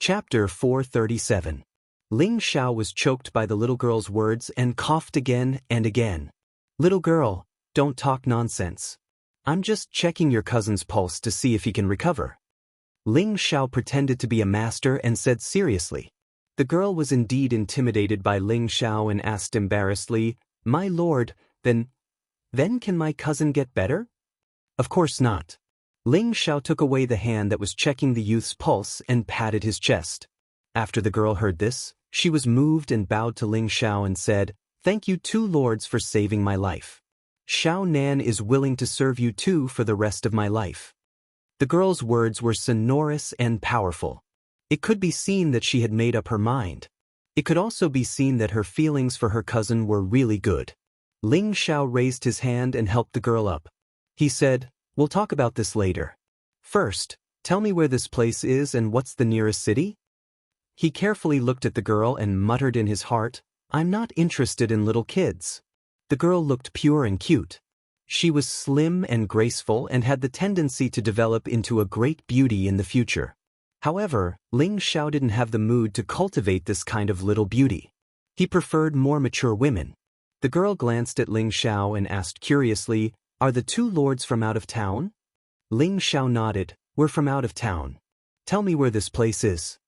Chapter 437. Ling Xiao was choked by the little girl's words and coughed again and again. Little girl, don't talk nonsense. I'm just checking your cousin's pulse to see if he can recover. Ling Xiao pretended to be a master and said seriously. The girl was indeed intimidated by Ling Xiao and asked embarrassedly, My lord, then can my cousin get better? Of course not. Ling Xiao took away the hand that was checking the youth's pulse and patted his chest. After the girl heard this, she was moved and bowed to Ling Xiao and said, Thank you two lords for saving my life. Xiao Nan is willing to serve you too for the rest of my life. The girl's words were sonorous and powerful. It could be seen that she had made up her mind. It could also be seen that her feelings for her cousin were really good. Ling Xiao raised his hand and helped the girl up. He said, We'll talk about this later. First, tell me where this place is and what's the nearest city? He carefully looked at the girl and muttered in his heart, I'm not interested in little kids. The girl looked pure and cute. She was slim and graceful and had the tendency to develop into a great beauty in the future. However, Ling Xiao didn't have the mood to cultivate this kind of little beauty. He preferred more mature women. The girl glanced at Ling Xiao and asked curiously, Are the two lords from out of town? Ling Xiao nodded, We're from out of town. Tell me where this place is.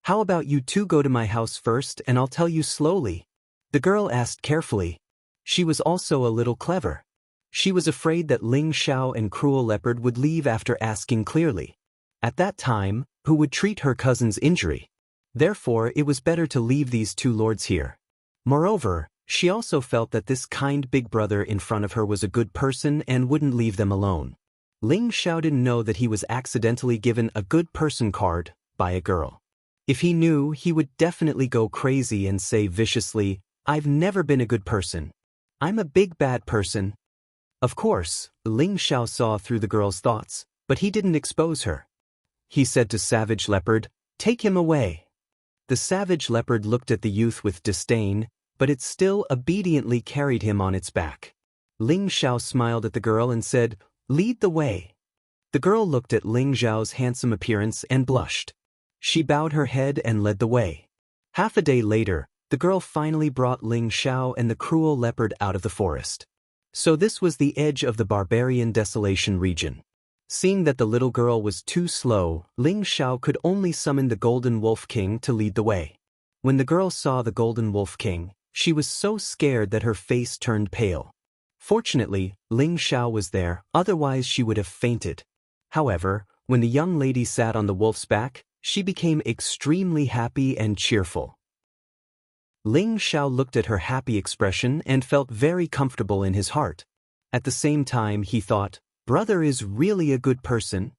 How about you two go to my house first and I'll tell you slowly? The girl asked carefully. She was also a little clever. She was afraid that Ling Xiao and Cruel Leopard would leave after asking clearly. At that time, who would treat her cousin's injury? Therefore, it was better to leave these two lords here. Moreover, she also felt that this kind big brother in front of her was a good person and wouldn't leave them alone. Ling Xiao didn't know that he was accidentally given a good person card by a girl. If he knew, he would definitely go crazy and say viciously, I've never been a good person. I'm a big bad person. Of course, Ling Xiao saw through the girl's thoughts, but he didn't expose her. He said to Savage Leopard, Take him away. The Savage Leopard looked at the youth with disdain, but it still obediently carried him on its back. Ling Xiao smiled at the girl and said, Lead the way. The girl looked at Ling Xiao's handsome appearance and blushed. She bowed her head and led the way. Half a day later, the girl finally brought Ling Xiao and the Cruel Leopard out of the forest. So this was the edge of the barbarian desolation region. Seeing that the little girl was too slow, Ling Xiao could only summon the Golden Wolf King to lead the way. When the girl saw the Golden Wolf King, she was so scared that her face turned pale. Fortunately, Ling Xiao was there, otherwise she would have fainted. However, when the young lady sat on the wolf's back, she became extremely happy and cheerful. Ling Xiao looked at her happy expression and felt very comfortable in his heart. At the same time he thought, Brother is really a good person.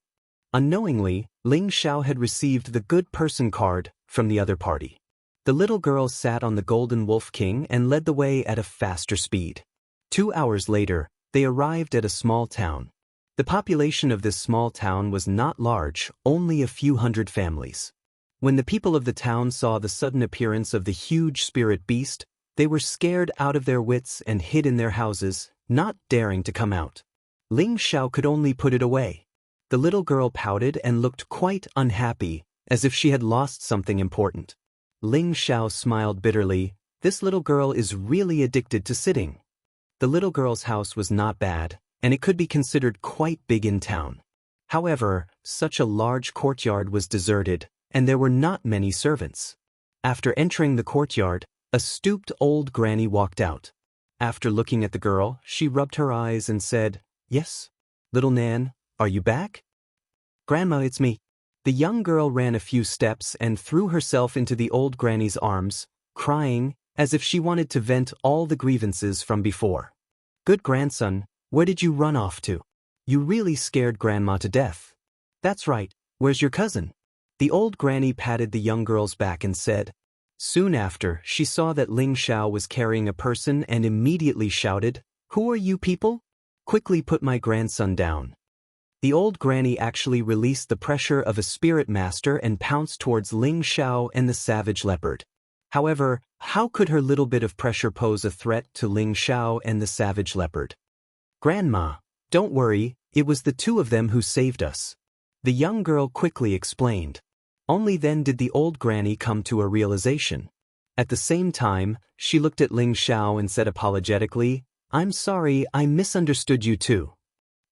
Unknowingly, Ling Xiao had received the good person card from the other party. The little girl sat on the Golden Wolf King and led the way at a faster speed. 2 hours later, they arrived at a small town. The population of this small town was not large, only a few hundred families. When the people of the town saw the sudden appearance of the huge spirit beast, they were scared out of their wits and hid in their houses, not daring to come out. Ling Xiao could only put it away. The little girl pouted and looked quite unhappy, as if she had lost something important. Ling Xiao smiled bitterly, This little girl is really addicted to sitting. The little girl's house was not bad, and it could be considered quite big in town. However, such a large courtyard was deserted, and there were not many servants. After entering the courtyard, a stooped old granny walked out. After looking at the girl, she rubbed her eyes and said, Yes? Little Nan, are you back? Grandma, it's me. The young girl ran a few steps and threw herself into the old granny's arms, crying, as if she wanted to vent all the grievances from before. Good grandson, where did you run off to? You really scared Grandma to death. That's right, where's your cousin? The old granny patted the young girl's back and said. Soon after, she saw that Ling Xiao was carrying a person and immediately shouted, Who are you people? Quickly put my grandson down. The old granny actually released the pressure of a spirit master and pounced towards Ling Xiao and the Savage Leopard. However, how could her little bit of pressure pose a threat to Ling Xiao and the Savage Leopard? Grandma, don't worry, it was the two of them who saved us. The young girl quickly explained. Only then did the old granny come to a realization. At the same time, she looked at Ling Xiao and said apologetically, "I'm sorry, I misunderstood you too."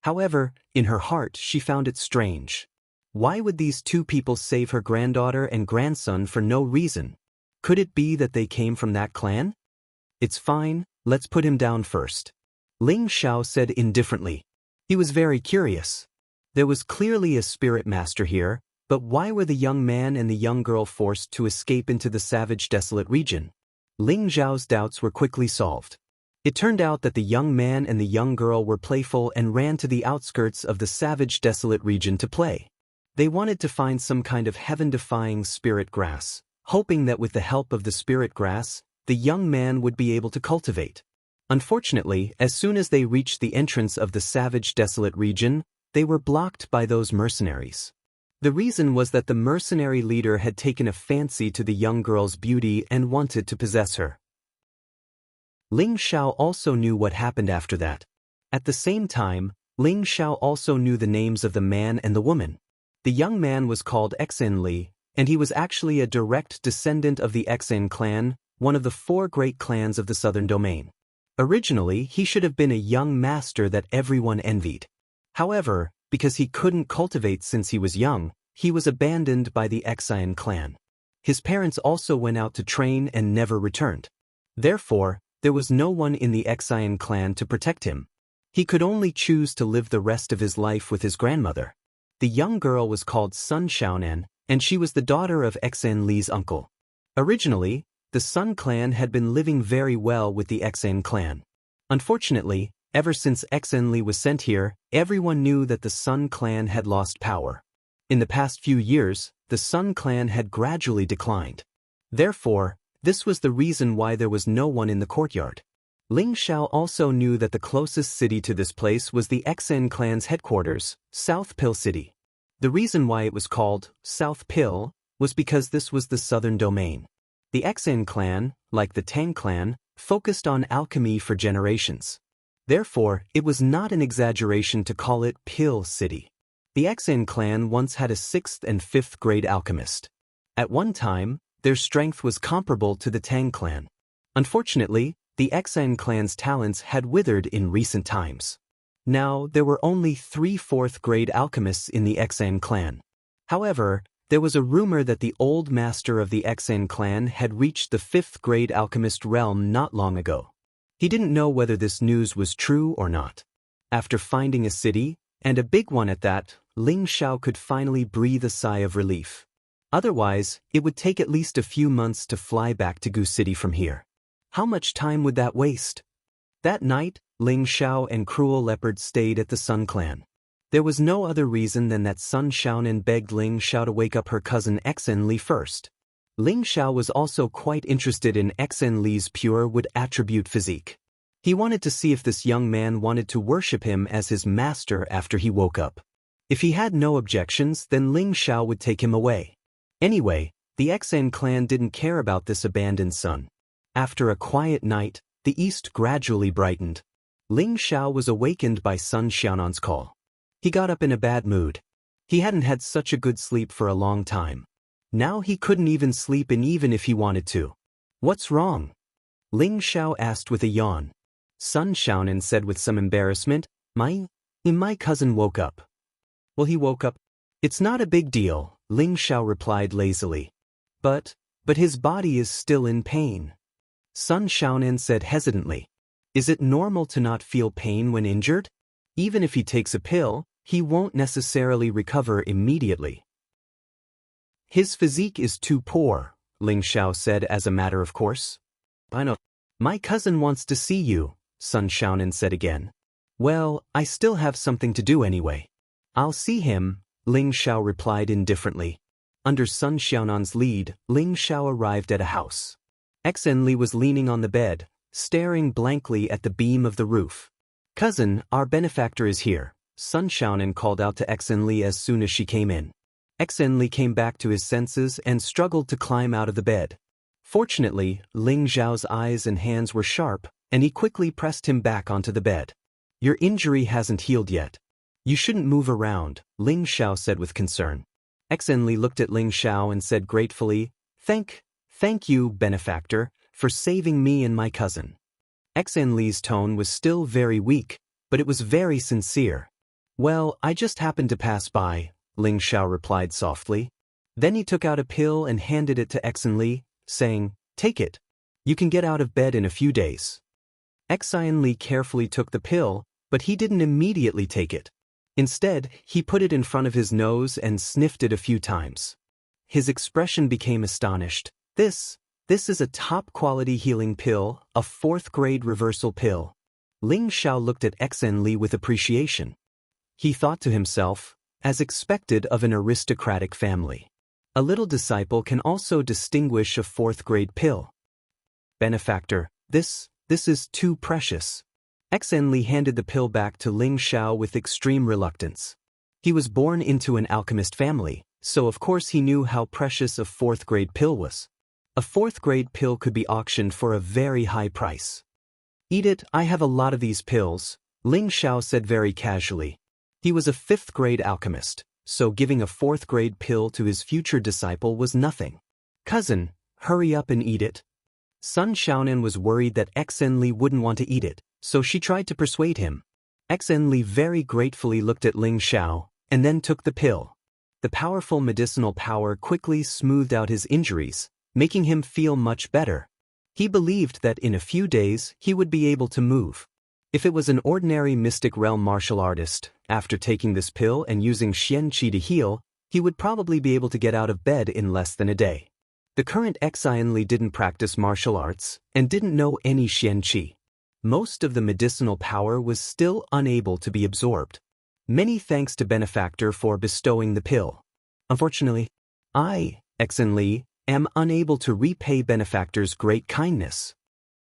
However, in her heart she found it strange. Why would these two people save her granddaughter and grandson for no reason? Could it be that they came from that clan? "It's fine, let's put him down first," Ling Xiao said indifferently. He was very curious. There was clearly a spirit master here, but why were the young man and the young girl forced to escape into the savage desolate region? Ling Xiao's doubts were quickly solved. It turned out that the young man and the young girl were playful and ran to the outskirts of the savage desolate region to play. They wanted to find some kind of heaven-defying spirit grass, hoping that with the help of the spirit grass, the young man would be able to cultivate. Unfortunately, as soon as they reached the entrance of the savage desolate region, they were blocked by those mercenaries. The reason was that the mercenary leader had taken a fancy to the young girl's beauty and wanted to possess her. Ling Xiao also knew what happened after that. At the same time, Ling Xiao also knew the names of the man and the woman. The young man was called Xen Li, and he was actually a direct descendant of the Xen clan, one of the 4 great clans of the southern domain. Originally, he should have been a young master that everyone envied. However, because he couldn't cultivate since he was young, he was abandoned by the Xen clan. His parents also went out to train and never returned. Therefore, there was no one in the Xen clan to protect him. He could only choose to live the rest of his life with his grandmother. The young girl was called Sun Xiaonan, and she was the daughter of Xen Li's uncle. Originally, the Sun clan had been living very well with the Xen clan. Unfortunately, ever since Xen Li was sent here, everyone knew that the Sun clan had lost power. In the past few years, the Sun clan had gradually declined. Therefore, this was the reason why there was no one in the courtyard. Ling Xiao also knew that the closest city to this place was the Xen clan's headquarters, South Pill City. The reason why it was called South Pill was because this was the southern domain. The Xen clan, like the Tang clan, focused on alchemy for generations. Therefore, it was not an exaggeration to call it Pill City. The Xen clan once had a 6th and 5th grade alchemist. At one time, their strength was comparable to the Tang clan. Unfortunately, the Xen clan's talents had withered in recent times. Now, there were only 3 4th grade alchemists in the Xen clan. However, there was a rumor that the old master of the Xen clan had reached the 5th grade alchemist realm not long ago. He didn't know whether this news was true or not. After finding a city, and a big one at that, Ling Xiao could finally breathe a sigh of relief. Otherwise, it would take at least a few months to fly back to Gu City from here. How much time would that waste? That night, Ling Xiao and Cruel Leopard stayed at the Sun clan. There was no other reason than that Sun Xiaonan begged Ling Xiao to wake up her cousin Xen Li first. Ling Xiao was also quite interested in Xen Li's pure wood attribute physique. He wanted to see if this young man wanted to worship him as his master after he woke up. If he had no objections, then Ling Xiao would take him away. Anyway, the Xen clan didn't care about this abandoned son. After a quiet night, the east gradually brightened. Ling Xiao was awakened by Sun Xiaonan's call. He got up in a bad mood. He hadn't had such a good sleep for a long time. Now he couldn't even sleep in even if he wanted to. "What's wrong?" Ling Xiao asked with a yawn. Sun Xiaonan said with some embarrassment, My cousin woke up." "Well, he woke up." "It's not a big deal," Ling Xiao replied lazily. But his body is still in pain." Sun Xiaonan said hesitantly. "Is it normal to not feel pain when injured? Even if he takes a pill, he won't necessarily recover immediately." "His physique is too poor," Ling Xiao said as a matter of course. "I know. My cousin wants to see you," Sun Xiaonan said again. "Well, I still have something to do anyway." "I'll see him," Ling Xiao replied indifferently. Under Sun Xiaonan's lead, Ling Xiao arrived at a house. Xen Li was leaning on the bed, staring blankly at the beam of the roof. "Cousin, our benefactor is here," Sun Xiaonan called out to Xen Li as soon as she came in. Xen Li came back to his senses and struggled to climb out of the bed. Fortunately, Ling Xiao's eyes and hands were sharp, and he quickly pressed him back onto the bed. "Your injury hasn't healed yet. You shouldn't move around," Ling Xiao said with concern. Xenli looked at Ling Xiao and said gratefully, Thank you, benefactor, for saving me and my cousin. Xenli's tone was still very weak, but it was very sincere. Well, I just happened to pass by, Ling Xiao replied softly. Then he took out a pill and handed it to Xenli, saying, Take it. You can get out of bed in a few days. Xenli carefully took the pill, but he didn't immediately take it. Instead, he put it in front of his nose and sniffed it a few times. His expression became astonished. This is a top-quality healing pill, a 4th-grade reversal pill. Ling Xiao looked at Xenli with appreciation. He thought to himself, as expected of an aristocratic family. A little disciple can also distinguish a 4th-grade pill. Benefactor, this is too precious. Xenli handed the pill back to Ling Xiao with extreme reluctance. He was born into an alchemist family, so of course he knew how precious a 4th-grade pill was. A 4th-grade pill could be auctioned for a very high price. Eat it, I have a lot of these pills, Ling Xiao said very casually. He was a 5th-grade alchemist, so giving a 4th-grade pill to his future disciple was nothing. Cousin, hurry up and eat it. Sun Xiaonan was worried that Xenli wouldn't want to eat it, so she tried to persuade him. Xenli very gratefully looked at Ling Xiao, and then took the pill. The powerful medicinal power quickly smoothed out his injuries, making him feel much better. He believed that in a few days he would be able to move. If it was an ordinary mystic realm martial artist, after taking this pill and using Xian Qi to heal, he would probably be able to get out of bed in less than a day. The current Xenli didn't practice martial arts and didn't know any Xian Qi. Most of the medicinal power was still unable to be absorbed. Many thanks to Benefactor for bestowing the pill. Unfortunately, I, Xenli, am unable to repay Benefactor's great kindness.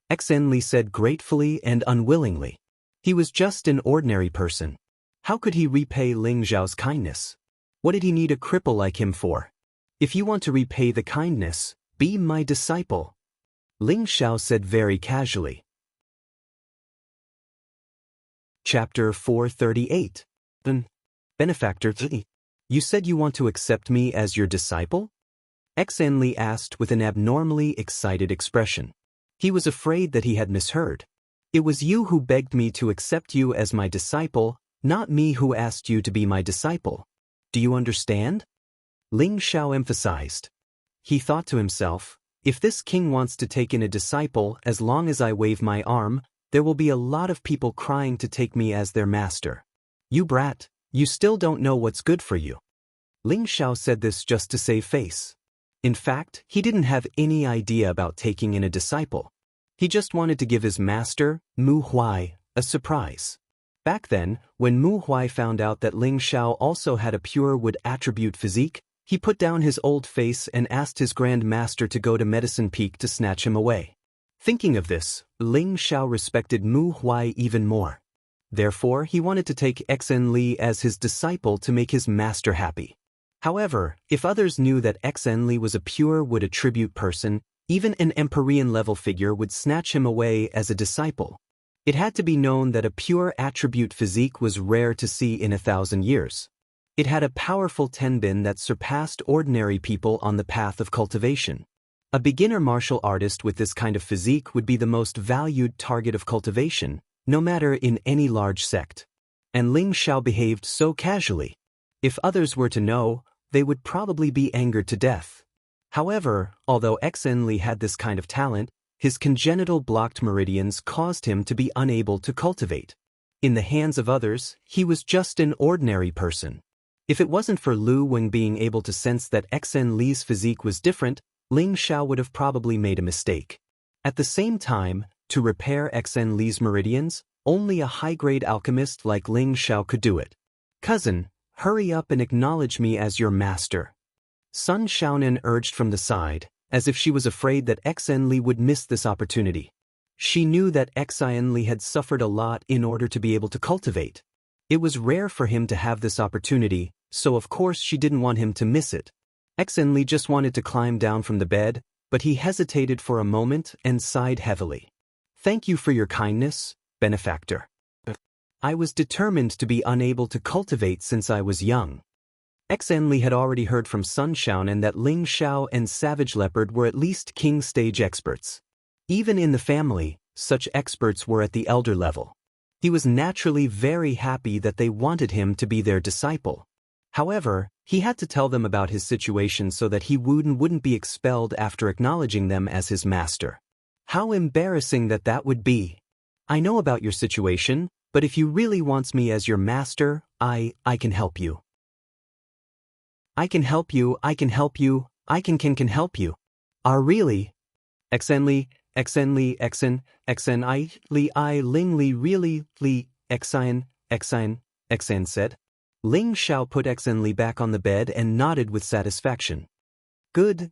Xenli said gratefully and unwillingly. He was just an ordinary person. How could he repay Ling Xiao's kindness? What did he need a cripple like him for? If you want to repay the kindness, be my disciple, Ling Xiao said very casually. Chapter 438. Benefactor, you said you want to accept me as your disciple? Xenli asked with an abnormally excited expression. He was afraid that he had misheard. It was you who begged me to accept you as my disciple, not me who asked you to be my disciple. Do you understand? Ling Xiao emphasized. He thought to himself, if this king wants to take in a disciple as long as I wave my arm, there will be a lot of people crying to take me as their master. You brat, you still don't know what's good for you. Ling Xiao said this just to save face. In fact, he didn't have any idea about taking in a disciple. He just wanted to give his master, Mu Huai, a surprise. Back then, when Mu Huai found out that Ling Xiao also had a pure wood attribute physique, he put down his old face and asked his Grand Master to go to Medicine Peak to snatch him away. Thinking of this, Ling Xiao respected Mu Huai even more. Therefore, he wanted to take Xenli as his disciple to make his master happy. However, if others knew that Xenli was a pure wood attribute person, even an Empyrean-level figure would snatch him away as a disciple. It had to be known that a pure attribute physique was rare to see in 1,000 years. It had a powerful tenbin that surpassed ordinary people on the path of cultivation. A beginner martial artist with this kind of physique would be the most valued target of cultivation, no matter in any large sect. And Ling Xiao behaved so casually. If others were to know, they would probably be angered to death. However, although Xenli had this kind of talent, his congenital blocked meridians caused him to be unable to cultivate. In the hands of others, he was just an ordinary person. If it wasn't for Lu Weng being able to sense that Xenli's physique was different, Ling Xiao would have probably made a mistake. At the same time, to repair Xenli's meridians, only a high-grade alchemist like Ling Xiao could do it. Cousin, hurry up and acknowledge me as your master, Sun Xiaonan urged from the side, as if she was afraid that Xenli would miss this opportunity. She knew that Xenli had suffered a lot in order to be able to cultivate. It was rare for him to have this opportunity, so of course she didn't want him to miss it. Xenli just wanted to climb down from the bed, but he hesitated for a moment and sighed heavily. Thank you for your kindness, benefactor. I was determined to be unable to cultivate since I was young. Xen had already heard from Sun Xiaonan that Ling Xiao and Savage Leopard were at least king stage experts. Even in the family, such experts were at the elder level. He was naturally very happy that they wanted him to be their disciple. However, he had to tell them about his situation so that he wouldn't be expelled after acknowledging them as his master. How embarrassing that would be. I know about your situation, but if you really want me as your master, I can help you. I can help you, I can help you, I can help you. Really? Xen, I Ling Li really, Li, Xen said. Ling Xiao put Xen back on the bed and nodded with satisfaction. Good,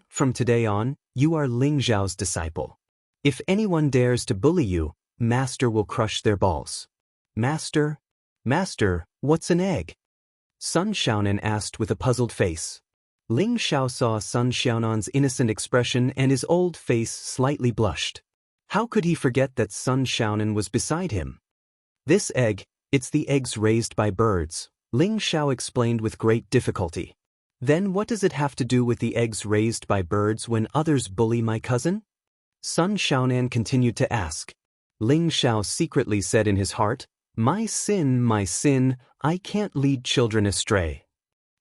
from today on, you are Ling Xiao's disciple. If anyone dares to bully you, Master will crush their balls. Master, what's an egg? Sun Xiaonan asked with a puzzled face. Ling Xiao saw Sun Xiaonan's innocent expression and his old face slightly blushed. How could he forget that Sun Xiaonan was beside him? This egg, it's the eggs raised by birds, Ling Xiao explained with great difficulty. Then what does it have to do with the eggs raised by birds when others bully my cousin? Sun Xiaonan continued to ask. Ling Xiao secretly said in his heart, my sin, I can't lead children astray.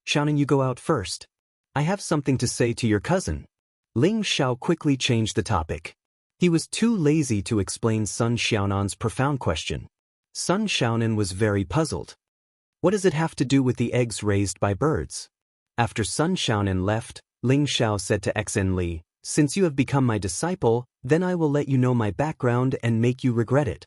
Xiaonan, you go out first. I have something to say to your cousin. Ling Xiao quickly changed the topic. He was too lazy to explain Sun Xiaonan's profound question. Sun Xiaonan was very puzzled. What does it have to do with the eggs raised by birds? After Sun Xiaonan left, Ling Xiao said to Xen Li, since you have become my disciple, then I will let you know my background and make you regret it.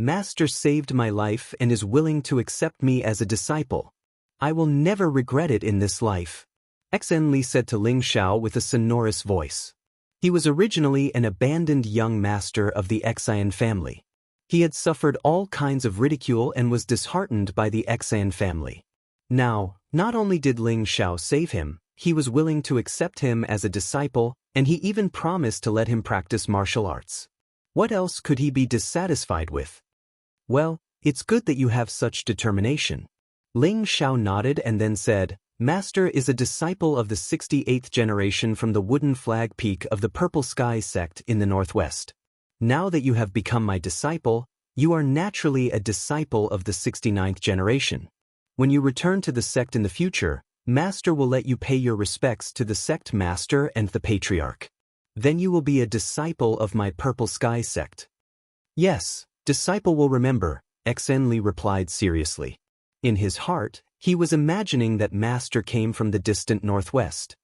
Master saved my life and is willing to accept me as a disciple. I will never regret it in this life. Xen Li said to Ling Xiao with a sonorous voice. He was originally an abandoned young master of the Xian family. He had suffered all kinds of ridicule and was disheartened by the Xian family. Now, not only did Ling Xiao save him, he was willing to accept him as a disciple, and he even promised to let him practice martial arts. What else could he be dissatisfied with? Well, it's good that you have such determination. Ling Xiao nodded and then said, Master is a disciple of the 68th generation from the Wooden Flag Peak of the Purple Sky sect in the northwest. Now that you have become my disciple, you are naturally a disciple of the 69th generation. When you return to the sect in the future, Master will let you pay your respects to the sect master and the patriarch. Then you will be a disciple of my Purple Sky sect. Yes, disciple will remember, Xen Li replied seriously. In his heart, he was imagining that Master came from the distant northwest.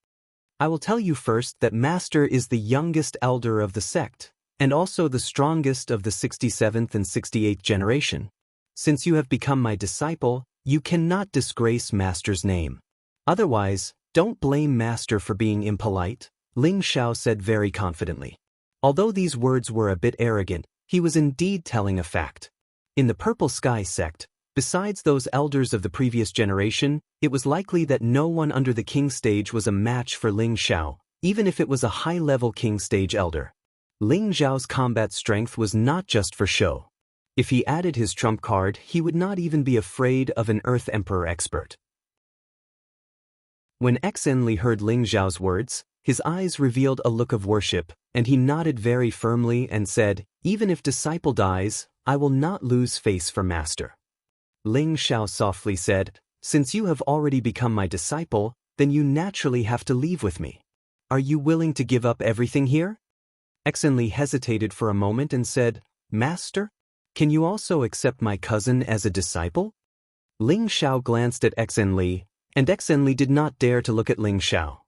I will tell you first that Master is the youngest elder of the sect, and also the strongest of the 67th and 68th generation. Since you have become my disciple, you cannot disgrace Master's name. Otherwise, don't blame Master for being impolite, Ling Xiao said very confidently. Although these words were a bit arrogant, he was indeed telling a fact. In the Purple Sky sect, besides those elders of the previous generation, it was likely that no one under the king stage was a match for Ling Xiao, even if it was a high-level king stage elder. Ling Xiao's combat strength was not just for show. If he added his trump card, he would not even be afraid of an Earth Emperor expert. When Xen Li heard Ling Xiao's words, his eyes revealed a look of worship, and he nodded very firmly and said, even if disciple dies, I will not lose face for Master. Ling Xiao softly said, since you have already become my disciple, then you naturally have to leave with me. Are you willing to give up everything here? Xen Li hesitated for a moment and said, Master, can you also accept my cousin as a disciple? Ling Xiao glanced at Xen Li, and Xen Li did not dare to look at Ling Xiao.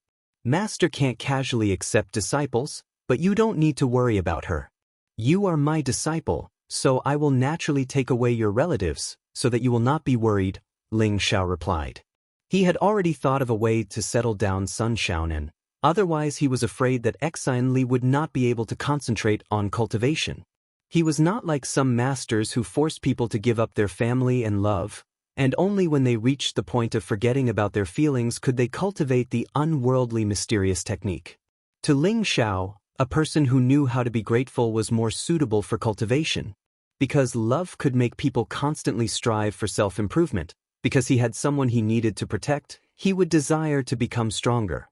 Master can't casually accept disciples, but you don't need to worry about her. You are my disciple, so I will naturally take away your relatives, so that you will not be worried, Ling Xiao replied. He had already thought of a way to settle down Sun Xiaonan, otherwise he was afraid that Xen Li would not be able to concentrate on cultivation. He was not like some masters who forced people to give up their family and love, and only when they reached the point of forgetting about their feelings could they cultivate the unworldly mysterious technique. To Ling Xiao, a person who knew how to be grateful was more suitable for cultivation. Because love could make people constantly strive for self-improvement, because he had someone he needed to protect, he would desire to become stronger.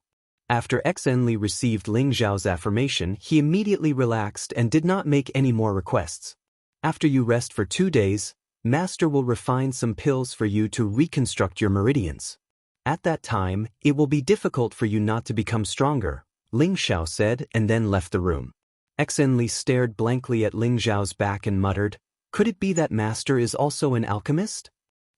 After Xenli received Ling Zhao's affirmation, he immediately relaxed and did not make any more requests. After you rest for 2 days, Master will refine some pills for you to reconstruct your meridians. At that time, it will be difficult for you not to become stronger, Ling Zhao said and then left the room. Xenli stared blankly at Ling Zhao's back and muttered, "Could it be that Master is also an alchemist?"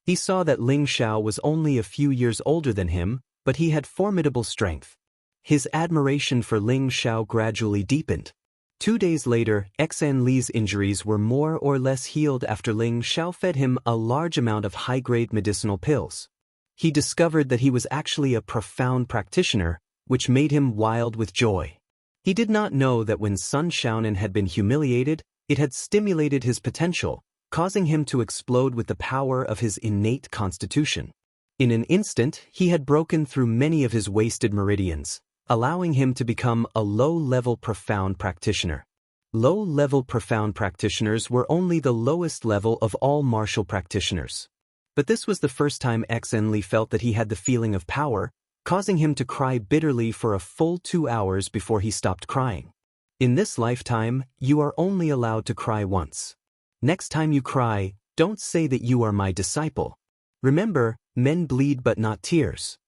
He saw that Ling Zhao was only a few years older than him, but he had formidable strength. His admiration for Ling Zhao gradually deepened. 2 days later, Xenli's injuries were more or less healed after Ling Zhao fed him a large amount of high-grade medicinal pills. He discovered that he was actually a profound practitioner, which made him wild with joy. He did not know that when Sun Shaonan had been humiliated, it had stimulated his potential, causing him to explode with the power of his innate constitution. In an instant, he had broken through many of his wasted meridians, allowing him to become a low-level profound practitioner. Low-level profound practitioners were only the lowest level of all martial practitioners. But this was the first time Xenli felt that he had the feeling of power, causing him to cry bitterly for a full 2 hours before he stopped crying. In this lifetime, you are only allowed to cry once. Next time you cry, don't say that you are my disciple. Remember, men bleed but not tears.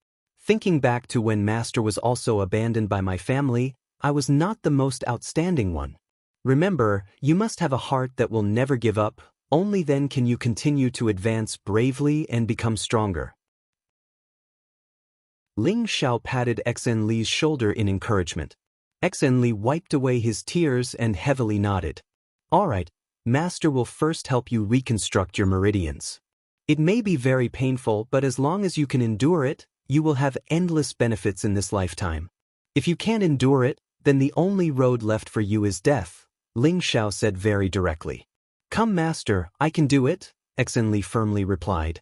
Thinking back to when Master was also abandoned by my family, I was not the most outstanding one. Remember, you must have a heart that will never give up, only then can you continue to advance bravely and become stronger. Ling Zhao patted Xenli's shoulder in encouragement. Xenli wiped away his tears and heavily nodded. "All right, Master will first help you reconstruct your meridians. It may be very painful, but as long as you can endure it, you will have endless benefits in this lifetime. If you can't endure it, then the only road left for you is death," Ling Zhao said very directly. "Come, Master, I can do it," Xenli firmly replied.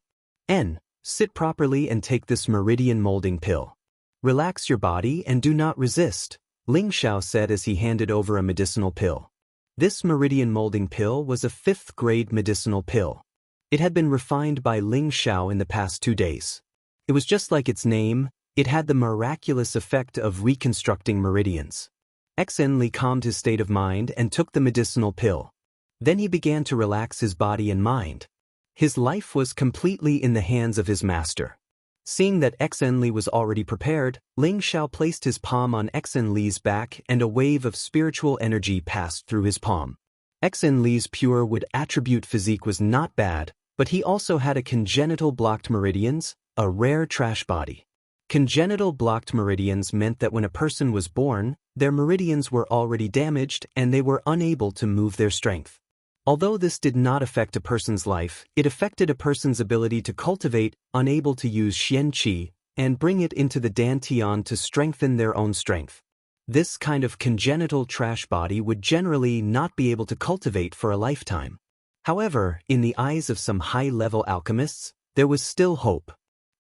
Sit properly and take this meridian molding pill. Relax your body and do not resist," Ling Zhao said as he handed over a medicinal pill. This meridian molding pill was a 5th-grade medicinal pill. It had been refined by Ling Zhao in the past 2 days. It was just like its name, it had the miraculous effect of reconstructing meridians. Xenli calmed his state of mind and took the medicinal pill. Then he began to relax his body and mind. His life was completely in the hands of his master. Seeing that Xenli was already prepared, Ling Zhao placed his palm on Xenli's back and a wave of spiritual energy passed through his palm. Xenli's pure wood attribute physique was not bad, but he also had a congenital blocked meridians, a rare trash body. Congenital blocked meridians meant that when a person was born, their meridians were already damaged and they were unable to move their strength. Although this did not affect a person's life, it affected a person's ability to cultivate, unable to use Xian Qi, and bring it into the Dantian to strengthen their own strength. This kind of congenital trash body would generally not be able to cultivate for a lifetime. However, in the eyes of some high-level alchemists, there was still hope.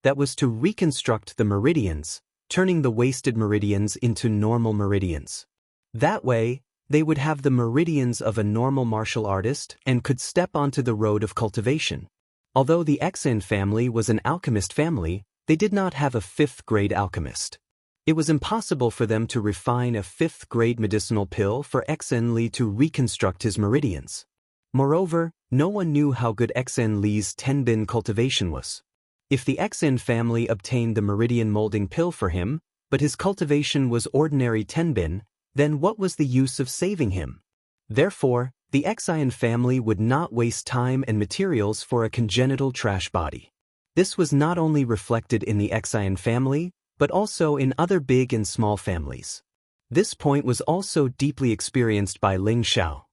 That was to reconstruct the meridians, turning the wasted meridians into normal meridians. That way, they would have the meridians of a normal martial artist and could step onto the road of cultivation. Although the Xen family was an alchemist family, they did not have a 5th-grade alchemist. It was impossible for them to refine a 5th-grade medicinal pill for Xenli to reconstruct his meridians. Moreover, no one knew how good Xenli's tenbin cultivation was. If the Xen family obtained the meridian molding pill for him, but his cultivation was ordinary tenbin, then what was the use of saving him? Therefore, the Xian family would not waste time and materials for a congenital trash body. This was not only reflected in the Xian family, but also in other big and small families. This point was also deeply experienced by Ling Zhao.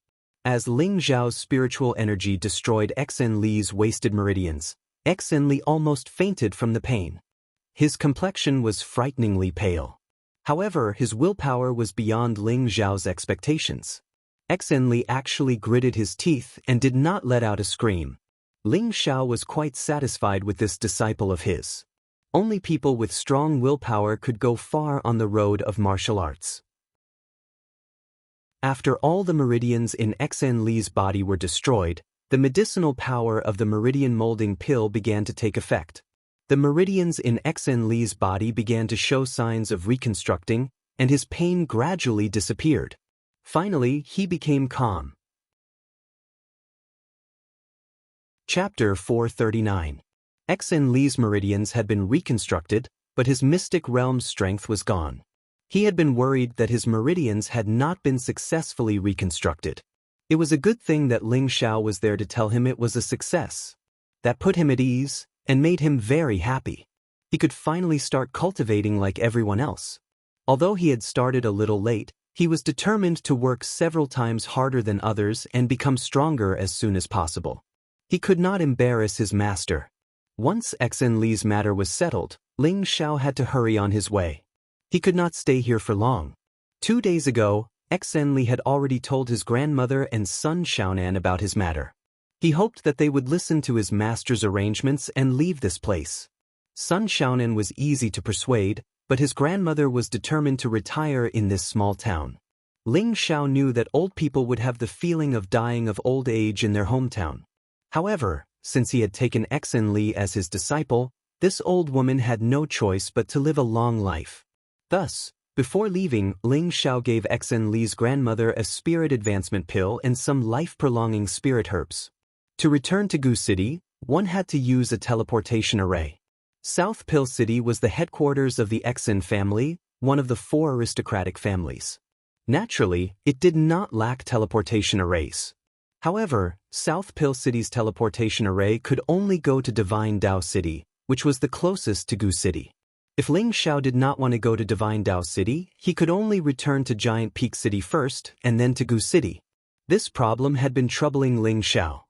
As Ling Zhao's spiritual energy destroyed Xenli's wasted meridians, Xenli almost fainted from the pain. His complexion was frighteningly pale. However, his willpower was beyond Ling Zhao's expectations. Xenli actually gritted his teeth and did not let out a scream. Ling Zhao was quite satisfied with this disciple of his. Only people with strong willpower could go far on the road of martial arts. After all the meridians in Xenli's body were destroyed, the medicinal power of the meridian molding pill began to take effect. The meridians in Xen Li's body began to show signs of reconstructing, and his pain gradually disappeared. Finally, he became calm. Chapter 439. Xen Li's meridians had been reconstructed, but his mystic realm's strength was gone. He had been worried that his meridians had not been successfully reconstructed. It was a good thing that Ling Xiao was there to tell him it was a success. That put him at ease, and made him very happy. He could finally start cultivating like everyone else. Although he had started a little late, he was determined to work several times harder than others and become stronger as soon as possible. He could not embarrass his master. Once Xen Li's matter was settled, Ling Xiao had to hurry on his way. He could not stay here for long. 2 days ago, Xen Li had already told his grandmother and son Xiaonan about his matter. He hoped that they would listen to his master's arrangements and leave this place. Son Xiaonan was easy to persuade, but his grandmother was determined to retire in this small town. Ling Xiao knew that old people would have the feeling of dying of old age in their hometown. However, since he had taken Xen Li as his disciple, this old woman had no choice but to live a long life. Thus, before leaving, Ling Xiao gave Xen Li's grandmother a spirit advancement pill and some life-prolonging spirit herbs. To return to Gu City, one had to use a teleportation array. South Pill City was the headquarters of the Xen family, one of the 4 aristocratic families. Naturally, it did not lack teleportation arrays. However, South Pill City's teleportation array could only go to Divine Dao City, which was the closest to Gu City. If Ling Xiao did not want to go to Divine Dao City, he could only return to Giant Peak City first and then to Gu City. This problem had been troubling Ling Xiao.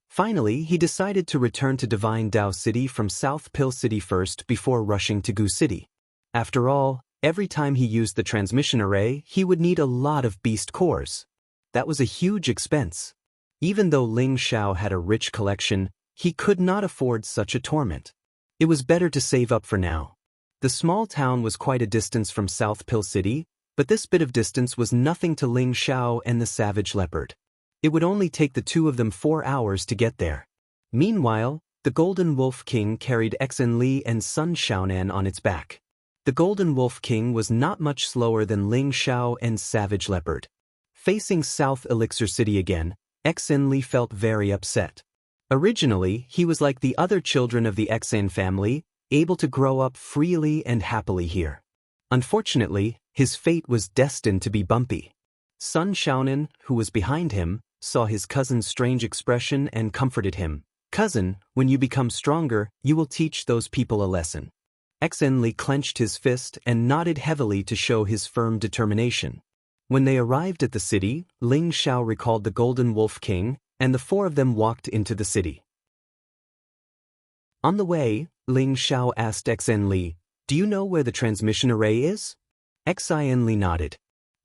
Finally, he decided to return to Divine Dao City from South Pill City first before rushing to Gu City. After all, every time he used the transmission array, he would need a lot of beast cores. That was a huge expense. Even though Ling Xiao had a rich collection, he could not afford such a torment. It was better to save up for now. The small town was quite a distance from South Pill City, but this bit of distance was nothing to Ling Xiao and the savage leopard. It would only take the 2 of them 4 hours to get there. Meanwhile, the Golden Wolf King carried Xen Li and son Xiaonan on its back. The Golden Wolf King was not much slower than Ling Xiao and Savage Leopard. Facing South Elixir City again, Xen Li felt very upset. Originally, he was like the other children of the Xen family, able to grow up freely and happily here. Unfortunately, his fate was destined to be bumpy. Son Xiaonan, who was behind him, saw his cousin's strange expression and comforted him. "Cousin, when you become stronger, you will teach those people a lesson." Xen Li clenched his fist and nodded heavily to show his firm determination. When they arrived at the city, Ling Xiao recalled the Golden Wolf King, and the 4 of them walked into the city. On the way, Ling Xiao asked Xen Li, "Do you know where the transmission array is?" Xen Li nodded.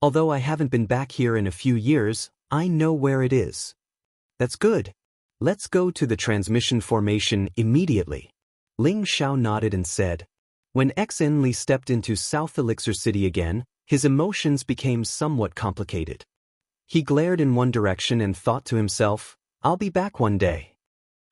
"Although I haven't been back here in a few years, I know where it is." "That's good. Let's go to the transmission formation immediately." Ling Xiao nodded and said. When Xen Li stepped into South Elixir City again, his emotions became somewhat complicated. He glared in one direction and thought to himself, "I'll be back one day."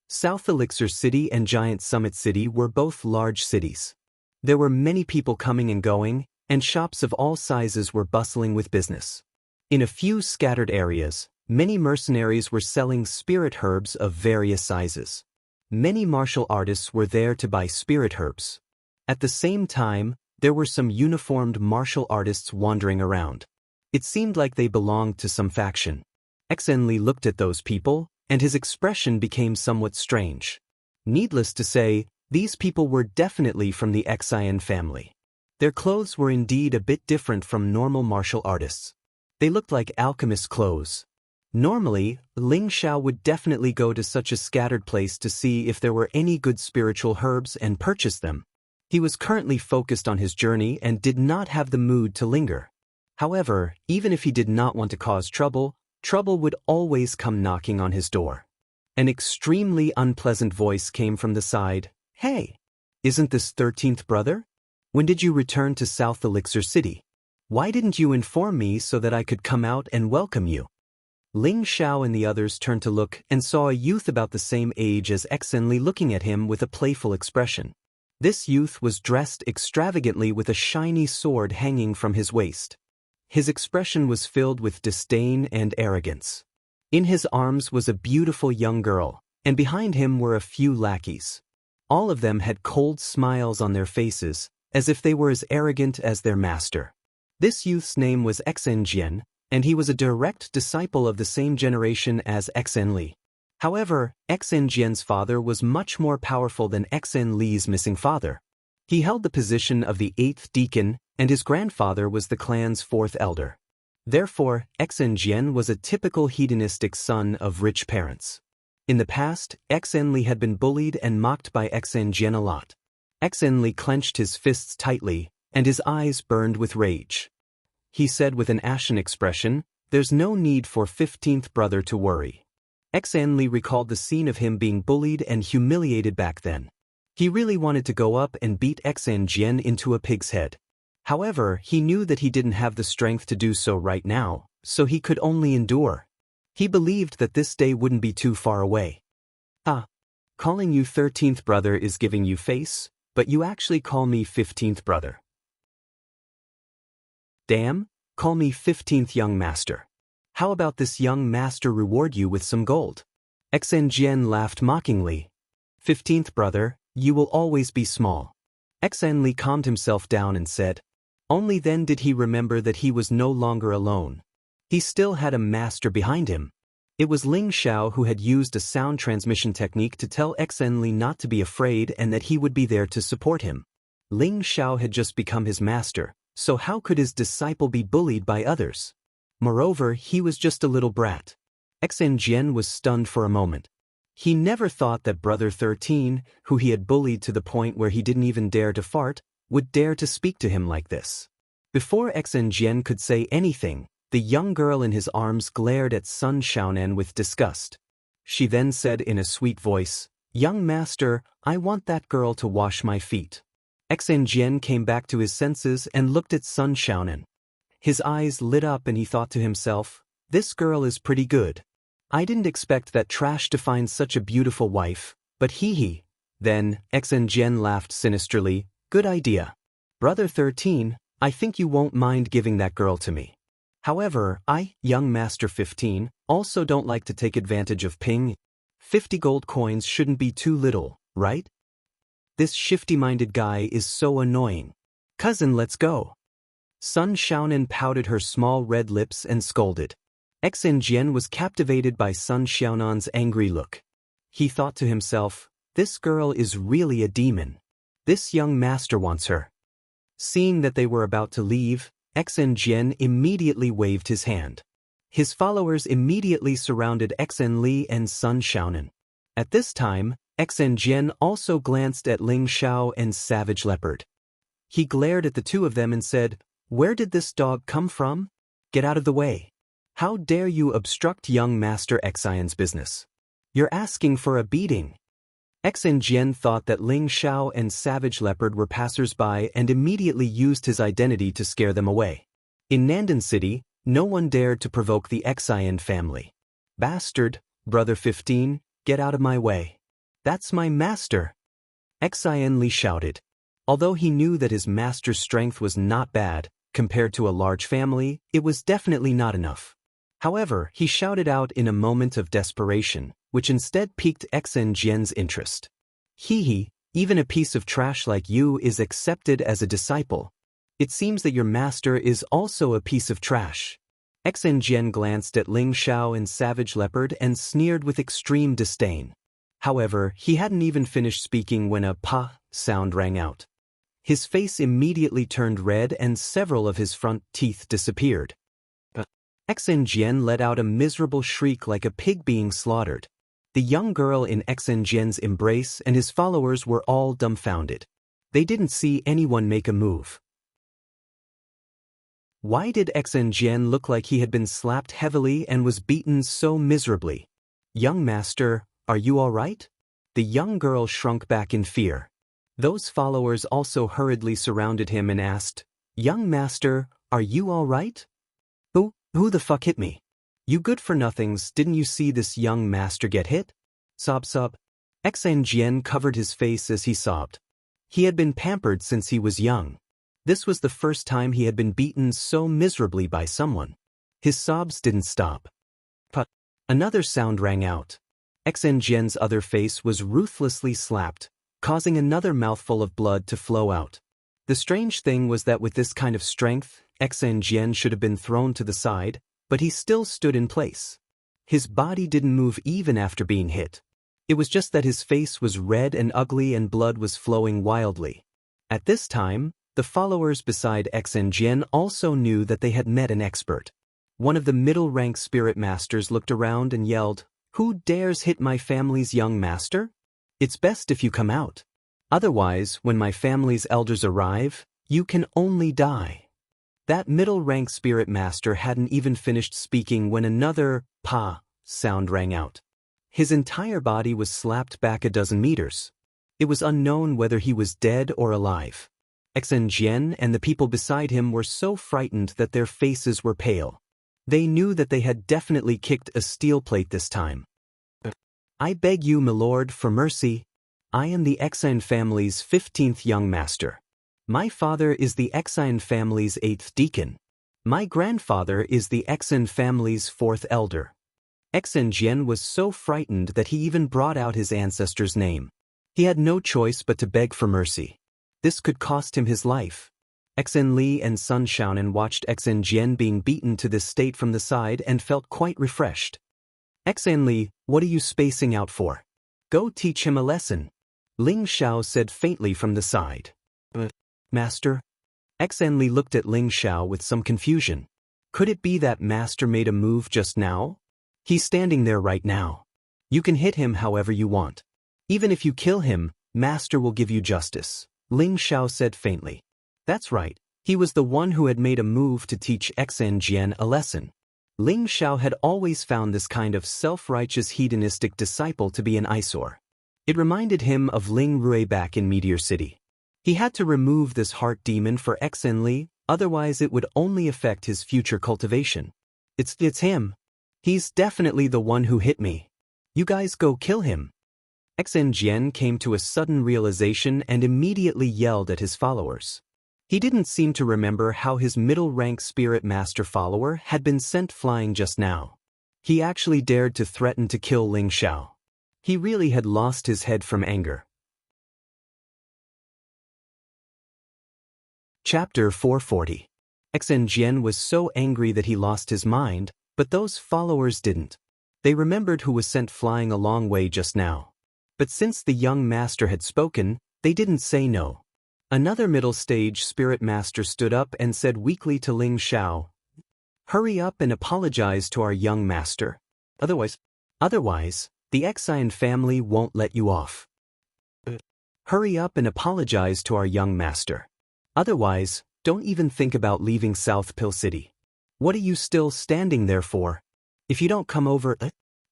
South Elixir City and Giant Summit City were both large cities. There were many people coming and going, and shops of all sizes were bustling with business. In a few scattered areas, many mercenaries were selling spirit herbs of various sizes. Many martial artists were there to buy spirit herbs. At the same time, there were some uniformed martial artists wandering around. It seemed like they belonged to some faction. Xen Li looked at those people, and his expression became somewhat strange. Needless to say, these people were definitely from the Xian family. Their clothes were indeed a bit different from normal martial artists. They looked like alchemist clothes. Normally, Ling Xiao would definitely go to such a scattered place to see if there were any good spiritual herbs and purchase them. He was currently focused on his journey and did not have the mood to linger. However, even if he did not want to cause trouble, trouble would always come knocking on his door. An extremely unpleasant voice came from the side. "Hey, isn't this 13th brother? When did you return to South Elixir City? Why didn't you inform me so that I could come out and welcome you?" Ling Xiao and the others turned to look and saw a youth about the same age as Xen Li looking at him with a playful expression. This youth was dressed extravagantly with a shiny sword hanging from his waist. His expression was filled with disdain and arrogance. In his arms was a beautiful young girl, and behind him were a few lackeys. All of them had cold smiles on their faces, as if they were as arrogant as their master. This youth's name was Xinjian, and he was a direct disciple of the same generation as Xinli. However, Xinjian's father was much more powerful than Xinli's missing father. He held the position of the 8th deacon, and his grandfather was the clan's 4th elder. Therefore, Xinjian was a typical hedonistic son of rich parents. In the past, Xinli had been bullied and mocked by Xinjian a lot. Xinli clenched his fists tightly, and his eyes burned with rage. He said with an ashen expression, "There's no need for 15th brother to worry." Xinli recalled the scene of him being bullied and humiliated back then. He really wanted to go up and beat Xinjian into a pig's head. However, he knew that he didn't have the strength to do so right now, so he could only endure. He believed that this day wouldn't be too far away. Calling you 13th brother is giving you face, but you actually call me 15th brother. Damn, call me 15th young master. How about this young master reward you with some gold? Xinjian laughed mockingly. 15th brother, you will always be small. Xinli calmed himself down and said. Only then did he remember that he was no longer alone. He still had a master behind him. It was Ling Xiao who had used a sound transmission technique to tell Xinli not to be afraid and that he would be there to support him. Ling Xiao had just become his master, so how could his disciple be bullied by others? Moreover, he was just a little brat. Xinjian was stunned for a moment. He never thought that Brother 13, who he had bullied to the point where he didn't even dare to fart, would dare to speak to him like this. Before Xinjian could say anything, the young girl in his arms glared at Sun Xiaonan with disgust. She then said in a sweet voice, "Young master, I want that girl to wash my feet." Xinjian came back to his senses and looked at Sun Xiaonan. His eyes lit up and he thought to himself, "This girl is pretty good. I didn't expect that trash to find such a beautiful wife, but he. Then, Xinjian laughed sinisterly, "Good idea. Brother 13, I think you won't mind giving that girl to me. However, I, young master 15, also don't like to take advantage of Ping. 50 gold coins shouldn't be too little, right? This shifty-minded guy is so annoying. Cousin, let's go." Sun Xiaonan pouted her small red lips and scolded. Xinjian was captivated by Sun Xiaonan's angry look. He thought to himself, "This girl is really a demon. This young master wants her." Seeing that they were about to leave, Xinjian immediately waved his hand. His followers immediately surrounded Xinli and Sun Xiaonan. At this time, Xinjian also glanced at Ling Xiao and Savage Leopard. He glared at the two of them and said, "Where did this dog come from? Get out of the way. How dare you obstruct young Master Xian's business? You're asking for a beating." Xinjian thought that Ling Xiao and Savage Leopard were passers-by and immediately used his identity to scare them away. In Nandan City, no one dared to provoke the Xian family. "Bastard, Brother 15, get out of my way. That's my master!" Xianli shouted. Although he knew that his master's strength was not bad, compared to a large family, it was definitely not enough. However, he shouted out in a moment of desperation, which instead piqued Xinjian's interest. Even a piece of trash like you is accepted as a disciple. It seems that your master is also a piece of trash." Xinjian glanced at Ling Xiao and Savage Leopard and sneered with extreme disdain. However, he hadn't even finished speaking when a "pa" sound rang out. His face immediately turned red and several of his front teeth disappeared. Xinjian let out a miserable shriek like a pig being slaughtered. The young girl in Xinjian's embrace and his followers were all dumbfounded. They didn't see anyone make a move. Why did Xinjian look like he had been slapped heavily and was beaten so miserably? "Young master, are you all right?" The young girl shrunk back in fear. Those followers also hurriedly surrounded him and asked, "Young master, are you all right?" Who the fuck hit me? You good-for-nothings, didn't you see this young master get hit?" Sob. Xinjian covered his face as he sobbed. He had been pampered since he was young. This was the first time he had been beaten so miserably by someone. His sobs didn't stop. But another sound rang out. Xen Jian's other face was ruthlessly slapped, causing another mouthful of blood to flow out. The strange thing was that with this kind of strength, Xen Jian should have been thrown to the side, but he still stood in place. His body didn't move even after being hit. It was just that his face was red and ugly and blood was flowing wildly. At this time, the followers beside Xen Jian also knew that they had met an expert. One of the middle-rank spirit masters looked around and yelled, "Who dares hit my family's young master? It's best if you come out. Otherwise, when my family's elders arrive, you can only die." That middle-rank spirit master hadn't even finished speaking when another "pa" sound rang out. His entire body was slapped back a dozen meters. It was unknown whether he was dead or alive. Xen Jian and the people beside him were so frightened that their faces were pale. They knew that they had definitely kicked a steel plate this time. "I beg you, my lord, for mercy. I am the Xen family's 15th young master. My father is the Xen family's 8th deacon. My grandfather is the Xen family's 4th elder." Xen Jian was so frightened that he even brought out his ancestor's name. He had no choice but to beg for mercy. This could cost him his life. Xen Li and Sun Shaonan watched Xen Jian being beaten to this state from the side and felt quite refreshed. "Xen Li, what are you spacing out for? Go teach him a lesson," Ling Xiao said faintly from the side. "Master?" Xen Li looked at Ling Xiao with some confusion. Could it be that Master made a move just now? He's standing there right now. You can hit him however you want. Even if you kill him, Master will give you justice, Ling Xiao said faintly. That's right, he was the one who had made a move to teach Xen Jian a lesson. Ling Xiao had always found this kind of self-righteous hedonistic disciple to be an eyesore. It reminded him of Ling Rui back in Meteor City. He had to remove this heart demon for Xen Li, otherwise it would only affect his future cultivation. It's him. He's definitely the one who hit me. You guys go kill him. Xen Jian came to a sudden realization and immediately yelled at his followers. He didn't seem to remember how his middle-rank spirit master follower had been sent flying just now. He actually dared to threaten to kill Ling Xiao. He really had lost his head from anger. Chapter 440. Xen Jian was so angry that he lost his mind, but those followers didn't. They remembered who was sent flying a long way just now. But since the young master had spoken, they didn't say no. Another middle-stage spirit master stood up and said weakly to Ling Xiao, "Hurry up and apologize to our young master. Otherwise, the Xen family won't let you off. Hurry up and apologize to our young master. Otherwise, don't even think about leaving South Pill City. What are you still standing there for? If you don't come over,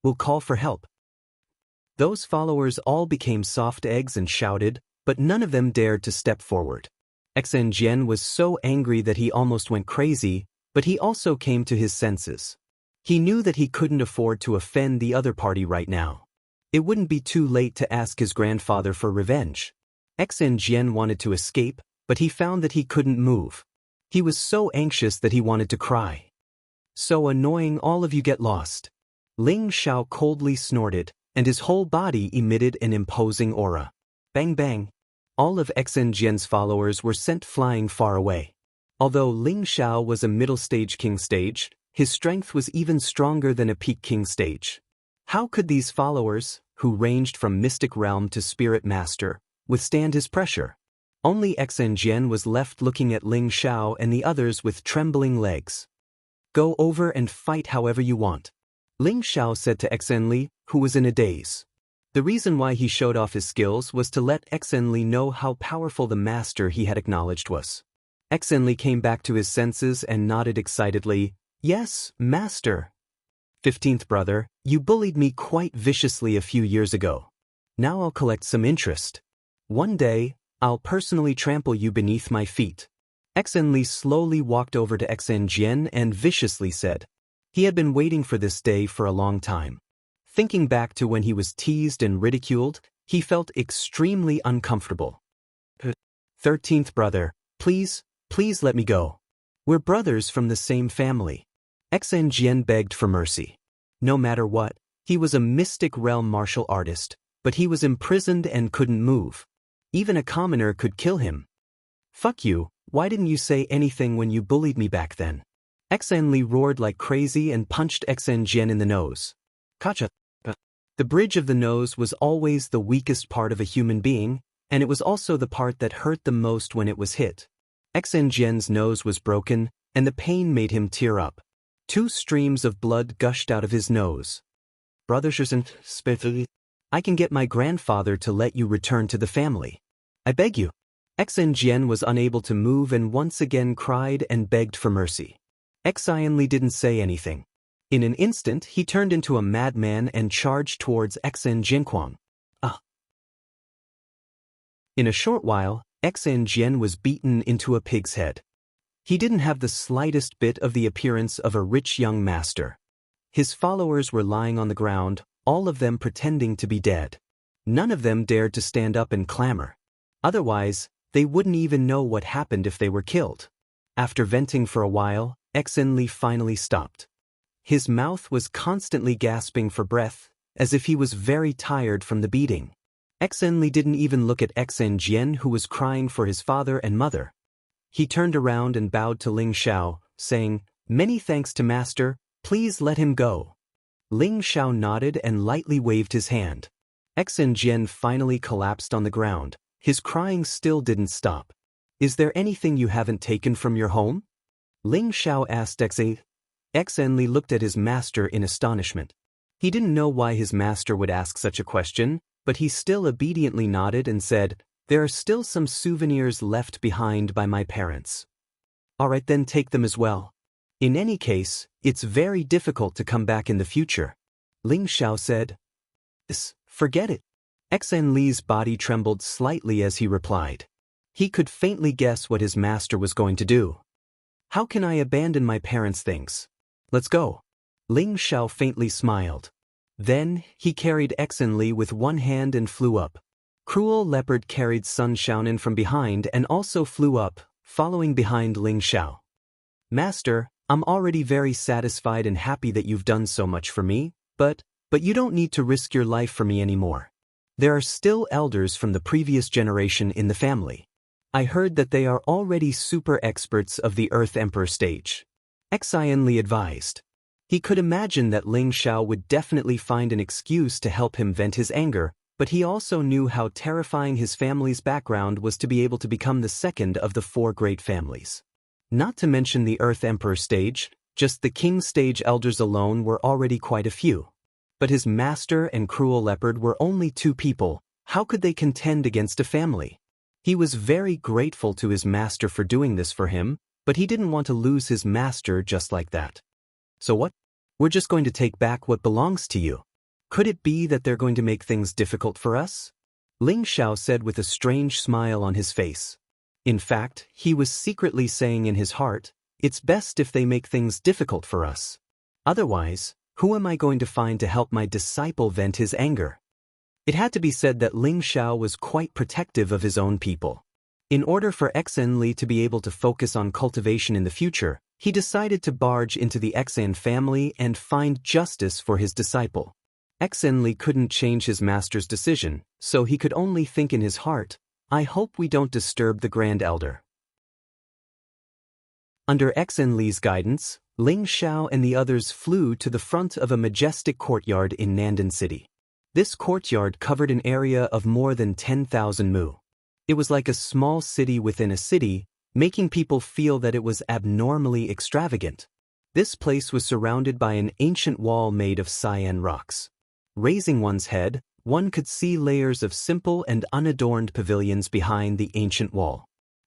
we'll call for help." Those followers all became soft eggs and shouted, but none of them dared to step forward. Xen Jian was so angry that he almost went crazy, but he also came to his senses. He knew that he couldn't afford to offend the other party right now. It wouldn't be too late to ask his grandfather for revenge. Xen Jian wanted to escape, but he found that he couldn't move. He was so anxious that he wanted to cry. "So annoying, all of you get lost." Ling Xiao coldly snorted, and his whole body emitted an imposing aura. Bang bang. All of Xen Jian's followers were sent flying far away. Although Ling Xiao was a middle-stage king stage, his strength was even stronger than a peak king stage. How could these followers, who ranged from mystic realm to spirit master, withstand his pressure? Only Xen Jian was left looking at Ling Xiao and the others with trembling legs. "Go over and fight however you want," Ling Xiao said to Xen Li, who was in a daze. The reason why he showed off his skills was to let Xen Li know how powerful the master he had acknowledged was. Xen Li came back to his senses and nodded excitedly, "Yes, master. 15th brother, you bullied me quite viciously a few years ago. Now I'll collect some interest. One day, I'll personally trample you beneath my feet." Xen Li slowly walked over to Xen Jian and viciously said. He had been waiting for this day for a long time. Thinking back to when he was teased and ridiculed, he felt extremely uncomfortable. 13th brother, please let me go. We're brothers from the same family. Xen Jian begged for mercy. No matter what, he was a mystic realm martial artist, but he was imprisoned and couldn't move. Even a commoner could kill him. Fuck you, why didn't you say anything when you bullied me back then? Xen Li roared like crazy and punched Xen Jian in the nose. Kacha. The bridge of the nose was always the weakest part of a human being, and it was also the part that hurt the most when it was hit. Xen Jian's nose was broken, and the pain made him tear up. 2 streams of blood gushed out of his nose. Brother Shizhen, I can get my grandfather to let you return to the family. I beg you. Xen Jian was unable to move and once again cried and begged for mercy. Xen Li didn't say anything. In an instant, he turned into a madman and charged towards Xen Jianquang. In a short while, Xen Jian was beaten into a pig's head. He didn't have the slightest bit of the appearance of a rich young master. His followers were lying on the ground, all of them pretending to be dead. None of them dared to stand up and clamor. Otherwise, they wouldn't even know what happened if they were killed. After venting for a while, Xen Li finally stopped. His mouth was constantly gasping for breath, as if he was very tired from the beating. Xen Li didn't even look at Xen Jian, who was crying for his father and mother. He turned around and bowed to Ling Xiao, saying, "Many thanks to Master, please let him go." Ling Xiao nodded and lightly waved his hand. Xen Jian finally collapsed on the ground. His crying still didn't stop. "Is there anything you haven't taken from your home?" Ling Xiao asked Xen. Xen Li looked at his master in astonishment. He didn't know why his master would ask such a question, but he still obediently nodded and said, "There are still some souvenirs left behind by my parents." "All right, then take them as well. In any case, it's very difficult to come back in the future." Ling Xiao said. Forget it." Xen Li's body trembled slightly as he replied. He could faintly guess what his master was going to do. "How can I abandon my parents' things? Let's go." Ling Xiao faintly smiled. Then, he carried Xen Li with one hand and flew up. Cruel Leopard carried Sun Xiaonan from behind and also flew up, following behind Ling Xiao. "Master, I'm already very satisfied and happy that you've done so much for me, but you don't need to risk your life for me anymore. There are still elders from the previous generation in the family. I heard that they are already super experts of the Earth Emperor stage." Xen Li advised. He could imagine that Ling Xiao would definitely find an excuse to help him vent his anger, but he also knew how terrifying his family's background was to be able to become the second of the 4 great families. Not to mention the Earth Emperor stage, just the King stage elders alone were already quite a few. But his master and Cruel Leopard were only 2 people. How could they contend against a family? He was very grateful to his master for doing this for him, but he didn't want to lose his master just like that. "So what? We're just going to take back what belongs to you. Could it be that they're going to make things difficult for us?" Ling Xiao said with a strange smile on his face. In fact, he was secretly saying in his heart, "It's best if they make things difficult for us. Otherwise, who am I going to find to help my disciple vent his anger?" It had to be said that Ling Xiao was quite protective of his own people. In order for Xen Li to be able to focus on cultivation in the future, he decided to barge into the Xen family and find justice for his disciple. Xen Li couldn't change his master's decision, so he could only think in his heart, "I hope we don't disturb the Grand Elder." Under Xen Li's guidance, Ling Xiao and the others flew to the front of a majestic courtyard in Nandan City. This courtyard covered an area of more than 10,000 mu. It was like a small city within a city, making people feel that it was abnormally extravagant. This place was surrounded by an ancient wall made of cyan rocks. Raising one's head, one could see layers of simple and unadorned pavilions behind the ancient wall.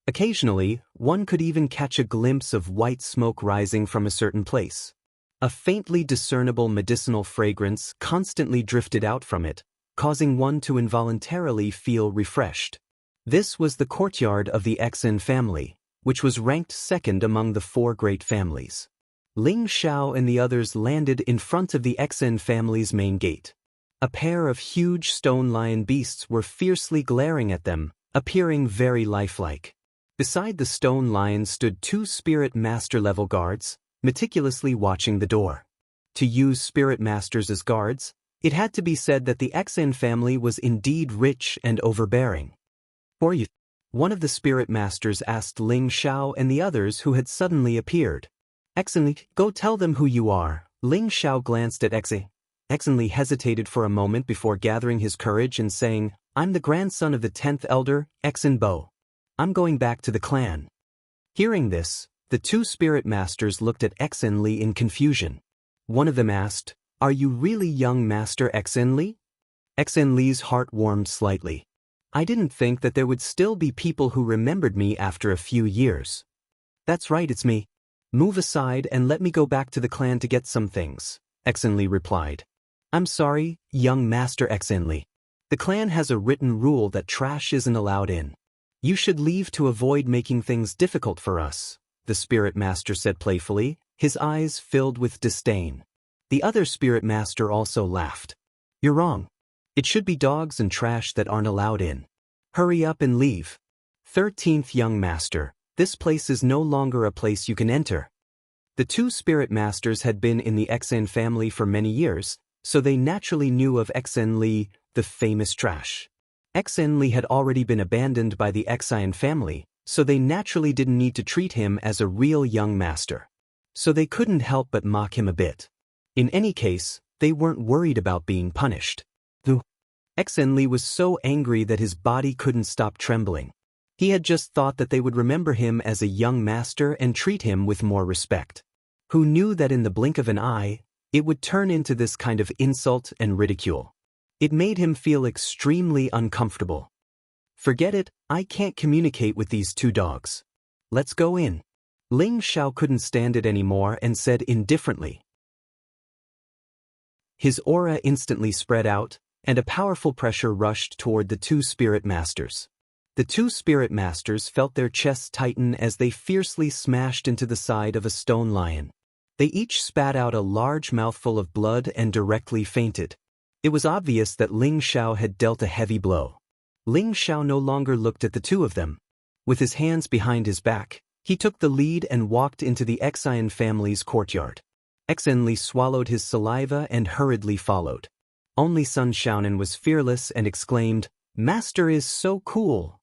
Occasionally, one could even catch a glimpse of white smoke rising from a certain place. A faintly discernible medicinal fragrance constantly drifted out from it, causing one to involuntarily feel refreshed. This was the courtyard of the Xen family, which was ranked second among the 4 great families. Ling Xiao and the others landed in front of the Xen family's main gate. A pair of huge stone lion beasts were fiercely glaring at them, appearing very lifelike. Beside the stone lion stood two spirit master-level guards, meticulously watching the door. To use spirit masters as guards, it had to be said that the Xen family was indeed rich and overbearing. "For you?" One of the spirit masters asked Ling Xiao and the others who had suddenly appeared. "Exenli, go tell them who you are." Ling Xiao glanced at Exe. Exenli hesitated for a moment before gathering his courage and saying, "I'm the grandson of the 10th elder, Exen Bo. I'm going back to the clan." Hearing this, the two spirit masters looked at Exenli in confusion. One of them asked, "Are you really young Master Exenli?" Exenli's heart warmed slightly. "I didn't think that there would still be people who remembered me after a few years." "That's right, it's me. Move aside and let me go back to the clan to get some things," Exenli replied. "I'm sorry, young Master Exenli. The clan has a written rule that trash isn't allowed in. You should leave to avoid making things difficult for us," the spirit master said playfully, his eyes filled with disdain. The other spirit master also laughed. "You're wrong. It should be dogs and trash that aren't allowed in. Hurry up and leave." 13th young master, "This place is no longer a place you can enter." The two spirit masters had been in the Xen family for many years, so they naturally knew of Exenli, the famous trash. Exenli had already been abandoned by the Xen family, so they naturally didn't need to treat him as a real young master. So they couldn't help but mock him a bit. In any case, they weren't worried about being punished. Exenli was so angry that his body couldn't stop trembling. He had just thought that they would remember him as a young master and treat him with more respect. Who knew that in the blink of an eye, it would turn into this kind of insult and ridicule? It made him feel extremely uncomfortable. "Forget it, I can't communicate with these two dogs. Let's go in." Ling Xiao couldn't stand it anymore and said indifferently. His aura instantly spread out, and a powerful pressure rushed toward the two spirit masters. The two spirit masters felt their chests tighten as they fiercely smashed into the side of a stone lion. They each spat out a large mouthful of blood and directly fainted. It was obvious that Ling Xiao had dealt a heavy blow. Ling Xiao no longer looked at the two of them. With his hands behind his back, he took the lead and walked into the Xen family's courtyard. Exenli swallowed his saliva and hurriedly followed. Only Sun Xiaonan was fearless and exclaimed, "Master is so cool."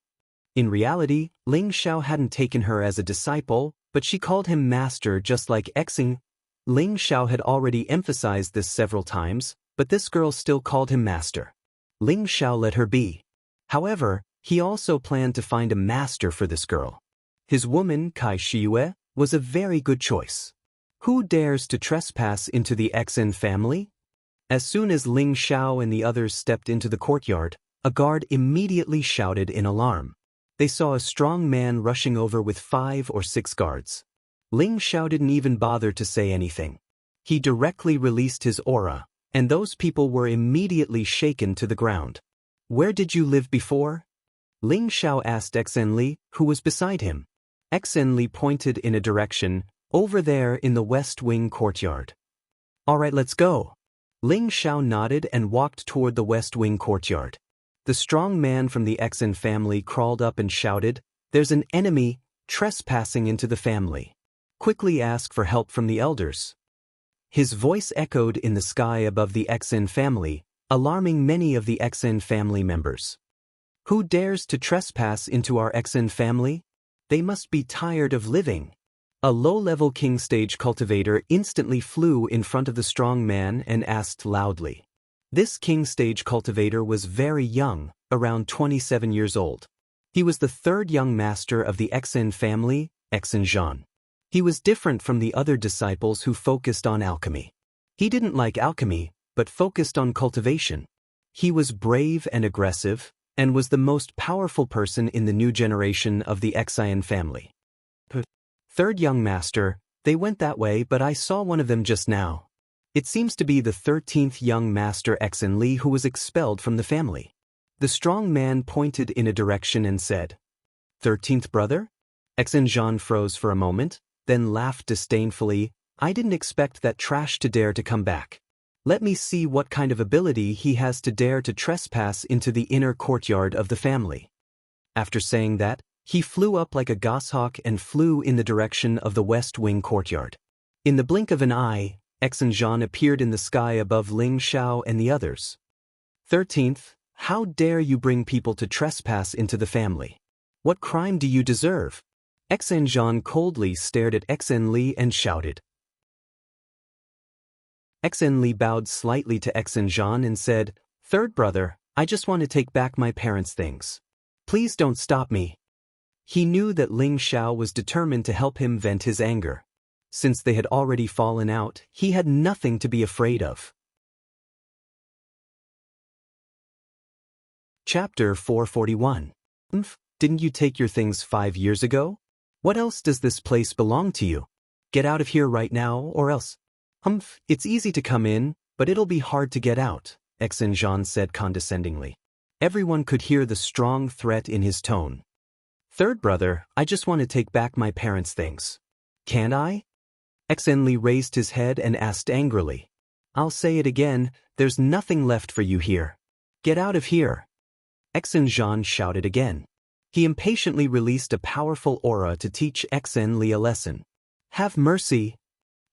In reality, Ling Xiao hadn't taken her as a disciple, but she called him master just like Xing. Ling Xiao had already emphasized this several times, but this girl still called him master. Ling Xiao let her be. However, he also planned to find a master for this girl. His woman, Kai Shiyue, was a very good choice. Who dares to trespass into the Xen family? As soon as Ling Xiao and the others stepped into the courtyard, a guard immediately shouted in alarm. They saw a strong man rushing over with 5 or 6 guards. Ling Xiao didn't even bother to say anything. He directly released his aura, and those people were immediately shaken to the ground. "Where did you live before?" Ling Xiao asked Exenli, who was beside him. Exenli pointed in a direction, over there in the West Wing courtyard. "All right, let's go." Ling Xiao nodded and walked toward the West Wing courtyard. The strong man from the Xen family crawled up and shouted, "There's an enemy trespassing into the family. Quickly ask for help from the elders." His voice echoed in the sky above the Xen family, alarming many of the Xen family members. Who dares to trespass into our Xen family? They must be tired of living. A low-level king stage cultivator instantly flew in front of the strong man and asked loudly. This king stage cultivator was very young, around 27 years old. He was the third young master of the Xen family, Xen Zhan. He was different from the other disciples who focused on alchemy. He didn't like alchemy, but focused on cultivation. He was brave and aggressive, and was the most powerful person in the new generation of the Xen family. Third young master, they went that way, but I saw one of them just now. It seems to be the 13th young master Exenli who was expelled from the family. The strong man pointed in a direction and said, 13th brother? Xen Zhan froze for a moment, then laughed disdainfully. I didn't expect that trash to dare to come back. Let me see what kind of ability he has to dare to trespass into the inner courtyard of the family. After saying that, he flew up like a goshawk and flew in the direction of the West Wing courtyard. In the blink of an eye, Exanjean appeared in the sky above Ling Xiao and the others. 13th, how dare you bring people to trespass into the family? What crime do you deserve? Exanjean coldly stared at Exenli and shouted. Exenli bowed slightly to Exanjean and said, "Third brother, I just want to take back my parents' things. Please don't stop me." He knew that Ling Xiao was determined to help him vent his anger. Since they had already fallen out, he had nothing to be afraid of. Chapter 441. Didn't you take your things 5 years ago? What else does this place belong to you? Get out of here right now or else. It's easy to come in, but it'll be hard to get out, Exanjean said condescendingly. Everyone could hear the strong threat in his tone. Third brother, I just want to take back my parents' things. Can't I? Exenli raised his head and asked angrily. I'll say it again, there's nothing left for you here. Get out of here. Exanjean shouted again. He impatiently released a powerful aura to teach Exenli a lesson. Have mercy.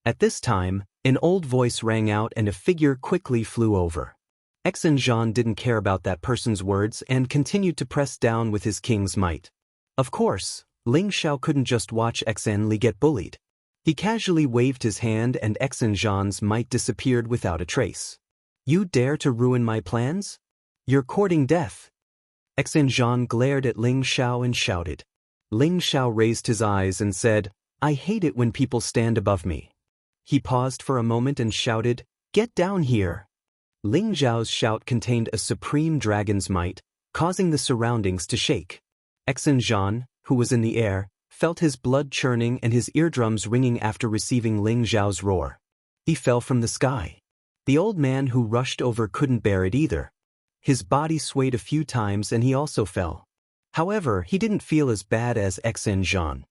At this time, an old voice rang out and a figure quickly flew over. Exanjean didn't care about that person's words and continued to press down with his king's might. Of course, Ling Xiao couldn't just watch Exenli get bullied. He casually waved his hand and Exanjean's might disappeared without a trace. You dare to ruin my plans? You're courting death. Exanjean glared at Ling Xiao and shouted. Ling Xiao raised his eyes and said, I hate it when people stand above me. He paused for a moment and shouted, Get down here. Ling Xiao's shout contained a supreme dragon's might, causing the surroundings to shake. Exanjean, who was in the air, felt his blood churning and his eardrums ringing after receiving Ling Xiao's roar. He fell from the sky. The old man who rushed over couldn't bear it either. His body swayed a few times and he also fell. However, he didn't feel as bad as Exanjean.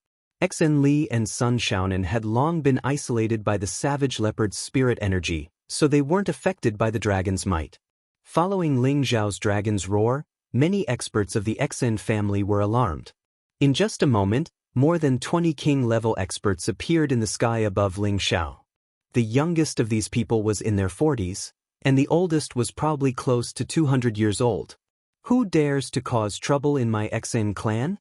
Exenli and Sun Xiaonan had long been isolated by the savage leopard's spirit energy, so they weren't affected by the dragon's might. Following Ling Xiao's dragon's roar, many experts of the Exen family were alarmed. In just a moment, more than 20 king-level experts appeared in the sky above Ling Xiao. The youngest of these people was in their 40s, and the oldest was probably close to 200 years old. Who dares to cause trouble in my Exen clan?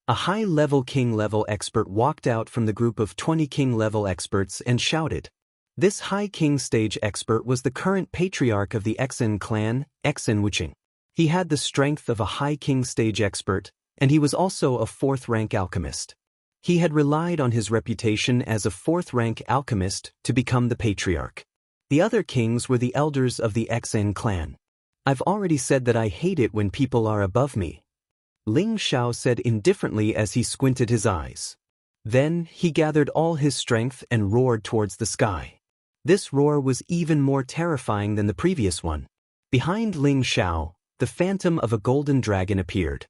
A high-level king-level expert walked out from the group of 20 king-level experts and shouted. This high king stage expert was the current patriarch of the Exen clan, Exen Wuqing. He had the strength of a high king stage expert, and he was also a fourth-rank alchemist. He had relied on his reputation as a fourth-rank alchemist to become the patriarch. The other kings were the elders of the Exen clan. I've already said that I hate it when people are above me. Ling Xiao said indifferently as he squinted his eyes. Then, he gathered all his strength and roared towards the sky. This roar was even more terrifying than the previous one. Behind Ling Xiao, the phantom of a golden dragon appeared.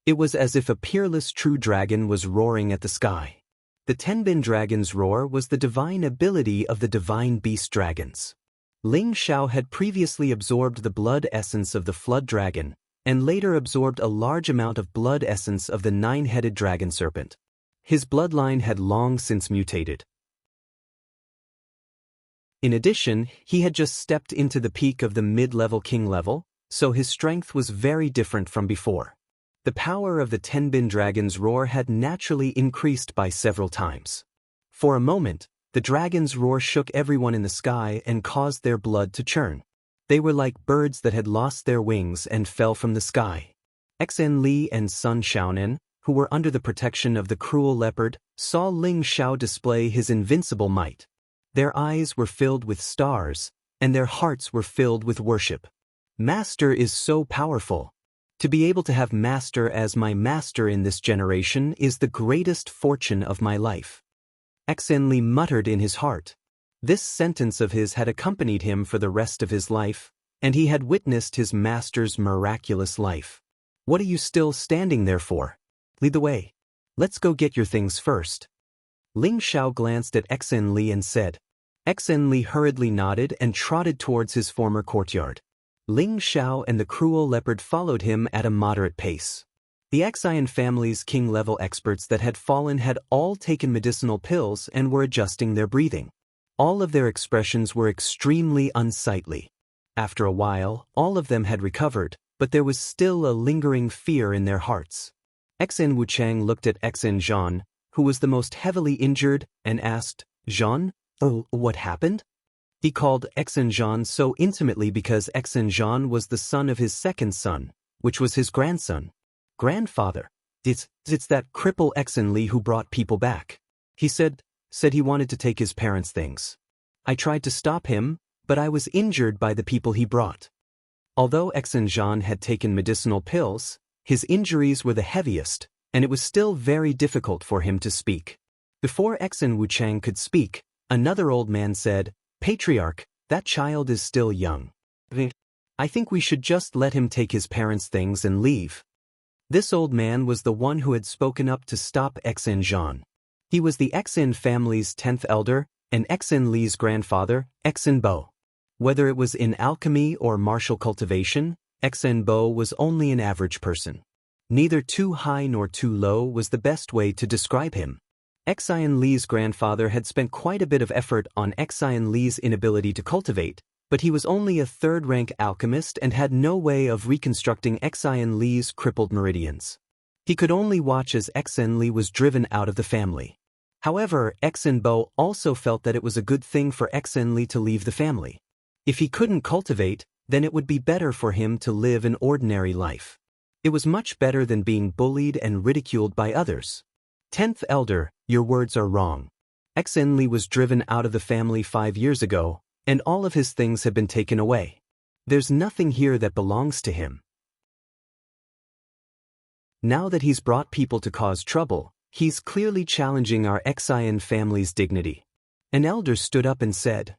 It was as if a peerless true dragon was roaring at the sky. The Tenbin dragon's roar was the divine ability of the divine beast dragons. Ling Xiao had previously absorbed the blood essence of the flood dragon, and later absorbed a large amount of blood essence of the nine-headed dragon serpent. His bloodline had long since mutated. In addition, he had just stepped into the peak of the mid-level king level, so his strength was very different from before. The power of the Tenbin dragon's roar had naturally increased by several times. For a moment, the dragon's roar shook everyone in the sky and caused their blood to churn. They were like birds that had lost their wings and fell from the sky. Exenli and Sun Xiaonan, who were under the protection of the cruel leopard, saw Ling Xiao display his invincible might. Their eyes were filled with stars, and their hearts were filled with worship. Master is so powerful. To be able to have Master as my master in this generation is the greatest fortune of my life. Exenli muttered in his heart. This sentence of his had accompanied him for the rest of his life, and he had witnessed his master's miraculous life. What are you still standing there for? Lead the way. Let's go get your things first. Ling Xiao glanced at Exenli and said. Exenli hurriedly nodded and trotted towards his former courtyard. Ling Xiao and the cruel leopard followed him at a moderate pace. The Xian family's king-level experts that had fallen had all taken medicinal pills and were adjusting their breathing. All of their expressions were extremely unsightly. After a while, all of them had recovered, but there was still a lingering fear in their hearts. Xen Wuchang looked at Xen Zhan, who was the most heavily injured, and asked, "Zhan, oh, what happened?" He called Xen Zhan so intimately because Xen Zhan was the son of his second son, which was his grandson. "Grandfather, it's that cripple Xen Li who brought people back. He said he wanted to take his parents' things. I tried to stop him, but I was injured by the people he brought." Although Xen Zhan had taken medicinal pills, his injuries were the heaviest, and it was still very difficult for him to speak. Before Xen Wuchang could speak, another old man said, "Patriarch, that child is still young. I think we should just let him take his parents' things and leave." This old man was the one who had spoken up to stop Xen Zhan. He was the Xen family's 10th elder, and Xen Li's grandfather, Xen Bo. Whether it was in alchemy or martial cultivation, Xen Bo was only an average person. Neither too high nor too low was the best way to describe him. Xen Li's grandfather had spent quite a bit of effort on Xen Li's inability to cultivate, but he was only a third-rank alchemist and had no way of reconstructing Xen Li's crippled meridians. He could only watch as Xen Li was driven out of the family. However, Xen Bo also felt that it was a good thing for Xen Li to leave the family. If he couldn't cultivate, then it would be better for him to live an ordinary life. It was much better than being bullied and ridiculed by others. 10th elder, your words are wrong. Xen Li was driven out of the family 5 years ago, and all of his things have been taken away. There's nothing here that belongs to him. Now that he's brought people to cause trouble, he's clearly challenging our Xian family's dignity. An elder stood up and said,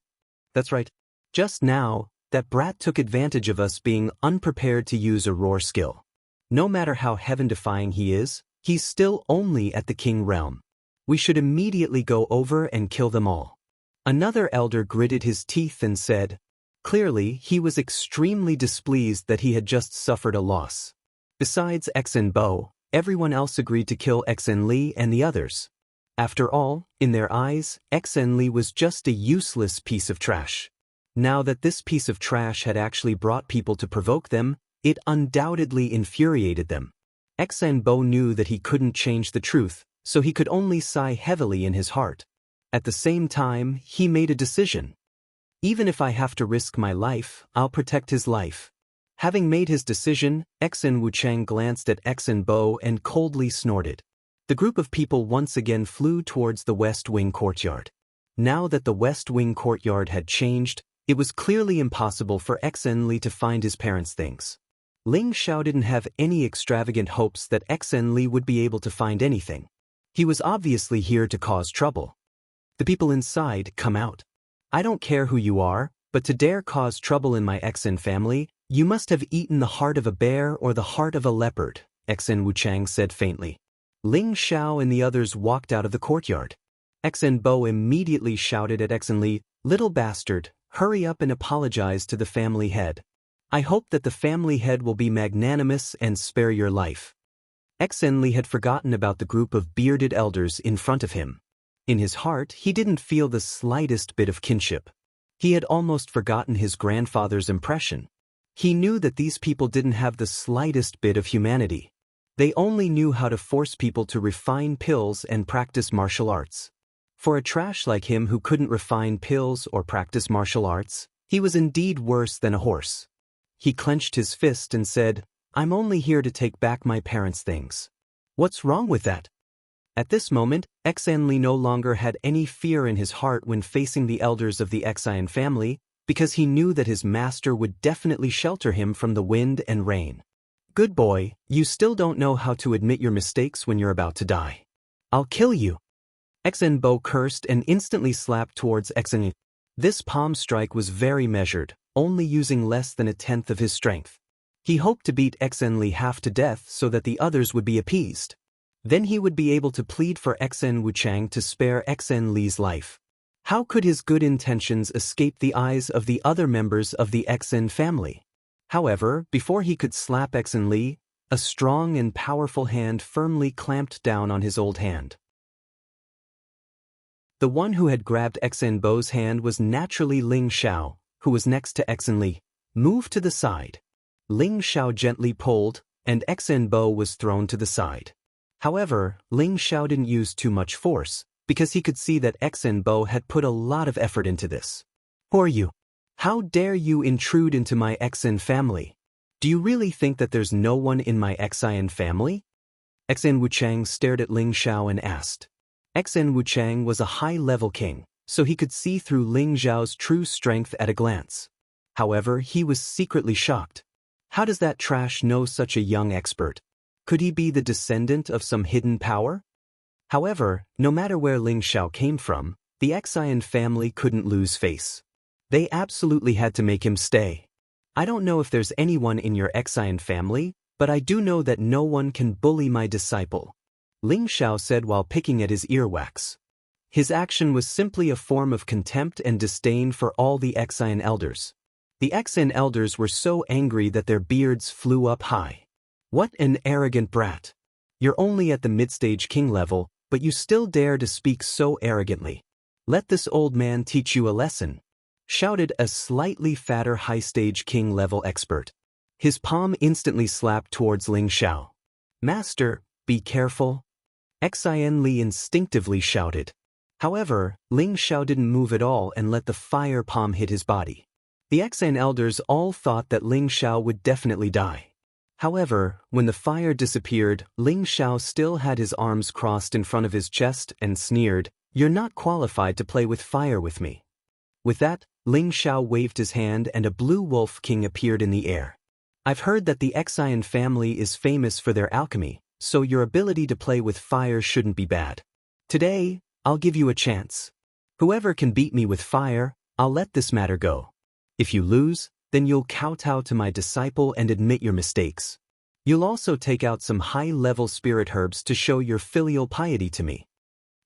"That's right. Just now, that brat took advantage of us being unprepared to use a roar skill. No matter how heaven-defying he is, he's still only at the king realm. We should immediately go over and kill them all." Another elder gritted his teeth and said, clearly he was extremely displeased that he had just suffered a loss. Besides Xen Bo, everyone else agreed to kill Xen Li and the others. After all, in their eyes, Xen Li was just a useless piece of trash. Now that this piece of trash had actually brought people to provoke them, it undoubtedly infuriated them. Xen Bo knew that he couldn't change the truth, so he could only sigh heavily in his heart. At the same time, he made a decision. Even if I have to risk my life, I'll protect his life. Having made his decision, Xen Wuchang glanced at Xen Bo and coldly snorted. The group of people once again flew towards the West Wing courtyard. Now that the West Wing courtyard had changed, it was clearly impossible for Xen Li to find his parents' things. Ling Xiao didn't have any extravagant hopes that Xen Li would be able to find anything. He was obviously here to cause trouble. "The people inside, come out. I don't care who you are, but to dare cause trouble in my Xen family, you must have eaten the heart of a bear or the heart of a leopard," Xen Wuchang said faintly. Ling Xiao and the others walked out of the courtyard. Xen Bo immediately shouted at Xen Li, "Little bastard, hurry up and apologize to the family head. I hope that the family head will be magnanimous and spare your life." Xen Li had forgotten about the group of bearded elders in front of him. In his heart, he didn't feel the slightest bit of kinship. He had almost forgotten his grandfather's impression. He knew that these people didn't have the slightest bit of humanity. They only knew how to force people to refine pills and practice martial arts. For a trash like him who couldn't refine pills or practice martial arts, he was indeed worse than a horse. He clenched his fist and said, "I'm only here to take back my parents' things. What's wrong with that?" At this moment, Xen Li no longer had any fear in his heart when facing the elders of the Xian family, because he knew that his master would definitely shelter him from the wind and rain. "Good boy, you still don't know how to admit your mistakes when you're about to die. I'll kill you." Xen Bo cursed and instantly slapped towards Xen Li. This palm strike was very measured, only using less than a tenth of his strength. He hoped to beat Xen Li half to death so that the others would be appeased. Then he would be able to plead for Xen Wuchang to spare Xen Li's life. How could his good intentions escape the eyes of the other members of the Xen family? However, before he could slap Xen Li, A strong and powerful hand firmly clamped down on his old hand. The one who had grabbed Xen Bo's hand was naturally Ling Xiao, who was next to Xen Li. Move to the side. Ling Xiao gently pulled, and Xen Bo was thrown to the side. However, Ling Xiao didn't use too much force, because he could see that Xen Bo had put a lot of effort into this. Who are you? How dare you intrude into my Xen family? Do you really think that there's no one in my Xen family? Xen Wuchang stared at Ling Xiao and asked. Xen Wuchang was a high-level king, so he could see through Ling Xiao's true strength at a glance. However, he was secretly shocked. How does that trash know such a young expert? Could he be the descendant of some hidden power? However, no matter where Ling Xiao came from, the Xen family couldn't lose face. They absolutely had to make him stay. I don't know if there's anyone in your Xen family, but I do know that no one can bully my disciple, Ling Xiao said while picking at his earwax. His action was simply a form of contempt and disdain for all the Xen elders. The Xen elders were so angry that their beards flew up high. What an arrogant brat! You're only at the mid-stage king level, but you still dare to speak so arrogantly. Let this old man teach you a lesson, shouted a slightly fatter high-stage king level expert. His palm instantly slapped towards Ling Xiao. Master, be careful. Xen Li instinctively shouted. However, Ling Xiao didn't move at all and let the fire palm hit his body. The Xen elders all thought that Ling Xiao would definitely die. However, when the fire disappeared, Ling Xiao still had his arms crossed in front of his chest and sneered, "You're not qualified to play with fire with me." With that, Ling Xiao waved his hand and a blue wolf king appeared in the air. I've heard that the Xen family is famous for their alchemy, so your ability to play with fire shouldn't be bad. Today, I'll give you a chance. Whoever can beat me with fire, I'll let this matter go. If you lose, then you'll kowtow to my disciple and admit your mistakes. You'll also take out some high-level spirit herbs to show your filial piety to me.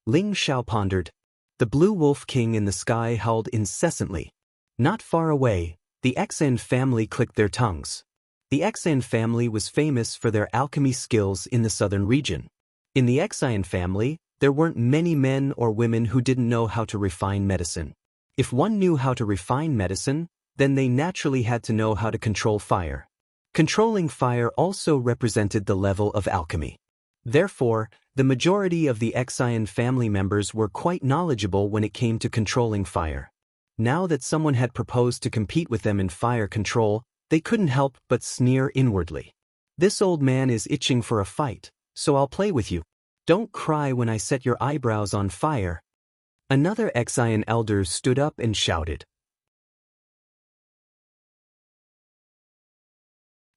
Ling Xiao pondered. The blue wolf king in the sky howled incessantly. Not far away, the Xen family clicked their tongues. The Xen family was famous for their alchemy skills in the southern region. In the Xen family, there weren't many men or women who didn't know how to refine medicine. If one knew how to refine medicine, then they naturally had to know how to control fire. Controlling fire also represented the level of alchemy. Therefore, the majority of the Xen family members were quite knowledgeable when it came to controlling fire. Now that someone had proposed to compete with them in fire control, they couldn't help but sneer inwardly. This old man is itching for a fight, so I'll play with you. Don't cry when I set your eyebrows on fire. Another Xen elder stood up and shouted.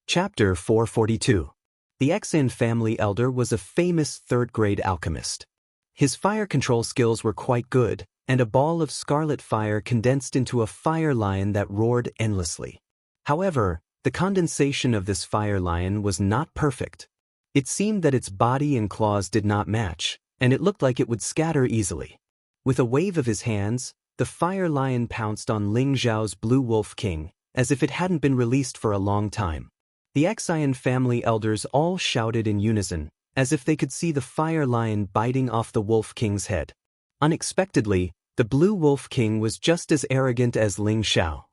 Chapter 442. The Xen family elder was a famous third-grade alchemist. His fire control skills were quite good, and a ball of scarlet fire condensed into a fire lion that roared endlessly. However, the condensation of this fire lion was not perfect. It seemed that its body and claws did not match, and it looked like it would scatter easily. With a wave of his hands, the fire lion pounced on Ling Xiao's blue wolf king, as if it hadn't been released for a long time. The Xen family elders all shouted in unison, as if they could see the fire lion biting off the wolf king's head. Unexpectedly, the blue wolf king was just as arrogant as Ling Xiao.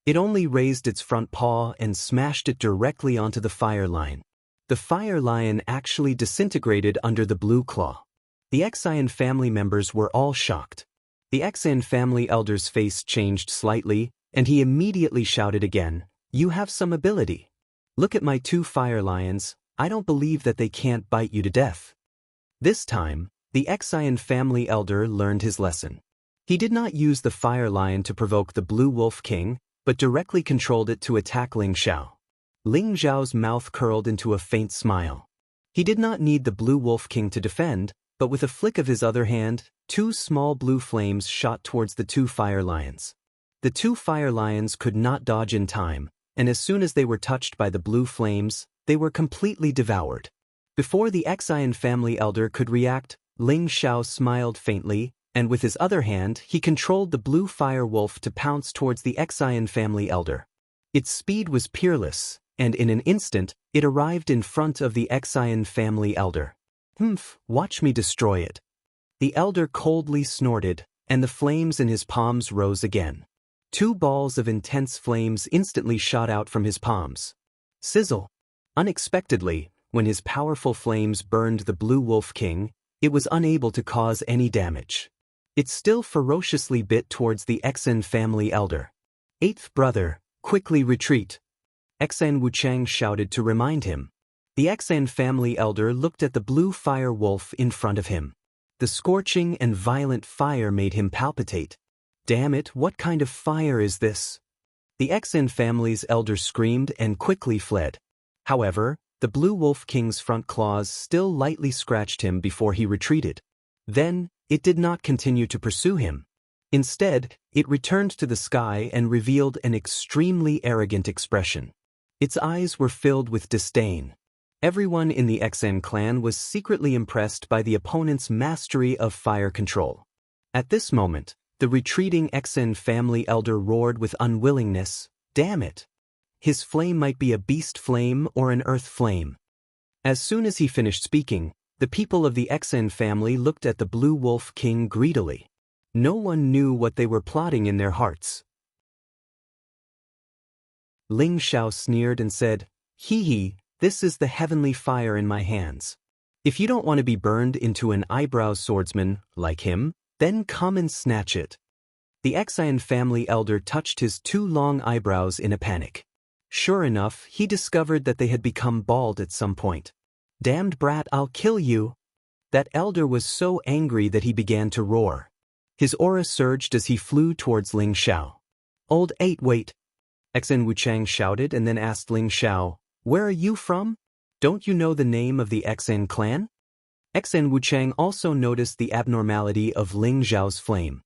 It only raised its front paw and smashed it directly onto the fire lion. The fire lion actually disintegrated under the blue claw. The Xen family members were all shocked. The Xen family elder's face changed slightly, and he immediately shouted again, "You have some ability. Look at my two fire lions, I don't believe that they can't bite you to death." This time, the Xen family elder learned his lesson. He did not use the fire lion to provoke the blue wolf king, but directly controlled it to attack Ling Xiao. Ling Xiao's mouth curled into a faint smile. He did not need the blue wolf king to defend, but with a flick of his other hand, two small blue flames shot towards the two fire lions. The two fire lions could not dodge in time, and as soon as they were touched by the blue flames, they were completely devoured. Before the Xen family elder could react, Ling Xiao smiled faintly, and with his other hand he controlled the blue fire wolf to pounce towards the Xen family elder. Its speed was peerless, and in an instant, it arrived in front of the Xian family elder. "Humph, watch me destroy it." The elder coldly snorted, and the flames in his palms rose again. 2 balls of intense flames instantly shot out from his palms. Sizzle! Unexpectedly, when his powerful flames burned the Blue Wolf King, it was unable to cause any damage. It still ferociously bit towards the Xian family elder. "Eighth brother, quickly retreat!" Xian Wuchang shouted to remind him. The Xian family elder looked at the blue fire wolf in front of him. The scorching and violent fire made him palpitate. "Damn it, what kind of fire is this?" The Xian family's elder screamed and quickly fled. However, the Blue Wolf King's front claws still lightly scratched him before he retreated. Then, it did not continue to pursue him. Instead, it returned to the sky and revealed an extremely arrogant expression. Its eyes were filled with disdain. Everyone in the Xian clan was secretly impressed by the opponent's mastery of fire control. At this moment, the retreating Xian family elder roared with unwillingness, "Damn it! His flame might be a beast flame or an earth flame." As soon as he finished speaking, the people of the Xian family looked at the Blue Wolf King greedily. No one knew what they were plotting in their hearts. Ling Xiao sneered and said, "Hee, this is the heavenly fire in my hands. If you don't want to be burned into an eyebrow swordsman like him, then come and snatch it." The Xian family elder touched his 2 long eyebrows in a panic. Sure enough, he discovered that they had become bald at some point. "Damned brat, I'll kill you!" That elder was so angry that he began to roar. His aura surged as he flew towards Ling Xiao. "Old 8, wait!" Xian Wuchang shouted and then asked Ling Xiao, "Where are you from? Don't you know the name of the Xian clan?" Xian Wuchang also noticed the abnormality of Ling Xiao's flame.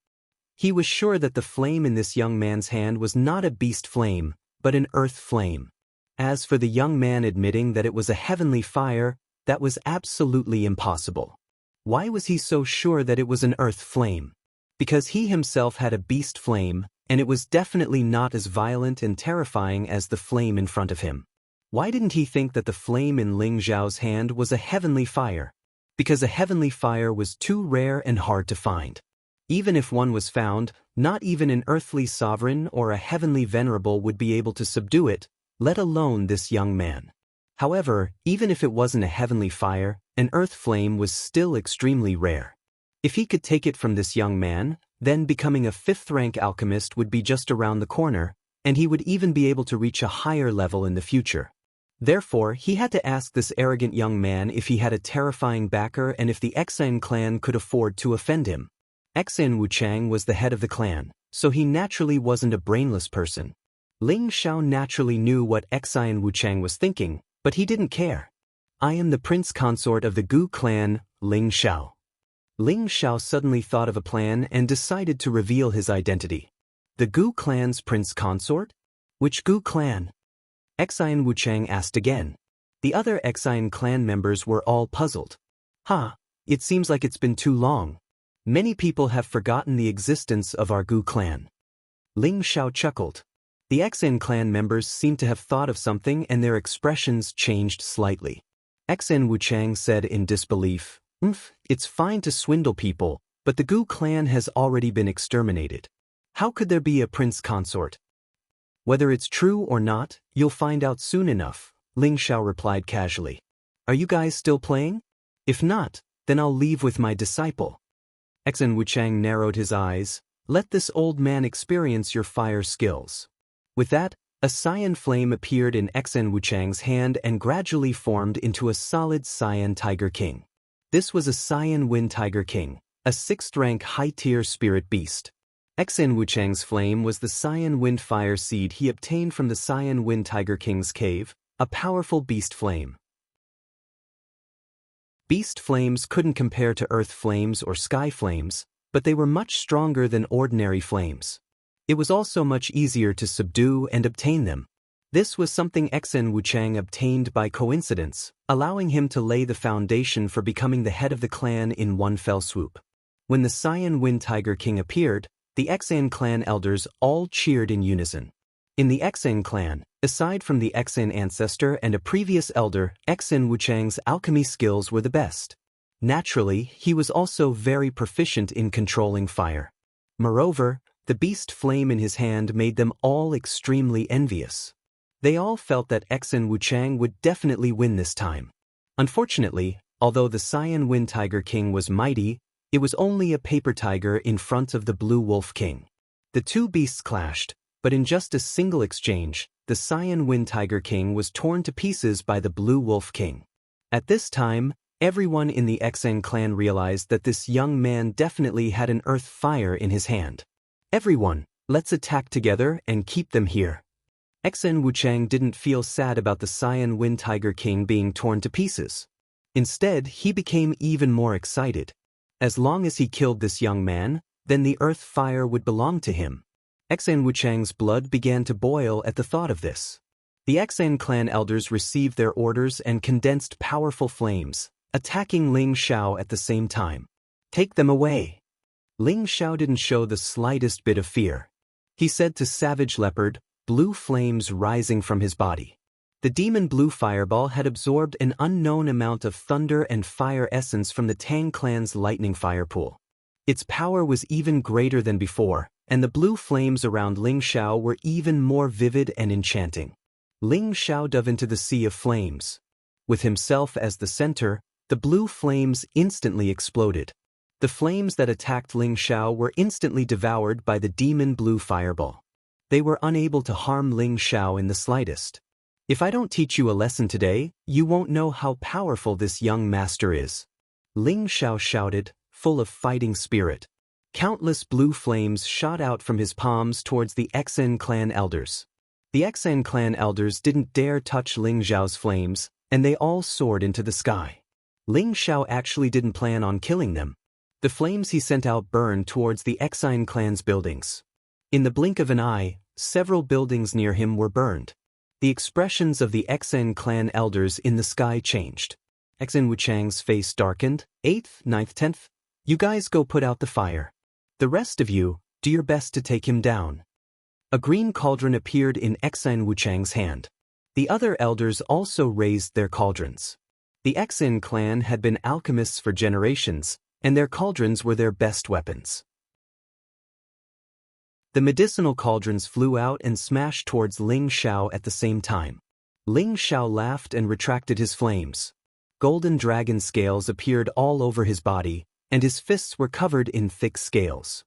He was sure that the flame in this young man's hand was not a beast flame, but an earth flame. As for the young man admitting that it was a heavenly fire, that was absolutely impossible. Why was he so sure that it was an earth flame? Because he himself had a beast flame, and it was definitely not as violent and terrifying as the flame in front of him. Why didn't he think that the flame in Ling Xiao's hand was a heavenly fire? Because a heavenly fire was too rare and hard to find. Even if one was found, not even an earthly sovereign or a heavenly venerable would be able to subdue it, let alone this young man. However, even if it wasn't a heavenly fire, an earth flame was still extremely rare. If he could take it from this young man, then becoming a 5th-rank alchemist would be just around the corner, and he would even be able to reach a higher level in the future. Therefore, he had to ask this arrogant young man if he had a terrifying backer and if the Xian clan could afford to offend him. Xian Wuchang was the head of the clan, so he naturally wasn't a brainless person. Ling Xiao naturally knew what Xian Wuchang was thinking, but he didn't care. "I am the prince consort of the Gu clan, Ling Xiao." Ling Xiao suddenly thought of a plan and decided to reveal his identity. The Gu clan's prince consort? Which Gu clan? Xian Wuchang asked again. The other Xian clan members were all puzzled. It seems like it's been too long. Many people have forgotten the existence of our Gu clan. Ling Xiao chuckled. The Xian clan members seemed to have thought of something and their expressions changed slightly. Xian Wuchang said in disbelief, "It's fine to swindle people, but the Gu clan has already been exterminated. How could there be a prince consort?" "Whether it's true or not, you'll find out soon enough," Ling Xiao replied casually. "Are you guys still playing? If not, then I'll leave with my disciple." Xian Wuchang narrowed his eyes. "Let this old man experience your fire skills." With that, a cyan flame appeared in Xian Wuchang's hand and gradually formed into a solid cyan tiger king. This was a cyan wind tiger king, a 6th-rank high-tier spirit beast. Xian Wuchang's flame was the cyan wind fire seed he obtained from the cyan wind tiger king's cave, a powerful beast flame. Beast flames couldn't compare to earth flames or sky flames, but they were much stronger than ordinary flames. It was also much easier to subdue and obtain them. This was something Xian Wuchang obtained by coincidence, allowing him to lay the foundation for becoming the head of the clan in one fell swoop. When the Cyan Wind Tiger King appeared, the Xian clan elders all cheered in unison. In the Xen clan, aside from the Xen ancestor and a previous elder, Xen Wuchang's alchemy skills were the best. Naturally, he was also very proficient in controlling fire. Moreover, the beast flame in his hand made them all extremely envious. They all felt that Xen Wuchang would definitely win this time. Unfortunately, although the Cyan Wind Tiger King was mighty, it was only a paper tiger in front of the Blue Wolf King. The two beasts clashed, but in just a single exchange, the Cyan Wind Tiger King was torn to pieces by the Blue Wolf King. At this time, everyone in the Xen clan realized that this young man definitely had an earth fire in his hand. Everyone, let's attack together and keep them here. Xen Wuchang didn't feel sad about the Cyan Wind Tiger King being torn to pieces. Instead, he became even more excited. As long as he killed this young man, then the earth fire would belong to him. Xen Wuchang's blood began to boil at the thought of this. The Xen clan elders received their orders and condensed powerful flames, attacking Ling Xiao at the same time. Take them away. Ling Xiao didn't show the slightest bit of fear. He said to Savage Leopard, blue flames rising from his body. The demon blue fireball had absorbed an unknown amount of thunder and fire essence from the Tang clan's lightning fire pool. Its power was even greater than before, and the blue flames around Ling Xiao were even more vivid and enchanting. Ling Xiao dove into the sea of flames. With himself as the center, the blue flames instantly exploded. The flames that attacked Ling Xiao were instantly devoured by the demon blue fireball. They were unable to harm Ling Xiao in the slightest. If I don't teach you a lesson today, you won't know how powerful this young master is. Ling Xiao shouted, full of fighting spirit. Countless blue flames shot out from his palms towards the Xen clan elders. The Xen clan elders didn't dare touch Ling Xiao's flames, and they all soared into the sky. Ling Xiao actually didn't plan on killing them. The flames he sent out burned towards the Xen clan's buildings. In the blink of an eye, several buildings near him were burned. The expressions of the Xen clan elders in the sky changed. Xen Wuchang's face darkened. 8th, 9th, 10th. You guys go put out the fire. The rest of you, do your best to take him down. A green cauldron appeared in Xen Wuchang's hand. The other elders also raised their cauldrons. The Xen clan had been alchemists for generations, and their cauldrons were their best weapons. The medicinal cauldrons flew out and smashed towards Ling Xiao at the same time. Ling Xiao laughed and retracted his flames. Golden dragon scales appeared all over his body, and his fists were covered in thick scales.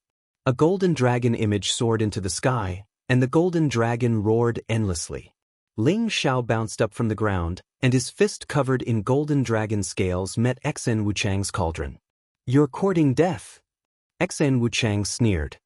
A golden dragon image soared into the sky, and the golden dragon roared endlessly. Ling Xiao bounced up from the ground, and his fist covered in golden dragon scales met Xen Wuchang's cauldron. You're courting death. Xen Wuchang sneered.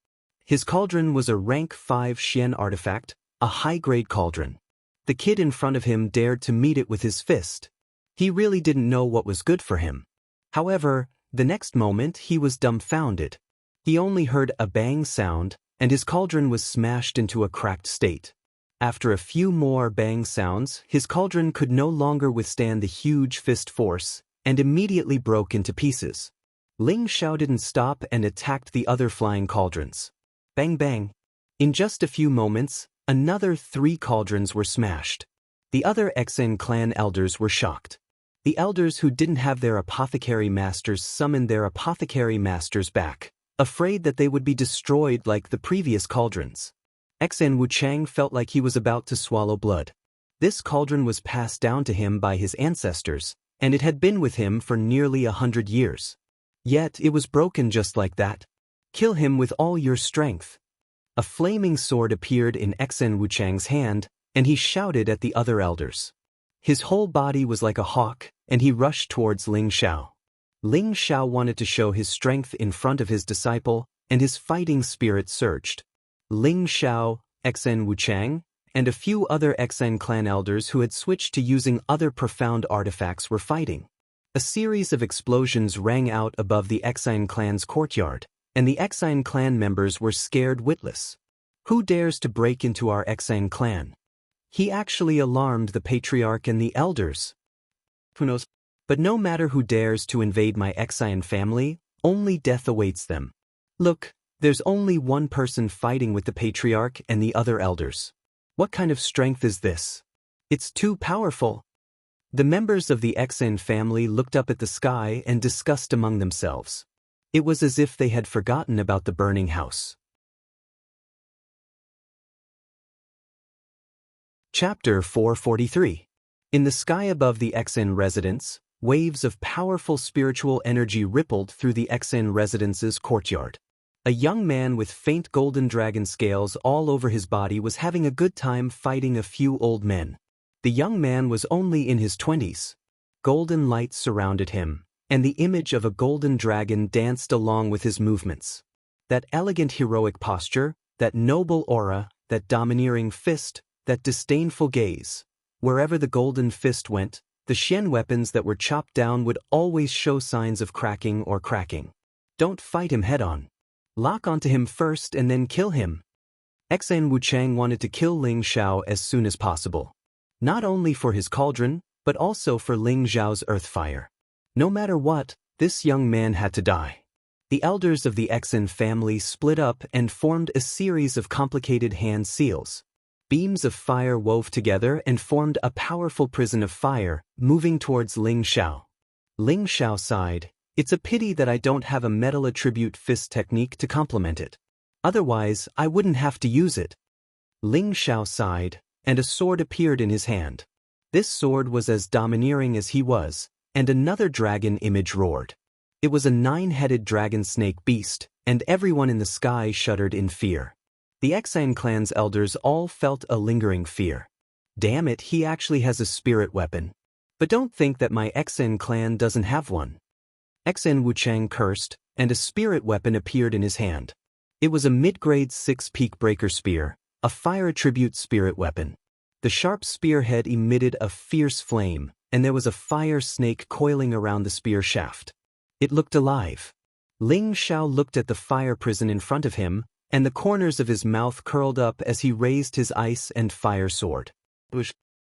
His cauldron was a rank 5 Xian artifact, a high-grade cauldron. The kid in front of him dared to meet it with his fist. He really didn't know what was good for him. However, the next moment he was dumbfounded. He only heard a bang sound, and his cauldron was smashed into a cracked state. After a few more bang sounds, his cauldron could no longer withstand the huge fist force, and immediately broke into pieces. Ling Xiao didn't stop and attacked the other flying cauldrons. Bang bang. In just a few moments, another 3 cauldrons were smashed. The other Xen clan elders were shocked. The elders who didn't have their apothecary masters summoned their apothecary masters back, afraid that they would be destroyed like the previous cauldrons. Xen Wuchang felt like he was about to swallow blood. This cauldron was passed down to him by his ancestors, and it had been with him for nearly 100 years. Yet it was broken just like that. Kill him with all your strength. A flaming sword appeared in Xen Wuchang's hand, and he shouted at the other elders. His whole body was like a hawk, and he rushed towards Ling Xiao. Ling Xiao wanted to show his strength in front of his disciple, and his fighting spirit surged. Ling Xiao, Xen Wuchang, and a few other Xen clan elders who had switched to using other profound artifacts were fighting. A series of explosions rang out above the Xen clan's courtyard, and the Xen clan members were scared witless. Who dares to break into our Xen clan? He actually alarmed the patriarch and the elders. Who knows? But no matter who dares to invade my Xen family, only death awaits them. Look, there's only one person fighting with the patriarch and the other elders. What kind of strength is this? It's too powerful. The members of the Xen family looked up at the sky and discussed among themselves. It was as if they had forgotten about the burning house. Chapter 443. In the sky above the Xen residence, waves of powerful spiritual energy rippled through the Xen residence's courtyard. A young man with faint golden dragon scales all over his body was having a good time fighting a few old men. The young man was only in his 20s. Golden lights surrounded him, and the image of a golden dragon danced along with his movements. That elegant heroic posture, that noble aura, that domineering fist, that disdainful gaze. Wherever the golden fist went, the Xian weapons that were chopped down would always show signs of cracking or cracking. Don't fight him head-on. Lock onto him first and then kill him. Xen Wuchang wanted to kill Ling Xiao as soon as possible. Not only for his cauldron, but also for Ling Xiao's earth fire. No matter what, this young man had to die. The elders of the Xen family split up and formed a series of complicated hand seals. Beams of fire wove together and formed a powerful prison of fire, moving towards Ling Xiao. Ling Xiao sighed, "It's a pity that I don't have a metal attribute fist technique to complement it. Otherwise, I wouldn't have to use it." Ling Xiao sighed, and a sword appeared in his hand. This sword was as domineering as he was, and another dragon image roared. It was a 9-headed dragon snake beast, and everyone in the sky shuddered in fear. The Xen clan's elders all felt a lingering fear. Damn it, he actually has a spirit weapon. But don't think that my Xen clan doesn't have one. Xen Wuchang cursed, and a spirit weapon appeared in his hand. It was a mid-grade 6-peak breaker spear, a fire attribute spirit weapon. The sharp spearhead emitted a fierce flame, and there was a fire snake coiling around the spear shaft. It looked alive. Ling Xiao looked at the fire prison in front of him, and the corners of his mouth curled up as he raised his ice and fire sword.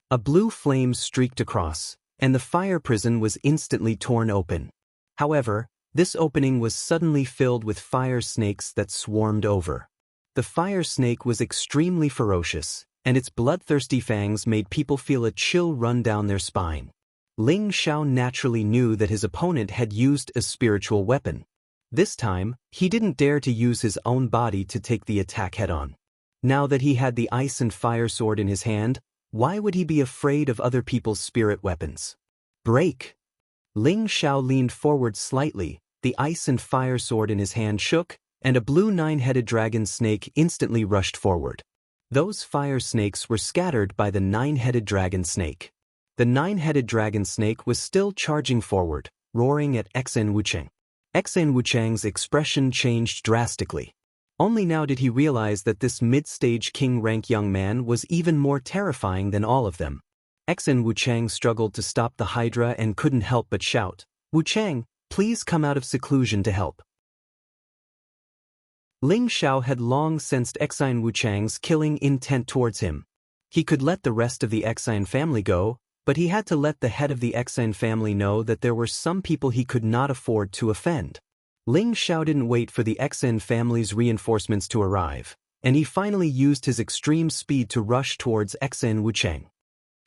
A blue flame streaked across, and the fire prison was instantly torn open. However, this opening was suddenly filled with fire snakes that swarmed over. The fire snake was extremely ferocious, and its bloodthirsty fangs made people feel a chill run down their spine. Ling Xiao naturally knew that his opponent had used a spiritual weapon. This time, he didn't dare to use his own body to take the attack head-on. Now that he had the ice and fire sword in his hand, why would he be afraid of other people's spirit weapons? Break! Ling Xiao leaned forward slightly, the ice and fire sword in his hand shook, and a blue 9-headed dragon snake instantly rushed forward. Those fire snakes were scattered by the 9-headed dragon snake. The 9-headed dragon snake was still charging forward, roaring at Xen Wuchang. Xen Wuchang's expression changed drastically. Only now did he realize that this mid-stage king-rank young man was even more terrifying than all of them. Xen Wuchang struggled to stop the Hydra and couldn't help but shout, "Wuchang, please come out of seclusion to help." Ling Xiao had long sensed Xen Wuchang's killing intent towards him. He could let the rest of the Xen family go, but he had to let the head of the Xen family know that there were some people he could not afford to offend. Ling Xiao didn't wait for the Xen family's reinforcements to arrive, and he finally used his extreme speed to rush towards Xen Wuchang.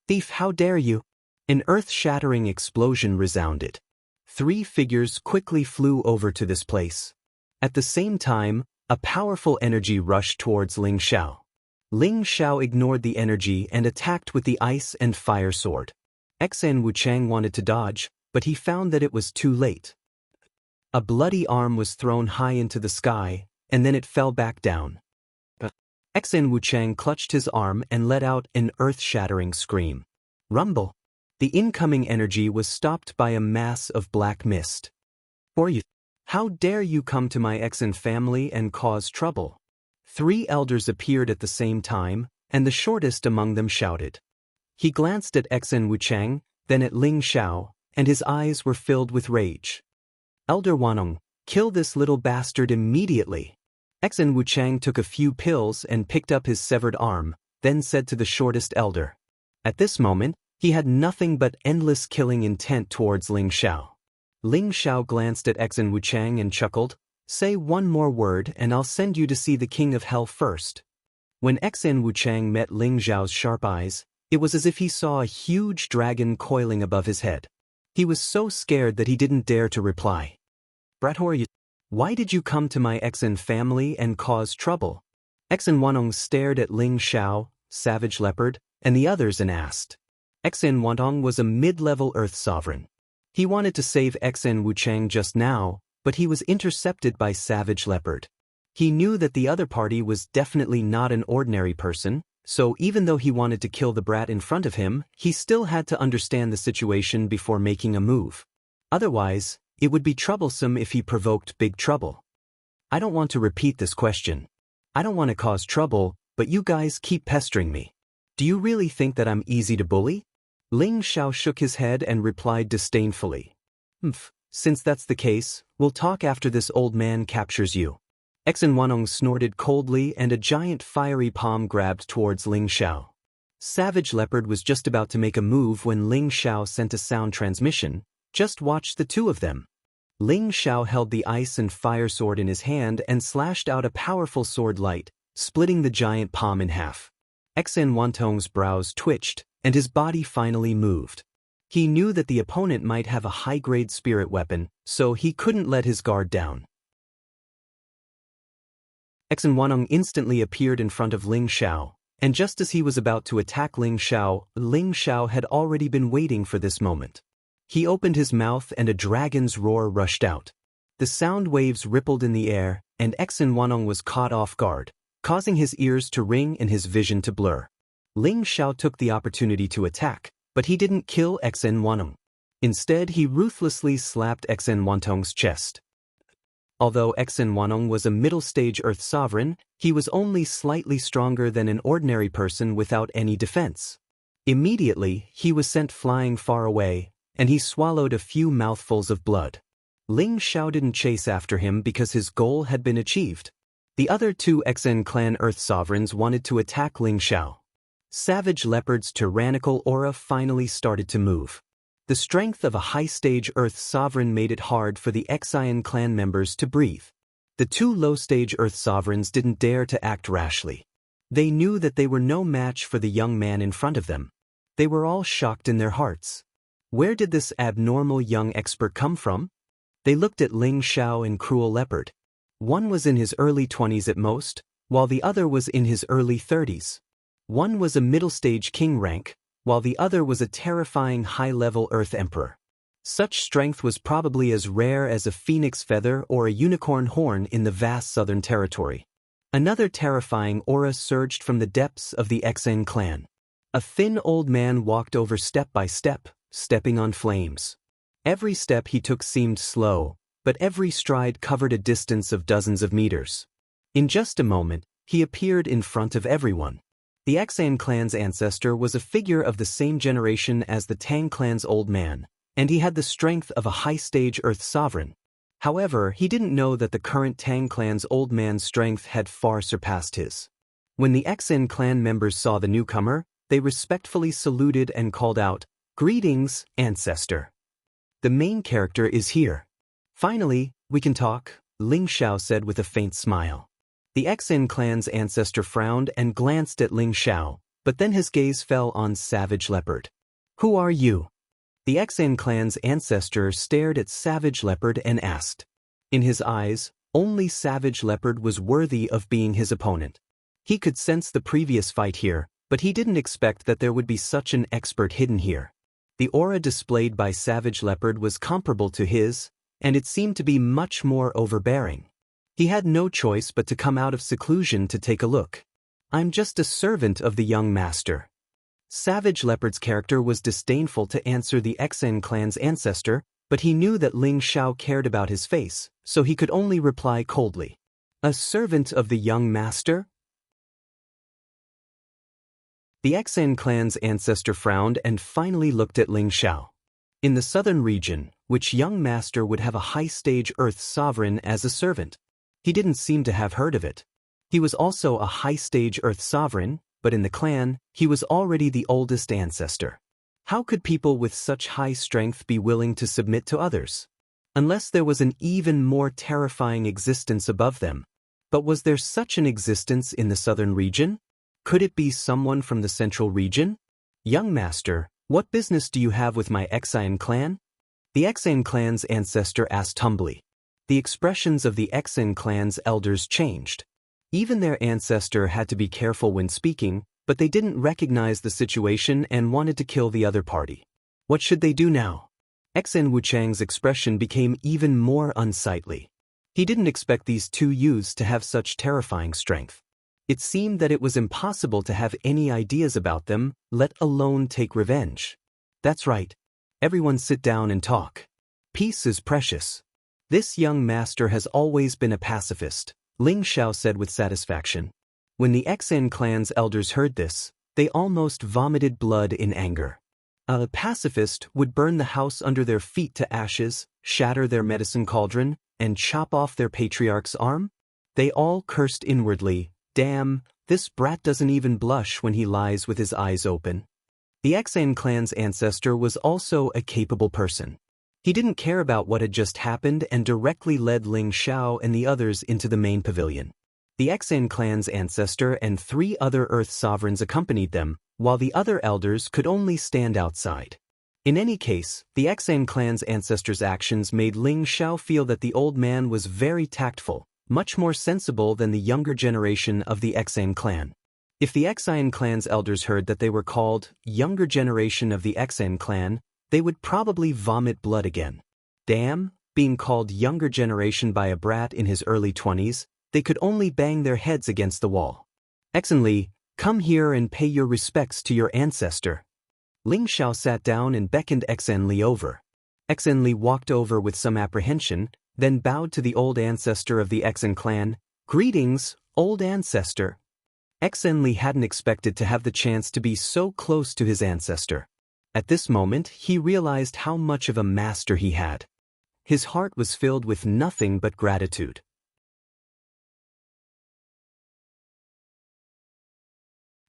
"Thief, how dare you!" An earth-shattering explosion resounded. 3 figures quickly flew over to this place. At the same time, a powerful energy rushed towards Ling Xiao. Ling Xiao ignored the energy and attacked with the ice and fire sword. Xen Wuchang wanted to dodge, but he found that it was too late. A bloody arm was thrown high into the sky, and then it fell back down. Xen Wuchang clutched his arm and let out an earth-shattering scream. Rumble! The incoming energy was stopped by a mass of black mist. "For you! How dare you come to my Xen family and cause trouble?" 3 elders appeared at the same time, and the shortest among them shouted. He glanced at Xen Wuchang, then at Ling Xiao, and his eyes were filled with rage. "Elder Wanong, kill this little bastard immediately." Xen Wuchang took a few pills and picked up his severed arm, then said to the shortest elder. At this moment, he had nothing but endless killing intent towards Ling Xiao. Ling Xiao glanced at Xen Wuchang and chuckled, "Say one more word and I'll send you to see the King of Hell first." When Xan Wuchang met Ling Zhao's sharp eyes, it was as if he saw a huge dragon coiling above his head. He was so scared that he didn't dare to reply. "Brathor, why did you come to my Xan family and cause trouble?" Xan Wanong stared at Ling Xiao, Savage Leopard, and the others and asked. Xan Wantong was a mid-level Earth sovereign. He wanted to save Xan Wuchang just now, but he was intercepted by Savage Leopard. He knew that the other party was definitely not an ordinary person, so even though he wanted to kill the brat in front of him, he still had to understand the situation before making a move. Otherwise, it would be troublesome if he provoked big trouble. "I don't want to repeat this question. I don't want to cause trouble, but you guys keep pestering me. Do you really think that I'm easy to bully?" Ling Xiao shook his head and replied disdainfully. Since that's the case, we'll talk after this old man captures you." Xan Wanong snorted coldly and a giant fiery palm grabbed towards Ling Xiao. Savage Leopard was just about to make a move when Ling Xiao sent a sound transmission. "Just watch the two of them." Ling Xiao held the ice and fire sword in his hand and slashed out a powerful sword light, splitting the giant palm in half. Xan Wantong's brows twitched, and his body finally moved. He knew that the opponent might have a high-grade spirit weapon, so he couldn't let his guard down. Xan Wanong instantly appeared in front of Ling Xiao, and just as he was about to attack Ling Xiao had already been waiting for this moment. He opened his mouth and a dragon's roar rushed out. The sound waves rippled in the air, and Xan Wanong was caught off guard, causing his ears to ring and his vision to blur. Ling Xiao took the opportunity to attack, but he didn't kill Xan Wanong. Instead, he ruthlessly slapped Xan Wantong's chest. Although Xan Wanong was a middle-stage Earth sovereign, he was only slightly stronger than an ordinary person without any defense. Immediately, he was sent flying far away, and he swallowed a few mouthfuls of blood. Ling Xiao didn't chase after him because his goal had been achieved. The other two Xan clan Earth sovereigns wanted to attack Ling Xiao. Savage Leopard's tyrannical aura finally started to move. The strength of a high-stage Earth sovereign made it hard for the Xian clan members to breathe. The two low-stage Earth sovereigns didn't dare to act rashly. They knew that they were no match for the young man in front of them. They were all shocked in their hearts. Where did this abnormal young expert come from? They looked at Ling Xiao and Cruel Leopard. One was in his early 20s at most, while the other was in his early 30s. One was a middle-stage king rank, while the other was a terrifying high-level Earth Emperor. Such strength was probably as rare as a phoenix feather or a unicorn horn in the vast southern territory. Another terrifying aura surged from the depths of the Xan clan. A thin old man walked over step by step, stepping on flames. Every step he took seemed slow, but every stride covered a distance of dozens of meters. In just a moment, he appeared in front of everyone. The Xan clan's ancestor was a figure of the same generation as the Tang clan's old man, and he had the strength of a high-stage Earth sovereign. However, he didn't know that the current Tang clan's old man's strength had far surpassed his. When the Xan clan members saw the newcomer, they respectfully saluted and called out, "Greetings, ancestor. The main character is here." "Finally, we can talk," Ling Xiao said with a faint smile. The Xan clan's ancestor frowned and glanced at Ling Xiao, but then his gaze fell on Savage Leopard. "Who are you?" The Xan clan's ancestor stared at Savage Leopard and asked. In his eyes, only Savage Leopard was worthy of being his opponent. He could sense the previous fight here, but he didn't expect that there would be such an expert hidden here. The aura displayed by Savage Leopard was comparable to his, and it seemed to be much more overbearing. He had no choice but to come out of seclusion to take a look. "I'm just a servant of the young master." Savage Leopard's character was disdainful to answer the Xan clan's ancestor, but he knew that Ling Xiao cared about his face, so he could only reply coldly. "A servant of the young master?" The Xan clan's ancestor frowned and finally looked at Ling Xiao. In the southern region, which young master would have a high-stage Earth sovereign as a servant? He didn't seem to have heard of it. He was also a high-stage Earth sovereign, but in the clan, he was already the oldest ancestor. How could people with such high strength be willing to submit to others? Unless there was an even more terrifying existence above them. But was there such an existence in the southern region? Could it be someone from the central region? Young master, what business do you have with my Exine clan? The Exine clan's ancestor asked humbly. The expressions of the Exine clan's elders changed. Even their ancestor had to be careful when speaking, but they didn't recognize the situation and wanted to kill the other party. What should they do now? Exine Wuchang's expression became even more unsightly. He didn't expect these two youths to have such terrifying strength. It seemed that it was impossible to have any ideas about them, let alone take revenge. That's right. Everyone sit down and talk. Peace is precious. This young master has always been a pacifist, Ling Xiao said with satisfaction. When the Exine clan's elders heard this, they almost vomited blood in anger. A pacifist would burn the house under their feet to ashes, shatter their medicine cauldron, and chop off their patriarch's arm? They all cursed inwardly. Damn, this brat doesn't even blush when he lies with his eyes open. The Exine clan's ancestor was also a capable person. He didn't care about what had just happened and directly led Ling Xiao and the others into the main pavilion. The Exine clan's ancestor and 3 other Earth sovereigns accompanied them, while the other elders could only stand outside. In any case, the Exine clan's ancestor's actions made Ling Xiao feel that the old man was very tactful, much more sensible than the younger generation of the Exine clan. If the Exine clan's elders heard that they were called younger generation of the Exine clan, they would probably vomit blood again. Damn, being called younger generation by a brat in his early 20s, they could only bang their heads against the wall. Exine Li, come here and pay your respects to your ancestor. Ling Xiao sat down and beckoned Exine Li over. Exine Li walked over with some apprehension, then bowed to the old ancestor of the Exine clan. Greetings, old ancestor. Exine Li hadn't expected to have the chance to be so close to his ancestor. At this moment, he realized how much of a master he had. His heart was filled with nothing but gratitude.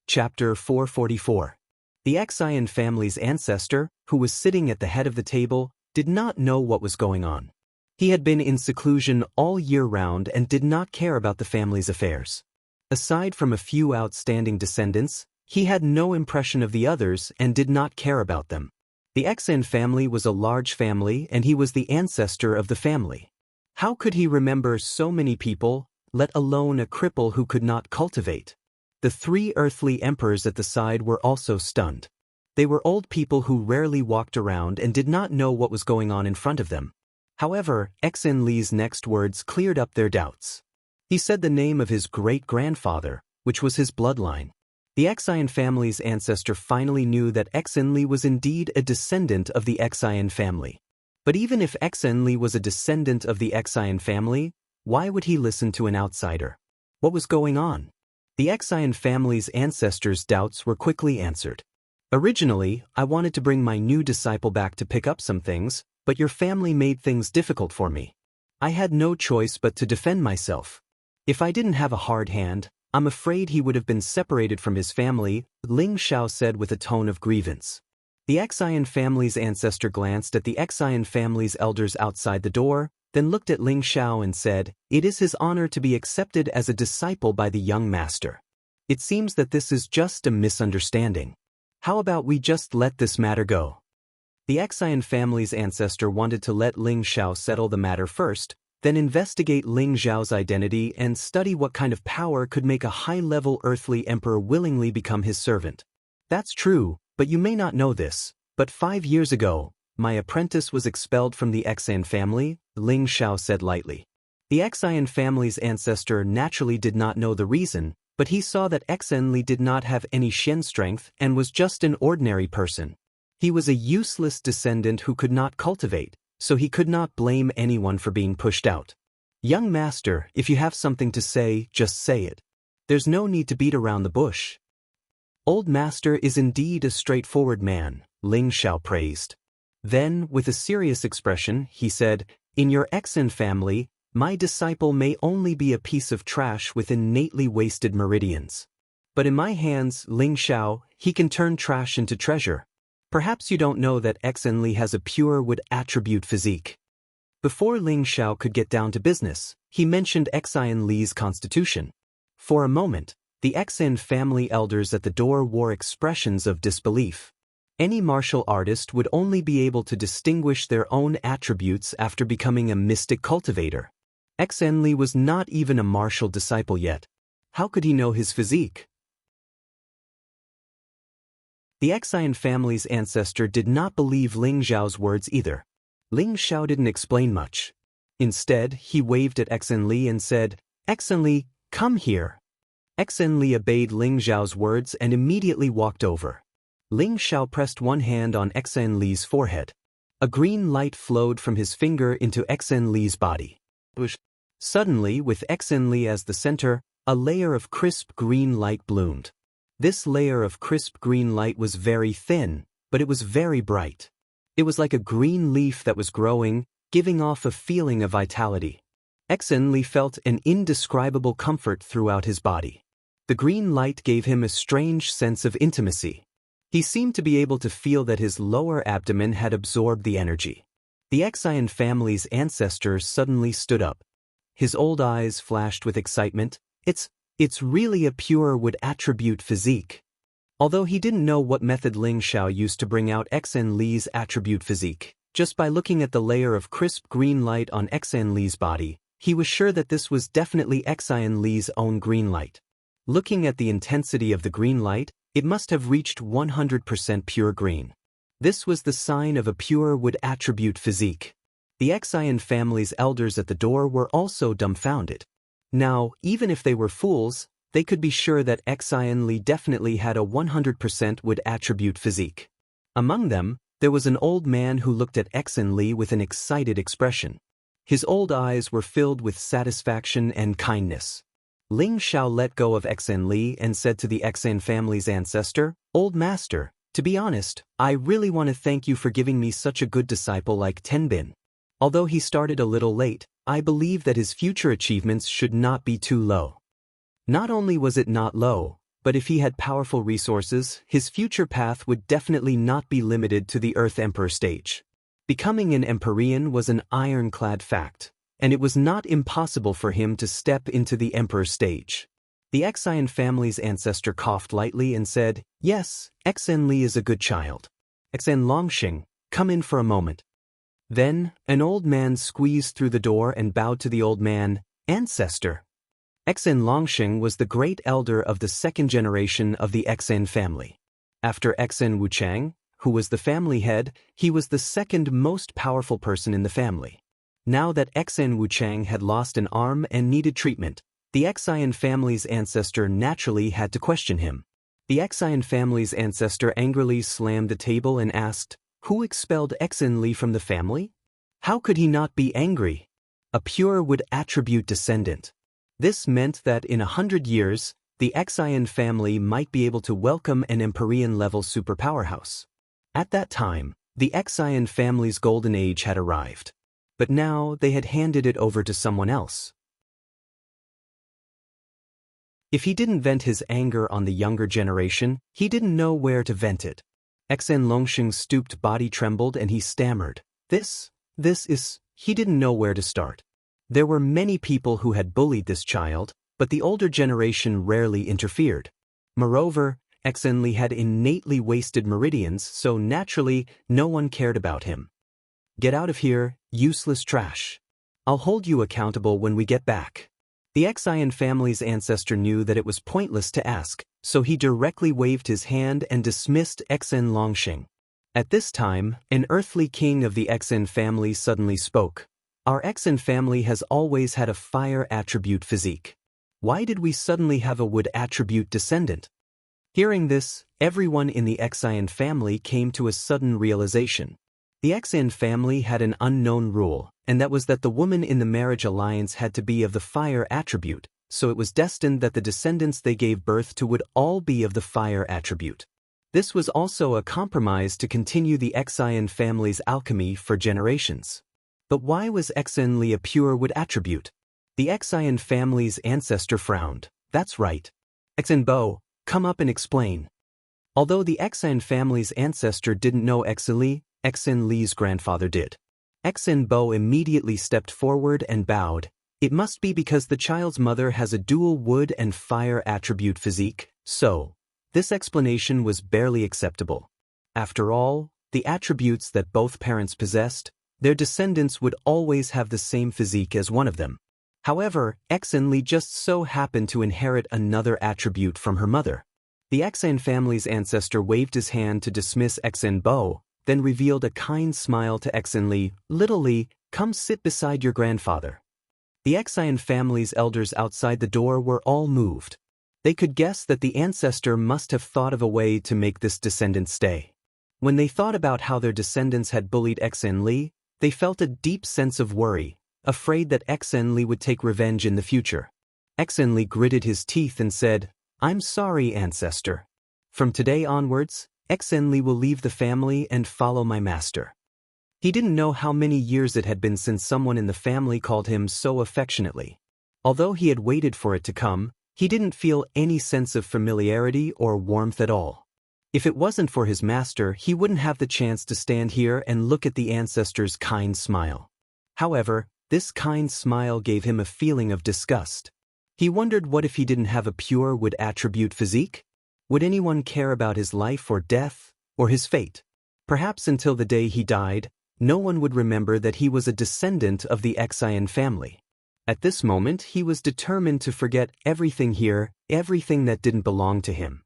Chapter 444. The Exine family's ancestor, who was sitting at the head of the table, did not know what was going on. He had been in seclusion all year round and did not care about the family's affairs. Aside from a few outstanding descendants, he had no impression of the others and did not care about them. The Exine family was a large family and he was the ancestor of the family. How could he remember so many people, let alone a cripple who could not cultivate? The 3 earthly emperors at the side were also stunned. They were old people who rarely walked around and did not know what was going on in front of them. However, Exine Li's next words cleared up their doubts. He said the name of his great-grandfather, which was his bloodline. The Exine family's ancestor finally knew that Exine Li was indeed a descendant of the Exine family. But even if Exine Li was a descendant of the Exine family, why would he listen to an outsider? What was going on? The Exine family's ancestors' doubts were quickly answered. Originally, I wanted to bring my new disciple back to pick up some things, but your family made things difficult for me. I had no choice but to defend myself. If I didn't have a hard hand, I'm afraid he would have been separated from his family, Ling Xiao said with a tone of grievance. The Exine family's ancestor glanced at the Exine family's elders outside the door, then looked at Ling Xiao and said, "It is his honor to be accepted as a disciple by the young master. It seems that this is just a misunderstanding. How about we just let this matter go?" The Exine family's ancestor wanted to let Ling Xiao settle the matter first, then investigate Ling Xiao's identity and study what kind of power could make a high-level earthly emperor willingly become his servant. That's true, but you may not know this, but 5 years ago, my apprentice was expelled from the Exine family, Ling Xiao said lightly. The Exine family's ancestor naturally did not know the reason, but he saw that Exine Li did not have any Shen strength and was just an ordinary person. He was a useless descendant who could not cultivate, so he could not blame anyone for being pushed out. Young master, if you have something to say, just say it. There's no need to beat around the bush. Old master is indeed a straightforward man, Ling Xiao praised. Then, with a serious expression, he said, "In your Exine family, my disciple may only be a piece of trash with innately wasted meridians. But in my hands, Ling Xiao, he can turn trash into treasure. Perhaps you don't know that Exine Li has a pure wood attribute physique." Before Ling Xiao could get down to business, he mentioned Exine Li's constitution. For a moment, The Xen family elders at the door wore expressions of disbelief. Any martial artist would only be able to distinguish their own attributes after becoming a mystic cultivator. Xen Li was not even a martial disciple yet. How could he know his physique? The Xen family's ancestor did not believe Ling Zhao's words either. Ling Zhao didn't explain much. Instead, he waved at Xen Li and said, "Xen Li, come here." Xen Li obeyed Ling Zhao's words and immediately walked over. Ling Zhao pressed one hand on Xen Li's forehead. A green light flowed from his finger into Xen Li's body. Suddenly, with Xen Li as the center, a layer of crisp green light bloomed. This layer of crisp green light was very thin, but it was very bright. It was like a green leaf that was growing, giving off a feeling of vitality. Xen Li felt an indescribable comfort throughout his body. The green light gave him a strange sense of intimacy. He seemed to be able to feel that his lower abdomen had absorbed the energy. The Xen family's ancestor suddenly stood up. His old eyes flashed with excitement. It's really a pure wood attribute physique. Although he didn't know what method Ling Zhao used to bring out Xen Li's attribute physique, just by looking at the layer of crisp green light on Xen Li's body, he was sure that this was definitely Xen Li's own green light. Looking at the intensity of the green light, it must have reached 100% pure green. This was the sign of a pure wood attribute physique. The Xen family's elders at the door were also dumbfounded. Now, even if they were fools, they could be sure that Xen Li definitely had a 100% wood attribute physique. Among them, there was an old man who looked at Xen Li with an excited expression. His old eyes were filled with satisfaction and kindness. Ling Zhao let go of Xen Li and said to the Xen family's ancestor, "Old master, to be honest, I really want to thank you for giving me such a good disciple like Tenbin. Although he started a little late, I believe that his future achievements should not be too low." Not only was it not low, but if he had powerful resources, his future path would definitely not be limited to the Earth Emperor stage. Becoming an Empyrean was an ironclad fact, and it was not impossible for him to step into the Emperor stage. The Xen family's ancestor coughed lightly and said, "Yes, Xen Li is a good child. Xen Longxing, come in for a moment." Then, an old man squeezed through the door and bowed to the old man, "Ancestor." Xen Longxing was the great elder of the second generation of the Xen family. After Xen Wuchang, who was the family head, he was the second most powerful person in the family. Now that Xen Wuchang had lost an arm and needed treatment, the Xen family's ancestor naturally had to question him. The Xen family's ancestor angrily slammed the table and asked, "Who expelled Xen Li from the family? How could he not be angry? A pure wood attribute descendant." This meant that in 100 years, the Xen family might be able to welcome an Empyrean-level superpowerhouse. At that time, the Xen family's golden age had arrived. But now they had handed it over to someone else. If he didn't vent his anger on the younger generation, he didn't know where to vent it. Xen Longxing's stooped body trembled and he stammered. This is... He didn't know where to start. There were many people who had bullied this child, but the older generation rarely interfered. Moreover, Xen Li had innately wasted meridians, so naturally, no one cared about him. "Get out of here, useless trash. I'll hold you accountable when we get back." The Xen family's ancestor knew that it was pointless to ask, so he directly waved his hand and dismissed Xen Longxing. At this time, an earthly king of the Xen family suddenly spoke. "Our Xen family has always had a fire attribute physique. Why did we suddenly have a wood attribute descendant?" Hearing this, everyone in the Xen family came to a sudden realization. The Xen family had an unknown rule, and that was that the woman in the marriage alliance had to be of the fire attribute, so it was destined that the descendants they gave birth to would all be of the fire attribute. This was also a compromise to continue the Xen family's alchemy for generations. But why was Xen Li a pure wood attribute? The Xen family's ancestor frowned. "That's right. Xen Bo, come up and explain." Although the Xen family's ancestor didn't know Xen Li's grandfather did. Xen Bo immediately stepped forward and bowed. It must be because the child's mother has a dual wood and fire attribute physique, so this explanation was barely acceptable. After all, the attributes that both parents possessed, their descendants would always have the same physique as one of them. However, Exenli just so happened to inherit another attribute from her mother. The Exen family's ancestor waved his hand to dismiss Exenbo, then revealed a kind smile to Exenli. "Little Li, come sit beside your grandfather." The Exen family's elders outside the door were all moved. They could guess that the ancestor must have thought of a way to make this descendant stay. When they thought about how their descendants had bullied Exenli, they felt a deep sense of worry, afraid that Exenli would take revenge in the future. Exenli gritted his teeth and said, "I'm sorry, ancestor. From today onwards, Exenli will leave the family and follow my master." He didn't know how many years it had been since someone in the family called him so affectionately. Although he had waited for it to come, he didn't feel any sense of familiarity or warmth at all. If it wasn't for his master, he wouldn't have the chance to stand here and look at the ancestor's kind smile. However, this kind smile gave him a feeling of disgust. He wondered what if he didn't have a pure wood attribute physique? Would anyone care about his life or death, or his fate? Perhaps until the day he died, no one would remember that he was a descendant of the Exayan family. At this moment, he was determined to forget everything here, everything that didn't belong to him.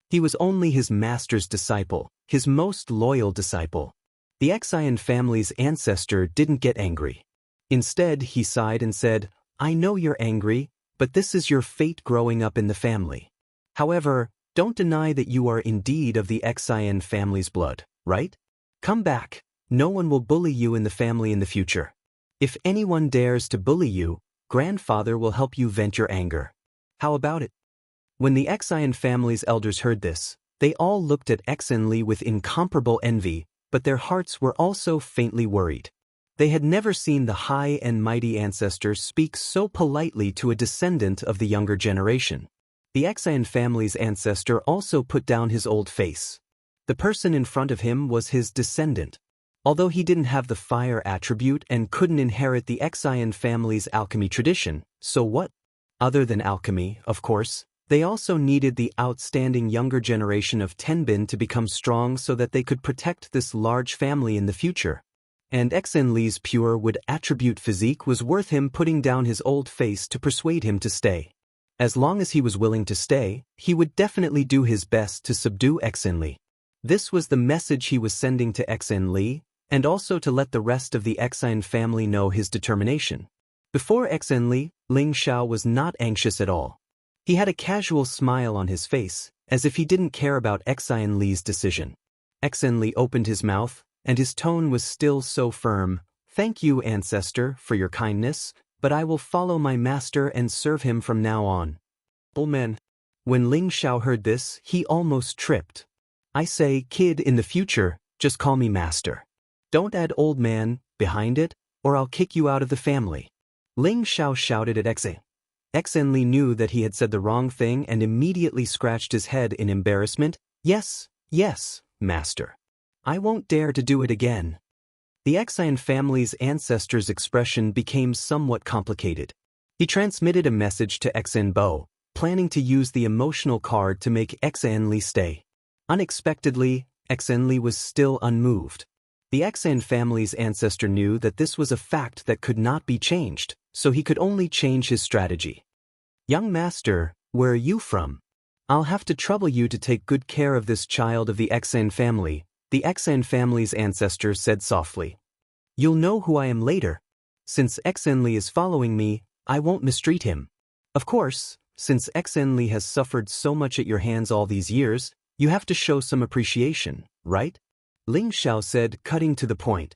He was only his master's disciple, his most loyal disciple. The Exayan family's ancestor didn't get angry. Instead, he sighed and said, "I know you're angry, but this is your fate growing up in the family. However, don't deny that you are indeed of the Exayan family's blood, right? Come back. No one will bully you in the family in the future. If anyone dares to bully you, grandfather will help you vent your anger. How about it?" When the Exayan family's elders heard this, they all looked at Exenli with incomparable envy, but their hearts were also faintly worried. They had never seen the high and mighty ancestor speak so politely to a descendant of the younger generation. The Exayan family's ancestor also put down his old face. The person in front of him was his descendant. Although he didn't have the fire attribute and couldn't inherit the Exayan family's alchemy tradition, so what? Other than alchemy, of course, they also needed the outstanding younger generation of Tenbin to become strong so that they could protect this large family in the future. And Exenli's pure wood attribute physique was worth him putting down his old face to persuade him to stay. As long as he was willing to stay, he would definitely do his best to subdue Exenli. This was the message he was sending to Exenli, and also to let the rest of the Exayan family know his determination. Before Exenli, Ling Xiao was not anxious at all. He had a casual smile on his face, as if he didn't care about Exayan Li's decision. Exenli opened his mouth, and his tone was still so firm. "Thank you, ancestor, for your kindness, but I will follow my master and serve him from now on." Old man. When Ling Xiao heard this, he almost tripped. "I say, kid, in the future, just call me master. Don't add old man behind it, or I'll kick you out of the family." Ling Xiao shouted at Exen. Exenli knew that he had said the wrong thing and immediately scratched his head in embarrassment. "Yes, yes, master. I won't dare to do it again." The Exayan family's ancestor's expression became somewhat complicated. He transmitted a message to Exenbo, planning to use the emotional card to make Exenli stay. Unexpectedly, Exenli was still unmoved. The Exayan family's ancestor knew that this was a fact that could not be changed, so he could only change his strategy. "Young master, where are you from? I'll have to trouble you to take good care of this child of the Exayan family," the Exayan family's ancestor said softly. "You'll know who I am later. Since Exenli is following me, I won't mistreat him. Of course, since Exenli has suffered so much at your hands all these years, you have to show some appreciation, right?" Ling Xiao said, cutting to the point.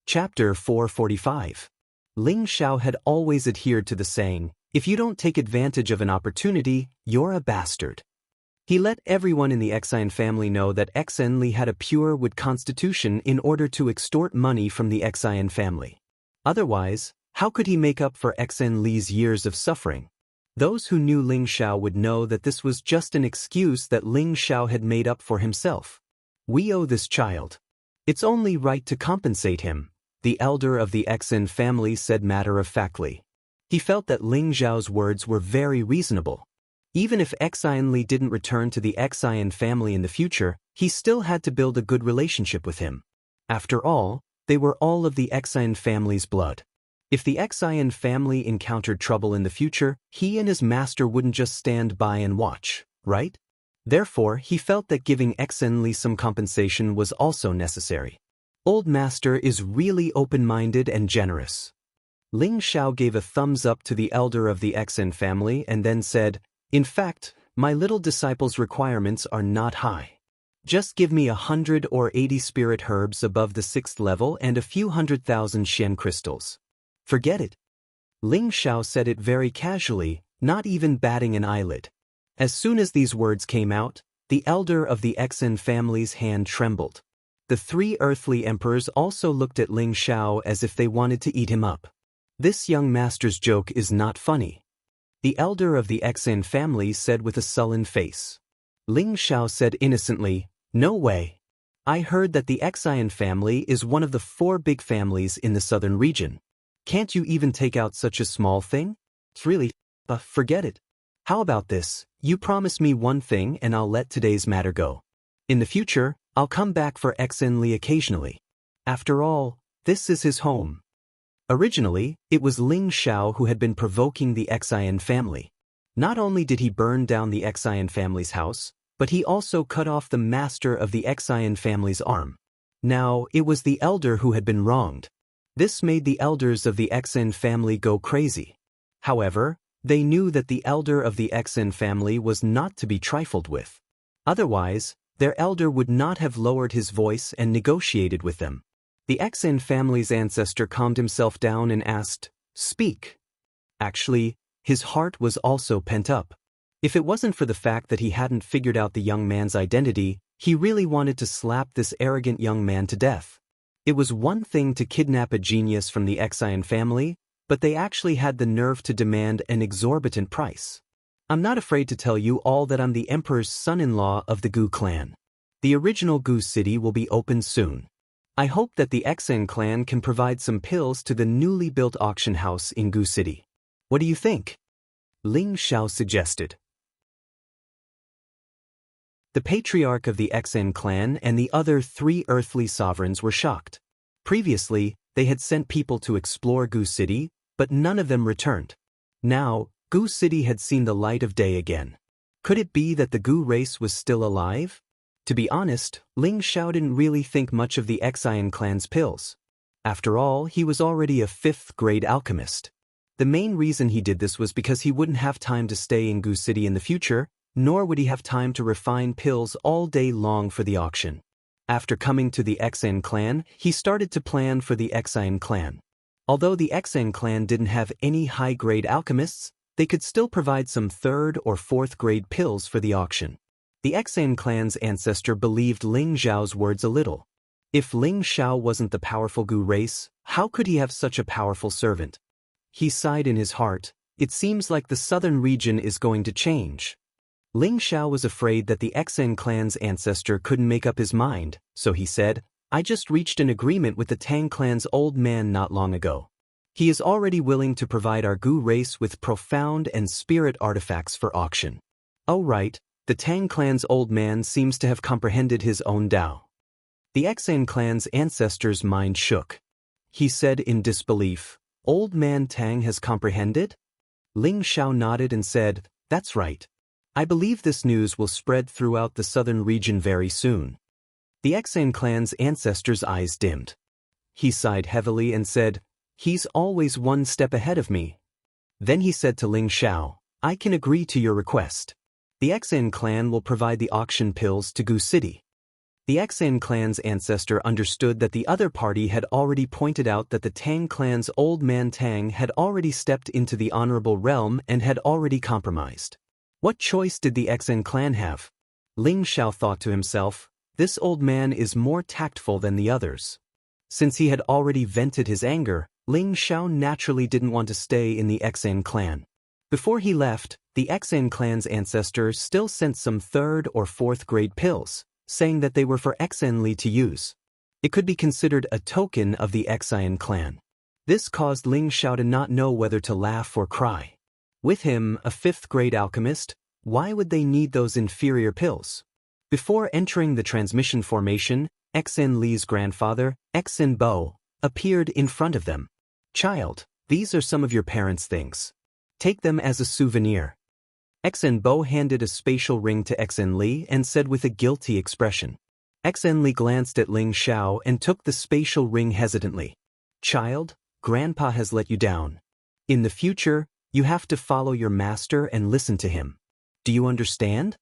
Chapter 445. Ling Xiao had always adhered to the saying, "If you don't take advantage of an opportunity, you're a bastard." He let everyone in the Exayan family know that Exenli had a pure wood constitution in order to extort money from the Exayan family. Otherwise, how could he make up for Exenli's years of suffering? Those who knew Ling Xiao would know that this was just an excuse that Ling Xiao had made up for himself. We owe this child. It's only right to compensate him, the elder of the Xin family said matter-of-factly. He felt that Ling Xiao's words were very reasonable. Even if Xin didn't return to the Xin family in the future, he still had to build a good relationship with him. After all, they were all of the Xin family's blood. If the Xin family encountered trouble in the future, he and his master wouldn't just stand by and watch, right? Therefore, he felt that giving Xin some compensation was also necessary. Old master is really open-minded and generous. Ling Xiao gave a thumbs up to the elder of the Xin family and then said, "In fact, my little disciple's requirements are not high. Just give me 100 or 80 spirit herbs above the 6th level and a few 100,000 Xian crystals. Forget it." Ling Xiao said it very casually, not even batting an eyelid. As soon as these words came out, the elder of the Xin family's hand trembled. The 3 earthly emperors also looked at Ling Xiao as if they wanted to eat him up. This young master's joke is not funny. The elder of the Xin family said with a sullen face. Ling Xiao said innocently, "No way. I heard that the Xin family is one of the 4 big families in the southern region. Can't you even take out such a small thing? Really, forget it. How about this, you promise me one thing and I'll let today's matter go. In the future, I'll come back for Xin occasionally. After all, this is his home." Originally, it was Ling Xiao who had been provoking the Xin family. Not only did he burn down the Xin family's house, but he also cut off the master of the Xin family's arm. Now, it was the elder who had been wronged. This made the elders of the Xin family go crazy. However, they knew that the elder of the Xin family was not to be trifled with. Otherwise, their elder would not have lowered his voice and negotiated with them. The Xin family's ancestor calmed himself down and asked, "Speak." Actually, his heart was also pent up. If it wasn't for the fact that he hadn't figured out the young man's identity, he really wanted to slap this arrogant young man to death. It was one thing to kidnap a genius from the Xin family, but they actually had the nerve to demand an exorbitant price. "I'm not afraid to tell you all that I'm the emperor's son-in-law of the Gu clan. The original Gu city will be open soon. I hope that the Xin clan can provide some pills to the newly built auction house in Gu city. What do you think?" Ling Xiao suggested. The patriarch of the Xin clan and the other 3 earthly sovereigns were shocked. Previously, they had sent people to explore Gu city, but none of them returned. Now, Gu city had seen the light of day again. Could it be that the Gu race was still alive? To be honest, Ling Xiao didn't really think much of the Xin clan's pills. After all, he was already a 5th-grade alchemist. The main reason he did this was because he wouldn't have time to stay in Gu city in the future, nor would he have time to refine pills all day long for the auction. After coming to the Xin clan, he started to plan for the Xin clan. Although the Xin clan didn't have any high-grade alchemists, they could still provide some 3rd or 4th-grade pills for the auction. The Xin clan's ancestor believed Ling Xiao's words a little. If Ling Xiao wasn't the powerful Gu race, how could he have such a powerful servant? He sighed in his heart. It seems like the southern region is going to change. Ling Xiao was afraid that the Xin clan's ancestor couldn't make up his mind, so he said, "I just reached an agreement with the Tang clan's old man not long ago. He is already willing to provide our Gu race with profound and spirit artifacts for auction." Oh right, the Tang clan's old man seems to have comprehended his own Tao. The Xin clan's ancestor's mind shook. He said in disbelief, "Old man Tang has comprehended?" Ling Xiao nodded and said, "That's right. I believe this news will spread throughout the southern region very soon." The Xin clan's ancestor's eyes dimmed. He sighed heavily and said, "He's always one step ahead of me." Then he said to Ling Xiao, "I can agree to your request. The Xin clan will provide the auction pills to Gu city." The Xin clan's ancestor understood that the other party had already pointed out that the Tang clan's old man Tang had already stepped into the honorable realm and had already compromised. What choice did the Xin clan have? Ling Xiao thought to himself, this old man is more tactful than the others. Since he had already vented his anger, Ling Xiao naturally didn't want to stay in the Xin clan. Before he left, the Xin clan's ancestor still sent some 3rd or 4th grade pills, saying that they were for Xen Li to use. It could be considered a token of the Xian clan. This caused Ling Xiao to not know whether to laugh or cry. With him, a 5th-grade alchemist, why would they need those inferior pills? Before entering the transmission formation, Xen Li's grandfather, Xen Bo, appeared in front of them. "Child, these are some of your parents' things. Take them as a souvenir." Xen Bo handed a spatial ring to Xen Li and said with a guilty expression. Xen Li glanced at Ling Xiao and took the spatial ring hesitantly. "Child, Grandpa has let you down. In the future, you have to follow your master and listen to him. Do you understand?"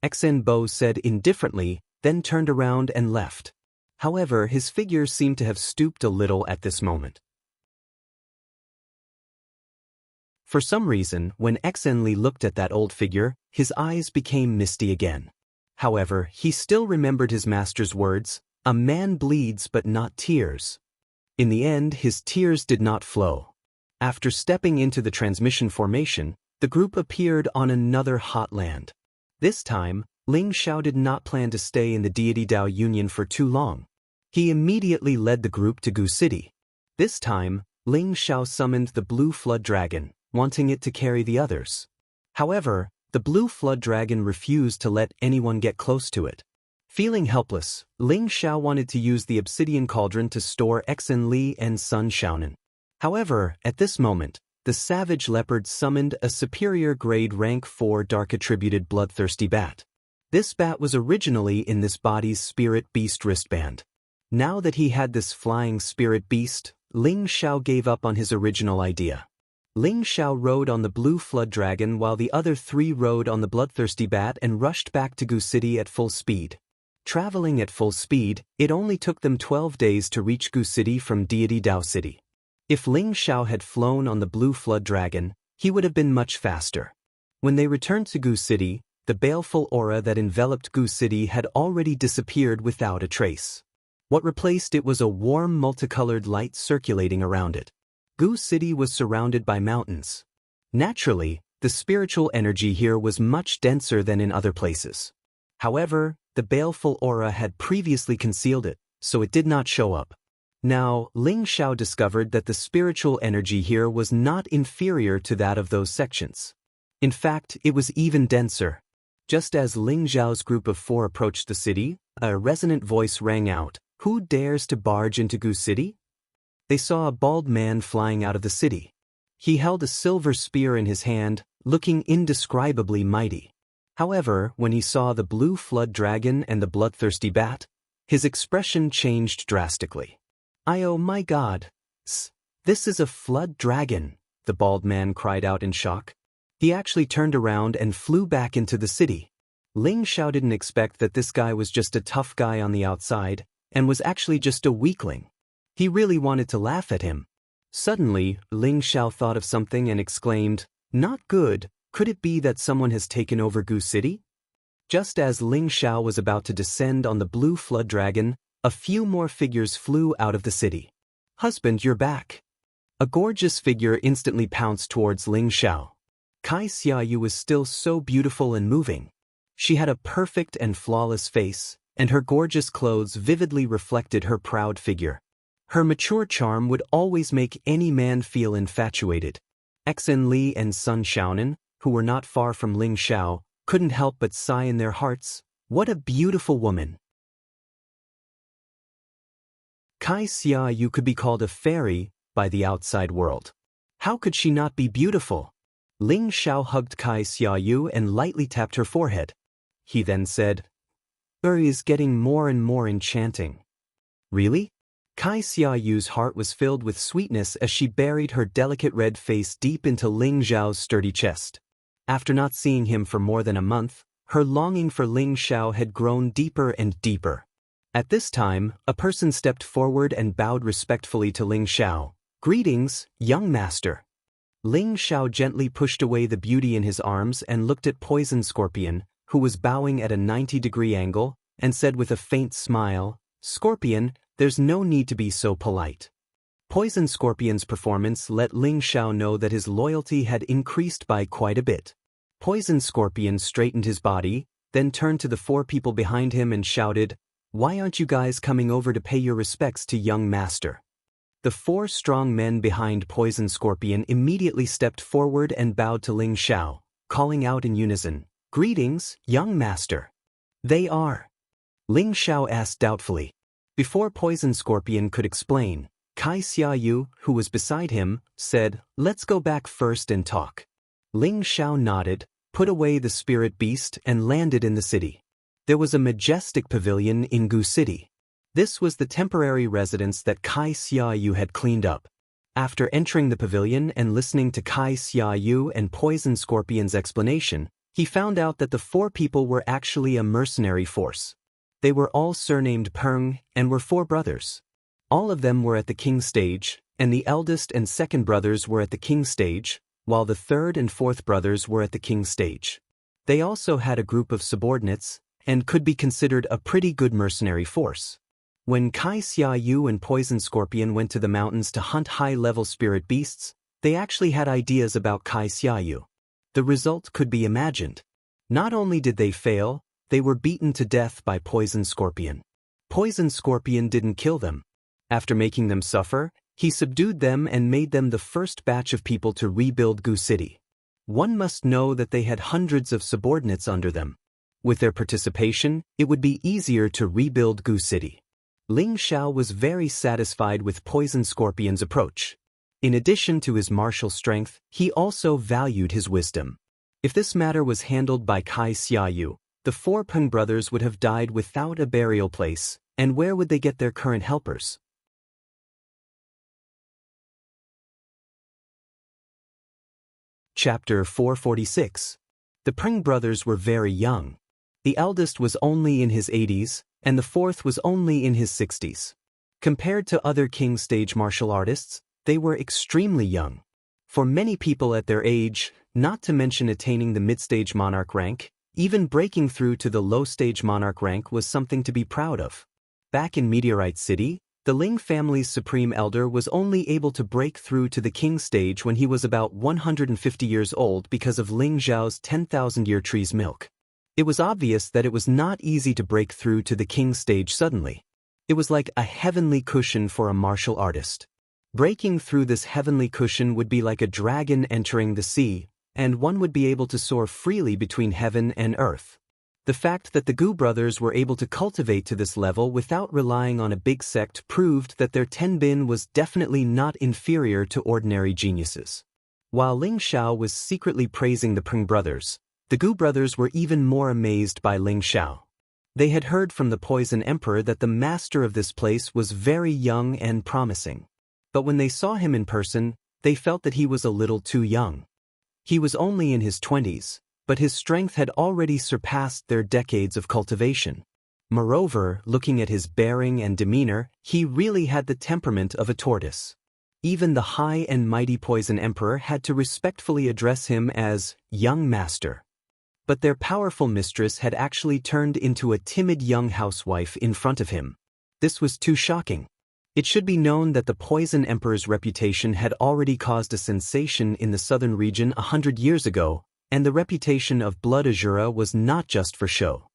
Xen Bo said indifferently, then turned around and left. However, his figure seemed to have stooped a little at this moment. For some reason, when Xen Li looked at that old figure, his eyes became misty again. However, he still remembered his master's words, "A man bleeds but not tears." In the end, his tears did not flow. After stepping into the transmission formation, the group appeared on another hot land. This time, Ling Xiao did not plan to stay in the Deity Dao Union for too long. He immediately led the group to Gu City. This time, Ling Xiao summoned the Blue Flood Dragon, wanting it to carry the others. However, the Blue Flood Dragon refused to let anyone get close to it. Feeling helpless, Ling Xiao wanted to use the obsidian cauldron to store Xen Li and Sun Xiaonan. However, at this moment, the savage leopard summoned a superior grade rank 4 dark-attributed bloodthirsty bat. This bat was originally in this body's spirit beast wristband. Now that he had this flying spirit beast, Ling Xiao gave up on his original idea. Ling Xiao rode on the Blue Flood Dragon while the other 3 rode on the bloodthirsty bat and rushed back to Gu City at full speed. Traveling at full speed, it only took them 12 days to reach Gu City from Deity Dao City. If Ling Xiao had flown on the Blue Flood Dragon, he would have been much faster. When they returned to Gu City, the baleful aura that enveloped Gu City had already disappeared without a trace. What replaced it was a warm multicolored light circulating around it. Gu City was surrounded by mountains. Naturally, the spiritual energy here was much denser than in other places. However, the baleful aura had previously concealed it, so it did not show up. Now, Ling Xiao discovered that the spiritual energy here was not inferior to that of those sections. In fact, it was even denser. Just as Ling Xiao's group of 4 approached the city, a resonant voice rang out, "Who dares to barge into Gu City?" They saw a bald man flying out of the city. He held a silver spear in his hand, looking indescribably mighty. However, when he saw the Blue Flood Dragon and the bloodthirsty bat, his expression changed drastically. "Oh my God! This is a flood dragon," the bald man cried out in shock. He actually turned around and flew back into the city. Ling Xiao didn't expect that this guy was just a tough guy on the outside, and was actually just a weakling. He really wanted to laugh at him. Suddenly, Ling Xiao thought of something and exclaimed, "Not good. Could it be that someone has taken over Gu City?" Just as Ling Xiao was about to descend on the Blue Flood Dragon, a few more figures flew out of the city. "Husband, you're back." A gorgeous figure instantly pounced towards Ling Xiao. Kai Xiaoyu was still so beautiful and moving. She had a perfect and flawless face, and her gorgeous clothes vividly reflected her proud figure. Her mature charm would always make any man feel infatuated. Xen Li and Sun Xiaonan, who were not far from Ling Xiao, couldn't help but sigh in their hearts, "What a beautiful woman." Kai Xiaoyu could be called a fairy by the outside world. How could she not be beautiful? Ling Xiao hugged Kai Xiaoyu and lightly tapped her forehead. He then said, is getting more and more enchanting." "Really?" Kai Xiaoyu's heart was filled with sweetness as she buried her delicate red face deep into Ling Xiao's sturdy chest. After not seeing him for more than a month, her longing for Ling Xiao had grown deeper and deeper. At this time, a person stepped forward and bowed respectfully to Ling Xiao. "Greetings, young master." Ling Xiao gently pushed away the beauty in his arms and looked at Poison Scorpion, who was bowing at a 90-degree angle, and said with a faint smile, "Scorpion, there's no need to be so polite." Poison Scorpion's performance let Ling Xiao know that his loyalty had increased by quite a bit. Poison Scorpion straightened his body, then turned to the four people behind him and shouted, "Why aren't you guys coming over to pay your respects to young master?" The four strong men behind Poison Scorpion immediately stepped forward and bowed to Ling Xiao, calling out in unison, "Greetings, young master." "They are?" Ling Xiao asked doubtfully. Before Poison Scorpion could explain, Kai Xiaoyu, who was beside him, said, "Let's go back first and talk." Ling Xiao nodded, put away the spirit beast and landed in the city. There was a majestic pavilion in Gu City. This was the temporary residence that Kai Xiaoyu had cleaned up. After entering the pavilion and listening to Kai Xiaoyu and Poison Scorpion's explanation, he found out that the four people were actually a mercenary force. They were all surnamed Peng and were four brothers. All of them were at the king stage, and the eldest and second brothers were at the king stage, while the third and fourth brothers were at the king stage. They also had a group of subordinates, and could be considered a pretty good mercenary force. When Kai Xiaoyu and Poison Scorpion went to the mountains to hunt high-level spirit beasts, they actually had ideas about Kai Xiaoyu. The result could be imagined. Not only did they fail, they were beaten to death by Poison Scorpion. Poison Scorpion didn't kill them. After making them suffer, he subdued them and made them the first batch of people to rebuild Gu City. One must know that they had hundreds of subordinates under them. With their participation, it would be easier to rebuild Gu City. Ling Xiao was very satisfied with Poison Scorpion's approach. In addition to his martial strength, he also valued his wisdom. If this matter was handled by Kai Xiaoyu, the four Peng brothers would have died without a burial place, and where would they get their current helpers? Chapter 446. The Peng brothers were very young. The eldest was only in his 80s, and the fourth was only in his 60s. Compared to other king stage martial artists, they were extremely young. For many people at their age, not to mention attaining the mid-stage monarch rank, even breaking through to the low-stage monarch rank was something to be proud of. Back in Meteorite City, the Ling family's supreme elder was only able to break through to the king stage when he was about 150 years old because of Ling Zhao's 10,000-year tree's milk. It was obvious that it was not easy to break through to the king stage suddenly. It was like a heavenly cushion for a martial artist. Breaking through this heavenly cushion would be like a dragon entering the sea, and one would be able to soar freely between heaven and earth. The fact that the Gu brothers were able to cultivate to this level without relying on a big sect proved that their Tenbin was definitely not inferior to ordinary geniuses. While Ling Xiao was secretly praising the Peng brothers, the Gu brothers were even more amazed by Ling Xiao. They had heard from the Poison Emperor that the master of this place was very young and promising. But when they saw him in person, they felt that he was a little too young. He was only in his 20s, but his strength had already surpassed their decades of cultivation. Moreover, looking at his bearing and demeanor, he really had the temperament of a tortoise. Even the high and mighty Poison Emperor had to respectfully address him as young master. But their powerful mistress had actually turned into a timid young housewife in front of him. This was too shocking. It should be known that the Poison Emperor's reputation had already caused a sensation in the southern region 100 years ago, and the reputation of Blood Azura was not just for show.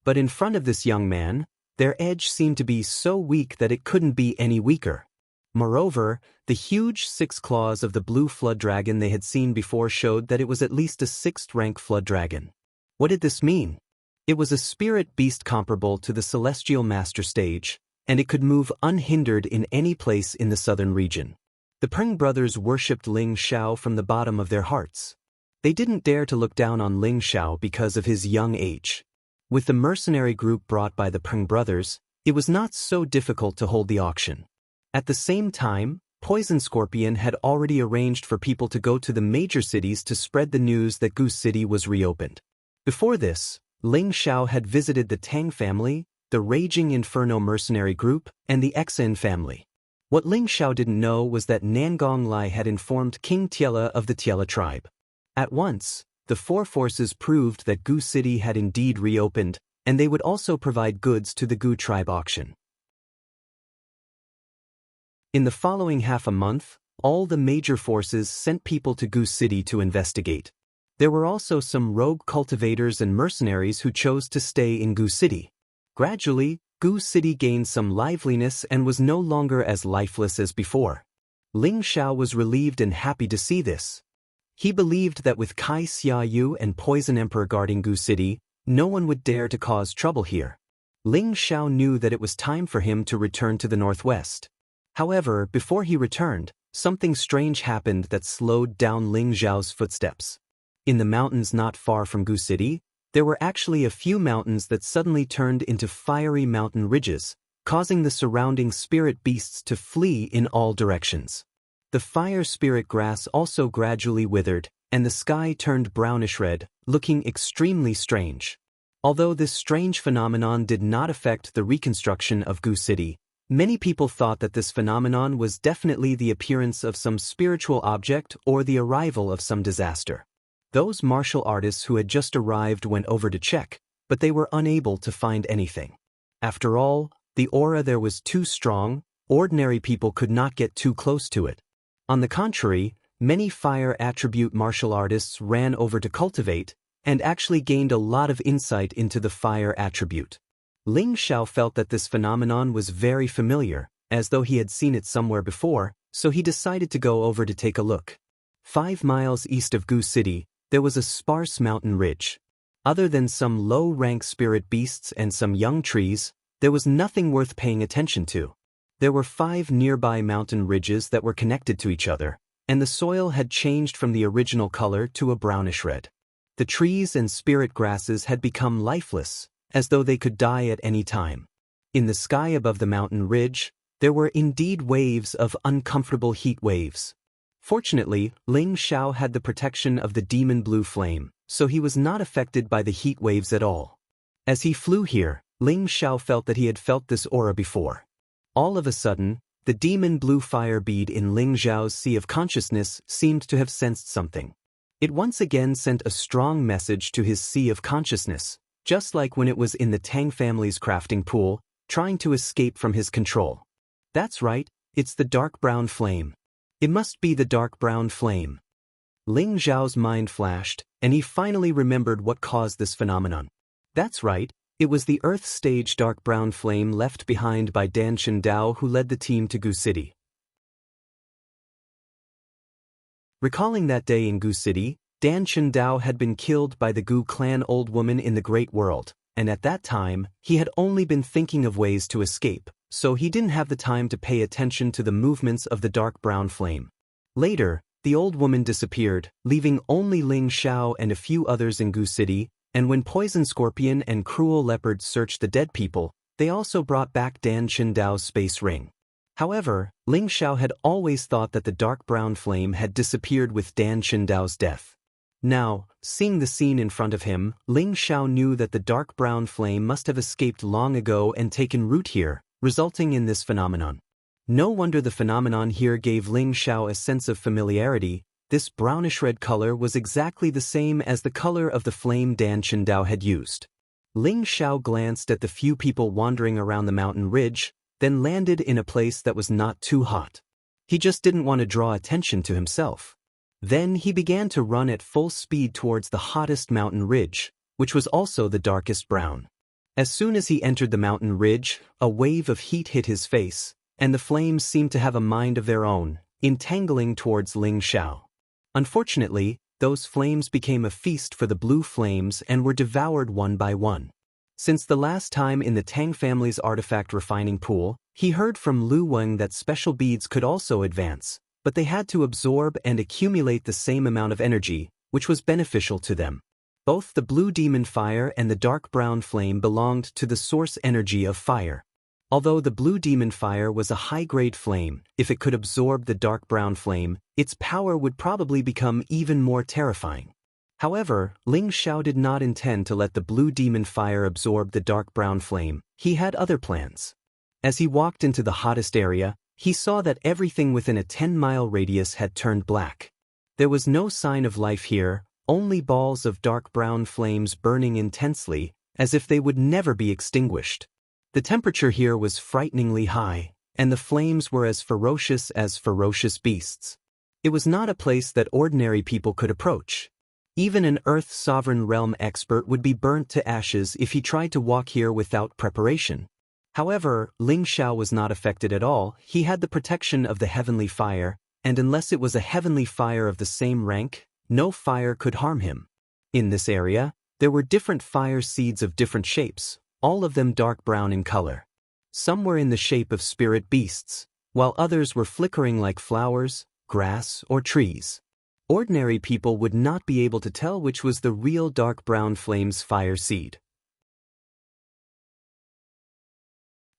But in front of this young man, their edge seemed to be so weak that it couldn't be any weaker. Moreover, the huge 6 claws of the blue flood dragon they had seen before showed that it was at least a 6th-rank flood dragon. What did this mean? It was a spirit beast comparable to the celestial master stage, and it could move unhindered in any place in the southern region. The Peng brothers worshipped Ling Xiao from the bottom of their hearts. They didn't dare to look down on Ling Xiao because of his young age. With the mercenary group brought by the Peng brothers, it was not so difficult to hold the auction. At the same time, Poison Scorpion had already arranged for people to go to the major cities to spread the news that Gu City was reopened. Before this, Ling Xiao had visited the Tang family, the Raging Inferno mercenary group, and the Exin family. What Ling Xiao didn't know was that Nangong Lai had informed King Tiela of the Tiela tribe. At once, the four forces proved that Gu City had indeed reopened, and they would also provide goods to the Gu tribe auction. In the following half a month, all the major forces sent people to Gu City to investigate. There were also some rogue cultivators and mercenaries who chose to stay in Gu City. Gradually, Gu City gained some liveliness and was no longer as lifeless as before. Ling Xiao was relieved and happy to see this. He believed that with Kai Xiaoyu and Poison Emperor guarding Gu City, no one would dare to cause trouble here. Ling Xiao knew that it was time for him to return to the northwest. However, before he returned, something strange happened that slowed down Ling Xiao's footsteps. In the mountains not far from Gu City, there were actually a few mountains that suddenly turned into fiery mountain ridges, causing the surrounding spirit beasts to flee in all directions. The fire spirit grass also gradually withered, and the sky turned brownish-red, looking extremely strange. Although this strange phenomenon did not affect the reconstruction of Gu City, many people thought that this phenomenon was definitely the appearance of some spiritual object or the arrival of some disaster. Those martial artists who had just arrived went over to check, but they were unable to find anything. After all, the aura there was too strong, ordinary people could not get too close to it. On the contrary, many fire attribute martial artists ran over to cultivate, and actually gained a lot of insight into the fire attribute. Ling Xiao felt that this phenomenon was very familiar, as though he had seen it somewhere before, so he decided to go over to take a look. 5 miles east of Gu City, there was a sparse mountain ridge. Other than some low-rank spirit beasts and some young trees, there was nothing worth paying attention to. There were 5 nearby mountain ridges that were connected to each other, and the soil had changed from the original color to a brownish red. The trees and spirit grasses had become lifeless, as though they could die at any time. In the sky above the mountain ridge, there were indeed waves of uncomfortable heat waves. Fortunately, Ling Xiao had the protection of the demon blue flame, so he was not affected by the heat waves at all. As he flew here, Ling Xiao felt that he had felt this aura before. All of a sudden, the demon blue fire bead in Ling Xiao's sea of consciousness seemed to have sensed something. It once again sent a strong message to his sea of consciousness, just like when it was in the Tang family's crafting pool, trying to escape from his control. That's right, it's the dark brown flame. It must be the dark brown flame. Ling Xiao's mind flashed, and he finally remembered what caused this phenomenon. That's right, it was the Earth stage dark brown flame left behind by Dan Chendao who led the team to Gu City. Recalling that day in Gu City, Dan Chendao had been killed by the Gu clan old woman in the Great World, and at that time, he had only been thinking of ways to escape, so he didn't have the time to pay attention to the movements of the dark brown flame. Later, the old woman disappeared, leaving only Ling Xiao and a few others in Gu City, and when Poison Scorpion and Cruel Leopard searched the dead people, they also brought back Dan Chendao's space ring. However, Ling Xiao had always thought that the dark brown flame had disappeared with Dan Chendao's death. Now, seeing the scene in front of him, Ling Xiao knew that the dark brown flame must have escaped long ago and taken root here, resulting in this phenomenon. No wonder the phenomenon here gave Ling Xiao a sense of familiarity. This brownish-red color was exactly the same as the color of the flame Dan Chendao had used. Ling Xiao glanced at the few people wandering around the mountain ridge, then landed in a place that was not too hot. He just didn't want to draw attention to himself. Then he began to run at full speed towards the hottest mountain ridge, which was also the darkest brown. As soon as he entered the mountain ridge, a wave of heat hit his face, and the flames seemed to have a mind of their own, entangling towards Ling Xiao. Unfortunately, those flames became a feast for the blue flames and were devoured one by one. Since the last time in the Tang family's artifact refining pool, he heard from Lu Weng that special beads could also advance, but they had to absorb and accumulate the same amount of energy, which was beneficial to them. Both the blue demon fire and the dark brown flame belonged to the source energy of fire. Although the blue demon fire was a high-grade flame, if it could absorb the dark brown flame, its power would probably become even more terrifying. However, Ling Xiao did not intend to let the blue demon fire absorb the dark brown flame. He had other plans. As he walked into the hottest area, he saw that everything within a 10-mile radius had turned black. There was no sign of life here, only balls of dark brown flames burning intensely, as if they would never be extinguished. The temperature here was frighteningly high, and the flames were as ferocious beasts. It was not a place that ordinary people could approach. Even an Earth Sovereign Realm expert would be burnt to ashes if he tried to walk here without preparation. However, Ling Xiao was not affected at all. He had the protection of the heavenly fire, and unless it was a heavenly fire of the same rank, no fire could harm him. In this area, there were different fire seeds of different shapes, all of them dark brown in color. Some were in the shape of spirit beasts, while others were flickering like flowers, grass, or trees. Ordinary people would not be able to tell which was the real dark brown flame's fire seed.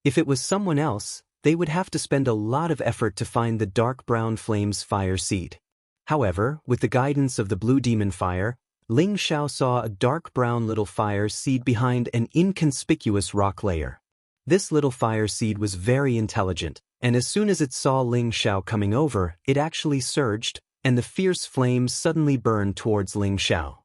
If it was someone else, they would have to spend a lot of effort to find the dark brown flame's fire seed. However, with the guidance of the blue demon fire, Ling Xiao saw a dark brown little fire seed behind an inconspicuous rock layer. This little fire seed was very intelligent, and as soon as it saw Ling Xiao coming over, it actually surged, and the fierce flame suddenly burned towards Ling Xiao.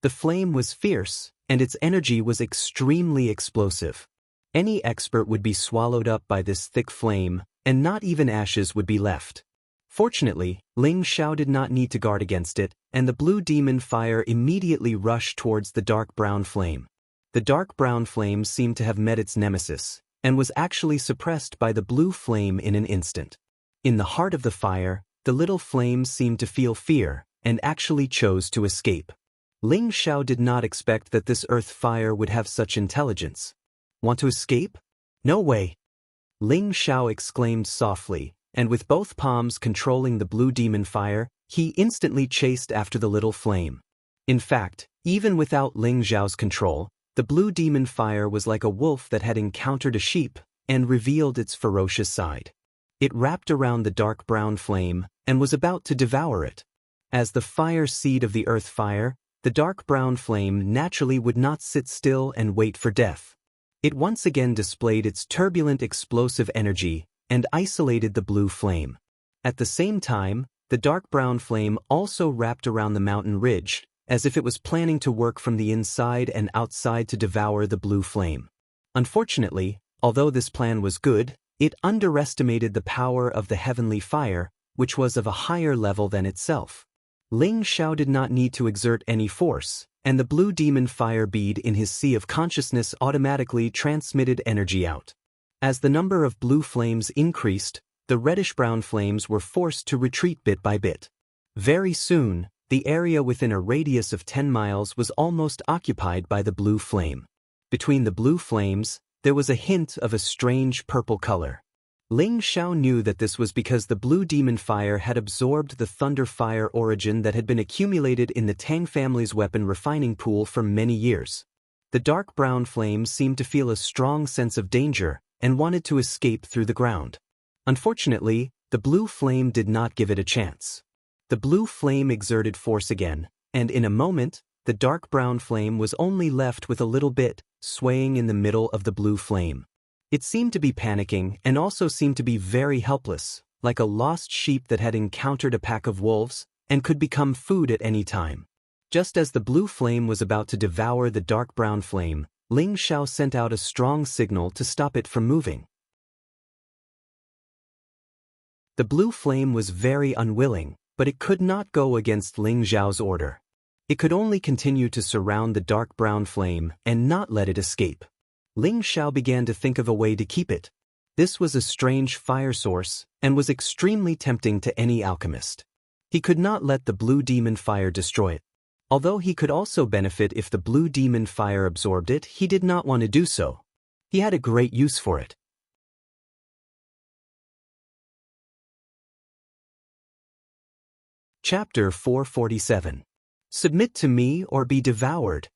The flame was fierce, and its energy was extremely explosive. Any expert would be swallowed up by this thick flame, and not even ashes would be left. Fortunately, Ling Xiao did not need to guard against it, and the blue demon fire immediately rushed towards the dark brown flame. The dark brown flame seemed to have met its nemesis, and was actually suppressed by the blue flame in an instant. In the heart of the fire, the little flame seemed to feel fear, and actually chose to escape. Ling Xiao did not expect that this earth fire would have such intelligence. Want to escape? No way! Ling Xiao exclaimed softly, and with both palms controlling the blue demon fire, he instantly chased after the little flame. In fact, even without Ling Xiao's control, the blue demon fire was like a wolf that had encountered a sheep, and revealed its ferocious side. It wrapped around the dark brown flame, and was about to devour it. As the fire seed of the earth fire, the dark brown flame naturally would not sit still and wait for death. It once again displayed its turbulent explosive energy, and isolated the blue flame. At the same time, the dark brown flame also wrapped around the mountain ridge, as if it was planning to work from the inside and outside to devour the blue flame. Unfortunately, although this plan was good, it underestimated the power of the heavenly fire, which was of a higher level than itself. Ling Xiao did not need to exert any force, and the blue demon fire bead in his sea of consciousness automatically transmitted energy out. As the number of blue flames increased, the reddish-brown flames were forced to retreat bit by bit. Very soon, the area within a radius of 10 miles was almost occupied by the blue flame. Between the blue flames, there was a hint of a strange purple color. Ling Xiao knew that this was because the blue demon fire had absorbed the thunder fire origin that had been accumulated in the Tang family's weapon refining pool for many years. The dark brown flame seemed to feel a strong sense of danger, and wanted to escape through the ground. Unfortunately, the blue flame did not give it a chance. The blue flame exerted force again, and in a moment, the dark brown flame was only left with a little bit, swaying in the middle of the blue flame. It seemed to be panicking and also seemed to be very helpless, like a lost sheep that had encountered a pack of wolves, and could become food at any time. Just as the blue flame was about to devour the dark brown flame, Ling Xiao sent out a strong signal to stop it from moving. The blue flame was very unwilling, but it could not go against Ling Xiao's order. It could only continue to surround the dark brown flame and not let it escape. Ling Xiao began to think of a way to keep it. This was a strange fire source, and was extremely tempting to any alchemist. He could not let the blue demon fire destroy it. Although he could also benefit if the blue demon fire absorbed it, he did not want to do so. He had a great use for it. Chapter 447. Submit to me or be devoured.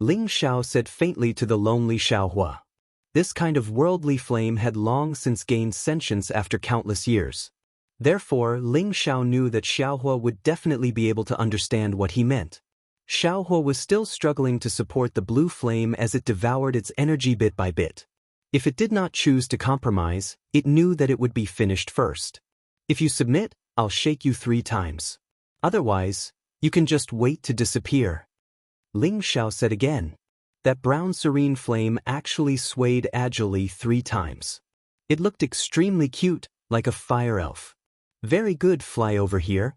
Ling Xiao said faintly to the lonely Xiaohua. This kind of worldly flame had long since gained sentience after countless years. Therefore, Ling Xiao knew that Xiaohua would definitely be able to understand what he meant. Xiaohua was still struggling to support the blue flame as it devoured its energy bit by bit. If it did not choose to compromise, it knew that it would be finished first. If you submit, I'll shake you 3 times. Otherwise, you can just wait to disappear. Ling Xiao said again. That brown serene flame actually swayed agilely 3 times. It looked extremely cute, like a fire elf. Very good, fly over here.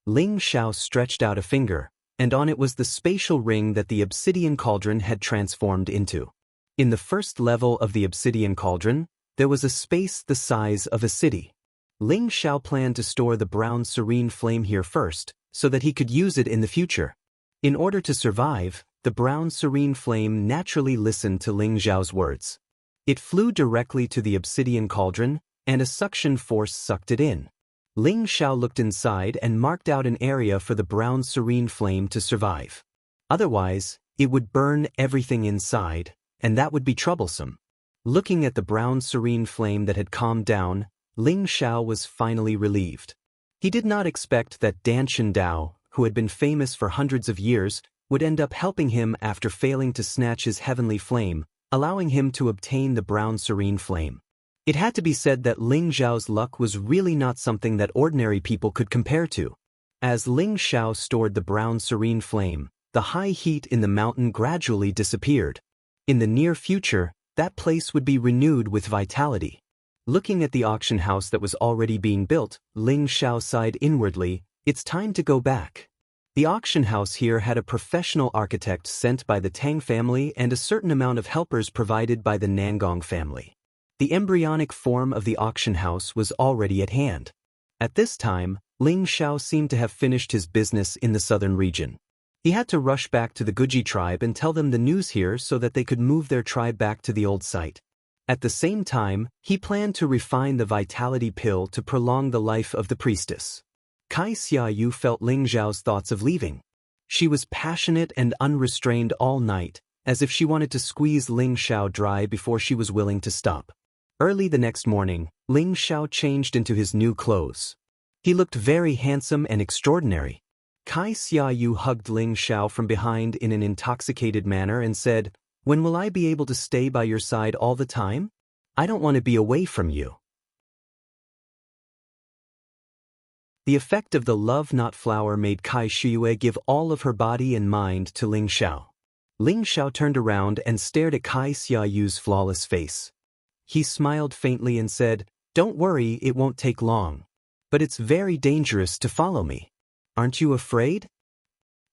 Ling Xiao stretched out a finger, and on it was the spatial ring that the obsidian cauldron had transformed into. In the first level of the obsidian cauldron, there was a space the size of a city. Ling Xiao planned to store the brown serene flame here first, so that he could use it in the future. In order to survive, the brown serene flame naturally listened to Ling Xiao's words. It flew directly to the obsidian cauldron, and a suction force sucked it in. Ling Xiao looked inside and marked out an area for the brown serene flame to survive. Otherwise, it would burn everything inside, and that would be troublesome. Looking at the brown serene flame that had calmed down, Ling Xiao was finally relieved. He did not expect that Danshan Dao, who had been famous for hundreds of years, would end up helping him after failing to snatch his heavenly flame, allowing him to obtain the brown serene flame. It had to be said that Ling Xiao's luck was really not something that ordinary people could compare to. As Ling Xiao stored the brown serene flame, the high heat in the mountain gradually disappeared. In the near future, that place would be renewed with vitality. Looking at the auction house that was already being built, Ling Xiao sighed inwardly, "It's time to go back." The auction house here had a professional architect sent by the Tang family and a certain amount of helpers provided by the Nangong family. The embryonic form of the auction house was already at hand. At this time, Ling Xiao seemed to have finished his business in the southern region. He had to rush back to the Guji tribe and tell them the news here so that they could move their tribe back to the old site. At the same time, he planned to refine the vitality pill to prolong the life of the priestess. Kai Xiaoyu felt Ling Xiao's thoughts of leaving. She was passionate and unrestrained all night, as if she wanted to squeeze Ling Xiao dry before she was willing to stop. Early the next morning, Ling Xiao changed into his new clothes. He looked very handsome and extraordinary. Kai Xiaoyu hugged Ling Xiao from behind in an intoxicated manner and said, "When will I be able to stay by your side all the time? I don't want to be away from you." The effect of the love-knot flower made Kai Shiyue give all of her body and mind to Ling Xiao. Ling Xiao turned around and stared at Kai Xiaoyu's flawless face. He smiled faintly and said, "Don't worry, it won't take long. But it's very dangerous to follow me. Aren't you afraid?"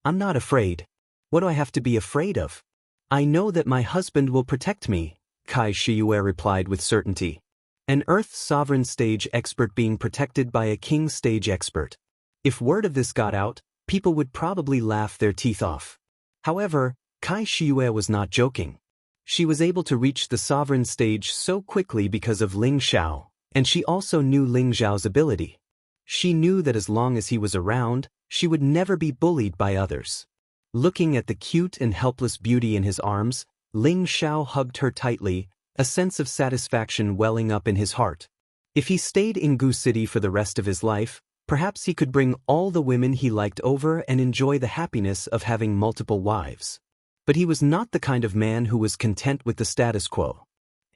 "I'm not afraid. What do I have to be afraid of? I know that my husband will protect me," Kai Shiyue replied with certainty. An Earth sovereign stage expert being protected by a king stage expert. If word of this got out, people would probably laugh their teeth off. However, Kai Shiyue was not joking. She was able to reach the sovereign stage so quickly because of Ling Xiao, and she also knew Ling Xiao's ability. She knew that as long as he was around, she would never be bullied by others. Looking at the cute and helpless beauty in his arms, Ling Xiao hugged her tightly, a sense of satisfaction welling up in his heart. If he stayed in Gu City for the rest of his life, perhaps he could bring all the women he liked over and enjoy the happiness of having multiple wives. But he was not the kind of man who was content with the status quo.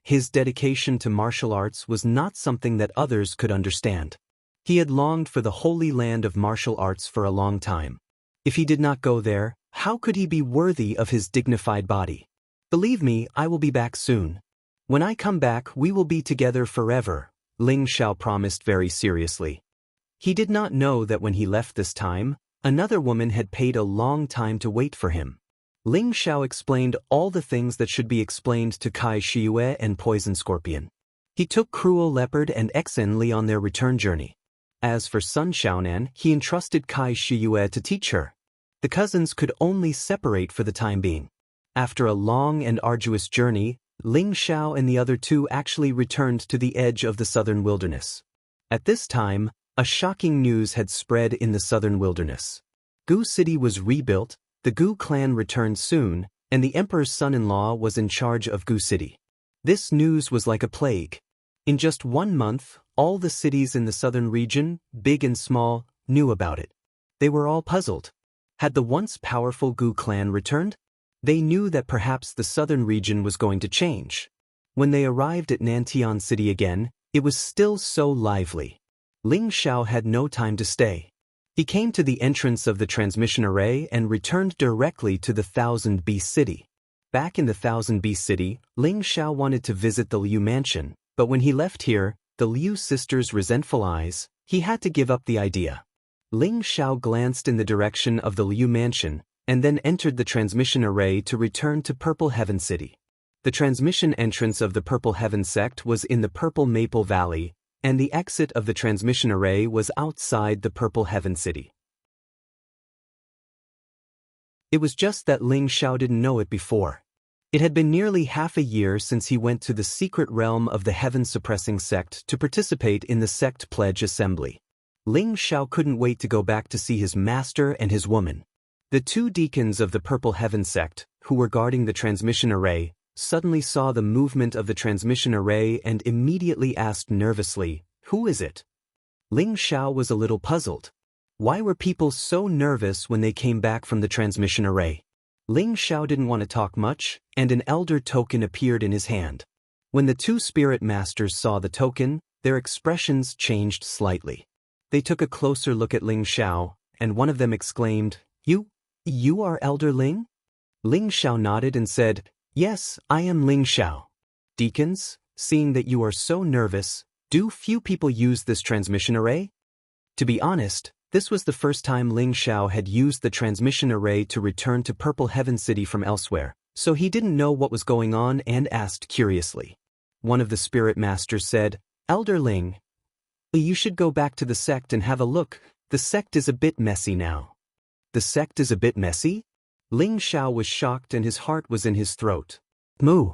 His dedication to martial arts was not something that others could understand. He had longed for the holy land of martial arts for a long time. If he did not go there, how could he be worthy of his dignified body? "Believe me, I will be back soon. When I come back, we will be together forever," Ling Xiao promised very seriously. He did not know that when he left this time, another woman had paid a long time to wait for him. Ling Xiao explained all the things that should be explained to Kai Shiyue and Poison Scorpion. He took Cruel Leopard and Exen Li on their return journey. As for Sun Xiaonan, he entrusted Kai Shiyue to teach her. The cousins could only separate for the time being. After a long and arduous journey, Ling Xiao and the other two actually returned to the edge of the southern wilderness. At this time, a shocking news had spread in the southern wilderness. Gu City was rebuilt, the Gu clan returned soon, and the emperor's son-in-law was in charge of Gu City. This news was like a plague. In just 1 month, all the cities in the southern region, big and small, knew about it. They were all puzzled. Had the once powerful Gu clan returned? They knew that perhaps the southern region was going to change. When they arrived at Nantian City again, it was still so lively. Ling Xiao had no time to stay. He came to the entrance of the transmission array and returned directly to the Thousand Beast City. Back in the Thousand Beast City, Ling Xiao wanted to visit the Liu mansion, but when he left here, the Liu sisters' resentful eyes, he had to give up the idea. Ling Xiao glanced in the direction of the Liu mansion, and then entered the transmission array to return to Purple Heaven City. The transmission entrance of the Purple Heaven sect was in the Purple Maple Valley, and the exit of the transmission array was outside the Purple Heaven City. It was just that Ling Xiao didn't know it before. It had been nearly half a year since he went to the secret realm of the heaven-suppressing sect to participate in the sect pledge assembly. Ling Xiao couldn't wait to go back to see his master and his woman. The two deacons of the Purple Heaven sect, who were guarding the transmission array, suddenly saw the movement of the transmission array and immediately asked nervously, "Who is it?" Ling Xiao was a little puzzled. Why were people so nervous when they came back from the transmission array? Ling Xiao didn't want to talk much, and an elder token appeared in his hand. When the two spirit masters saw the token, their expressions changed slightly. They took a closer look at Ling Xiao, and one of them exclaimed, You are Elder Ling?" Ling Xiao nodded and said, "Yes, I am Ling Xiao." "Deacons, seeing that you are so nervous, do few people use this transmission array?" To be honest, this was the first time Ling Xiao had used the transmission array to return to Purple Heaven City from elsewhere, so he didn't know what was going on and asked curiously. One of the spirit masters said, "Elder Ling, you should go back to the sect and have a look. The sect is a bit messy now." "The sect is a bit messy?" Ling Xiao was shocked and his heart was in his throat. Mu.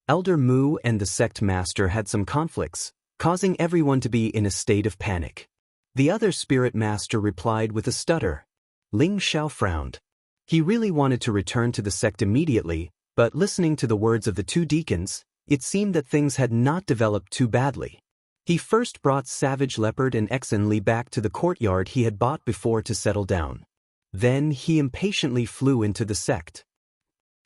Elder Mu and the sect master had some conflicts, causing everyone to be in a state of panic. The other spirit master replied with a stutter. Ling Xiao frowned. He really wanted to return to the sect immediately, but listening to the words of the two deacons, it seemed that things had not developed too badly. He first brought Savage Leopard and Exen Li back to the courtyard he had bought before to settle down. Then he impatiently flew into the sect.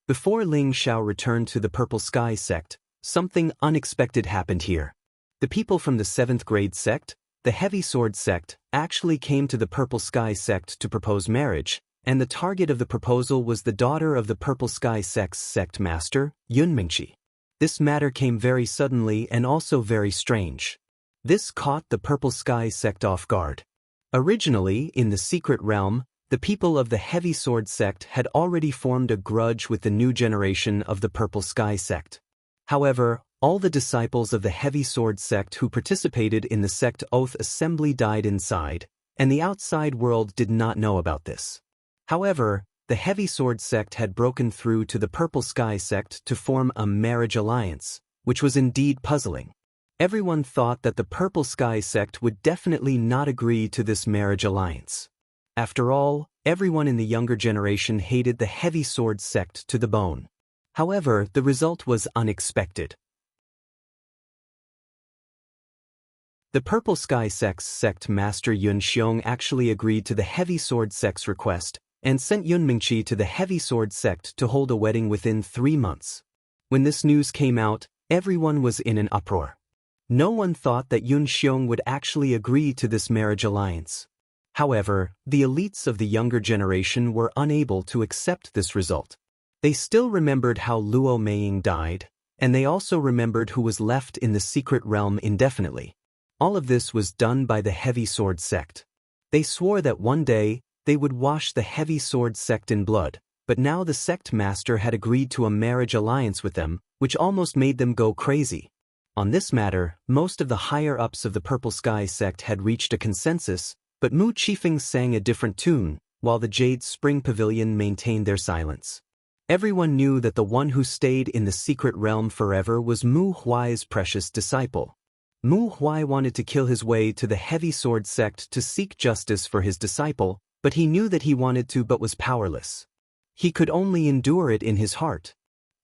Before Ling Xiao returned to the Purple Sky sect, something unexpected happened here. The people from the 7th grade sect, the Heavy Sword sect, actually came to the Purple Sky sect to propose marriage, and the target of the proposal was the daughter of the Purple Sky sect's sect master, Yun Mingqi. This matter came very suddenly and also very strange. This caught the Purple Sky sect off guard. Originally, in the secret realm, the people of the Heavy Sword sect had already formed a grudge with the new generation of the Purple Sky sect. However, all the disciples of the Heavy Sword sect who participated in the sect oath assembly died inside, and the outside world did not know about this. However, the Heavy Sword sect had broken through to the Purple Sky sect to form a marriage alliance, which was indeed puzzling. Everyone thought that the Purple Sky sect would definitely not agree to this marriage alliance. After all, everyone in the younger generation hated the Heavy Sword sect to the bone. However, the result was unexpected. The Purple Sky sect's sect master Yun Xiong actually agreed to the Heavy Sword sect's request and sent Yun Mingqi to the Heavy Sword sect to hold a wedding within 3 months. When this news came out, everyone was in an uproar. No one thought that Yun Xiong would actually agree to this marriage alliance. However, the elites of the younger generation were unable to accept this result. They still remembered how Luo Meiying died, and they also remembered who was left in the secret realm indefinitely. All of this was done by the Heavy Sword sect. They swore that one day, they would wash the Heavy Sword sect in blood, but now the sect master had agreed to a marriage alliance with them, which almost made them go crazy. On this matter, most of the higher-ups of the Purple Sky sect had reached a consensus, but Mu Qifeng sang a different tune, while the Jade Spring Pavilion maintained their silence. Everyone knew that the one who stayed in the secret realm forever was Mu Huai's precious disciple. Mu Huai wanted to kill his way to the Heavy Sword sect to seek justice for his disciple, but he knew that he wanted to but was powerless. He could only endure it in his heart.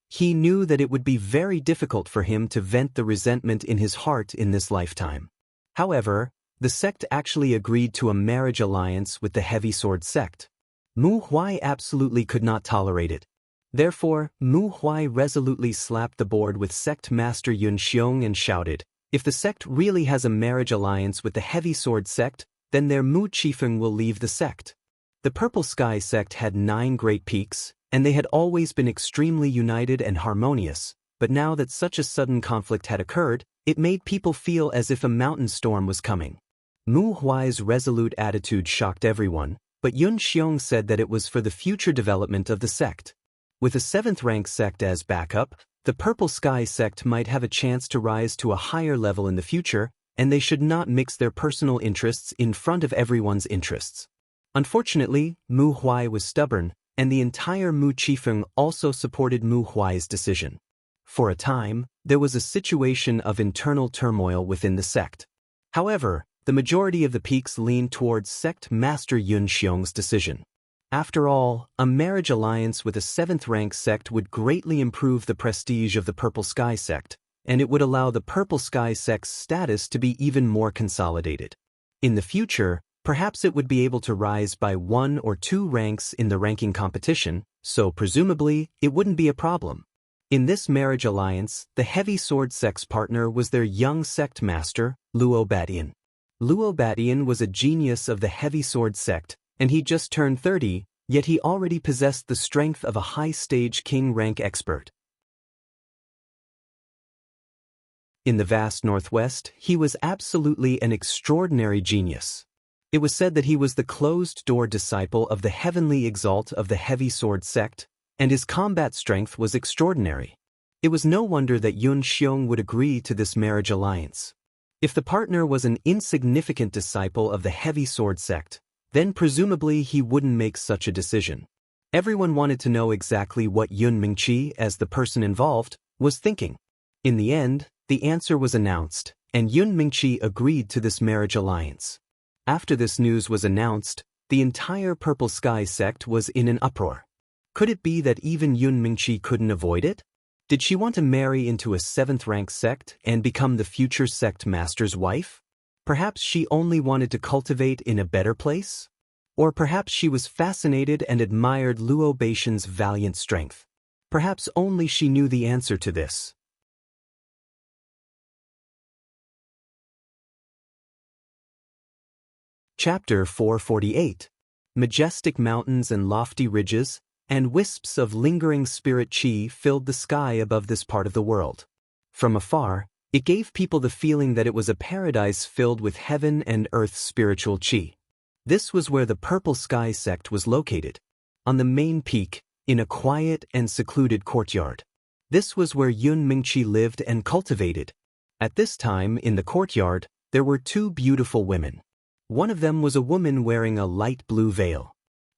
He knew that it would be very difficult for him to vent the resentment in his heart in this lifetime. However, the sect actually agreed to a marriage alliance with the Heavy Sword sect. Mu Huai absolutely could not tolerate it. Therefore, Mu Huai resolutely slapped the board with sect master Yun Xiong and shouted, "If the sect really has a marriage alliance with the Heavy Sword sect, then their Mu Qifeng will leave the sect." The Purple Sky sect had 9 great peaks, and they had always been extremely united and harmonious, but now that such a sudden conflict had occurred, it made people feel as if a mountain storm was coming. Mu Huai's resolute attitude shocked everyone, but Yun Xiong said that it was for the future development of the sect. With a 7th-rank sect as backup, the Purple Sky sect might have a chance to rise to a higher level in the future, and they should not mix their personal interests in front of everyone's interests. Unfortunately, Mu Huai was stubborn, and the entire Mu Qifeng also supported Mu Huai's decision. For a time, there was a situation of internal turmoil within the sect. However, the majority of the peaks leaned towards sect master Yun Xiong's decision. After all, a marriage alliance with a 7th-rank sect would greatly improve the prestige of the Purple Sky sect, and it would allow the Purple Sky sect's status to be even more consolidated. In the future, perhaps it would be able to rise by 1 or 2 ranks in the ranking competition, so presumably, it wouldn't be a problem. In this marriage alliance, the Heavy Sword sect's partner was their young sect master, Luo Batian. Luo Batian was a genius of the Heavy Sword sect, and he just turned 30, yet he already possessed the strength of a high-stage king rank expert. In the vast Northwest, he was absolutely an extraordinary genius. It was said that he was the closed-door disciple of the heavenly exalt of the Heavy Sword sect, and his combat strength was extraordinary. It was no wonder that Yun Xiong would agree to this marriage alliance. If the partner was an insignificant disciple of the Heavy Sword sect, then presumably he wouldn't make such a decision. Everyone wanted to know exactly what Yun Mingqi, as the person involved, was thinking. In the end, the answer was announced, and Yun Mingqi agreed to this marriage alliance. After this news was announced, the entire Purple Sky sect was in an uproar. Could it be that even Yun Mingqi couldn't avoid it? Did she want to marry into a 7th-rank sect and become the future sect master's wife? Perhaps she only wanted to cultivate in a better place? Or perhaps she was fascinated and admired Luo Batian's valiant strength. Perhaps only she knew the answer to this. Chapter 448. Majestic mountains and lofty ridges, and wisps of lingering spirit qi filled the sky above this part of the world. From afar, it gave people the feeling that it was a paradise filled with heaven and earth's spiritual qi. This was where the Purple Sky sect was located, on the main peak, in a quiet and secluded courtyard. This was where Yun Mingqi lived and cultivated. At this time, in the courtyard, there were 2 beautiful women. One of them was a woman wearing a light blue veil.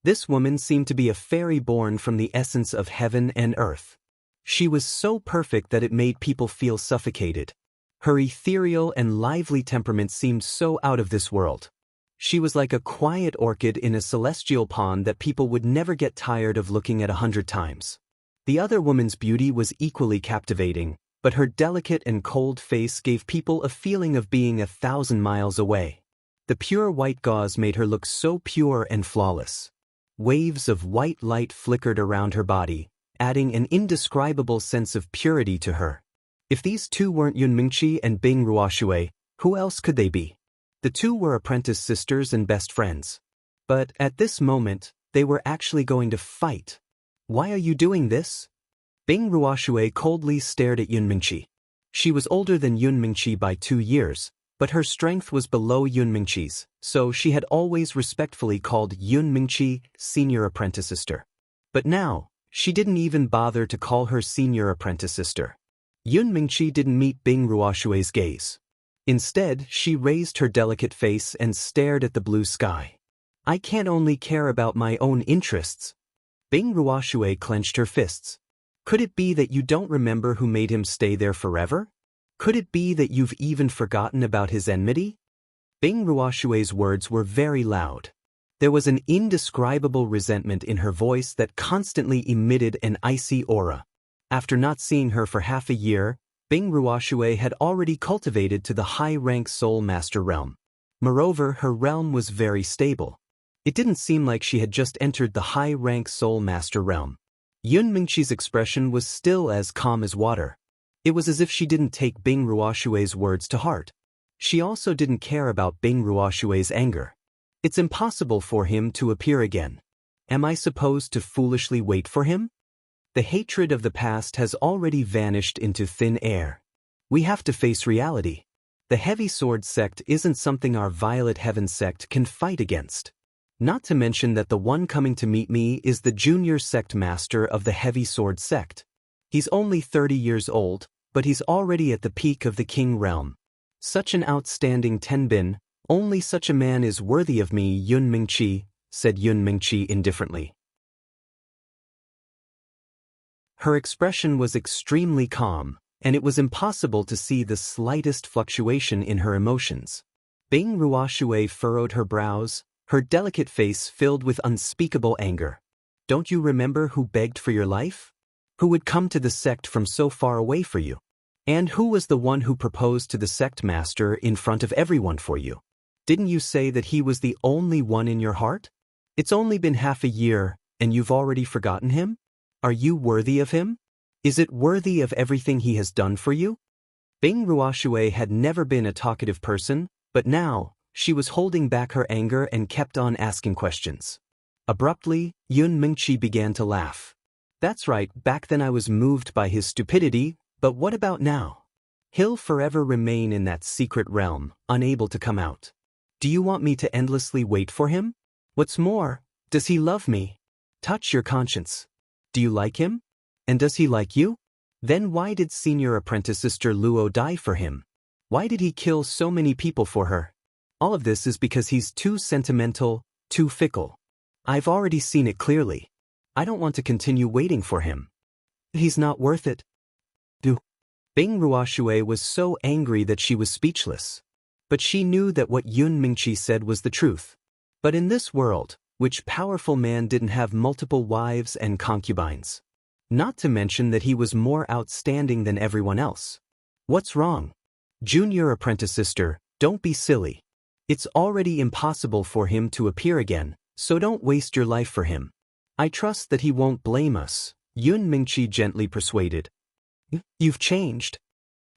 This woman seemed to be a fairy born from the essence of heaven and earth. She was so perfect that it made people feel suffocated. Her ethereal and lively temperament seemed so out of this world. She was like a quiet orchid in a celestial pond that people would never get tired of looking at 100 times. The other woman's beauty was equally captivating, but her delicate and cold face gave people a feeling of being 1,000 miles away. The pure white gauze made her look so pure and flawless. Waves of white light flickered around her body, adding an indescribable sense of purity to her. If these 2 weren't Yun Mingqi and Bing Ruoshui, who else could they be? The 2 were apprentice sisters and best friends. But at this moment, they were actually going to fight. Why are you doing this? Bing Ruoshui coldly stared at Yun Mingqi. She was older than Yun Mingqi by 2 years, but her strength was below Yun Mingqi's, so she had always respectfully called Yun Mingqi senior apprentice sister. But now, she didn't even bother to call her senior apprentice sister. Yun Mingqi didn't meet Bing Ruoshui's gaze. Instead, she raised her delicate face and stared at the blue sky. I can't only care about my own interests. Bing Ruoshui clenched her fists. Could it be that you don't remember who made him stay there forever? Could it be that you've even forgotten about his enmity? Bing Ruoshui's words were very loud. There was an indescribable resentment in her voice that constantly emitted an icy aura. After not seeing her for half a year, Bing Ruoshui had already cultivated to the high-rank Soul Master realm. Moreover, her realm was very stable. It didn't seem like she had just entered the high-rank Soul Master realm. Yun Mingqi's expression was still as calm as water. It was as if she didn't take Bing Ruoshui's words to heart. She also didn't care about Bing Ruoshui's anger. It's impossible for him to appear again. Am I supposed to foolishly wait for him? The hatred of the past has already vanished into thin air. We have to face reality. The Heavy Sword sect isn't something our Violet Heaven sect can fight against. Not to mention that the one coming to meet me is the junior sect master of the Heavy Sword sect. He's only 30 years old, but he's already at the peak of the King realm. Such an outstanding tenbin, only such a man is worthy of me, Yun Mingqi, said Yun Mingqi indifferently. Her expression was extremely calm, and it was impossible to see the slightest fluctuation in her emotions. Bing Ruoshui furrowed her brows, her delicate face filled with unspeakable anger. Don't you remember who begged for your life? Who would come to the sect from so far away for you? And who was the one who proposed to the sect master in front of everyone for you? Didn't you say that he was the only one in your heart? It's only been half a year, and you've already forgotten him? Are you worthy of him? Is it worthy of everything he has done for you? Bing Ruoshui had never been a talkative person, but now, she was holding back her anger and kept on asking questions. Abruptly, Yun Mingqi began to laugh. That's right, back then I was moved by his stupidity, but what about now? He'll forever remain in that secret realm, unable to come out. Do you want me to endlessly wait for him? What's more, does he love me? Touch your conscience. Do you like him? And does he like you? Then why did senior apprentice Sister Luo die for him? Why did he kill so many people for her? All of this is because he's too sentimental, too fickle. I've already seen it clearly. I don't want to continue waiting for him. He's not worth it. Bing Ruoshui was so angry that she was speechless. But she knew that what Yun Mingqi said was the truth. But in this world, which powerful man didn't have multiple wives and concubines? Not to mention that he was more outstanding than everyone else. What's wrong? Junior apprentice sister, don't be silly. It's already impossible for him to appear again, so don't waste your life for him. I trust that he won't blame us, Yun Mingqi gently persuaded. You've changed.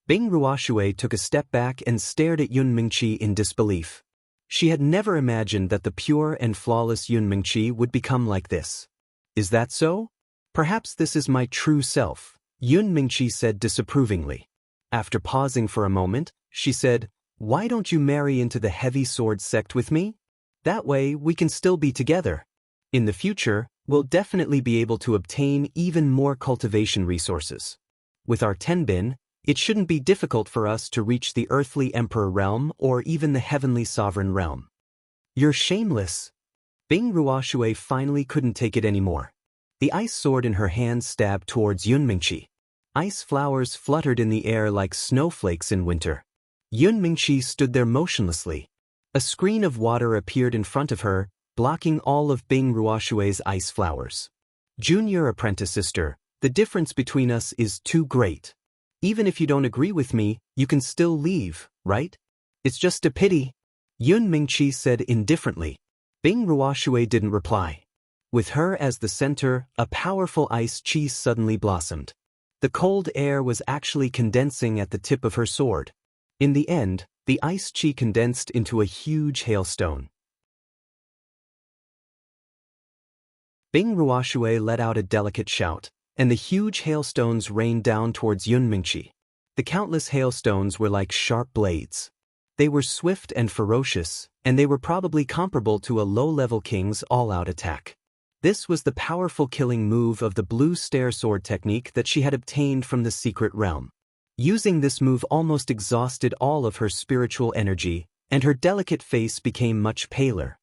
Bing Ruoshui took a step back and stared at Yun Mingqi in disbelief. She had never imagined that the pure and flawless Yun Mingqi would become like this. Is that so? Perhaps this is my true self, Yun Mingqi said disapprovingly. After pausing for a moment, she said, why don't you marry into the Heavy Sword sect with me? That way we can still be together. In the future, we'll definitely be able to obtain even more cultivation resources. With our tenbin, it shouldn't be difficult for us to reach the earthly emperor realm or even the heavenly sovereign realm. You're shameless. Bing Ruoshui finally couldn't take it anymore. The ice sword in her hand stabbed towards Yun Mingqi. Ice flowers fluttered in the air like snowflakes in winter. Yun Mingqi stood there motionlessly. A screen of water appeared in front of her, blocking all of Bing Ruoshui's ice flowers. Junior apprentice sister, the difference between us is too great. Even if you don't agree with me, you can still leave, right? It's just a pity. Yun Mingqi said indifferently. Bing Ruoshui didn't reply. With her as the center, a powerful ice chi suddenly blossomed. The cold air was actually condensing at the tip of her sword. In the end, the ice chi condensed into a huge hailstone. Bing Ruoshui let out a delicate shout, and the huge hailstones rained down towards Yun Mingqi. The countless hailstones were like sharp blades. They were swift and ferocious, and they were probably comparable to a low-level king's all-out attack. This was the powerful killing move of the blue stair sword technique that she had obtained from the secret realm. Using this move almost exhausted all of her spiritual energy, and her delicate face became much paler.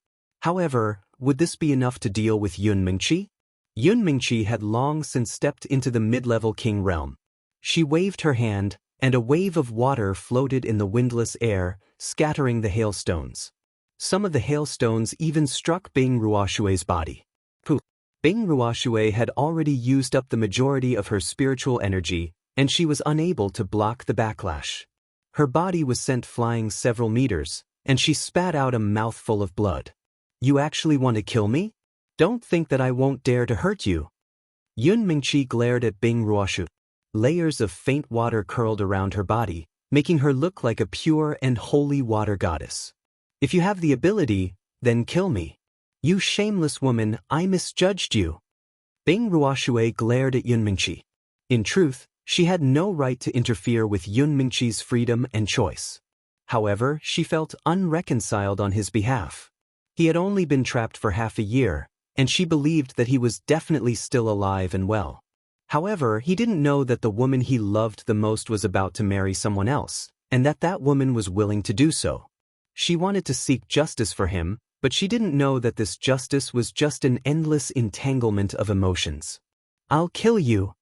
However, would this be enough to deal with Yun Mingqi? Yun Mingqi had long since stepped into the mid-level king realm. She waved her hand, and a wave of water floated in the windless air, scattering the hailstones. Some of the hailstones even struck Bing Ruoshui's body. Bing Ruoshui had already used up the majority of her spiritual energy, and she was unable to block the backlash. Her body was sent flying several meters, and she spat out a mouthful of blood. You actually want to kill me? Don't think that I won't dare to hurt you. Yun Mingqi glared at Bing Ruoshui. Layers of faint water curled around her body, making her look like a pure and holy water goddess. If you have the ability, then kill me. You shameless woman, I misjudged you. Bing Ruoshui glared at Yun Mingqi. In truth, she had no right to interfere with Yun Mingqi's freedom and choice. However, she felt unreconciled on his behalf. He had only been trapped for half a year, and she believed that he was definitely still alive and well. However, he didn't know that the woman he loved the most was about to marry someone else, and that that woman was willing to do so. She wanted to seek justice for him, but she didn't know that this justice was just an endless entanglement of emotions. "I'll kill you."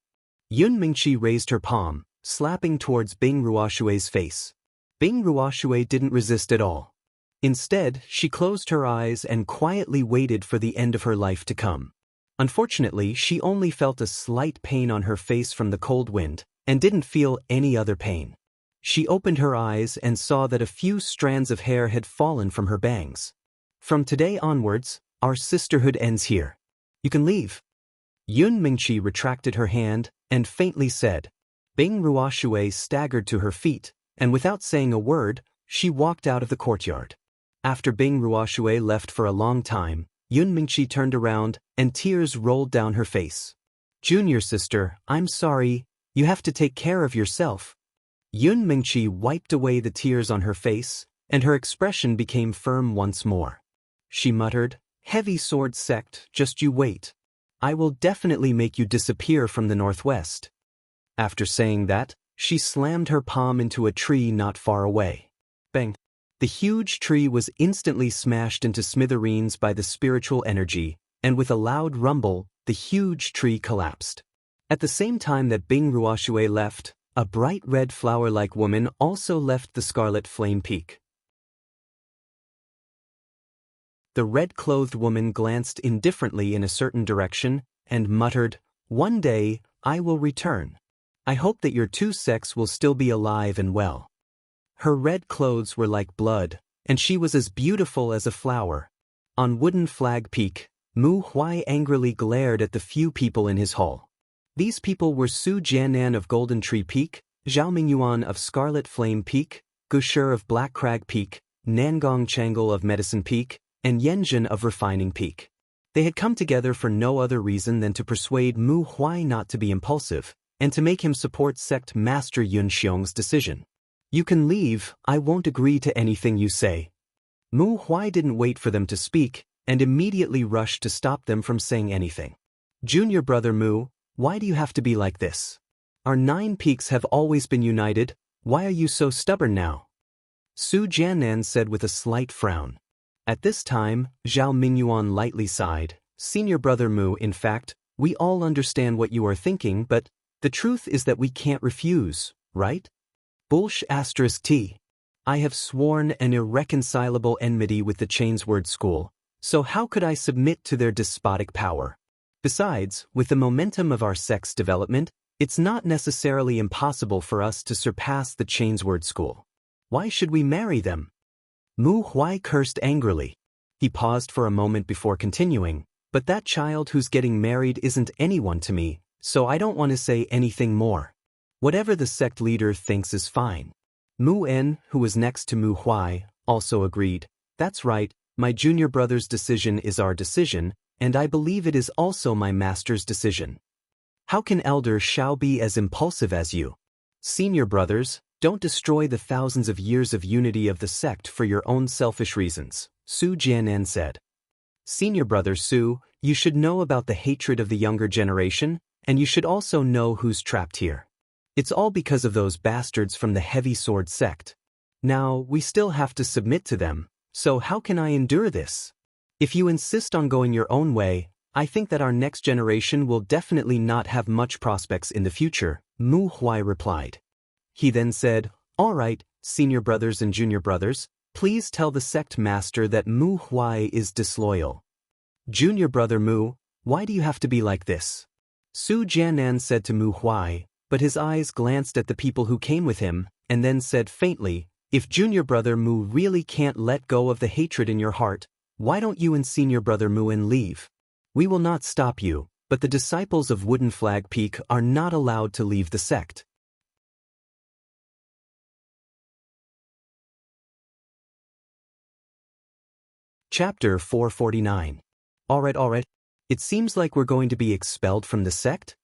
Yun Mingqi raised her palm, slapping towards Bing Ruoshui's face. Bing Ruoshui didn't resist at all. Instead, she closed her eyes and quietly waited for the end of her life to come. Unfortunately, she only felt a slight pain on her face from the cold wind, and didn't feel any other pain. She opened her eyes and saw that a few strands of hair had fallen from her bangs. "From today onwards, our sisterhood ends here. You can leave." Yun Mingqi retracted her hand and faintly said. Bing Ruoshui staggered to her feet, and without saying a word, she walked out of the courtyard. After Bing Ruoshui left for a long time, Yun Mingqi turned around and tears rolled down her face. "Junior sister, I'm sorry, you have to take care of yourself." Yun Mingqi wiped away the tears on her face, and her expression became firm once more. She muttered, "Heavy sword sect, just you wait. I will definitely make you disappear from the northwest." After saying that, she slammed her palm into a tree not far away. Bang! The huge tree was instantly smashed into smithereens by the spiritual energy, and with a loud rumble, the huge tree collapsed. At the same time that Bing Ruoshui left, a bright red flower-like woman also left the Scarlet Flame Peak. The red-clothed woman glanced indifferently in a certain direction and muttered, "One day, I will return. I hope that your two sects will still be alive and well." Her red clothes were like blood, and she was as beautiful as a flower. On Wooden Flag Peak, Mu Huai angrily glared at the few people in his hall. These people were Su Jianan of Golden Tree Peak, Zhao Mingyuan of Scarlet Flame Peak, Gushur of Black Crag Peak, Nangong Changle of Medicine Peak, and Yanjin of Refining Peak. They had come together for no other reason than to persuade Mu Huai not to be impulsive, and to make him support sect master Yun Xiong's decision. "You can leave, I won't agree to anything you say." Mu Huai didn't wait for them to speak, and immediately rushed to stop them from saying anything. "Junior brother Mu, why do you have to be like this? Our 9 peaks have always been united, why are you so stubborn now?" Su Jianan said with a slight frown. At this time, Zhao Mingyuan lightly sighed. "Senior brother Mu, in fact, we all understand what you are thinking, but the truth is that we can't refuse, right? Bullsh *T. I have sworn an irreconcilable enmity with the Chainsword School, so how could I submit to their despotic power? Besides, with the momentum of our sect's development, it's not necessarily impossible for us to surpass the Chainsword School. Why should we marry them?" Mu Huai cursed angrily. He paused for a moment before continuing, "But that child who's getting married isn't anyone to me, so I don't want to say anything more. Whatever the sect leader thinks is fine." Mu En, who was next to Mu Huai, also agreed. "That's right, my junior brother's decision is our decision, and I believe it is also my master's decision. How can Elder Shao be as impulsive as you? Senior brothers, don't destroy the thousands of years of unity of the sect for your own selfish reasons," Su Jianan said. "Senior brother Su, you should know about the hatred of the younger generation, and you should also know who's trapped here. It's all because of those bastards from the Heavy Sword sect. Now, we still have to submit to them, so how can I endure this? If you insist on going your own way, I think that our next generation will definitely not have much prospects in the future," Mu Huai replied. He then said, "All right, senior brothers and junior brothers, please tell the sect master that Mu Huai is disloyal." "Junior brother Mu, why do you have to be like this?" Su Jianan said to Mu Huai, but his eyes glanced at the people who came with him, and then said faintly, "If junior brother Mu really can't let go of the hatred in your heart, why don't you and senior brother Muin leave? We will not stop you, but the disciples of Wooden Flag Peak are not allowed to leave the sect." Chapter 449. All right. It seems like we're going to be expelled from the sect?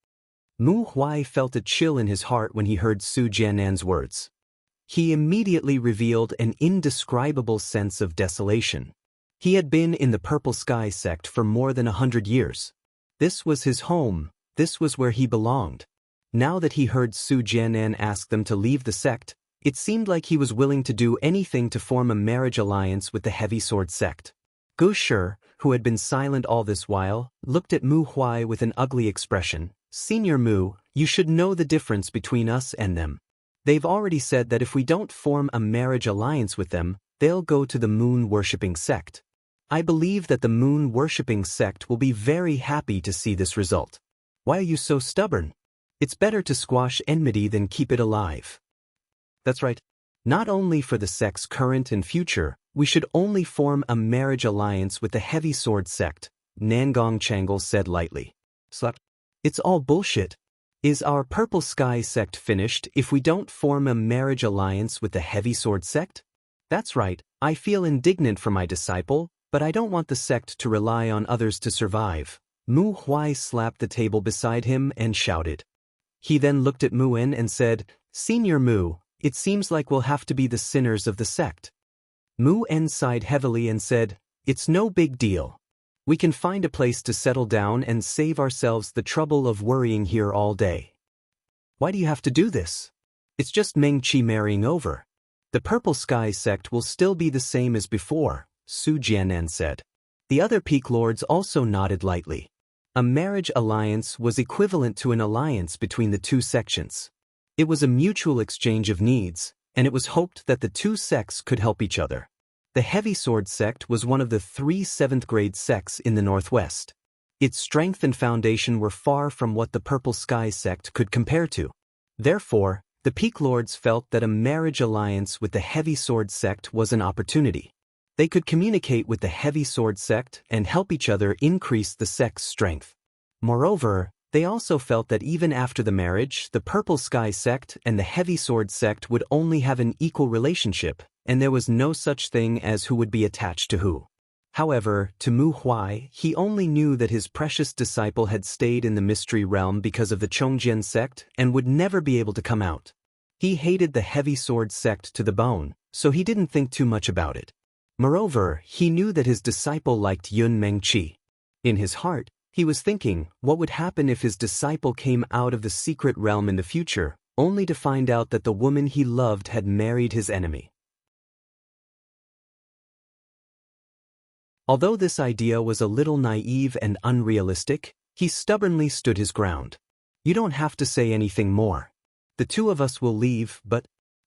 Mu Huai felt a chill in his heart when he heard Su Jianan's words. he immediately revealed an indescribable sense of desolation. He had been in the Purple Sky sect for more than 100 years. This was his home, this was where he belonged. Now that he heard Su Jianan ask them to leave the sect, it seemed like he was willing to do anything to form a marriage alliance with the Heavy Sword sect. Gu Shi, who had been silent all this while, looked at Mu Huai with an ugly expression. Senior Mu, you should know the difference between us and them. They've already said that if we don't form a marriage alliance with them, they'll go to the moon-worshipping sect. I believe that the moon-worshipping sect will be very happy to see this result. Why are you so stubborn? It's better to squash enmity than keep it alive. That's right. Not only for the sect's current and future, we should only form a marriage alliance with the Heavy Sword sect, Nangong Changle said lightly. It's all bullshit. Is our Purple Sky sect finished if we don't form a marriage alliance with the Heavy Sword sect? That's right, I feel indignant for my disciple, but I don't want the sect to rely on others to survive. Mu Huai slapped the table beside him and shouted. He then looked at Mu En and said, Senior Mu, it seems like we'll have to be the sinners of the sect. Mu En sighed heavily and said, It's no big deal. We can find a place to settle down and save ourselves the trouble of worrying here all day. Why do you have to do this? It's just Meng Qi marrying over. The Purple Sky sect will still be the same as before, Su Jianan said. The other peak lords also nodded lightly. A marriage alliance was equivalent to an alliance between the two sections. It was a mutual exchange of needs, and it was hoped that the two sects could help each other. The Heavy Sword sect was one of the 3 7th-grade sects in the Northwest. Its strength and foundation were far from what the Purple Sky sect could compare to. Therefore, the Peak Lords felt that a marriage alliance with the Heavy Sword sect was an opportunity. They could communicate with the Heavy Sword sect and help each other increase the sect's strength. Moreover, they also felt that even after the marriage, the Purple Sky sect and the Heavy Sword sect would only have an equal relationship, and there was no such thing as who would be attached to who. However, to Mu Huai, he only knew that his precious disciple had stayed in the mystery realm because of the Chongjian sect and would never be able to come out. He hated the Heavy Sword sect to the bone, so he didn't think too much about it. Moreover, he knew that his disciple liked Yun Meng Qi. In his heart, he was thinking, what would happen if his disciple came out of the secret realm in the future, only to find out that the woman he loved had married his enemy. Although this idea was a little naive and unrealistic, he stubbornly stood his ground. You don't have to say anything more. The two of us will leave, but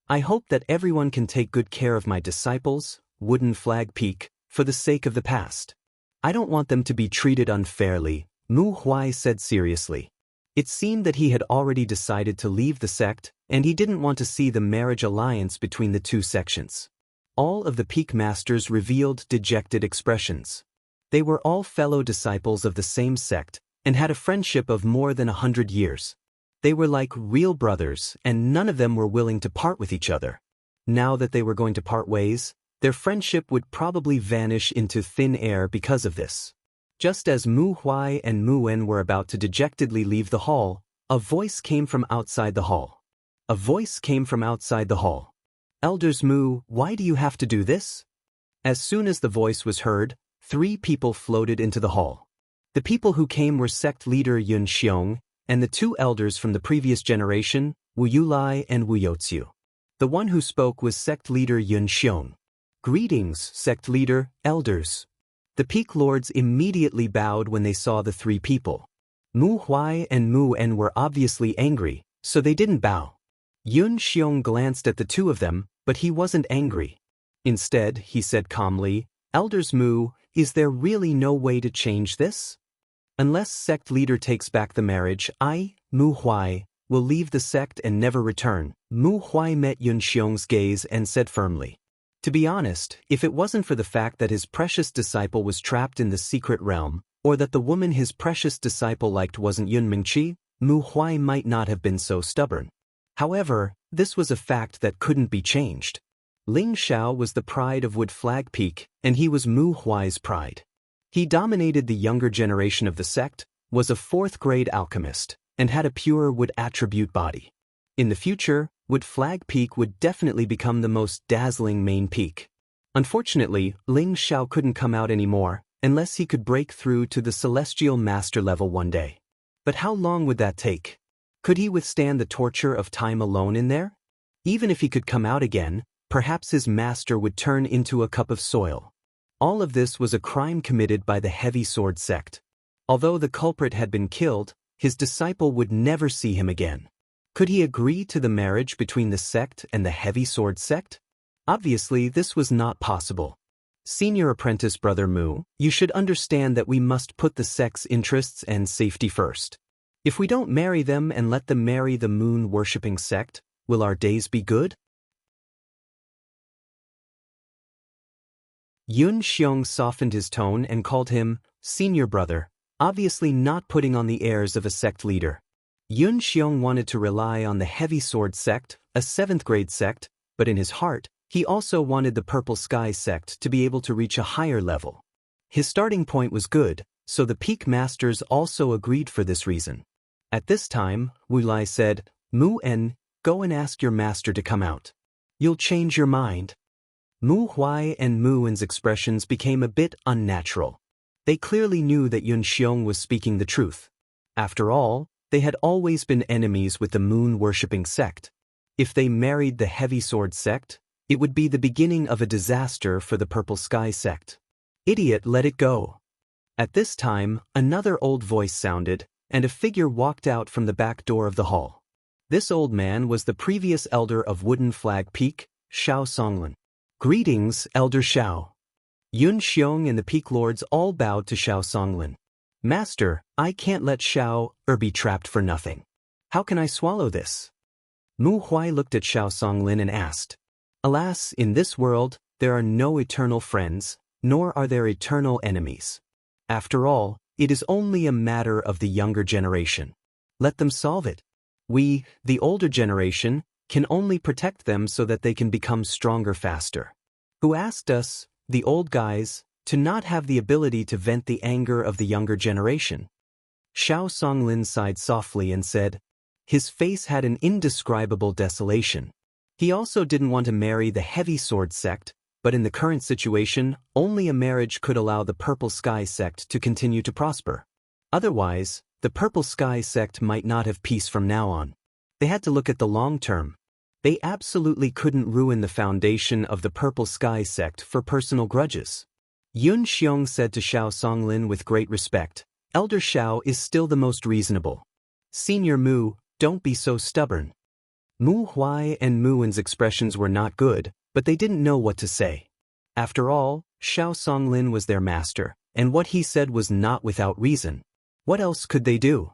I hope that everyone can take good care of my disciples, Wooden Flag Peak, for the sake of the past. I don't want them to be treated unfairly, Mu Huai said seriously. It seemed that he had already decided to leave the sect, and he didn't want to see the marriage alliance between the two sections. All of the peak masters revealed dejected expressions. They were all fellow disciples of the same sect, and had a friendship of more than 100 years. They were like real brothers, and none of them were willing to part with each other. Now that they were going to part ways, their friendship would probably vanish into thin air because of this. Just as Mu Huai and Mu En were about to dejectedly leave the hall, a voice came from outside the hall. A voice came from outside the hall. Elders Mu, why do you have to do this? As soon as the voice was heard, 3 people floated into the hall. The people who came were sect leader Yun Xiong, and the 2 elders from the previous generation, Wu Yulai and Wu Youziu. The one who spoke was sect leader Yun Xiong. Greetings, sect leader, elders. The peak lords immediately bowed when they saw the 3 people. Mu Huai and Mu En were obviously angry, so they didn't bow. Yun Xiong glanced at the 2 of them, but he wasn't angry. Instead, he said calmly, Elders Mu, is there really no way to change this? Unless sect leader takes back the marriage, I, Mu Huai, will leave the sect and never return. Mu Huai met Yun Xiong's gaze and said firmly. To be honest, if it wasn't for the fact that his precious disciple was trapped in the secret realm, or that the woman his precious disciple liked wasn't Yun Mengqi, Mu Huai might not have been so stubborn. However, this was a fact that couldn't be changed. Ling Xiao was the pride of Wood Flag Peak, and he was Mu Huai's pride. He dominated the younger generation of the sect, was a 4th-grade alchemist, and had a pure wood attribute body. In the future, Wood Flag Peak would definitely become the most dazzling main peak. Unfortunately, Ling Xiao couldn't come out anymore, unless he could break through to the Celestial Master level one day. But how long would that take? Could he withstand the torture of time alone in there? Even if he could come out again, perhaps his master would turn into a cup of soil. All of this was a crime committed by the Heavy Sword sect. Although the culprit had been killed, his disciple would never see him again. Could he agree to the marriage between the sect and the Heavy Sword sect? Obviously, this was not possible. Senior apprentice Brother Mu, you should understand that we must put the sect's interests and safety first. If we don't marry them and let them marry the moon-worshipping sect, will our days be good? Yun Xiong softened his tone and called him senior brother, obviously not putting on the airs of a sect leader. Yun Xiong wanted to rely on the Heavy Sword sect, a 7th grade sect, but in his heart, he also wanted the Purple Sky sect to be able to reach a higher level. His starting point was good, so the Peak Masters also agreed for this reason. At this time, Wu Lai said, Mu En, go and ask your master to come out. You'll change your mind. Mu Huai and Mu En's expressions became a bit unnatural. They clearly knew that Yun Xiong was speaking the truth. After all, they had always been enemies with the moon-worshipping sect. If they married the Heavy Sword sect, it would be the beginning of a disaster for the Purple Sky sect. Idiot, let it go. At this time, another old voice sounded, and a figure walked out from the back door of the hall. This old man was the previous elder of Wooden Flag Peak, Xiao Songlin. Greetings, Elder Xiao. Yun Xiong and the Peak Lords all bowed to Xiao Songlin. Master, I can't let Xiao be trapped for nothing. How can I swallow this? Mu Huai looked at Xiao Songlin and asked. Alas, in this world, there are no eternal friends, nor are there eternal enemies. After all, it is only a matter of the younger generation. Let them solve it. We, the older generation, can only protect them so that they can become stronger faster. Who asked us, the old guys, to not have the ability to vent the anger of the younger generation? Xiao Songlin sighed softly and said, his face had an indescribable desolation. He also didn't want to marry the Heavy Sword sect, but in the current situation, only a marriage could allow the Purple Sky sect to continue to prosper. Otherwise, the Purple Sky sect might not have peace from now on. They had to look at the long term. They absolutely couldn't ruin the foundation of the Purple Sky sect for personal grudges. Yun Xiong said to Xiao Songlin with great respect, Elder Xiao is still the most reasonable. Senior Mu, don't be so stubborn. Mu Huai and Mu En's expressions were not good, but they didn't know what to say. After all, Xiao Songlin was their master, and what he said was not without reason. What else could they do?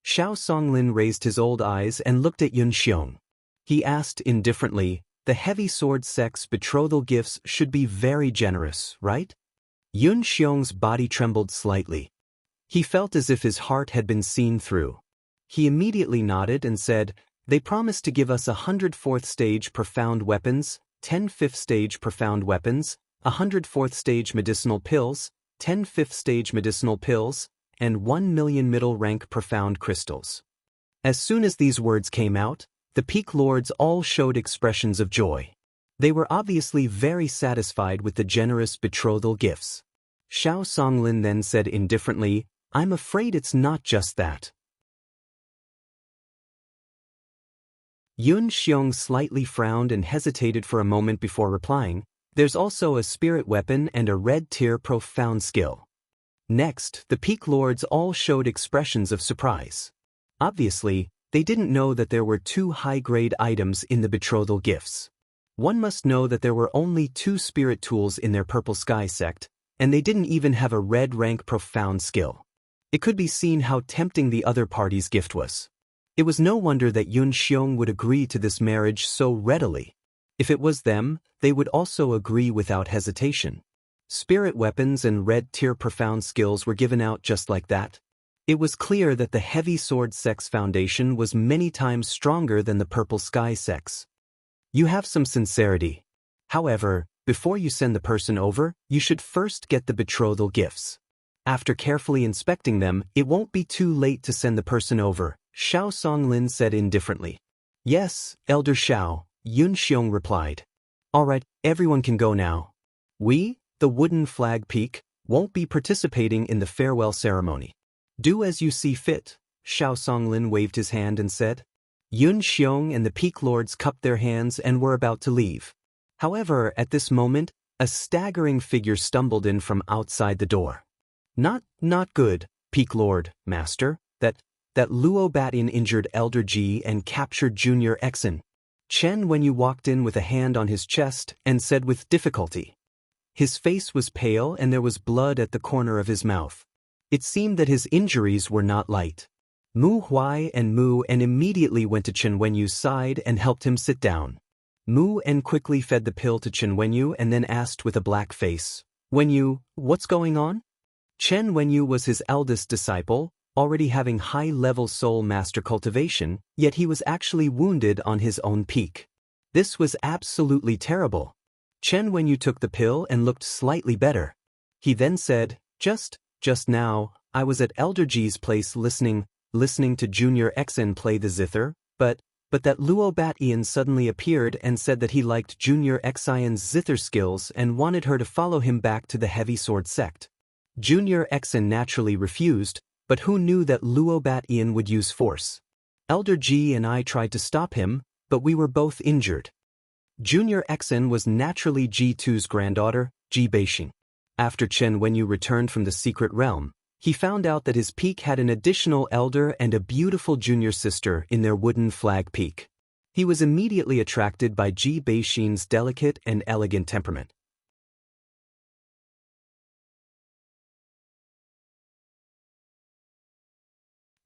Xiao Songlin raised his old eyes and looked at Yun Xiong. He asked indifferently, the Heavy Sword sect's betrothal gifts should be very generous, right? Yun Xiong's body trembled slightly. He felt as if his heart had been seen through. He immediately nodded and said, they promised to give us 100 4th stage profound weapons, 10 5th stage profound weapons, 100 4th stage medicinal pills, 10 5th stage medicinal pills, and 1 million middle rank profound crystals. As soon as these words came out, the Peak Lords all showed expressions of joy. They were obviously very satisfied with the generous betrothal gifts. Xiao Songlin then said indifferently, I'm afraid it's not just that. Yun Xiong slightly frowned and hesitated for a moment before replying, there's also a spirit weapon and a red tier profound skill. Next, the Peak Lords all showed expressions of surprise. Obviously, they didn't know that there were 2 high-grade items in the betrothal gifts. One must know that there were only 2 spirit tools in their Purple Sky sect, and they didn't even have a red rank profound skill. It could be seen how tempting the other party's gift was. It was no wonder that Yun Xiong would agree to this marriage so readily. If it was them, they would also agree without hesitation. Spirit weapons and red tier profound skills were given out just like that. It was clear that the Heavy Sword sect's foundation was many times stronger than the Purple Sky sect's. You have some sincerity. However, before you send the person over, you should first get the betrothal gifts. After carefully inspecting them, it won't be too late to send the person over, Xiao Songlin said indifferently. Yes, Elder Xiao, Yun Xiong replied. All right, everyone can go now. We, the Wooden Flag Peak, won't be participating in the farewell ceremony. Do as you see fit, Xiao Songlin waved his hand and said. Yun Xiong and the Peak Lords cupped their hands and were about to leave. However, at this moment, a staggering figure stumbled in from outside the door. Not good, Peak Lord, Master, that Luo Batian injured Elder Ji and captured Junior Exen. Chen Wenyu walked in with a hand on his chest and said with difficulty. His face was pale and there was blood at the corner of his mouth. It seemed that his injuries were not light. Mu Huai and Mu En immediately went to Chen Wenyu's side and helped him sit down. Mu En quickly fed the pill to Chen Wenyu and then asked with a black face, Wenyu, what's going on? Chen Wenyu was his eldest disciple, already having high-level soul master cultivation, yet he was actually wounded on his own peak. This was absolutely terrible. Chen Wenyu took the pill and looked slightly better. He then said, Just now, I was at Elder Ji's place listening to Junior Exen play the zither, but that Luo Batian suddenly appeared and said that he liked Junior Xian's zither skills and wanted her to follow him back to the heavy sword sect. Junior Exen naturally refused, but who knew that Luo Batian would use force? Elder Ji and I tried to stop him, but we were both injured. Junior Exen was naturally Ji2's granddaughter, Ji Beixing. After Chen Wenyu returned from the secret realm, he found out that his peak had an additional elder and a beautiful junior sister in their Wooden Flag Peak. He was immediately attracted by Ji Beixing's delicate and elegant temperament.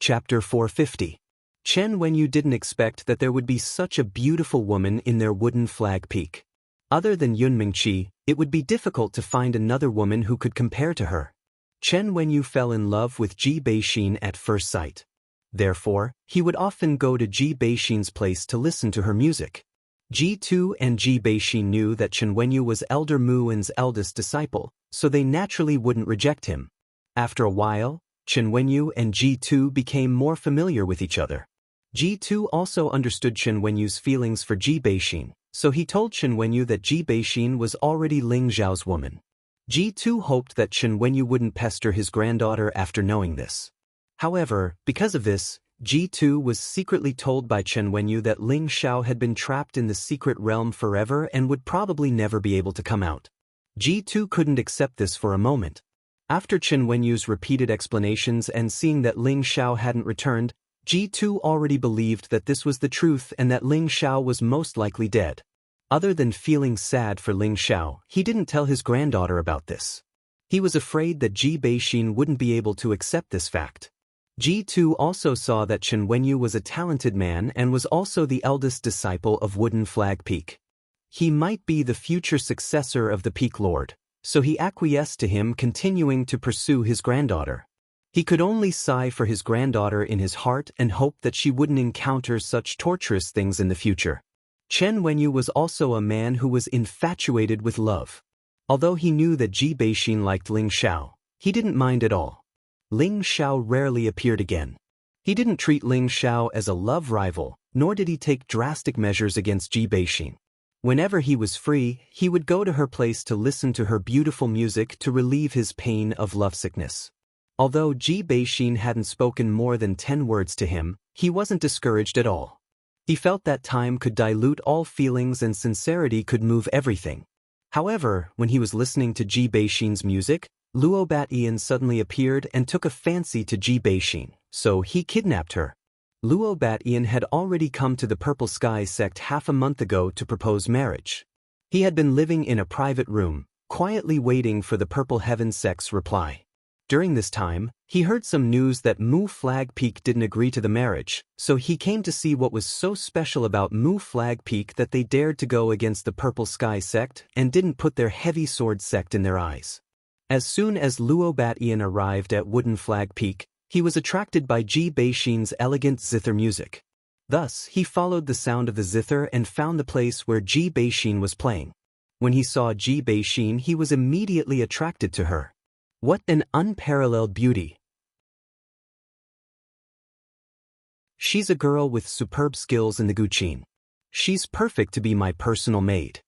Chapter 450. Chen Wenyu didn't expect that there would be such a beautiful woman in their Wooden Flag Peak. Other than Yun Mingqi, it would be difficult to find another woman who could compare to her. Chen Wenyu fell in love with Ji Beixing at first sight. Therefore, he would often go to Ji Beixing's place to listen to her music. Ji2 and Ji Beixing knew that Chen Wenyu was Elder Muin's eldest disciple, so they naturally wouldn't reject him. After a while, Chen Wenyu and Ji2 became more familiar with each other. Ji2 also understood Chen Wenyu's feelings for Ji Beixing, so he told Chen Wenyu that Ji Beixing was already Ling Zhao's woman. Ji2 hoped that Chen Wenyu wouldn't pester his granddaughter after knowing this. However, because of this, Ji2 was secretly told by Chen Wenyu that Ling Zhao had been trapped in the secret realm forever and would probably never be able to come out. Ji2 couldn't accept this for a moment. After Chen Wenyu's repeated explanations and seeing that Ling Zhao hadn't returned, Ji2 already believed that this was the truth and that Ling Zhao was most likely dead. Other than feeling sad for Ling Zhao, he didn't tell his granddaughter about this. He was afraid that Ji Beixing wouldn't be able to accept this fact. Ji2 also saw that Chen Wenyu was a talented man and was also the eldest disciple of Wooden Flag Peak. He might be the future successor of the Peak Lord, so he acquiesced to him continuing to pursue his granddaughter. He could only sigh for his granddaughter in his heart and hope that she wouldn't encounter such torturous things in the future. Chen Wenyu was also a man who was infatuated with love. Although he knew that Ji Beixing liked Ling Zhao, he didn't mind at all. Ling Zhao rarely appeared again. He didn't treat Ling Zhao as a love rival, nor did he take drastic measures against Ji Beixing. Whenever he was free, he would go to her place to listen to her beautiful music to relieve his pain of lovesickness. Although Ji Beixing hadn't spoken more than 10 words to him, he wasn't discouraged at all. He felt that time could dilute all feelings and sincerity could move everything. However, when he was listening to Ji Beixing's music, Luo Batian suddenly appeared and took a fancy to Ji Beixing, so he kidnapped her. Luo Batian had already come to the Purple Sky sect half a month ago to propose marriage. He had been living in a private room, quietly waiting for the Purple Heaven sect's reply. During this time, he heard some news that Mu Flag Peak didn't agree to the marriage, so he came to see what was so special about Mu Flag Peak that they dared to go against the Purple Sky sect and didn't put their heavy sword sect in their eyes. As soon as Luo Batian arrived at Wooden Flag Peak, he was attracted by Ji Beixing's elegant zither music. Thus, he followed the sound of the zither and found the place where Ji Beixing was playing. When he saw Ji Beixing, he was immediately attracted to her. What an unparalleled beauty! She's a girl with superb skills in the Guqin. She's perfect to be my personal maid.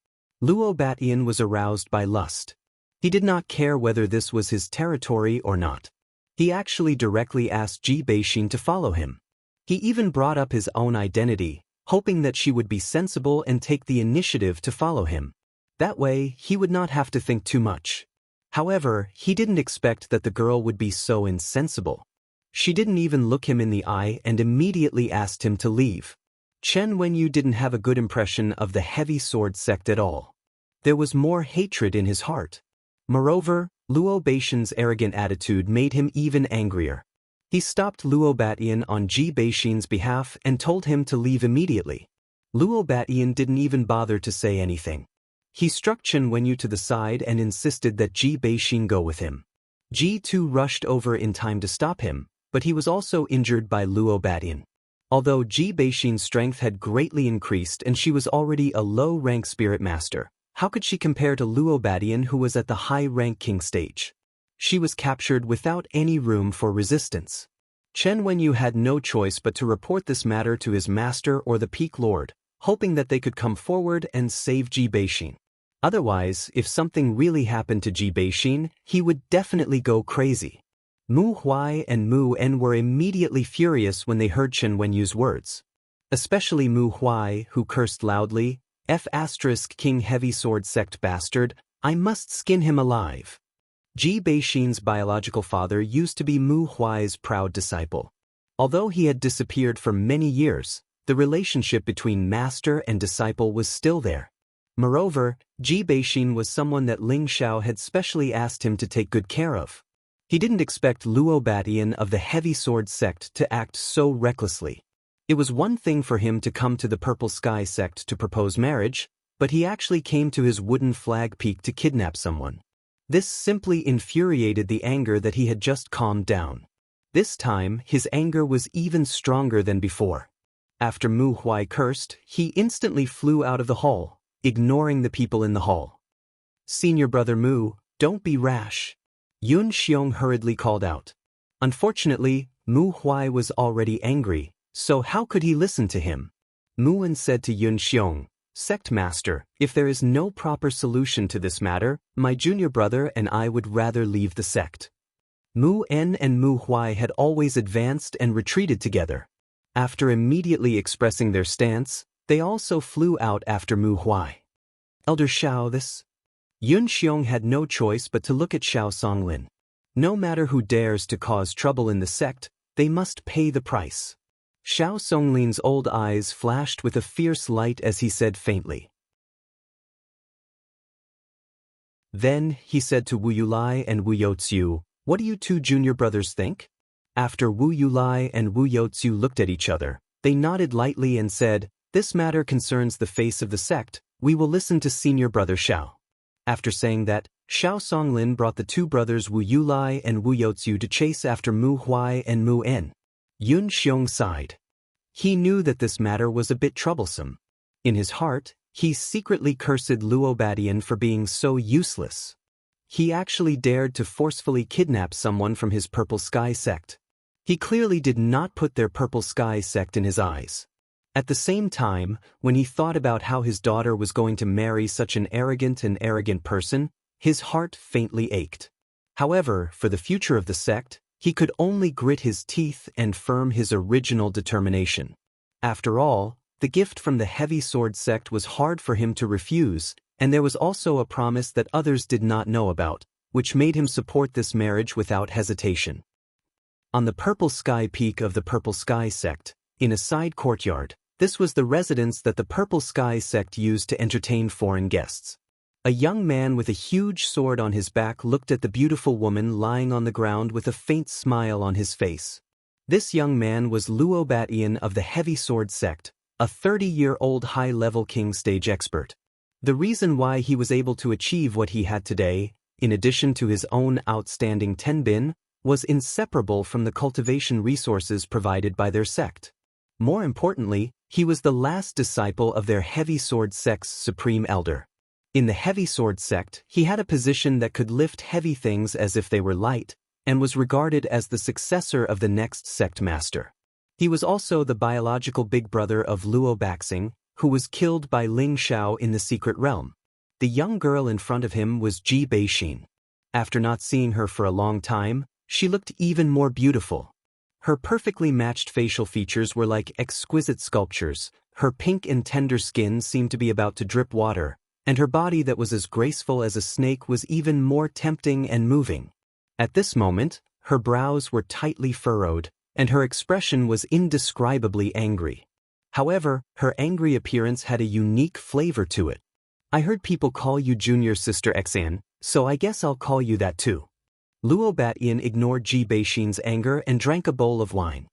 Luo Batian was aroused by lust. He did not care whether this was his territory or not. He actually directly asked Ji Beixin to follow him. He even brought up his own identity, hoping that she would be sensible and take the initiative to follow him. That way, he would not have to think too much. However, he didn't expect that the girl would be so insensible. She didn't even look him in the eye and immediately asked him to leave. Chen Wenyu didn't have a good impression of the heavy sword sect at all. There was more hatred in his heart. Moreover, Luo Beixin's arrogant attitude made him even angrier. He stopped Luo Batian on Ji Beixin's behalf and told him to leave immediately. Luo Batian didn't even bother to say anything. He struck Chen Wenyu to the side and insisted that Ji Beixin go with him. Ji too rushed over in time to stop him, but he was also injured by Luo Batian. Although Ji Beixin's strength had greatly increased and she was already a low-rank spirit master, how could she compare to Luo Batian, who was at the high-rank king stage? She was captured without any room for resistance. Chen Wenyu had no choice but to report this matter to his master or the Peak Lord, hoping that they could come forward and save Ji Beixin. Otherwise, if something really happened to Ji Beixin, he would definitely go crazy. Mu Huai and Mu En were immediately furious when they heard Chen Wenyu's words. Especially Mu Huai, who cursed loudly, "F** King Heavy Sword Sect bastard, I must skin him alive." Ji Beixin's biological father used to be Mu Huai's proud disciple. Although he had disappeared for many years, the relationship between master and disciple was still there. Moreover, Ji Beixin was someone that Ling Xiao had specially asked him to take good care of. He didn't expect Luo Batian of the Heavy Sword Sect to act so recklessly. It was one thing for him to come to the Purple Sky Sect to propose marriage, but he actually came to his wooden flag peak to kidnap someone. This simply infuriated the anger that he had just calmed down. This time, his anger was even stronger than before. After Mu Huai cursed, he instantly flew out of the hall, ignoring the people in the hall. "Senior brother Mu, don't be rash," Yun Xiong hurriedly called out. Unfortunately, Mu Huai was already angry, so how could he listen to him? Mu En said to Yun Xiong, "Sect Master, if there is no proper solution to this matter, my junior brother and I would rather leave the sect." Mu En and Mu Huai had always advanced and retreated together. After immediately expressing their stance, they also flew out after Mu Huai. "Elder Xiao, this..." Yun Xiong had no choice but to look at Xiao Songlin. No matter who dares to cause trouble in the sect, they must pay the price. Xiao Songlin's old eyes flashed with a fierce light as he said faintly. Then, he said to Wu Yulai and Wu Youziu, "What do you two junior brothers think?" After Wu Yulai and Wu Youziu looked at each other, they nodded lightly and said, "This matter concerns the face of the sect, we will listen to senior brother Xiao." After saying that, Xiao Songlin brought the two brothers Wu Yulai and Wu Youziu to chase after Mu Huai and Mu En. Yun Xiong sighed. He knew that this matter was a bit troublesome. In his heart, he secretly cursed Luo Batian for being so useless. He actually dared to forcefully kidnap someone from his Purple Sky sect. He clearly did not put their Purple Sky sect in his eyes. At the same time, when he thought about how his daughter was going to marry such an arrogant person, his heart faintly ached. However, for the future of the sect, he could only grit his teeth and firm his original determination. After all, the gift from the Heavy Sword Sect was hard for him to refuse, and there was also a promise that others did not know about, which made him support this marriage without hesitation. On the Purple Sky Peak of the Purple Sky Sect, in a side courtyard, this was the residence that the Purple Sky Sect used to entertain foreign guests. A young man with a huge sword on his back looked at the beautiful woman lying on the ground with a faint smile on his face. This young man was Luo Batian of the Heavy Sword Sect, a 30-year-old high-level king stage expert. The reason why he was able to achieve what he had today, in addition to his own outstanding tenbin, was inseparable from the cultivation resources provided by their sect. More importantly, he was the last disciple of their Heavy Sword Sect's supreme elder. In the Heavy Sword Sect, he had a position that could lift heavy things as if they were light, and was regarded as the successor of the next sect master. He was also the biological big brother of Luo Baxing, who was killed by Ling Xiao in the secret realm. The young girl in front of him was Ji Beixin. After not seeing her for a long time, she looked even more beautiful. Her perfectly matched facial features were like exquisite sculptures, her pink and tender skin seemed to be about to drip water, and her body that was as graceful as a snake was even more tempting and moving. At this moment, her brows were tightly furrowed, and her expression was indescribably angry. However, her angry appearance had a unique flavor to it. "I heard people call you Junior Sister Xan, so I guess I'll call you that too." Luo Batian ignored Ji Beixin's anger and drank a bowl of wine.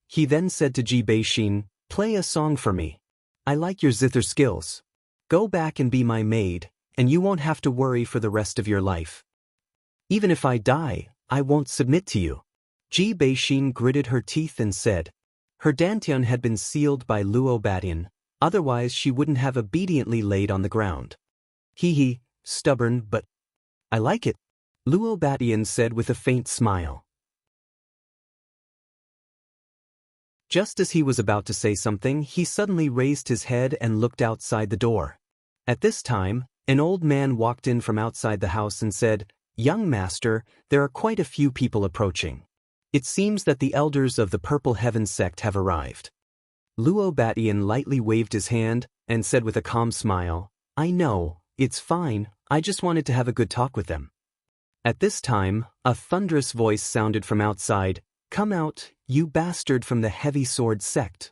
He then said to Ji Beixin, "Play a song for me. I like your zither skills. Go back and be my maid, and you won't have to worry for the rest of your life. Even if I die, I won't submit to you." Ji Beixin gritted her teeth and said. Her dantian had been sealed by Luo Batian, otherwise she wouldn't have obediently laid on the ground. "Hee, stubborn, but I like it," Luo Batian said with a faint smile. Just as he was about to say something, he suddenly raised his head and looked outside the door. At this time, an old man walked in from outside the house and said, "Young master, there are quite a few people approaching. It seems that the elders of the Purple Heaven sect have arrived." Luo Batian lightly waved his hand and said with a calm smile, "I know, it's fine, I just wanted to have a good talk with them." At this time, a thunderous voice sounded from outside, "Come out, you bastard from the Heavy Sword sect."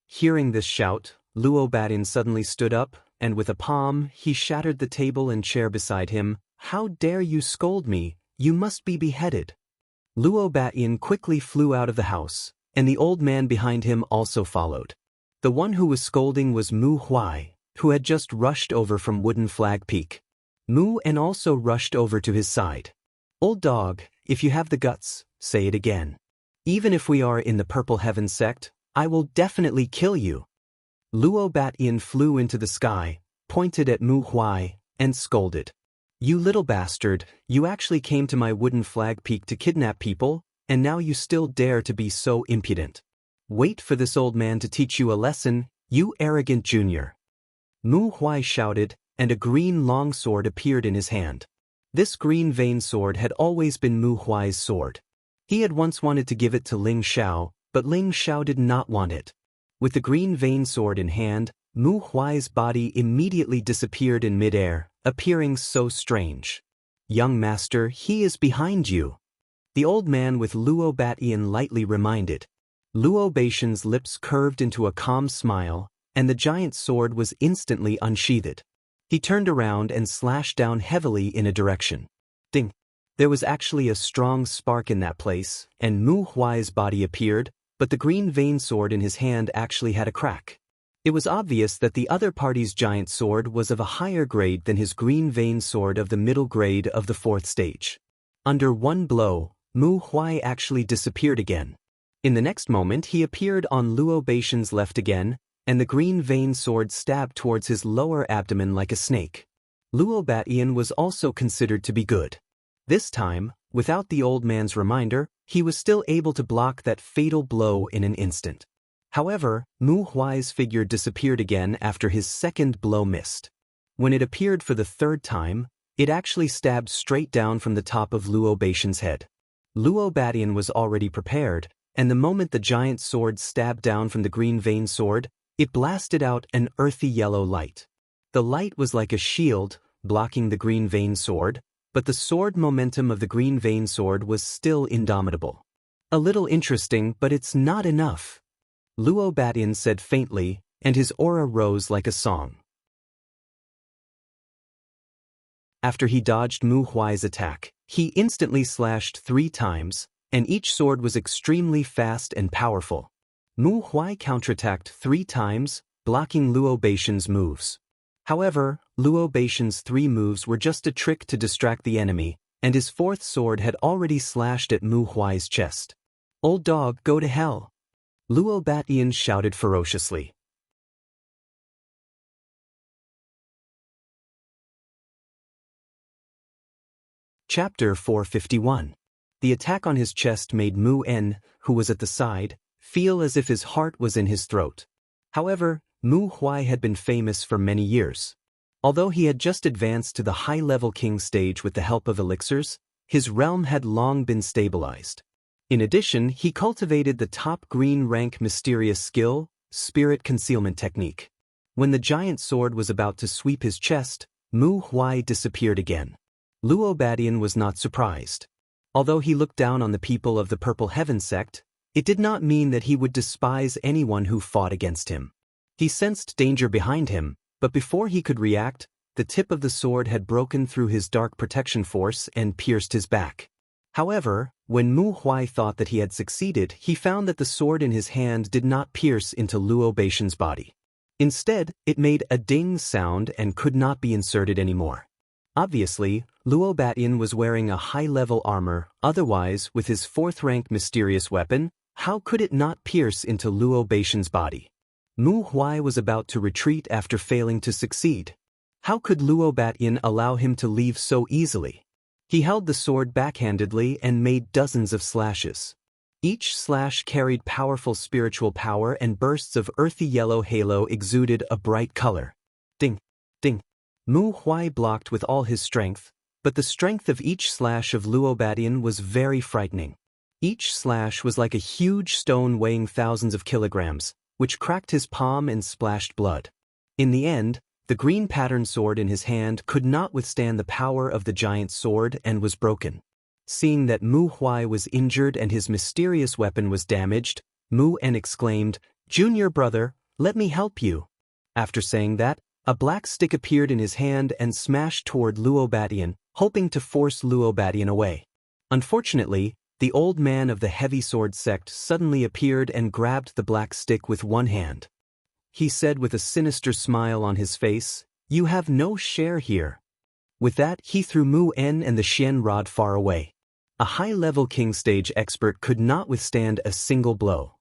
Hearing this shout, Luo Batian suddenly stood up, and with a palm, he shattered the table and chair beside him. "How dare you scold me? You must be beheaded." Luo Batian quickly flew out of the house, and the old man behind him also followed. The one who was scolding was Mu Huai, who had just rushed over from Wooden Flag Peak. Mu En also rushed over to his side. "Old dog, if you have the guts, say it again. Even if we are in the Purple Heaven sect, I will definitely kill you." Luo Batian flew into the sky, pointed at Mu Huai, and scolded. "You little bastard, you actually came to my Wooden Flag Peak to kidnap people, and now you still dare to be so impudent. Wait for this old man to teach you a lesson, you arrogant junior." Mu Huai shouted, and a green longsword appeared in his hand. This green vein sword had always been Mu Huai's sword. He had once wanted to give it to Ling Xiao, but Ling Xiao did not want it. With the green vein sword in hand, Mu Huai's body immediately disappeared in midair, appearing so strange. "Young master, he is behind you," the old man with Luo Batian lightly reminded. Luo Beixin's lips curved into a calm smile, and the giant sword was instantly unsheathed. He turned around and slashed down heavily in a direction. Ding! There was actually a strong spark in that place, and Mu Huai's body appeared, but the green vein sword in his hand actually had a crack. It was obvious that the other party's giant sword was of a higher grade than his green vein sword of the middle grade of the 4th stage. Under one blow, Mu Huai actually disappeared again. In the next moment he appeared on Luo Beixin's left again, and the green vein sword stabbed towards his lower abdomen like a snake. Luo Batian was also considered to be good. This time, without the old man's reminder, he was still able to block that fatal blow in an instant. However, Mu Huai's figure disappeared again after his second blow missed. When it appeared for the third time, it actually stabbed straight down from the top of Luo Beixin's head. Luo Batian was already prepared, and the moment the giant sword stabbed down from the green vein sword, it blasted out an earthy yellow light. The light was like a shield, blocking the green vein sword, but the sword momentum of the green vein sword was still indomitable. "A little interesting, but it's not enough," Luo Batian said faintly, and his aura rose like a song. After he dodged Mu Huai's attack, he instantly slashed 3 times, and each sword was extremely fast and powerful. Mu Huai counterattacked 3 times, blocking Luo Beixin's moves. However, Luo Beixin's 3 moves were just a trick to distract the enemy, and his 4th sword had already slashed at Mu Huai's chest. "Old dog, go to hell!" Luo Batian shouted ferociously. Chapter 451. The attack on his chest made Mu En, who was at the side, feel as if his heart was in his throat. However, Mu Huai had been famous for many years. Although he had just advanced to the high-level king stage with the help of elixirs, his realm had long been stabilized. In addition, he cultivated the top green rank mysterious skill, Spirit Concealment Technique. When the giant sword was about to sweep his chest, Mu Huai disappeared again. Luo Badian was not surprised. Although he looked down on the people of the Purple Heaven sect, it did not mean that he would despise anyone who fought against him. He sensed danger behind him, but before he could react, the tip of the sword had broken through his dark protection force and pierced his back. However, when Mu Huai thought that he had succeeded, he found that the sword in his hand did not pierce into Luo Baishan's body. Instead, it made a ding sound and could not be inserted anymore. Obviously, Luo Batian was wearing a high-level armor, otherwise, with his 4th-rank mysterious weapon, how could it not pierce into Luo Baishan's body? Mu Huai was about to retreat after failing to succeed. How could Luo Batian allow him to leave so easily? He held the sword backhandedly and made dozens of slashes. Each slash carried powerful spiritual power, and bursts of earthy yellow halo exuded a bright color. Ding! Ding! Mu Huai blocked with all his strength, but the strength of each slash of Luo Batian was very frightening. Each slash was like a huge stone weighing thousands of kilograms, which cracked his palm and splashed blood. In the end, the green pattern sword in his hand could not withstand the power of the giant sword and was broken. Seeing that Mu Huai was injured and his mysterious weapon was damaged, Mu En exclaimed, "Junior brother, let me help you." After saying that, a black stick appeared in his hand and smashed toward Luo Batian, hoping to force Luo Batian away. Unfortunately, the old man of the heavy sword sect suddenly appeared and grabbed the black stick with one hand. He said with a sinister smile on his face, "You have no share here." With that, he threw Mu En and the Xian rod far away. A high-level king stage expert could not withstand a single blow.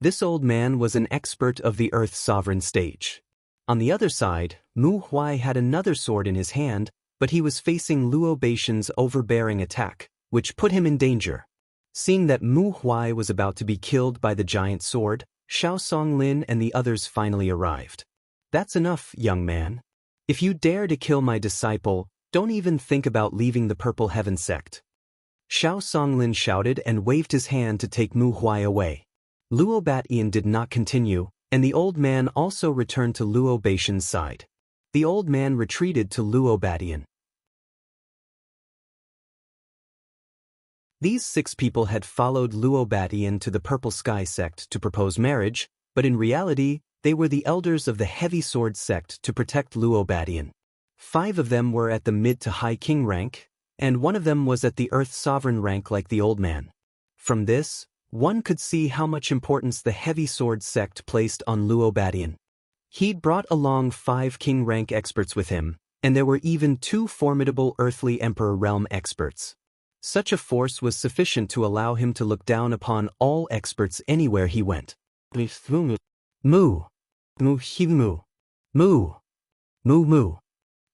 This old man was an expert of the Earth Sovereign stage. On the other side, Mu Huai had another sword in his hand, but he was facing Luo Baishan's overbearing attack, which put him in danger. Seeing that Mu Huai was about to be killed by the giant sword, Xiao Songlin and the others finally arrived. "That's enough, young man. If you dare to kill my disciple, don't even think about leaving the Purple Heaven sect." Xiao Songlin shouted and waved his hand to take Mu Huai away. Luo Batian did not continue, and the old man also returned to Luo Baishan's side. The old man retreated to Luo Batian. These 6 people had followed Luo Batian to the Purple Sky sect to propose marriage, but in reality, they were the elders of the Heavy Sword sect to protect Luo Batian. 5 of them were at the mid to high king rank, and 1 of them was at the Earth Sovereign rank like the old man. From this, one could see how much importance the Heavy Sword sect placed on Luo Batian. He'd brought along 5 king rank experts with him, and there were even 2 formidable earthly Emperor realm experts. Such a force was sufficient to allow him to look down upon all experts anywhere he went. Mu. Mu. Mu. Mu. Mu.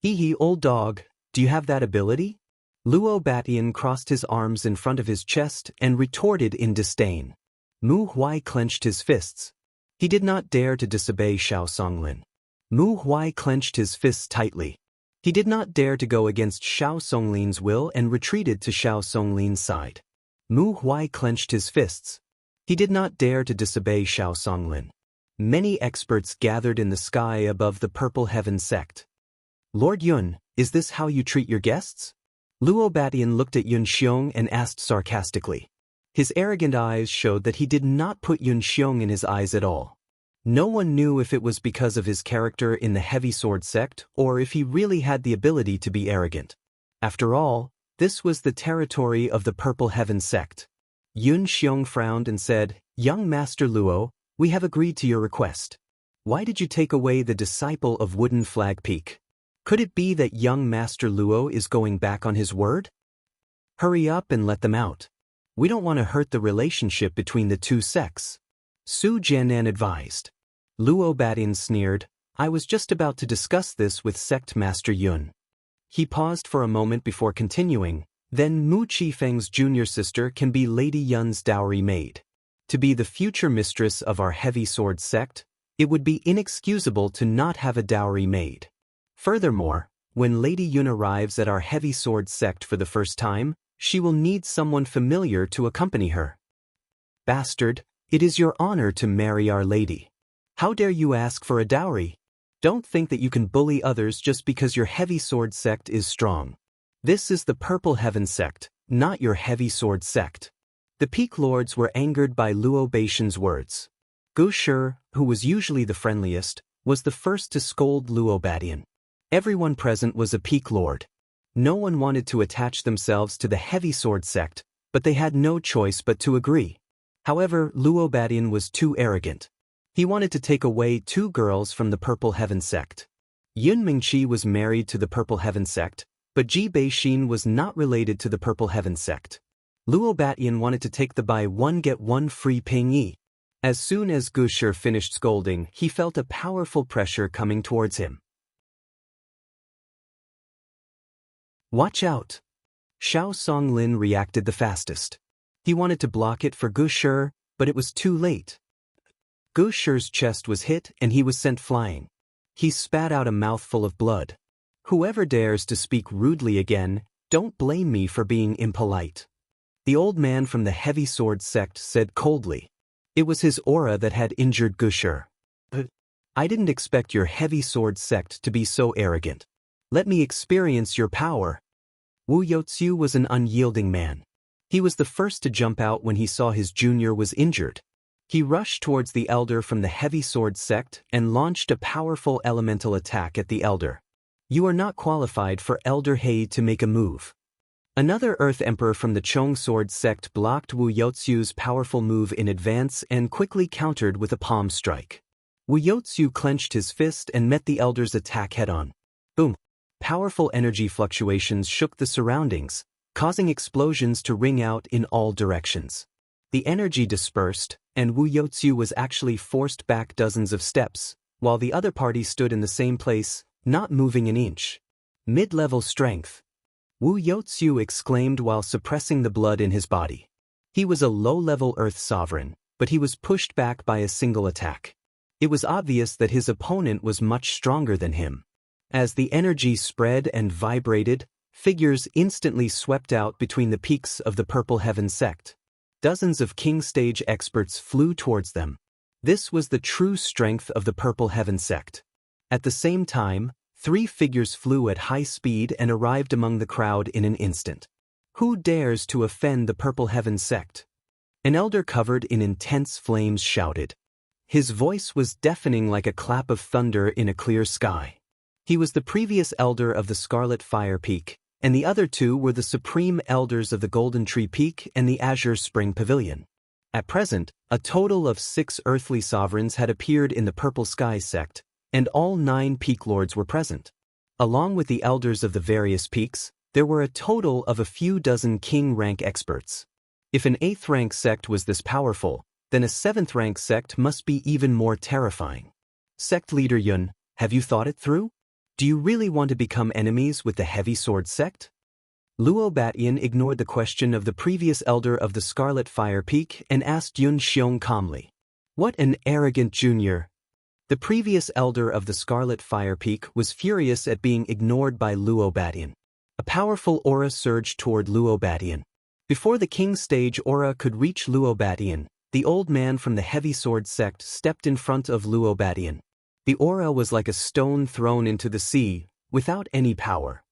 Hee old dog, do you have that ability? Luo Batian crossed his arms in front of his chest and retorted in disdain. Mu Huai clenched his fists. He did not dare to disobey Xiao Songlin. Mu Huai clenched his fists tightly. He did not dare to go against Xiao Songlin's will and retreated to Xiao Songlin's side. Mu Huai clenched his fists. He did not dare to disobey Xiao Songlin. Many experts gathered in the sky above the Purple Heaven sect. "Lord Yun, is this how you treat your guests?" Luo Batian looked at Yun Xiong and asked sarcastically. His arrogant eyes showed that he did not put Yun Xiong in his eyes at all. No one knew if it was because of his character in the Heavy Sword sect or if he really had the ability to be arrogant. After all, this was the territory of the Purple Heaven sect. Yun Xiong frowned and said, "Young Master Luo, we have agreed to your request. Why did you take away the disciple of Wooden Flag Peak? Could it be that young Master Luo is going back on his word? Hurry up and let them out. We don't want to hurt the relationship between the 2 sects." Su Jianan advised. Luo Batian sneered, "I was just about to discuss this with Sect Master Yun." He paused for a moment before continuing, "Then Mu Qifeng's junior sister can be Lady Yun's dowry maid." To be the future mistress of our heavy sword sect, it would be inexcusable to not have a dowry made. Furthermore, when Lady Yun arrives at our heavy sword sect for the first time, she will need someone familiar to accompany her. Bastard, it is your honor to marry our lady. How dare you ask for a dowry? Don't think that you can bully others just because your heavy sword sect is strong. This is the Purple Heaven sect, not your heavy sword sect. The Peak Lords were angered by Luo Baishan's words. Gu Shi, who was usually the friendliest, was the first to scold Luo Badian. Everyone present was a Peak Lord. No one wanted to attach themselves to the heavy sword sect, but they had no choice but to agree. However, Luo Badian was too arrogant. He wanted to take away 2 girls from the Purple Heaven sect. Yun Mingqi was married to the Purple Heaven sect, but Ji Beixin was not related to the Purple Heaven sect. Luo Badian wanted to take the buy one get one free Ping Yi. As soon as Gu Shi finished scolding, he felt a powerful pressure coming towards him. Watch out! Xiao Songlin reacted the fastest. He wanted to block it for Gu Shi, but it was too late. Gu Shi's chest was hit and he was sent flying. He spat out a mouthful of blood. Whoever dares to speak rudely again, don't blame me for being impolite. The old man from the heavy sword sect said coldly. It was his aura that had injured Gu Shi. I didn't expect your heavy sword sect to be so arrogant. Let me experience your power. Wu Youziu was an unyielding man. He was the first to jump out when he saw his junior was injured. He rushed towards the elder from the heavy sword sect and launched a powerful elemental attack at the elder. You are not qualified for Elder He to make a move. Another Earth Emperor from the Chong sword sect blocked Wu Youziu's powerful move in advance and quickly countered with a palm strike. Wu Youziu clenched his fist and met the elder's attack head-on. Boom! Powerful energy fluctuations shook the surroundings, causing explosions to ring out in all directions. The energy dispersed, and Wu Youziu was actually forced back dozens of steps, while the other party stood in the same place, not moving an inch. Mid-level strength. Wu Youziu exclaimed while suppressing the blood in his body. He was a low-level Earth Sovereign, but he was pushed back by a single attack. It was obvious that his opponent was much stronger than him. As the energy spread and vibrated, figures instantly swept out between the peaks of the Purple Heaven sect. Dozens of King Stage experts flew towards them. This was the true strength of the Purple Heaven sect. At the same time, 3 figures flew at high speed and arrived among the crowd in an instant. Who dares to offend the Purple Heaven sect? An elder covered in intense flames shouted. His voice was deafening like a clap of thunder in a clear sky. He was the previous elder of the Scarlet Fire Peak, and the other 2 were the supreme elders of the Golden Tree Peak and the Azure Spring Pavilion. At present, a total of 6 earthly sovereigns had appeared in the Purple Sky sect, and all 9 peak lords were present. Along with the elders of the various peaks, there were a total of a few dozen king-rank experts. If an 8th-rank sect was this powerful, then a 7th-rank sect must be even more terrifying. Sect leader Yun, have you thought it through? Do you really want to become enemies with the heavy sword sect? Luo Badian ignored the question of the previous elder of the Scarlet Fire Peak and asked Yun Xiong calmly. What an arrogant junior! The previous elder of the Scarlet Fire Peak was furious at being ignored by Luo Badian. A powerful aura surged toward Luo Badian. Before the King Stage aura could reach Luo Badian, the old man from the Heavy Sword sect stepped in front of Luo Badian. The aura was like a stone thrown into the sea, without any power.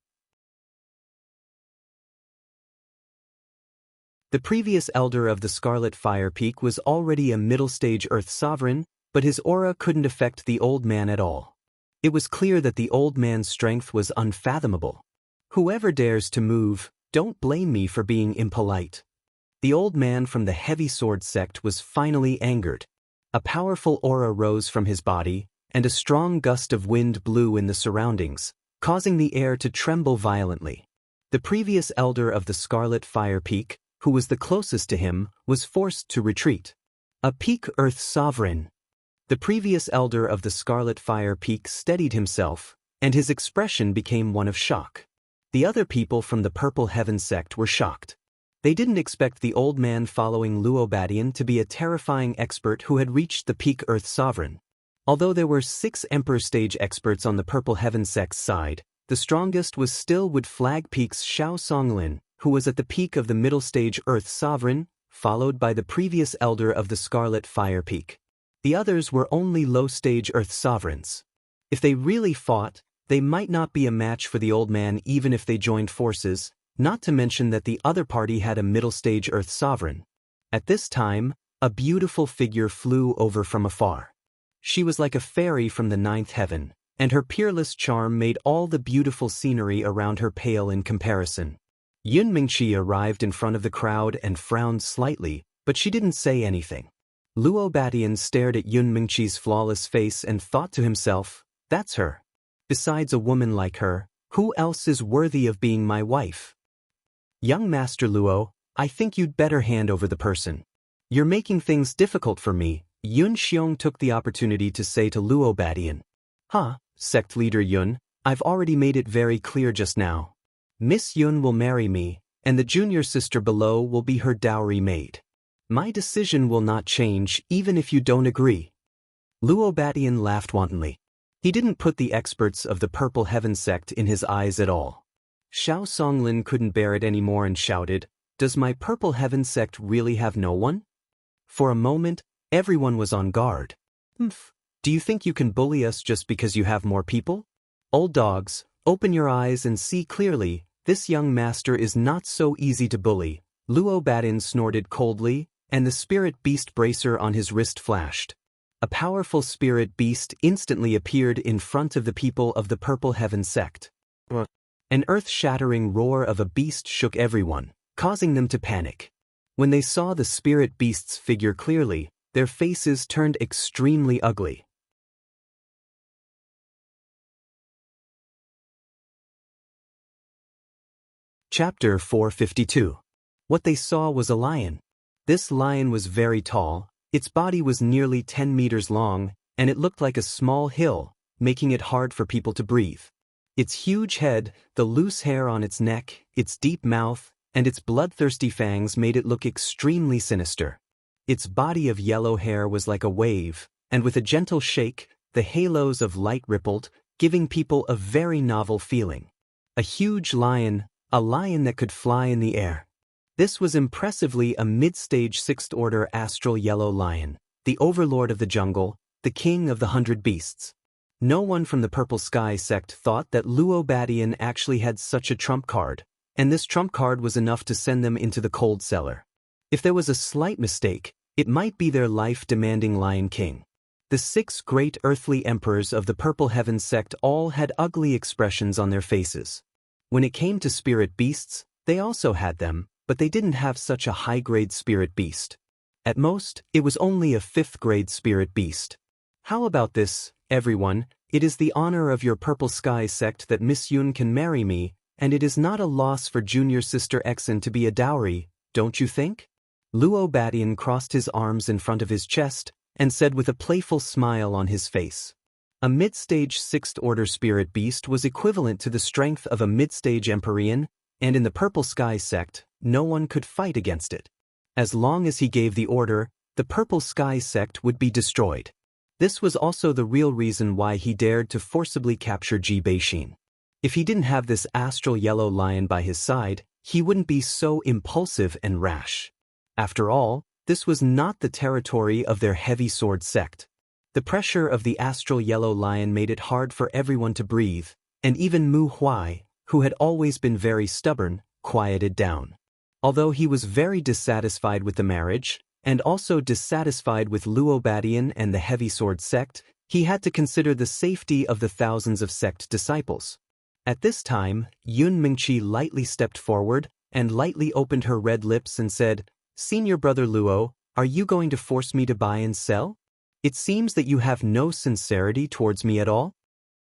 The previous elder of the Scarlet Fire Peak was already a middle-stage Earth Sovereign, but his aura couldn't affect the old man at all. It was clear that the old man's strength was unfathomable. Whoever dares to move, don't blame me for being impolite. The old man from the Heavy Sword sect was finally angered. A powerful aura rose from his body, and a strong gust of wind blew in the surroundings, causing the air to tremble violently. The previous elder of the Scarlet Fire Peak, who was the closest to him, was forced to retreat. A Peak Earth Sovereign. The previous elder of the Scarlet Fire Peak steadied himself, and his expression became one of shock. The other people from the Purple Heaven sect were shocked. They didn't expect the old man following Luo Badian to be a terrifying expert who had reached the peak Earth Sovereign. Although there were 6 Emperor Stage experts on the Purple Heaven sect's side, the strongest was still Wood Flag Peak's Xiao Songlin, who was at the peak of the Middle Stage Earth Sovereign, followed by the previous Elder of the Scarlet Fire Peak. The others were only low-stage Earth Sovereigns. If they really fought, they might not be a match for the old man even if they joined forces, not to mention that the other party had a middle-stage Earth Sovereign. At this time, a beautiful figure flew over from afar. She was like a fairy from the 9th heaven, and her peerless charm made all the beautiful scenery around her pale in comparison. Yun Mingqi arrived in front of the crowd and frowned slightly, but she didn't say anything. Luo Badian stared at Yun Mingqi's flawless face and thought to himself, "That's her. Besides a woman like her, who else is worthy of being my wife? Young Master Luo, I think you'd better hand over the person. You're making things difficult for me," Yun Xiong took the opportunity to say to Luo Badian. "Huh, sect leader Yun, I've already made it very clear just now. Miss Yun will marry me, and the junior sister below will be her dowry maid. My decision will not change even if you don't agree." Luo Badian laughed wantonly. He didn't put the experts of the Purple Heaven sect in his eyes at all. Xiao Songlin couldn't bear it anymore and shouted, "Does my Purple Heaven sect really have no one?" For a moment, everyone was on guard. Do you think you can bully us just because you have more people? Old dogs, open your eyes and see clearly, this young master is not so easy to bully." Luo Badian snorted coldly, and the spirit beast bracer on his wrist flashed. A powerful spirit beast instantly appeared in front of the people of the Purple Heaven sect. An earth-shattering roar of a beast shook everyone, causing them to panic. When they saw the spirit beast's figure clearly, their faces turned extremely ugly. Chapter 452. What they saw was a lion. This lion was very tall, its body was nearly 10 meters long, and it looked like a small hill, making it hard for people to breathe. Its huge head, the loose hair on its neck, its deep mouth, and its bloodthirsty fangs made it look extremely sinister. Its body of yellow hair was like a wave, and with a gentle shake, the halos of light rippled, giving people a very novel feeling. A huge lion, a lion that could fly in the air. This was impressively a mid-stage 6th order astral yellow lion, the overlord of the jungle, the king of the 100 beasts. No one from the Purple Sky sect thought that Luo Badian actually had such a trump card, and this trump card was enough to send them into the cold cellar. If there was a slight mistake, it might be their life-demanding Lion King. The 6 great earthly emperors of the Purple Heaven sect all had ugly expressions on their faces. When it came to spirit beasts, they also had them, but they didn't have such a high-grade spirit beast. At most, it was only a 5th-grade spirit beast. How about this, everyone? It is the honor of your Purple Sky sect that Miss Yun can marry me, and it is not a loss for junior sister Exen to be a dowry, don't you think? Luo Badian crossed his arms in front of his chest and said with a playful smile on his face. A mid-stage 6th order spirit beast was equivalent to the strength of a mid-stage Empyrean, and in the Purple Sky sect, no one could fight against it. As long as he gave the order, the Purple Sky sect would be destroyed. This was also the real reason why he dared to forcibly capture Ji Beixin. If he didn't have this astral yellow lion by his side, he wouldn't be so impulsive and rash. After all, this was not the territory of their heavy sword sect. The pressure of the astral yellow lion made it hard for everyone to breathe, and even Mu Huai, who had always been very stubborn, quieted down. Although he was very dissatisfied with the marriage, and also dissatisfied with Luo Badian and the heavy sword sect, he had to consider the safety of the thousands of sect disciples. At this time, Yun Mingqi lightly stepped forward and lightly opened her red lips and said, "Senior brother Luo, are you going to force me to buy and sell? It seems that you have no sincerity towards me at all."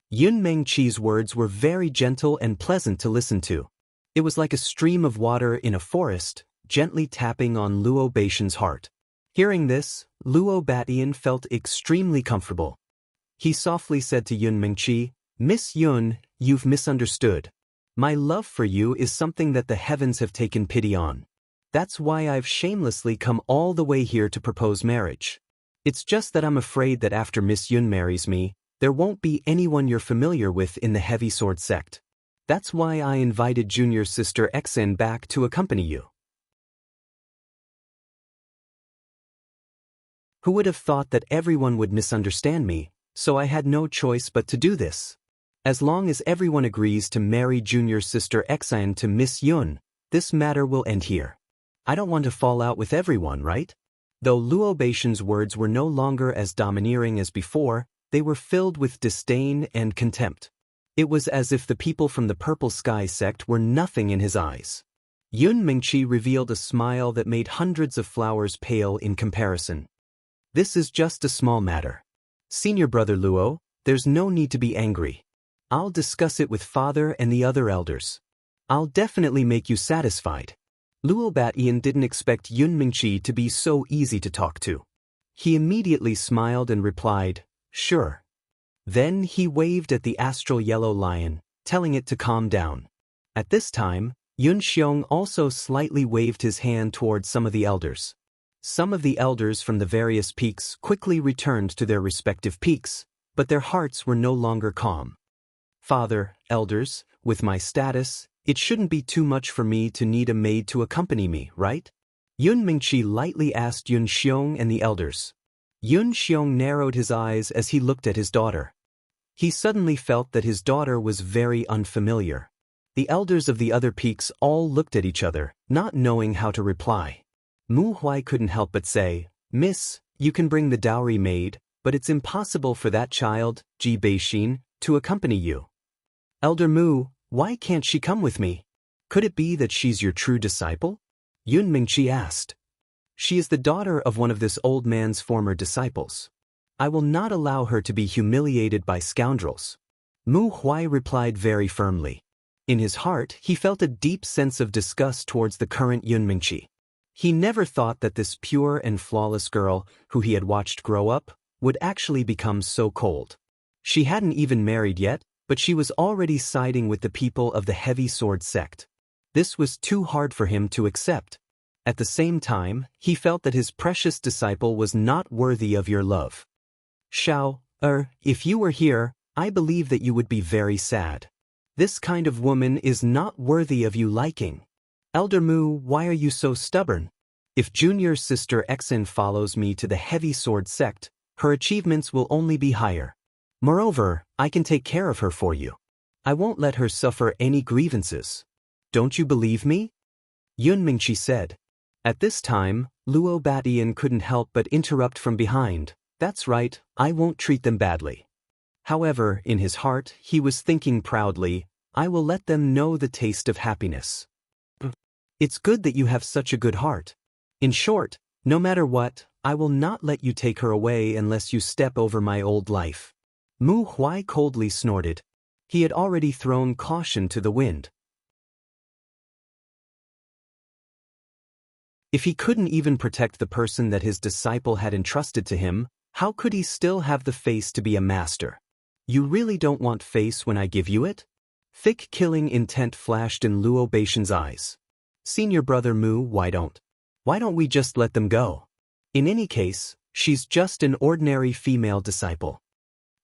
Yun Mingqi's words were very gentle and pleasant to listen to. It was like a stream of water in a forest, gently tapping on Luo Beixin's heart. Hearing this, Luo Badian felt extremely comfortable. He softly said to Yun Mingqi, "Miss Yun, you've misunderstood. My love for you is something that the heavens have taken pity on. That's why I've shamelessly come all the way here to propose marriage. It's just that I'm afraid that after Miss Yun marries me, there won't be anyone you're familiar with in the heavy sword sect. That's why I invited junior sister Xen back to accompany you. Who would have thought that everyone would misunderstand me, so I had no choice but to do this. As long as everyone agrees to marry junior sister Xen to Miss Yun, this matter will end here. I don't want to fall out with everyone, right? Though Luo Baishan's words were no longer as domineering as before, they were filled with disdain and contempt. It was as if the people from the Purple Sky sect were nothing in his eyes. Yun Mingqi revealed a smile that made hundreds of flowers pale in comparison. This is just a small matter. Senior brother Luo, there's no need to be angry. I'll discuss it with father and the other elders. I'll definitely make you satisfied. Luo Batian didn't expect Yun Mingqi to be so easy to talk to. He immediately smiled and replied, "Sure." Then he waved at the astral yellow lion, telling it to calm down. At this time, Yun Xiong also slightly waved his hand toward some of the elders. Some of the elders from the various peaks quickly returned to their respective peaks, but their hearts were no longer calm. Father, elders, with my status, it shouldn't be too much for me to need a maid to accompany me, right? Yun Mingqi lightly asked Yun Xiong and the elders. Yun Xiong narrowed his eyes as he looked at his daughter. He suddenly felt that his daughter was very unfamiliar. The elders of the other peaks all looked at each other, not knowing how to reply. Mu Huai couldn't help but say, "Miss, you can bring the dowry maid, but it's impossible for that child, Ji Beixin, to accompany you." "Elder Mu, why can't she come with me? Could it be that she's your true disciple?" Yun Mingqi asked. "She is the daughter of one of this old man's former disciples. I will not allow her to be humiliated by scoundrels." Mu Huai replied very firmly. In his heart, he felt a deep sense of disgust towards the current Yun Mingqi. He never thought that this pure and flawless girl, who he had watched grow up, would actually become so cold. She hadn't even married yet, but she was already siding with the people of the heavy sword sect. This was too hard for him to accept. At the same time, he felt that his precious disciple was not worthy of your love. "Xiao, if you were here, I believe that you would be very sad. This kind of woman is not worthy of you liking. Elder Mu, why are you so stubborn? If junior sister Xen follows me to the heavy sword sect, her achievements will only be higher. Moreover, I can take care of her for you. I won't let her suffer any grievances. Don't you believe me?" Yun Mingqi said. At this time, Luo Batian couldn't help but interrupt from behind. "That's right, I won't treat them badly." However, in his heart, he was thinking proudly, "I will let them know the taste of happiness." It's good that you have such a good heart. In short, no matter what, I will not let you take her away unless you step over my old life. Mu Huai coldly snorted. He had already thrown caution to the wind. If he couldn't even protect the person that his disciple had entrusted to him, how could he still have the face to be a master? "You really don't want face when I give you it?" Thick killing intent flashed in Luo Baishan's eyes. "Senior brother Mu, why don't we just let them go? In any case, she's just an ordinary female disciple."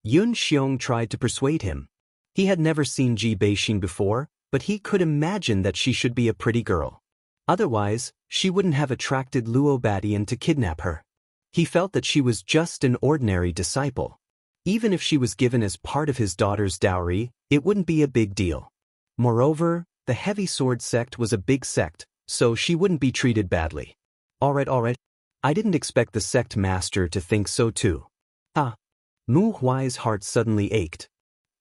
Yun Xiong tried to persuade him. He had never seen Ji Beixin before, but he could imagine that she should be a pretty girl. Otherwise, she wouldn't have attracted Luo Batian to kidnap her. He felt that she was just an ordinary disciple. Even if she was given as part of his daughter's dowry, it wouldn't be a big deal. Moreover, the heavy sword sect was a big sect, so she wouldn't be treated badly. All right. I didn't expect the sect master to think so too. Mu Huai's heart suddenly ached.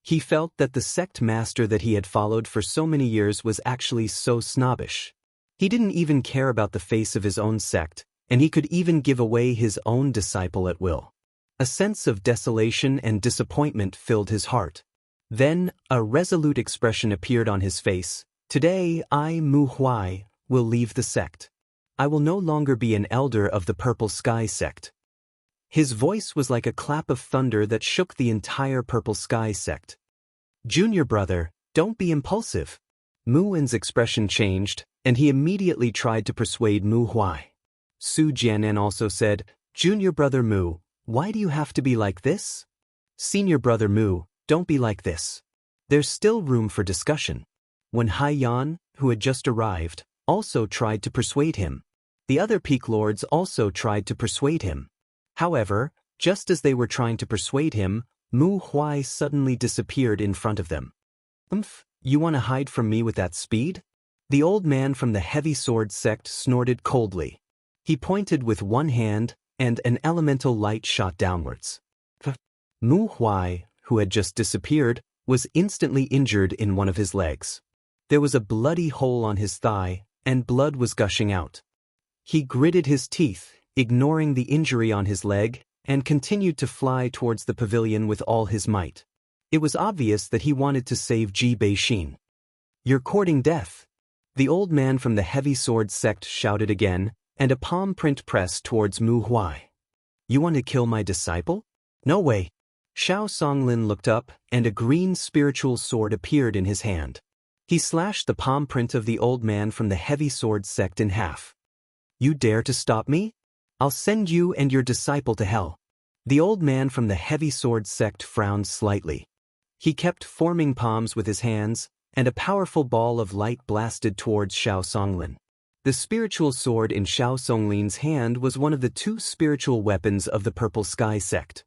He felt that the sect master that he had followed for so many years was actually so snobbish. He didn't even care about the face of his own sect, and he could even give away his own disciple at will. A sense of desolation and disappointment filled his heart. Then, a resolute expression appeared on his face. "Today, I, Mu Huai, will leave the sect. I will no longer be an elder of the Purple Sky sect." His voice was like a clap of thunder that shook the entire Purple Sky sect. "Junior brother, don't be impulsive." Mu Wen's expression changed. and he immediately tried to persuade Mu Huai. Su Jianan also said, "Junior brother Mu, why do you have to be like this? Senior brother Mu, don't be like this." There's still room for discussion. When Hai Yan, who had just arrived, also tried to persuade him. The other peak lords also tried to persuade him. However, just as they were trying to persuade him, Mu Huai suddenly disappeared in front of them. You want to hide from me with that speed? The old man from the heavy sword sect snorted coldly. He pointed with one hand, and an elemental light shot downwards. Mu Huai, who had just disappeared, was instantly injured in one of his legs. There was a bloody hole on his thigh, and blood was gushing out. He gritted his teeth, ignoring the injury on his leg, and continued to fly towards the pavilion with all his might. It was obvious that he wanted to save Ji Bei-shin. "You're courting death," the old man from the heavy sword sect shouted again, and a palm print pressed towards Mu Huai. "You want to kill my disciple? No way." Xiao Songlin looked up, and a green spiritual sword appeared in his hand. He slashed the palm print of the old man from the heavy sword sect in half. "You dare to stop me? I'll send you and your disciple to hell." The old man from the heavy sword sect frowned slightly. He kept forming palms with his hands, and a powerful ball of light blasted towards Xiao Songlin. The spiritual sword in Xiao Songlin's hand was one of the two spiritual weapons of the Purple Sky sect.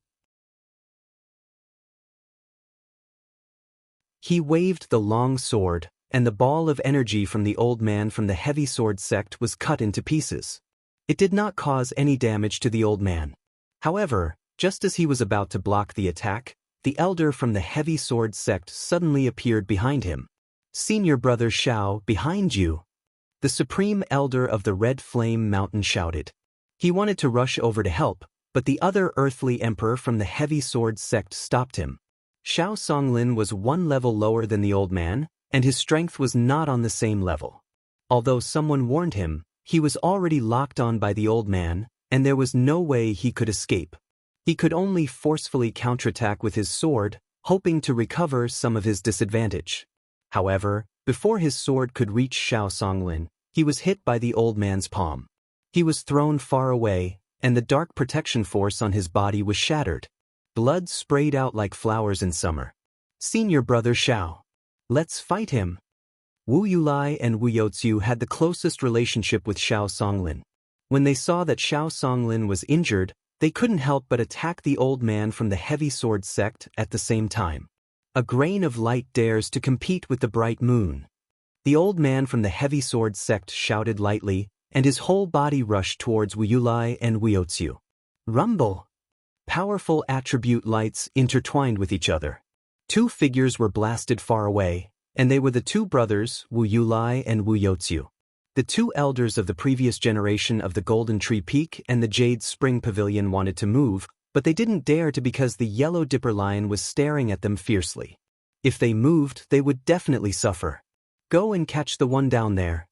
He waved the long sword, and the ball of energy from the old man from the heavy sword sect was cut into pieces. It did not cause any damage to the old man. However, just as he was about to block the attack, the elder from the heavy sword sect suddenly appeared behind him. "Senior brother Xiao, behind you!" The supreme elder of the Red Flame Mountain shouted. He wanted to rush over to help, but the other earthly emperor from the heavy sword sect stopped him. Xiao Songlin was one level lower than the old man, and his strength was not on the same level. Although someone warned him, he was already locked on by the old man, and there was no way he could escape. He could only forcefully counterattack with his sword, hoping to recover some of his disadvantage. However, before his sword could reach Xiao Songlin, he was hit by the old man's palm. He was thrown far away, and the dark protection force on his body was shattered. Blood sprayed out like flowers in summer. "Senior brother Xiao. Let's fight him." Wu Yulai and Wu Youziu had the closest relationship with Xiao Songlin. When they saw that Xiao Songlin was injured, they couldn't help but attack the old man from the heavy sword sect at the same time. A grain of light dares to compete with the bright moon. The old man from the heavy sword sect shouted lightly, and his whole body rushed towards Wu Yulai and Wu Youziu. Rumble! Powerful attribute lights intertwined with each other. Two figures were blasted far away, and they were the two brothers, Wu Yulai and Wu Youziu. The two elders of the previous generation of the Golden Tree Peak and the Jade Spring Pavilion wanted to move, but they didn't dare to because the Yellow Dipper Lion was staring at them fiercely. If they moved, they would definitely suffer. "Go and catch the one down there,"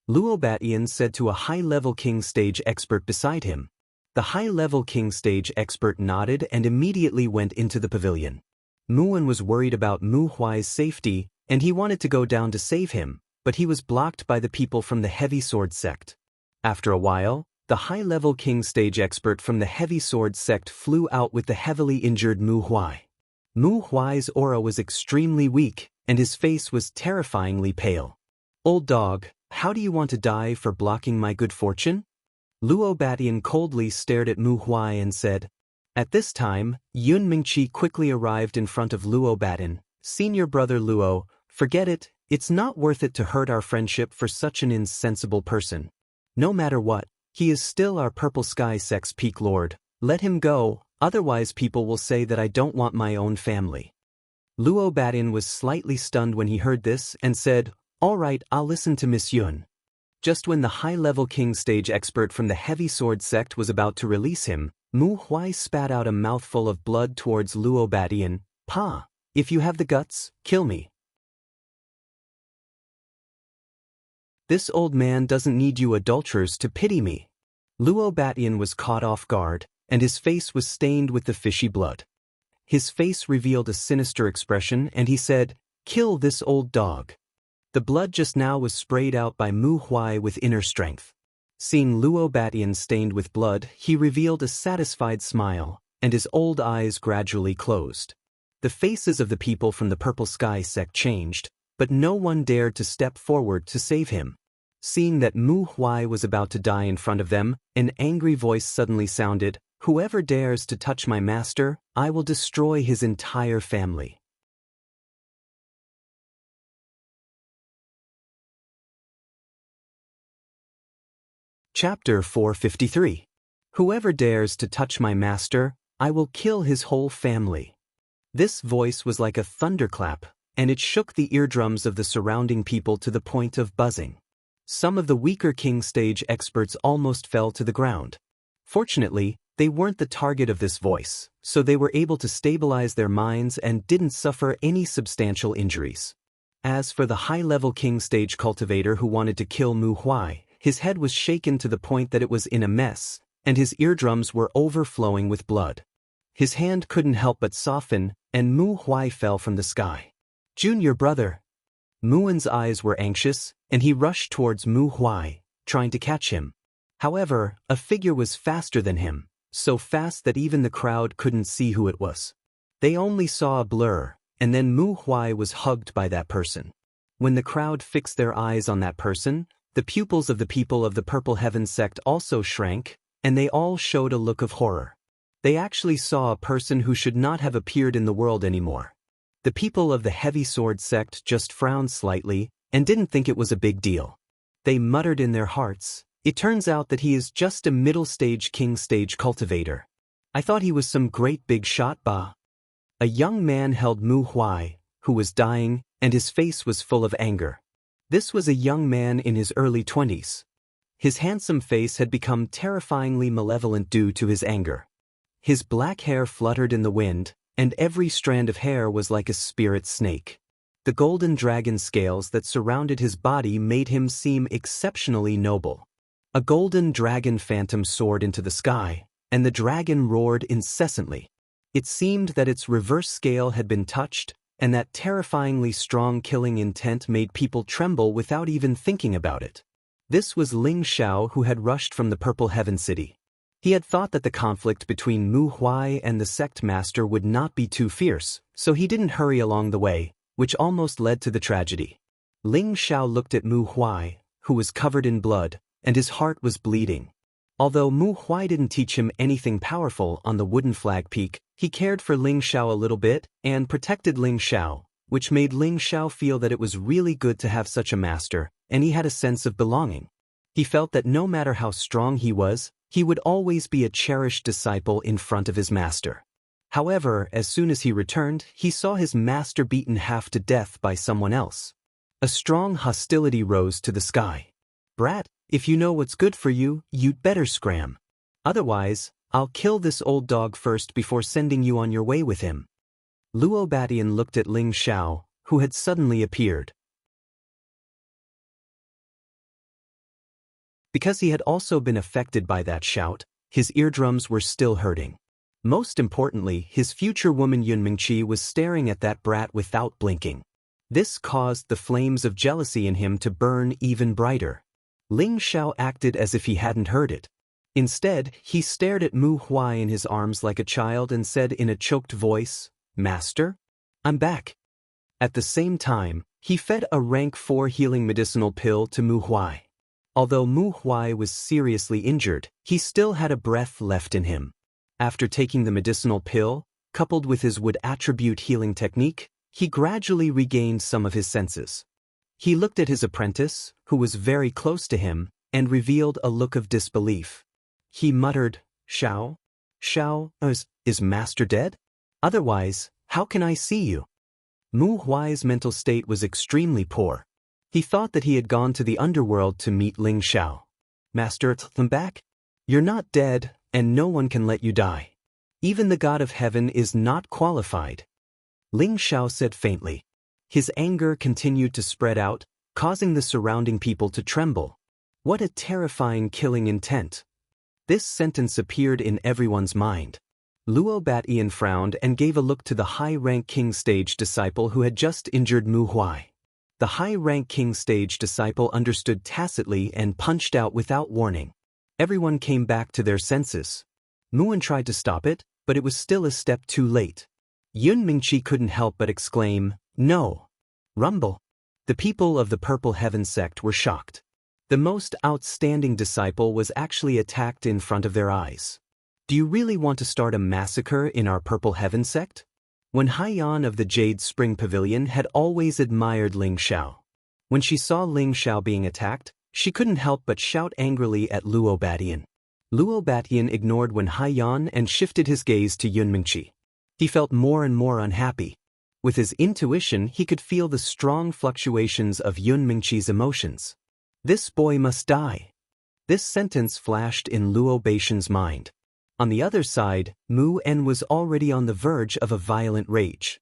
Luo Batian said to a high-level King Stage expert beside him. The high-level King Stage expert nodded and immediately went into the pavilion. Muan was worried about Mu Huai's safety, and he wanted to go down to save him, but he was blocked by the people from the heavy sword sect. After a while, the high-level King Stage expert from the heavy sword sect flew out with the heavily injured Mu Huai. Mu Huai's aura was extremely weak, and his face was terrifyingly pale. "Old dog, how do you want to die for blocking my good fortune?" Luo Batian coldly stared at Mu Huai and said. At this time, Yun Mingqi quickly arrived in front of Luo Batian. "Senior brother Luo, forget it, it's not worth it to hurt our friendship for such an insensible person. No matter what, he is still our Purple Sky Sect's peak lord. Let him go, otherwise people will say that I don't want my own family." Luo Batian was slightly stunned when he heard this and said, "All right, I'll listen to Miss Yun." Just when the high-level King Stage expert from the heavy sword sect was about to release him, Mu Huai spat out a mouthful of blood towards Luo Batian. "Pa, if you have the guts, kill me. This old man doesn't need you adulterers to pity me." Luo Batian was caught off guard, and his face was stained with the fishy blood. His face revealed a sinister expression and he said, "Kill this old dog." The blood just now was sprayed out by Mu Huai with inner strength. Seeing Luo Batian stained with blood, he revealed a satisfied smile, and his old eyes gradually closed. The faces of the people from the Purple Sky sect changed, but no one dared to step forward to save him. Seeing that Mu Huai was about to die in front of them, an angry voice suddenly sounded, "Whoever dares to touch my master, I will destroy his entire family." Chapter 453. Whoever dares to touch my master, I will kill his whole family. This voice was like a thunderclap, and it shook the eardrums of the surrounding people to the point of buzzing. Some of the weaker King Stage experts almost fell to the ground. Fortunately, they weren't the target of this voice, so they were able to stabilize their minds and didn't suffer any substantial injuries. As for the high-level King Stage cultivator who wanted to kill Mu Huai, his head was shaken to the point that it was in a mess, and his eardrums were overflowing with blood. His hand couldn't help but soften, and Mu Huai fell from the sky. "Junior brother." Muan's eyes were anxious, and he rushed towards Mu Huai, trying to catch him. However, a figure was faster than him, so fast that even the crowd couldn't see who it was. They only saw a blur, and then Mu Huai was hugged by that person. When the crowd fixed their eyes on that person, the pupils of the people of the Purple Heaven sect also shrank, and they all showed a look of horror. They actually saw a person who should not have appeared in the world anymore. The people of the Heavy Sword sect just frowned slightly and didn't think it was a big deal. They muttered in their hearts, "It turns out that he is just a middle-stage King Stage cultivator. I thought he was some great big shot ba." A young man held Mu Huai, who was dying, and his face was full of anger. This was a young man in his early 20s. His handsome face had become terrifyingly malevolent due to his anger. His black hair fluttered in the wind, and every strand of hair was like a spirit snake. The golden dragon scales that surrounded his body made him seem exceptionally noble. A golden dragon phantom soared into the sky, and the dragon roared incessantly. It seemed that its reverse scale had been touched, and that terrifyingly strong killing intent made people tremble without even thinking about it. This was Ling Xiao, who had rushed from the Purple Heaven City. He had thought that the conflict between Mu Huai and the sect master would not be too fierce, so he didn't hurry along the way, which almost led to the tragedy. Ling Xiao looked at Mu Huai, who was covered in blood, and his heart was bleeding. Although Mu Huai didn't teach him anything powerful on the wooden flag peak, he cared for Ling Xiao a little bit and protected Ling Xiao, which made Ling Xiao feel that it was really good to have such a master, and he had a sense of belonging. He felt that no matter how strong he was, he would always be a cherished disciple in front of his master. However, as soon as he returned, he saw his master beaten half to death by someone else. A strong hostility rose to the sky. "Brat, if you know what's good for you, you'd better scram. Otherwise, I'll kill this old dog first before sending you on your way with him." Luo Batian looked at Ling Xiao, who had suddenly appeared. Because he had also been affected by that shout, his eardrums were still hurting. Most importantly, his future woman Yun Mingqi was staring at that brat without blinking. This caused the flames of jealousy in him to burn even brighter. Ling Xiao acted as if he hadn't heard it. Instead, he stared at Mu Huai in his arms like a child and said in a choked voice, "Master? I'm back." At the same time, he fed a rank 4 healing medicinal pill to Mu Huai. Although Mu Huai was seriously injured, he still had a breath left in him. After taking the medicinal pill, coupled with his wood attribute healing technique, he gradually regained some of his senses. He looked at his apprentice, who was very close to him, and revealed a look of disbelief. He muttered, "Xiao? Xiao, is Master dead? Otherwise, how can I see you?" Mu Huai's mental state was extremely poor. He thought that he had gone to the underworld to meet Ling Xiao. "Master, I'm back? You're not dead, and no one can let you die. Even the God of Heaven is not qualified," Ling Xiao said faintly. His anger continued to spread out, causing the surrounding people to tremble. What a terrifying killing intent. This sentence appeared in everyone's mind. Luo Batian frowned and gave a look to the high-rank King Stage disciple who had just injured Mu Huai. The high-rank king stage disciple understood tacitly and punched out without warning. Everyone came back to their senses. Muan tried to stop it, but it was still a step too late. Yun Mingqi couldn't help but exclaim, "No!" Rumble. The people of the Purple Heaven sect were shocked. The most outstanding disciple was actually attacked in front of their eyes. Do you really want to start a massacre in our Purple Heaven sect? When Haiyan of the Jade Spring Pavilion had always admired Ling Xiao. When she saw Ling Xiao being attacked, she couldn't help but shout angrily at Luo Batian. Luo Batian ignored when Haiyan and shifted his gaze to Yun Mingqi. He felt more and more unhappy. With his intuition, he could feel the strong fluctuations of Yun Mingqi's emotions. This boy must die. This sentence flashed in Luo Batian's mind. On the other side, Mu En was already on the verge of a violent rage.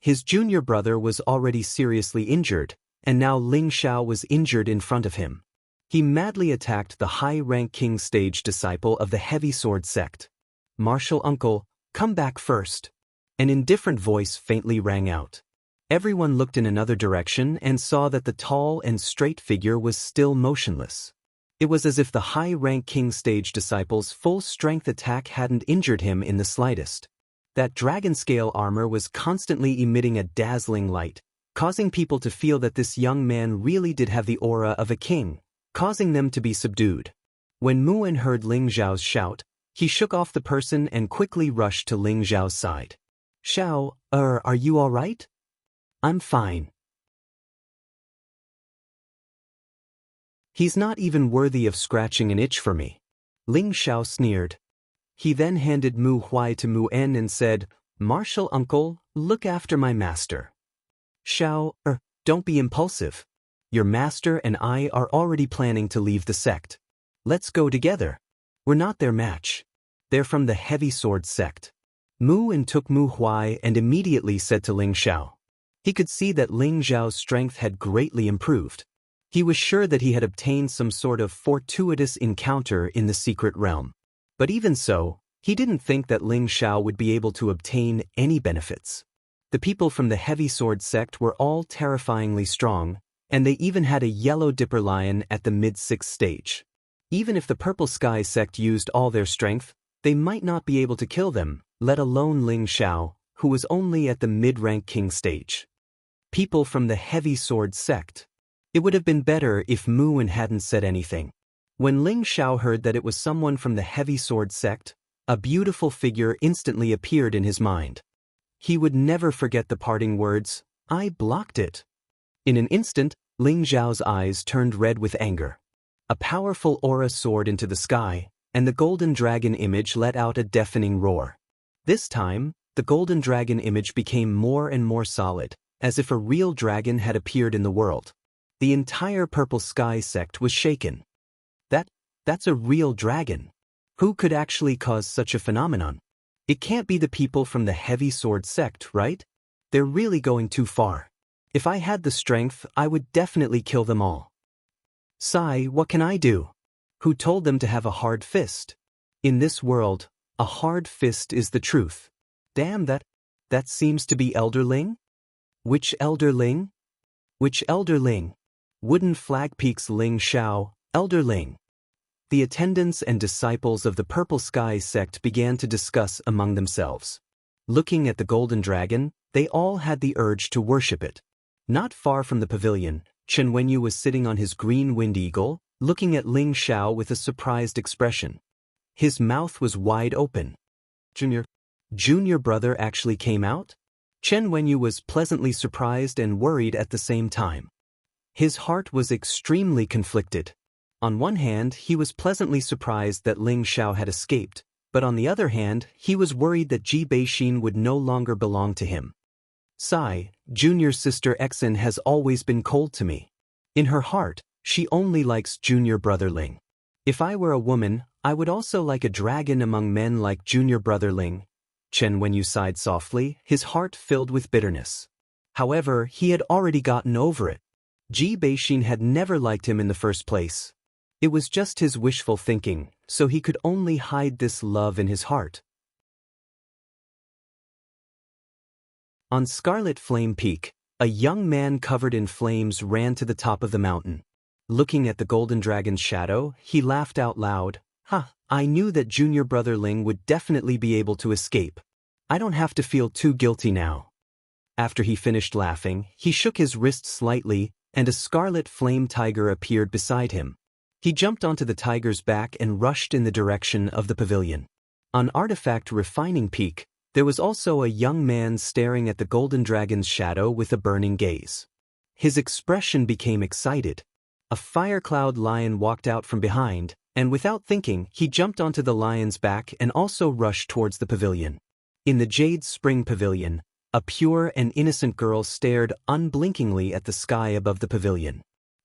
His junior brother was already seriously injured, and now Ling Xiao was injured in front of him. He madly attacked the high-rank king stage disciple of the heavy sword sect. "Martial uncle, come back first." An indifferent voice faintly rang out. Everyone looked in another direction and saw that the tall and straight figure was still motionless. It was as if the high-rank king stage disciple's full-strength attack hadn't injured him in the slightest. That dragon-scale armor was constantly emitting a dazzling light, causing people to feel that this young man really did have the aura of a king, causing them to be subdued. When Muan heard Ling Xiao's shout, he shook off the person and quickly rushed to Ling Xiao's side. "Xiao, are you all right?" "I'm fine." "He's not even worthy of scratching an itch for me." Ling Xiao sneered. He then handed Mu Huai to Mu En and said, "Martial uncle, look after my master." "Xiao, don't be impulsive. Your master and I are already planning to leave the sect. Let's go together. We're not their match. They're from the heavy sword sect." Mu En took Mu Huai and immediately said to Ling Xiao. He could see that Ling Xiao's strength had greatly improved. He was sure that he had obtained some sort of fortuitous encounter in the secret realm. But even so, he didn't think that Ling Xiao would be able to obtain any benefits. The people from the heavy sword sect were all terrifyingly strong, and they even had a yellow dipper lion at the mid-6th stage. Even if the purple sky sect used all their strength, they might not be able to kill them, let alone Ling Xiao, who was only at the mid-rank king stage. People from the heavy sword sect. It would have been better if Mu En hadn't said anything. When Ling Xiao heard that it was someone from the heavy sword sect, a beautiful figure instantly appeared in his mind. He would never forget the parting words, "I blocked it." In an instant, Ling Xiao's eyes turned red with anger. A powerful aura soared into the sky, and the golden dragon image let out a deafening roar. This time, the golden dragon image became more and more solid, as if a real dragon had appeared in the world. The entire purple sky sect was shaken. That's a real dragon. Who could actually cause such a phenomenon? It can't be the people from the heavy sword sect, right? They're really going too far. If I had the strength, I would definitely kill them all. Sai, what can I do? Who told them to have a hard fist? In this world, a hard fist is the truth. Damn, that seems to be Elderling? Which Elderling? Which Elderling? Wooden Flag Peak's Ling Xiao, Elderling. The attendants and disciples of the Purple Sky sect began to discuss among themselves. Looking at the golden dragon, they all had the urge to worship it. Not far from the pavilion, Chen Wenyu was sitting on his green wind eagle, looking at Ling Xiao with a surprised expression. His mouth was wide open. Junior brother actually came out? Chen Wenyu was pleasantly surprised and worried at the same time. His heart was extremely conflicted. On one hand, he was pleasantly surprised that Ling Xiao had escaped, but on the other hand, he was worried that Ji Beixin would no longer belong to him. Sai, junior sister Exin has always been cold to me. In her heart, she only likes junior brother Ling. If I were a woman, I would also like a dragon among men like junior brother Ling. Chen Wenyu sighed softly, his heart filled with bitterness. However, he had already gotten over it. Ji Beixin had never liked him in the first place. It was just his wishful thinking, so he could only hide this love in his heart. On Scarlet Flame Peak, A young man covered in flames ran to the top of the mountain. Looking at the golden dragon's shadow, he laughed out loud. I knew that junior brother Ling would definitely be able to escape. I don't have to feel too guilty now. After he finished laughing, he shook his wrist slightly, and a scarlet flame tiger appeared beside him. He jumped onto the tiger's back and rushed in the direction of the pavilion. On Artifact Refining Peak, there was also a young man staring at the golden dragon's shadow with a burning gaze. His expression became excited. A fire cloud lion walked out from behind, and without thinking, he jumped onto the lion's back and also rushed towards the pavilion. In the Jade Spring Pavilion, a pure and innocent girl stared unblinkingly at the sky above the pavilion.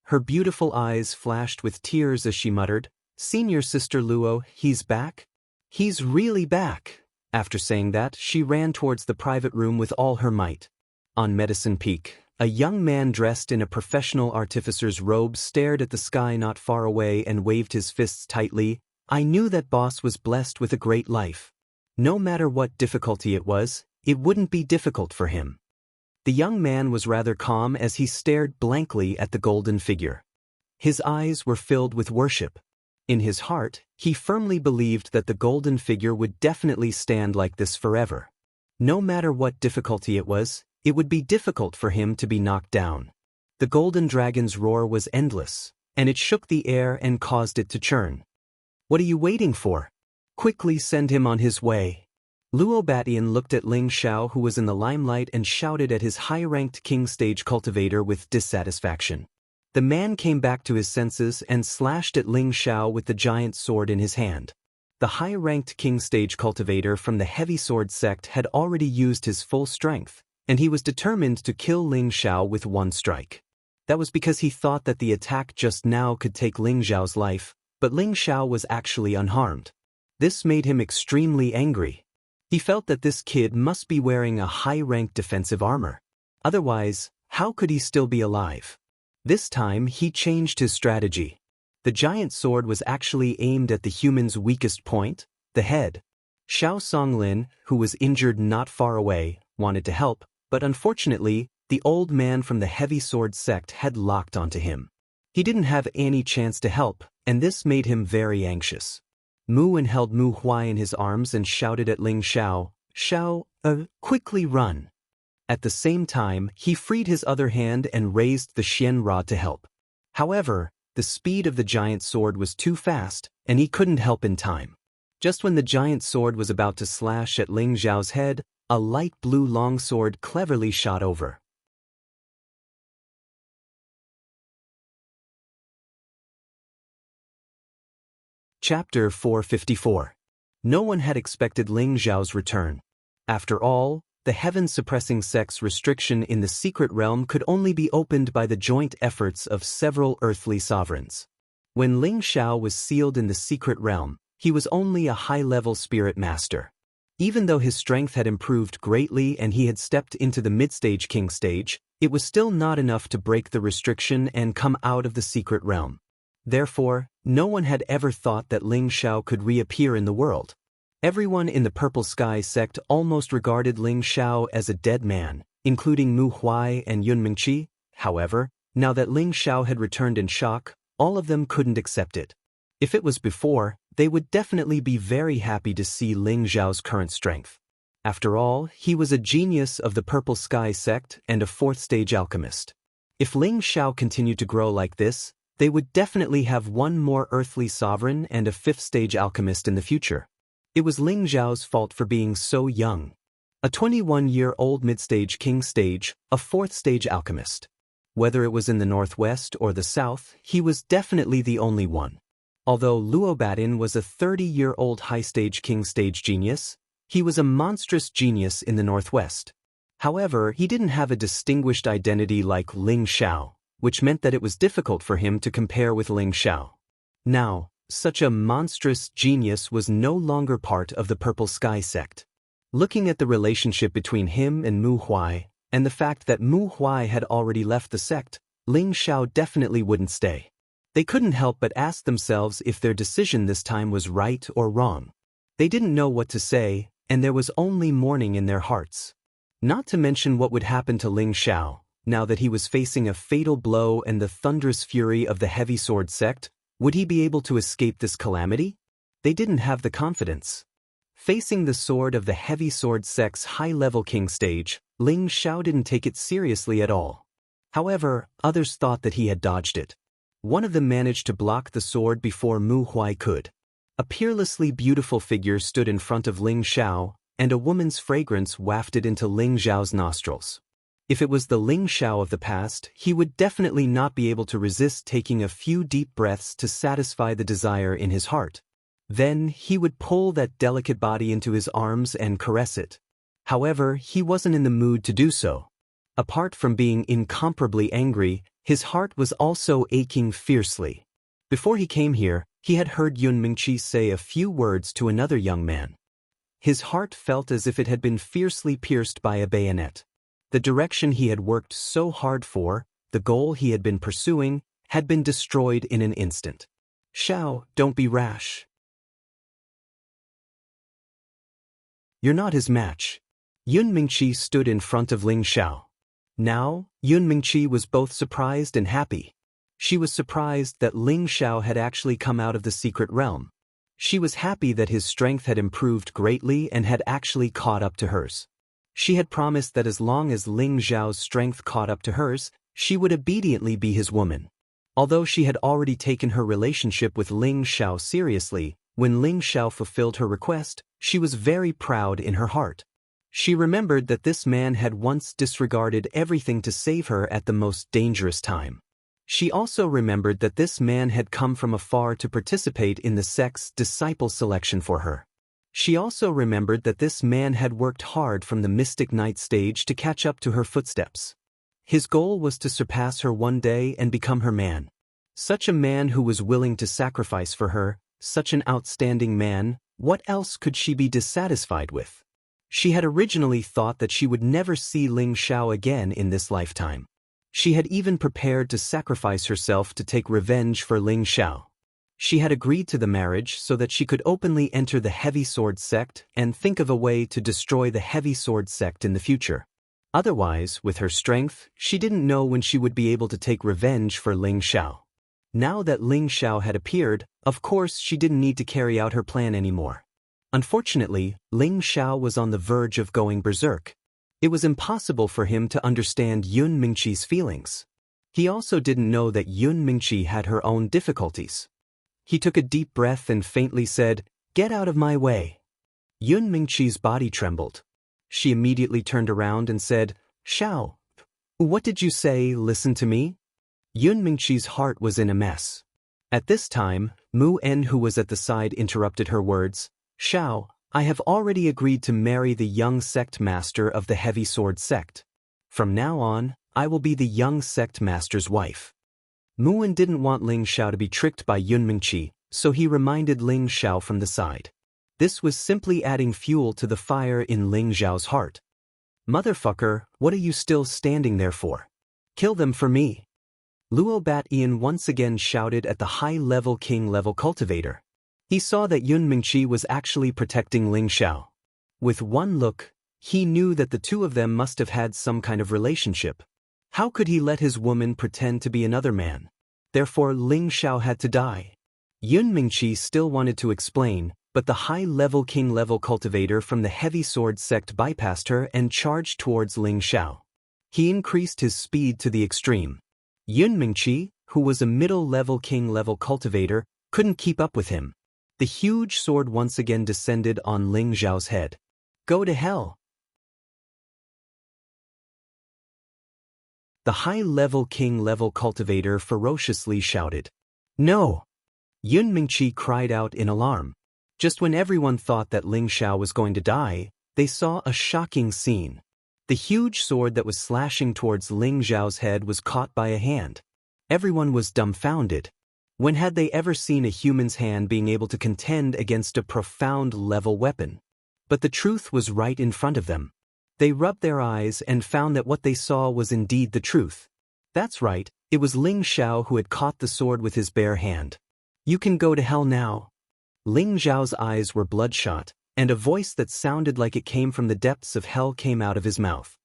Her beautiful eyes flashed with tears as she muttered, "Senior Sister Luo, he's back? He's really back." After saying that, she ran towards the private room with all her might. On Medicine Peak, a young man dressed in a professional artificer's robe stared at the sky not far away and waved his fists tightly. I knew that boss was blessed with a great life. No matter what difficulty it was, it wouldn't be difficult for him. The young man was rather calm as he stared blankly at the golden figure. His eyes were filled with worship. In his heart, he firmly believed that the golden figure would definitely stand like this forever. No matter what difficulty it would be difficult for him to be knocked down. The golden dragon's roar was endless, and it shook the air and caused it to churn. "What are you waiting for? Quickly send him on his way." Luo Batian looked at Ling Xiao, who was in the limelight, and shouted at his high-ranked king stage cultivator with dissatisfaction. The man came back to his senses and slashed at Ling Xiao with the giant sword in his hand. The high-ranked king stage cultivator from the heavy sword sect had already used his full strength, and he was determined to kill Ling Xiao with one strike. That was because he thought that the attack just now could take Ling Xiao's life, but Ling Xiao was actually unharmed. This made him extremely angry. He felt that this kid must be wearing a high-ranked defensive armor. Otherwise, how could he still be alive? This time, he changed his strategy. The giant sword was actually aimed at the human's weakest point, the head. Xiao Songlin, who was injured not far away, wanted to help, but unfortunately, the old man from the heavy sword sect had locked onto him. He didn't have any chance to help, and this made him very anxious. Mu Wen held Mu Huai in his arms and shouted at Ling Xiao, "Xiao, quickly run." At the same time, he freed his other hand and raised the Xian rod to help. However, the speed of the giant sword was too fast, and he couldn't help in time. Just when the giant sword was about to slash at Ling Xiao's head, a light blue longsword cleverly shot over. Chapter 454. No one had expected Ling Xiao's return. After all, the heaven-suppressing sex restriction in the secret realm could only be opened by the joint efforts of several earthly sovereigns. When Ling Xiao was sealed in the secret realm, he was only a high-level spirit master. Even though his strength had improved greatly and he had stepped into the mid-stage king stage, it was still not enough to break the restriction and come out of the secret realm. Therefore, no one had ever thought that Ling Xiao could reappear in the world. Everyone in the Purple Sky sect almost regarded Ling Xiao as a dead man, including Mu Huai and Yun Mingqi. However, now that Ling Xiao had returned in shock, all of them couldn't accept it. If it was before, they would definitely be very happy to see Ling Xiao's current strength. After all, he was a genius of the Purple Sky sect and a fourth-stage alchemist. If Ling Xiao continued to grow like this, they would definitely have one more earthly sovereign and a fifth-stage alchemist in the future. It was Ling Xiao's fault for being so young. A 21-year-old mid-stage king stage, a fourth-stage alchemist. Whether it was in the northwest or the south, he was definitely the only one. Although Luo Batian was a 30-year-old high-stage king stage genius, he was a monstrous genius in the northwest. However, he didn't have a distinguished identity like Ling Xiao, which meant that it was difficult for him to compare with Ling Xiao. Now, such a monstrous genius was no longer part of the Purple Sky sect. Looking at the relationship between him and Mu Huai, and the fact that Mu Huai had already left the sect, Ling Xiao definitely wouldn't stay. They couldn't help but ask themselves if their decision this time was right or wrong. They didn't know what to say, and there was only mourning in their hearts. Not to mention what would happen to Ling Xiao. Now that he was facing a fatal blow and the thunderous fury of the heavy sword sect, would he be able to escape this calamity? They didn't have the confidence. Facing the sword of the heavy sword sect's high-level king stage, Ling Xiao didn't take it seriously at all. However, others thought that he had dodged it. One of them managed to block the sword before Mu Huai could. A peerlessly beautiful figure stood in front of Ling Xiao, and a woman's fragrance wafted into Ling Xiao's nostrils. If it was the Ling Xiao of the past, he would definitely not be able to resist taking a few deep breaths to satisfy the desire in his heart. Then, he would pull that delicate body into his arms and caress it. However, he wasn't in the mood to do so. Apart from being incomparably angry, his heart was also aching fiercely. Before he came here, he had heard Yun Mingqi say a few words to another young man. His heart felt as if it had been fiercely pierced by a bayonet. The direction he had worked so hard for, the goal he had been pursuing, had been destroyed in an instant. Xiao, don't be rash. You're not his match. Yun Mingqi stood in front of Ling Xiao. Now, Yun Mingqi was both surprised and happy. She was surprised that Ling Xiao had actually come out of the secret realm. She was happy that his strength had improved greatly and had actually caught up to hers. She had promised that as long as Ling Xiao's strength caught up to hers, she would obediently be his woman. Although she had already taken her relationship with Ling Xiao seriously, when Ling Xiao fulfilled her request, she was very proud in her heart. She remembered that this man had once disregarded everything to save her at the most dangerous time. She also remembered that this man had come from afar to participate in the sect's disciple selection for her. She also remembered that this man had worked hard from the Mystic Knight stage to catch up to her footsteps. His goal was to surpass her one day and become her man. Such a man who was willing to sacrifice for her, such an outstanding man, what else could she be dissatisfied with? She had originally thought that she would never see Ling Xiao again in this lifetime. She had even prepared to sacrifice herself to take revenge for Ling Xiao. She had agreed to the marriage so that she could openly enter the heavy sword sect and think of a way to destroy the heavy sword sect in the future. Otherwise, with her strength, she didn't know when she would be able to take revenge for Ling Xiao. Now that Ling Xiao had appeared, of course she didn't need to carry out her plan anymore. Unfortunately, Ling Xiao was on the verge of going berserk. It was impossible for him to understand Yun Mingqi's feelings. He also didn't know that Yun Mingqi had her own difficulties. He took a deep breath and faintly said, "Get out of my way." Yun Mingqi's body trembled. She immediately turned around and said, "Xiao, what did you say? Listen to me?" Yun Mingqi's heart was in a mess. At this time, Mu En, who was at the side, interrupted her words. "Xiao, I have already agreed to marry the young sect master of the heavy sword sect. From now on, I will be the young sect master's wife." Mu En didn't want Ling Xiao to be tricked by Yun Mingqi, so he reminded Ling Xiao from the side. This was simply adding fuel to the fire in Ling Xiao's heart. "Motherfucker, what are you still standing there for? Kill them for me." Luo Bat Ian once again shouted at the high-level king-level cultivator. He saw that Yun Mingqi was actually protecting Ling Xiao. With one look, he knew that the two of them must have had some kind of relationship. How could he let his woman pretend to be another man? Therefore Ling Xiao had to die. Yun Mingqi still wanted to explain, but the high-level king-level cultivator from the heavy sword sect bypassed her and charged towards Ling Xiao. He increased his speed to the extreme. Yun Mingqi, who was a middle-level king-level cultivator, couldn't keep up with him. The huge sword once again descended on Ling Xiao's head. "Go to hell!" The high-level king-level cultivator ferociously shouted. "No!" Yun Mingqi cried out in alarm. Just when everyone thought that Ling Xiao was going to die, they saw a shocking scene. The huge sword that was slashing towards Ling Xiao's head was caught by a hand. Everyone was dumbfounded. When had they ever seen a human's hand being able to contend against a profound-level weapon? But the truth was right in front of them. They rubbed their eyes and found that what they saw was indeed the truth. That's right, it was Ling Xiao who had caught the sword with his bare hand. "You can go to hell now." Ling Xiao's eyes were bloodshot, and a voice that sounded like it came from the depths of hell came out of his mouth.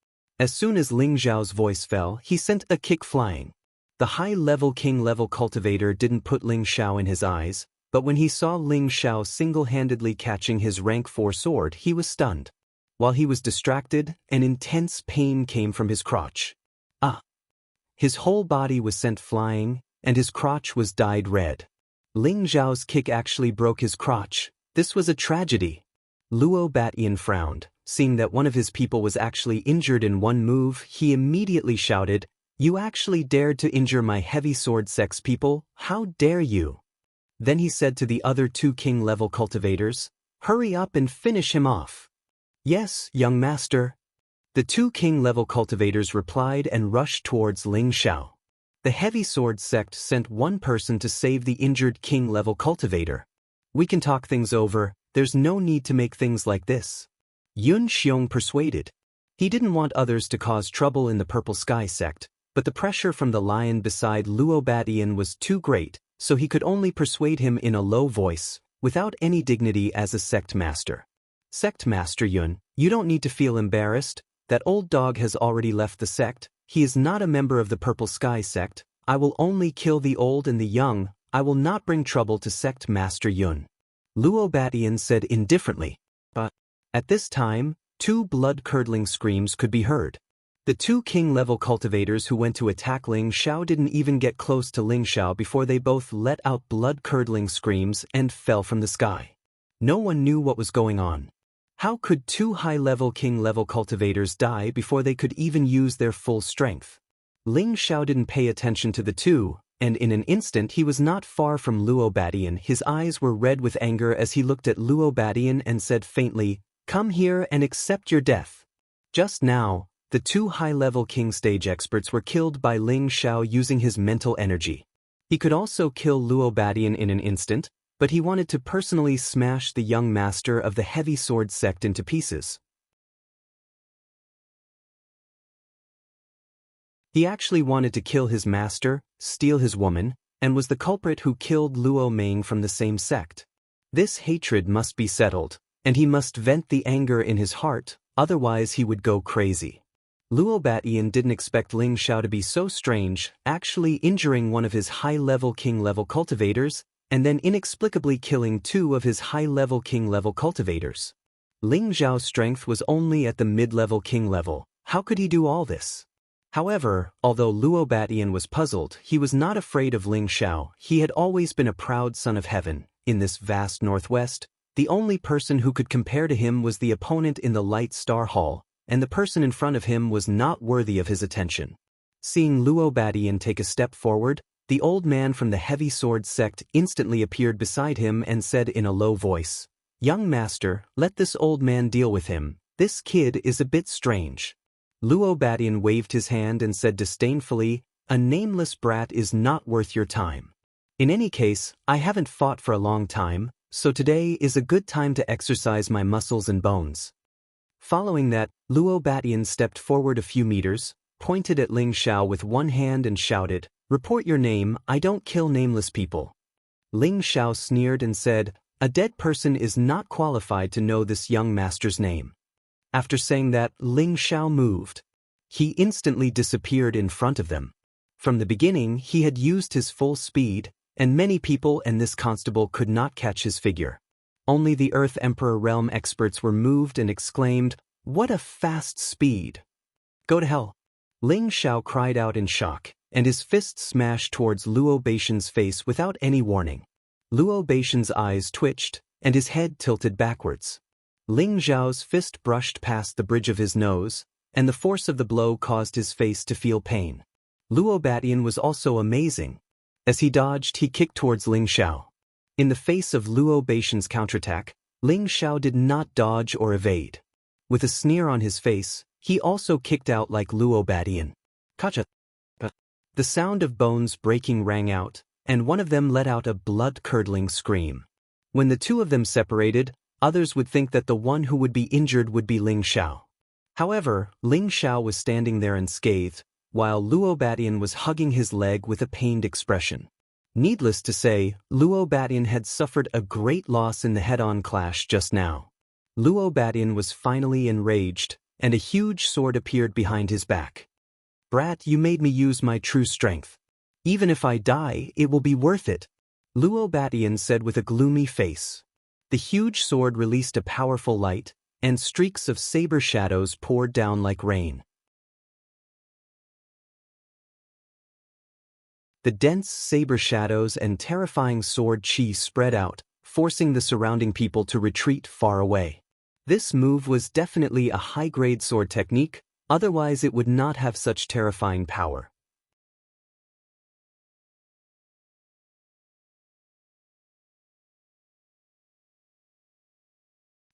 As soon as Ling Xiao's voice fell, he sent a kick flying. The high-level king-level cultivator didn't put Ling Xiao in his eyes, but when he saw Ling Xiao single-handedly catching his rank 4 sword, he was stunned. While he was distracted, an intense pain came from his crotch. His whole body was sent flying, and his crotch was dyed red. Ling Xiao's kick actually broke his crotch. This was a tragedy. Luo Batian frowned. Seeing that one of his people was actually injured in one move, he immediately shouted, "You actually dared to injure my heavy sword sex people? How dare you?" Then he said to the other 2 king-level cultivators, "Hurry up and finish him off." "Yes, young master." The 2 king-level cultivators replied and rushed towards Ling Xiao. The heavy sword sect sent one person to save the injured king-level cultivator. "We can talk things over, there's no need to make things like this." Yun Xiong persuaded. He didn't want others to cause trouble in the Purple Sky sect, but the pressure from the lion beside Luo Batian was too great, so he could only persuade him in a low voice, without any dignity as a sect master. "Sect Master Yun, you don't need to feel embarrassed. That old dog has already left the sect. He is not a member of the Purple Sky sect. I will only kill the old and the young. I will not bring trouble to Sect Master Yun." Luo Batian said indifferently. But at this time, 2 blood-curdling screams could be heard. The 2 king-level cultivators who went to attack Ling Xiao didn't even get close to Ling Xiao before they both let out blood-curdling screams and fell from the sky. No one knew what was going on. How could 2 high-level king-level cultivators die before they could even use their full strength? Ling Xiao didn't pay attention to the 2, and in an instant he was not far from Luo Batian. His eyes were red with anger as he looked at Luo Batian and said faintly, "Come here and accept your death." Just now, the 2 high-level king stage experts were killed by Ling Xiao using his mental energy. He could also kill Luo Batian in an instant, but he wanted to personally smash the young master of the heavy sword sect into pieces. He actually wanted to kill his master, steal his woman, and was the culprit who killed Luo Meng from the same sect. This hatred must be settled, and he must vent the anger in his heart, otherwise he would go crazy. Luo Batian didn't expect Ling Xiao to be so strange, actually injuring one of his high-level king-level cultivators, and then inexplicably killing 2 of his high-level king-level cultivators. Ling Xiao's strength was only at the mid-level king level. How could he do all this? However, although Luo Batian was puzzled, he was not afraid of Ling Xiao. He had always been a proud son of heaven. In this vast northwest, the only person who could compare to him was the opponent in the Light Star Hall, and the person in front of him was not worthy of his attention. Seeing Luo Batian take a step forward, the old man from the heavy sword sect instantly appeared beside him and said in a low voice, "Young master, let this old man deal with him. This kid is a bit strange." Luo Batian waved his hand and said disdainfully, "A nameless brat is not worth your time. In any case, I haven't fought for a long time, so today is a good time to exercise my muscles and bones." Following that, Luo Batian stepped forward a few meters, pointed at Ling Xiao with one hand and shouted, "Report your name, I don't kill nameless people." Ling Xiao sneered and said, "A dead person is not qualified to know this young master's name." After saying that, Ling Xiao moved. He instantly disappeared in front of them. From the beginning, he had used his full speed, and many people and this constable could not catch his figure. Only the Earth Emperor realm experts were moved and exclaimed, "What a fast speed!" "Go to hell!" Ling Xiao cried out in shock, and his fist smashed towards Luo Baishan's face without any warning. Luo Baishan's eyes twitched, and his head tilted backwards. Ling Xiao's fist brushed past the bridge of his nose, and the force of the blow caused his face to feel pain. Luo Batian was also amazing. As he dodged, he kicked towards Ling Xiao. In the face of Luo Baishan's counterattack, Ling Xiao did not dodge or evade. With a sneer on his face, he also kicked out like Luo Batian. Kacha! The sound of bones breaking rang out, and one of them let out a blood-curdling scream. When the 2 of them separated, others would think that the one who would be injured would be Ling Xiao. However, Ling Xiao was standing there unscathed, while Luo Batian was hugging his leg with a pained expression. Needless to say, Luo Batian had suffered a great loss in the head-on clash just now. Luo Batian was finally enraged, and a huge sword appeared behind his back. "Brat, you made me use my true strength. Even if I die, it will be worth it," Luo Batian said with a gloomy face. The huge sword released a powerful light, and streaks of saber shadows poured down like rain. The dense saber shadows and terrifying sword chi spread out, forcing the surrounding people to retreat far away. This move was definitely a high-grade sword technique, otherwise it would not have such terrifying power.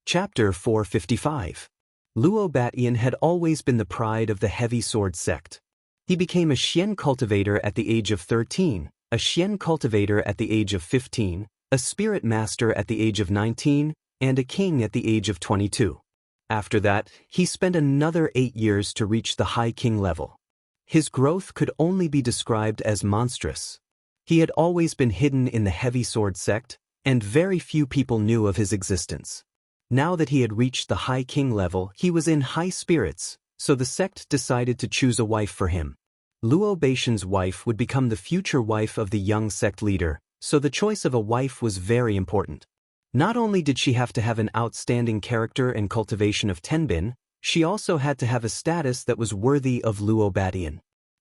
Chapter 455. Luo Batian had always been the pride of the heavy sword sect. He became a Xian cultivator at the age of 13, a Xian cultivator at the age of 15, a spirit master at the age of 19, and a king at the age of 22. After that, he spent another 8 years to reach the high king level. His growth could only be described as monstrous. He had always been hidden in the heavy sword sect, and very few people knew of his existence. Now that he had reached the high king level, he was in high spirits, so the sect decided to choose a wife for him. Luo Batian's wife would become the future wife of the young sect leader, so the choice of a wife was very important. Not only did she have to have an outstanding character and cultivation of Tenbin, she also had to have a status that was worthy of Luo Batian.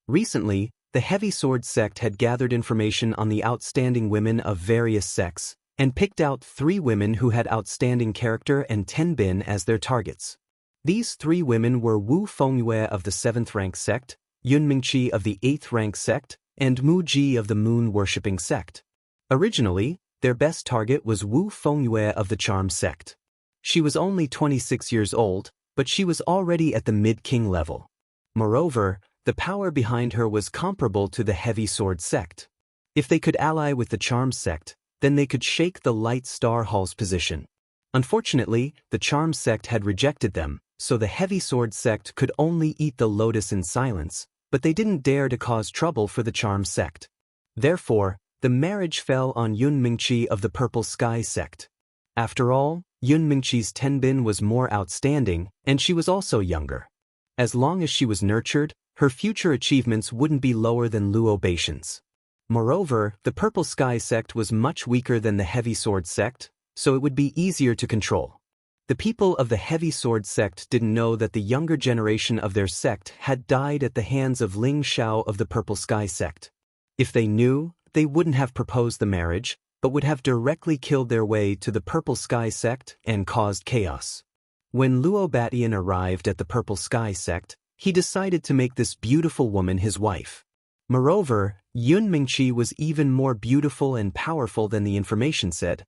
Recently, the heavy sword sect had gathered information on the outstanding women of various sects, and picked out 3 women who had outstanding character and Tenbin as their targets. These 3 women were Wu Fengyue of the 7th rank sect, Yun Mingqi of the 8th rank sect, and Mu Ji of the moon-worshipping sect. Originally, their best target was Wu Fengyue of the charm sect. She was only 26 years old, but she was already at the mid-king level. Moreover, the power behind her was comparable to the heavy sword sect. If they could ally with the charm sect, then they could shake the Light Star Hall's position. Unfortunately, the charm sect had rejected them, so the heavy sword sect could only eat the lotus in silence, but they didn't dare to cause trouble for the charm sect. Therefore, the marriage fell on Yun Mingqi of the Purple Sky sect. After all, Yun Mingqi's Tenbin was more outstanding, and she was also younger. As long as she was nurtured, her future achievements wouldn't be lower than Luo Batian's. Moreover, the Purple Sky sect was much weaker than the Heavy Sword sect, so it would be easier to control. The people of the Heavy Sword sect didn't know that the younger generation of their sect had died at the hands of Ling Xiao of the Purple Sky sect. If they knew, they wouldn't have proposed the marriage, but would have directly killed their way to the Purple Sky sect and caused chaos. When Luo Batian arrived at the Purple Sky sect, he decided to make this beautiful woman his wife. Moreover, Yun Mingqi was even more beautiful and powerful than the information said.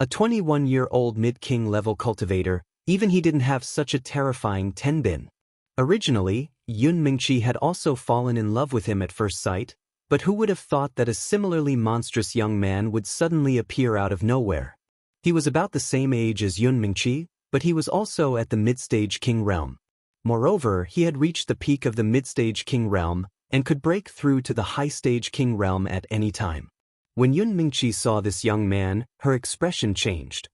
A 21-year-old mid-king level cultivator, even he didn't have such a terrifying Tenbin. Originally, Yun Mingqi had also fallen in love with him at first sight, but who would have thought that a similarly monstrous young man would suddenly appear out of nowhere? He was about the same age as Yun Mingqi, but he was also at the mid-stage king realm. Moreover, he had reached the peak of the mid-stage king realm, and could break through to the high-stage king realm at any time. When Yun Mingqi saw this young man, her expression changed.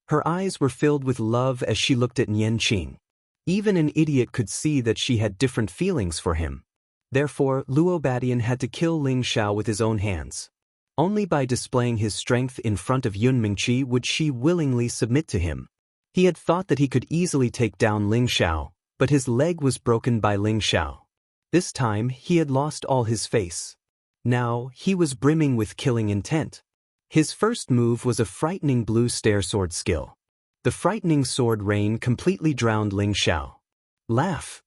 Her eyes were filled with love as she looked at Nian Qing. Even an idiot could see that she had different feelings for him. Therefore, Luo Batian had to kill Ling Xiao with his own hands. Only by displaying his strength in front of Yun Mingqi would she willingly submit to him. He had thought that he could easily take down Ling Xiao, but his leg was broken by Ling Xiao. This time, he had lost all his face. Now, he was brimming with killing intent. His first move was a frightening blue stare sword skill. The frightening sword rain completely drowned Ling Xiao. Laugh!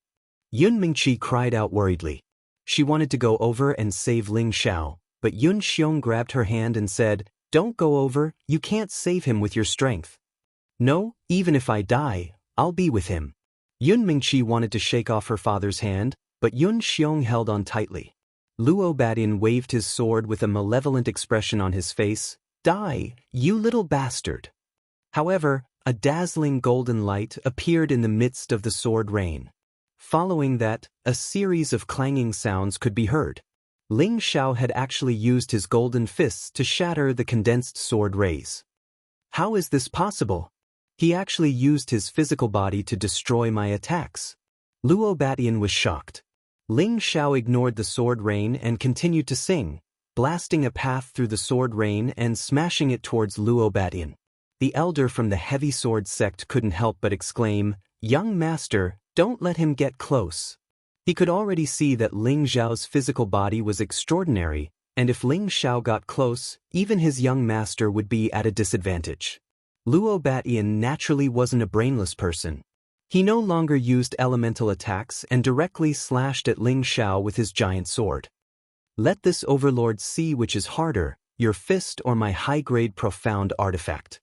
Yun Mingqi cried out worriedly. She wanted to go over and save Ling Xiao, but Yun Xiong grabbed her hand and said, "Don't go over, you can't save him with your strength." "No, even if I die, I'll be with him." Yun Mingqi wanted to shake off her father's hand, but Yun Xiong held on tightly. Luo Batian waved his sword with a malevolent expression on his face. "Die, you little bastard!" However, a dazzling golden light appeared in the midst of the sword rain. Following that, a series of clanging sounds could be heard. Ling Xiao had actually used his golden fists to shatter the condensed sword rays. How is this possible? He actually used his physical body to destroy my attacks. Luo Batian was shocked. Ling Xiao ignored the sword rain and continued to sing, blasting a path through the sword rain and smashing it towards Luo Batian. The elder from the heavy sword sect couldn't help but exclaim, "Young master, don't let him get close." He could already see that Ling Xiao's physical body was extraordinary, and if Ling Xiao got close, even his young master would be at a disadvantage. Luo Batian naturally wasn't a brainless person. He no longer used elemental attacks and directly slashed at Ling Xiao with his giant sword. "Let this overlord see which is harder, your fist or my high-grade profound artifact."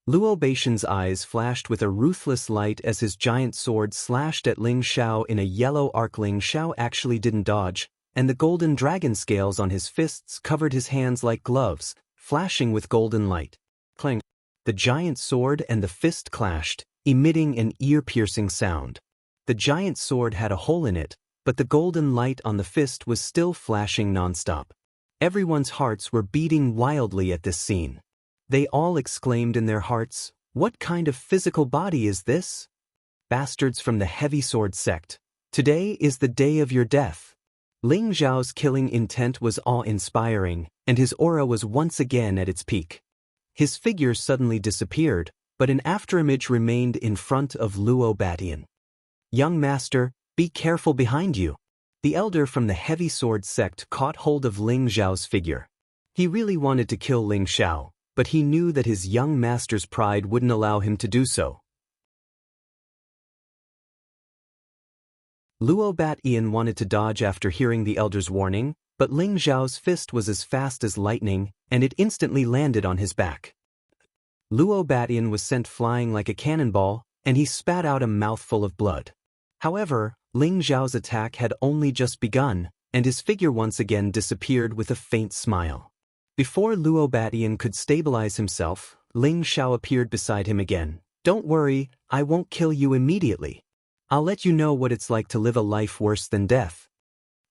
Luo Batian's eyes flashed with a ruthless light as his giant sword slashed at Ling Xiao in a yellow arc. Ling Xiao actually didn't dodge, and the golden dragon scales on his fists covered his hands like gloves, flashing with golden light. Clang! The giant sword and the fist clashed, emitting an ear-piercing sound. The giant sword had a hole in it, but the golden light on the fist was still flashing non-stop. Everyone's hearts were beating wildly at this scene. They all exclaimed in their hearts, "What kind of physical body is this? Bastards from the heavy sword sect. Today is the day of your death." Ling Xiao's killing intent was awe-inspiring, and his aura was once again at its peak. His figure suddenly disappeared, but an afterimage remained in front of Luo Batian. "Young master, be careful behind you." The elder from the heavy sword sect caught hold of Ling Xiao's figure. He really wanted to kill Ling Xiao, but he knew that his young master's pride wouldn't allow him to do so. Luo Batian wanted to dodge after hearing the elder's warning, but Ling Xiao's fist was as fast as lightning, and it instantly landed on his back. Luo Batian was sent flying like a cannonball, and he spat out a mouthful of blood. However, Ling Xiao's attack had only just begun, and his figure once again disappeared with a faint smile. Before Luo Batian could stabilize himself, Ling Xiao appeared beside him again. "Don't worry, I won't kill you immediately. I'll let you know what it's like to live a life worse than death."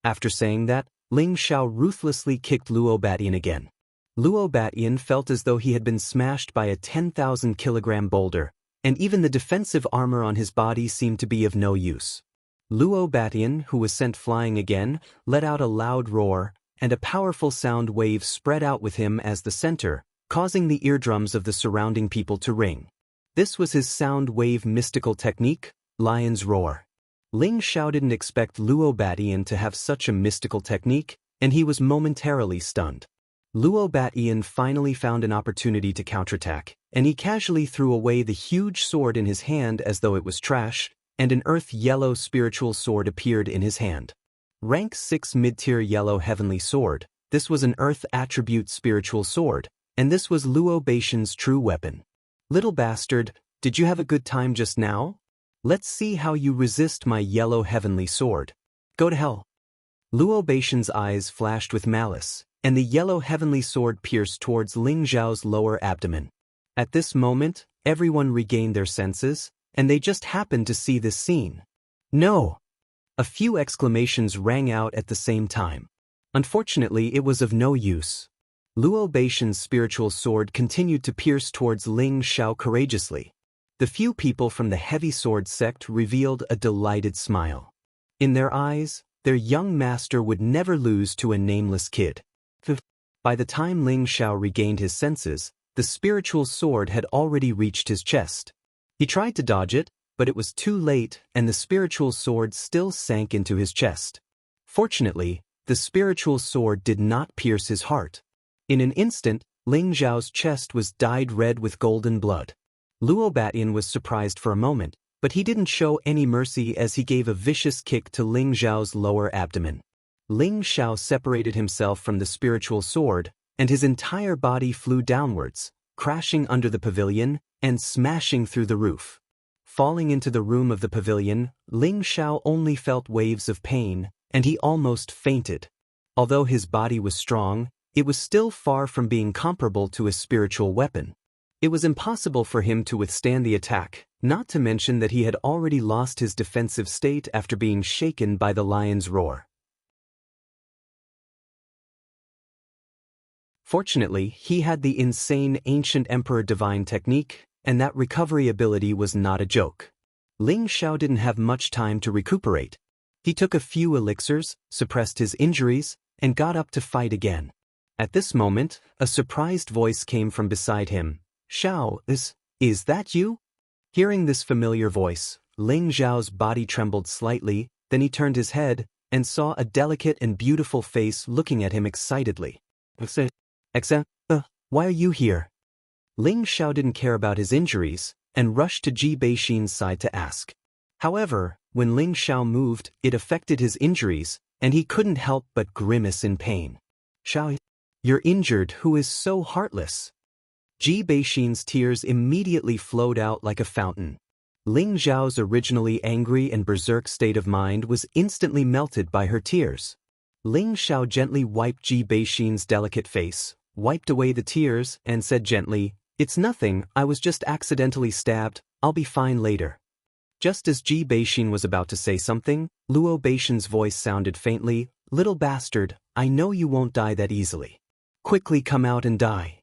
After saying that, Ling Xiao ruthlessly kicked Luo Batian again. Luo Batian felt as though he had been smashed by a 10,000-kilogram boulder, and even the defensive armor on his body seemed to be of no use. Luo Batian, who was sent flying again, let out a loud roar, and a powerful sound wave spread out with him as the center, causing the eardrums of the surrounding people to ring. This was his sound wave mystical technique, Lion's Roar. Ling Xiao didn't expect Luo Batian to have such a mystical technique, and he was momentarily stunned. Luo Batian finally found an opportunity to counterattack, and he casually threw away the huge sword in his hand as though it was trash, and an earth-yellow spiritual sword appeared in his hand. Rank 6 mid-tier yellow heavenly sword. This was an earth attribute spiritual sword, and this was Luo Batian's true weapon. "Little bastard, did you have a good time just now? Let's see how you resist my yellow heavenly sword. Go to hell." Luo Batian's eyes flashed with malice, and the yellow heavenly sword pierced towards Ling Xiao's lower abdomen. At this moment, everyone regained their senses, and they just happened to see this scene. "No!" A few exclamations rang out at the same time. Unfortunately, it was of no use. Luo Batian's spiritual sword continued to pierce towards Ling Xiao courageously. The few people from the heavy sword sect revealed a delighted smile. In their eyes, their young master would never lose to a nameless kid. By the time Ling Xiao regained his senses, the spiritual sword had already reached his chest. He tried to dodge it, but it was too late, and the spiritual sword still sank into his chest. Fortunately, the spiritual sword did not pierce his heart. In an instant, Ling Xiao's chest was dyed red with golden blood. Luo Batian was surprised for a moment, but he didn't show any mercy as he gave a vicious kick to Ling Xiao's lower abdomen. Ling Xiao separated himself from the spiritual sword, and his entire body flew downwards, crashing under the pavilion and smashing through the roof. Falling into the room of the pavilion, Ling Xiao only felt waves of pain, and he almost fainted. Although his body was strong, it was still far from being comparable to a spiritual weapon. It was impossible for him to withstand the attack, not to mention that he had already lost his defensive state after being shaken by the lion's roar. Fortunately, he had the insane ancient emperor divine technique, and that recovery ability was not a joke. Ling Xiao didn't have much time to recuperate. He took a few elixirs, suppressed his injuries, and got up to fight again. At this moment, a surprised voice came from beside him. "Xiao, is that you?" Hearing this familiar voice, Ling Xiao's body trembled slightly, then he turned his head, and saw a delicate and beautiful face looking at him excitedly. Why are you here?" Ling Xiao didn't care about his injuries, and rushed to Ji Beixin's side to ask. However, when Ling Xiao moved, it affected his injuries, and he couldn't help but grimace in pain. "Xiao, you're injured, who is so heartless?" Ji Beixin's tears immediately flowed out like a fountain. Ling Xiao's originally angry and berserk state of mind was instantly melted by her tears. Ling Xiao gently wiped Ji Beixin's delicate face, wiped away the tears, and said gently, "It's nothing, I was just accidentally stabbed, I'll be fine later." Just as Ji Beixin was about to say something, Luo Beixin's voice sounded faintly, "Little bastard, I know you won't die that easily. Quickly come out and die."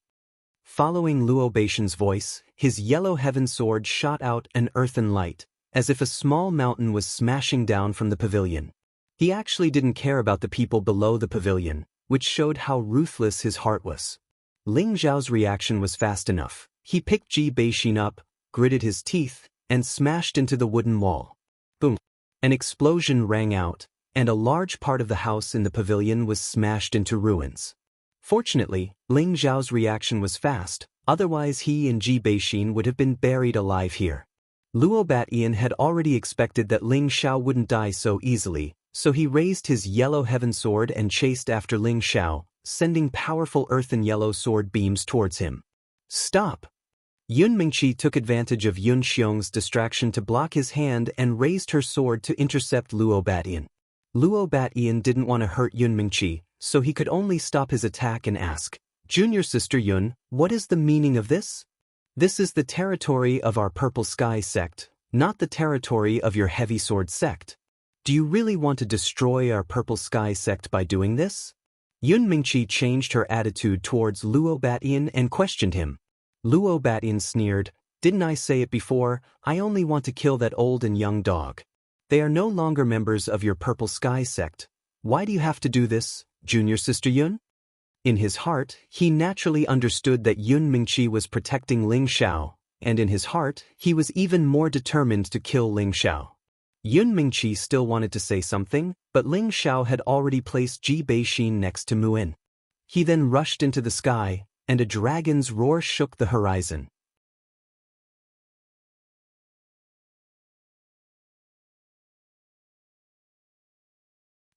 Following Luo Beixin's voice, his yellow heaven sword shot out an earthen light, as if a small mountain was smashing down from the pavilion. He actually didn't care about the people below the pavilion, which showed how ruthless his heart was. Ling Xiao's reaction was fast enough. He picked Ji Beixin up, gritted his teeth, and smashed into the wooden wall. Boom! An explosion rang out, and a large part of the house in the pavilion was smashed into ruins. Fortunately, Ling Xiao's reaction was fast, otherwise he and Ji Beixin would have been buried alive here. Luo Batian had already expected that Ling Xiao wouldn't die so easily, so he raised his yellow heaven sword and chased after Ling Xiao, sending powerful earthen yellow sword beams towards him. "Stop!" Yun Mingqi took advantage of Yun Xiong's distraction to block his hand and raised her sword to intercept Luo Batian. Luo Batian didn't want to hurt Yun Mingqi, so he could only stop his attack and ask, "Junior Sister Yun, what is the meaning of this?" "This is the territory of our Purple Sky sect, not the territory of your Heavy Sword sect. Do you really want to destroy our Purple Sky sect by doing this?" Yun Mingqi changed her attitude towards Luo Batian and questioned him. Luo Batian sneered, "Didn't I say it before? I only want to kill that old and young dog. They are no longer members of your Purple Sky sect. Why do you have to do this, Junior Sister Yun?" In his heart, he naturally understood that Yun Mingqi was protecting Ling Xiao, and in his heart, he was even more determined to kill Ling Xiao. Yun Mingqi still wanted to say something, but Ling Xiao had already placed Ji Beixin next to Muin. He then rushed into the sky, and a dragon's roar shook the horizon.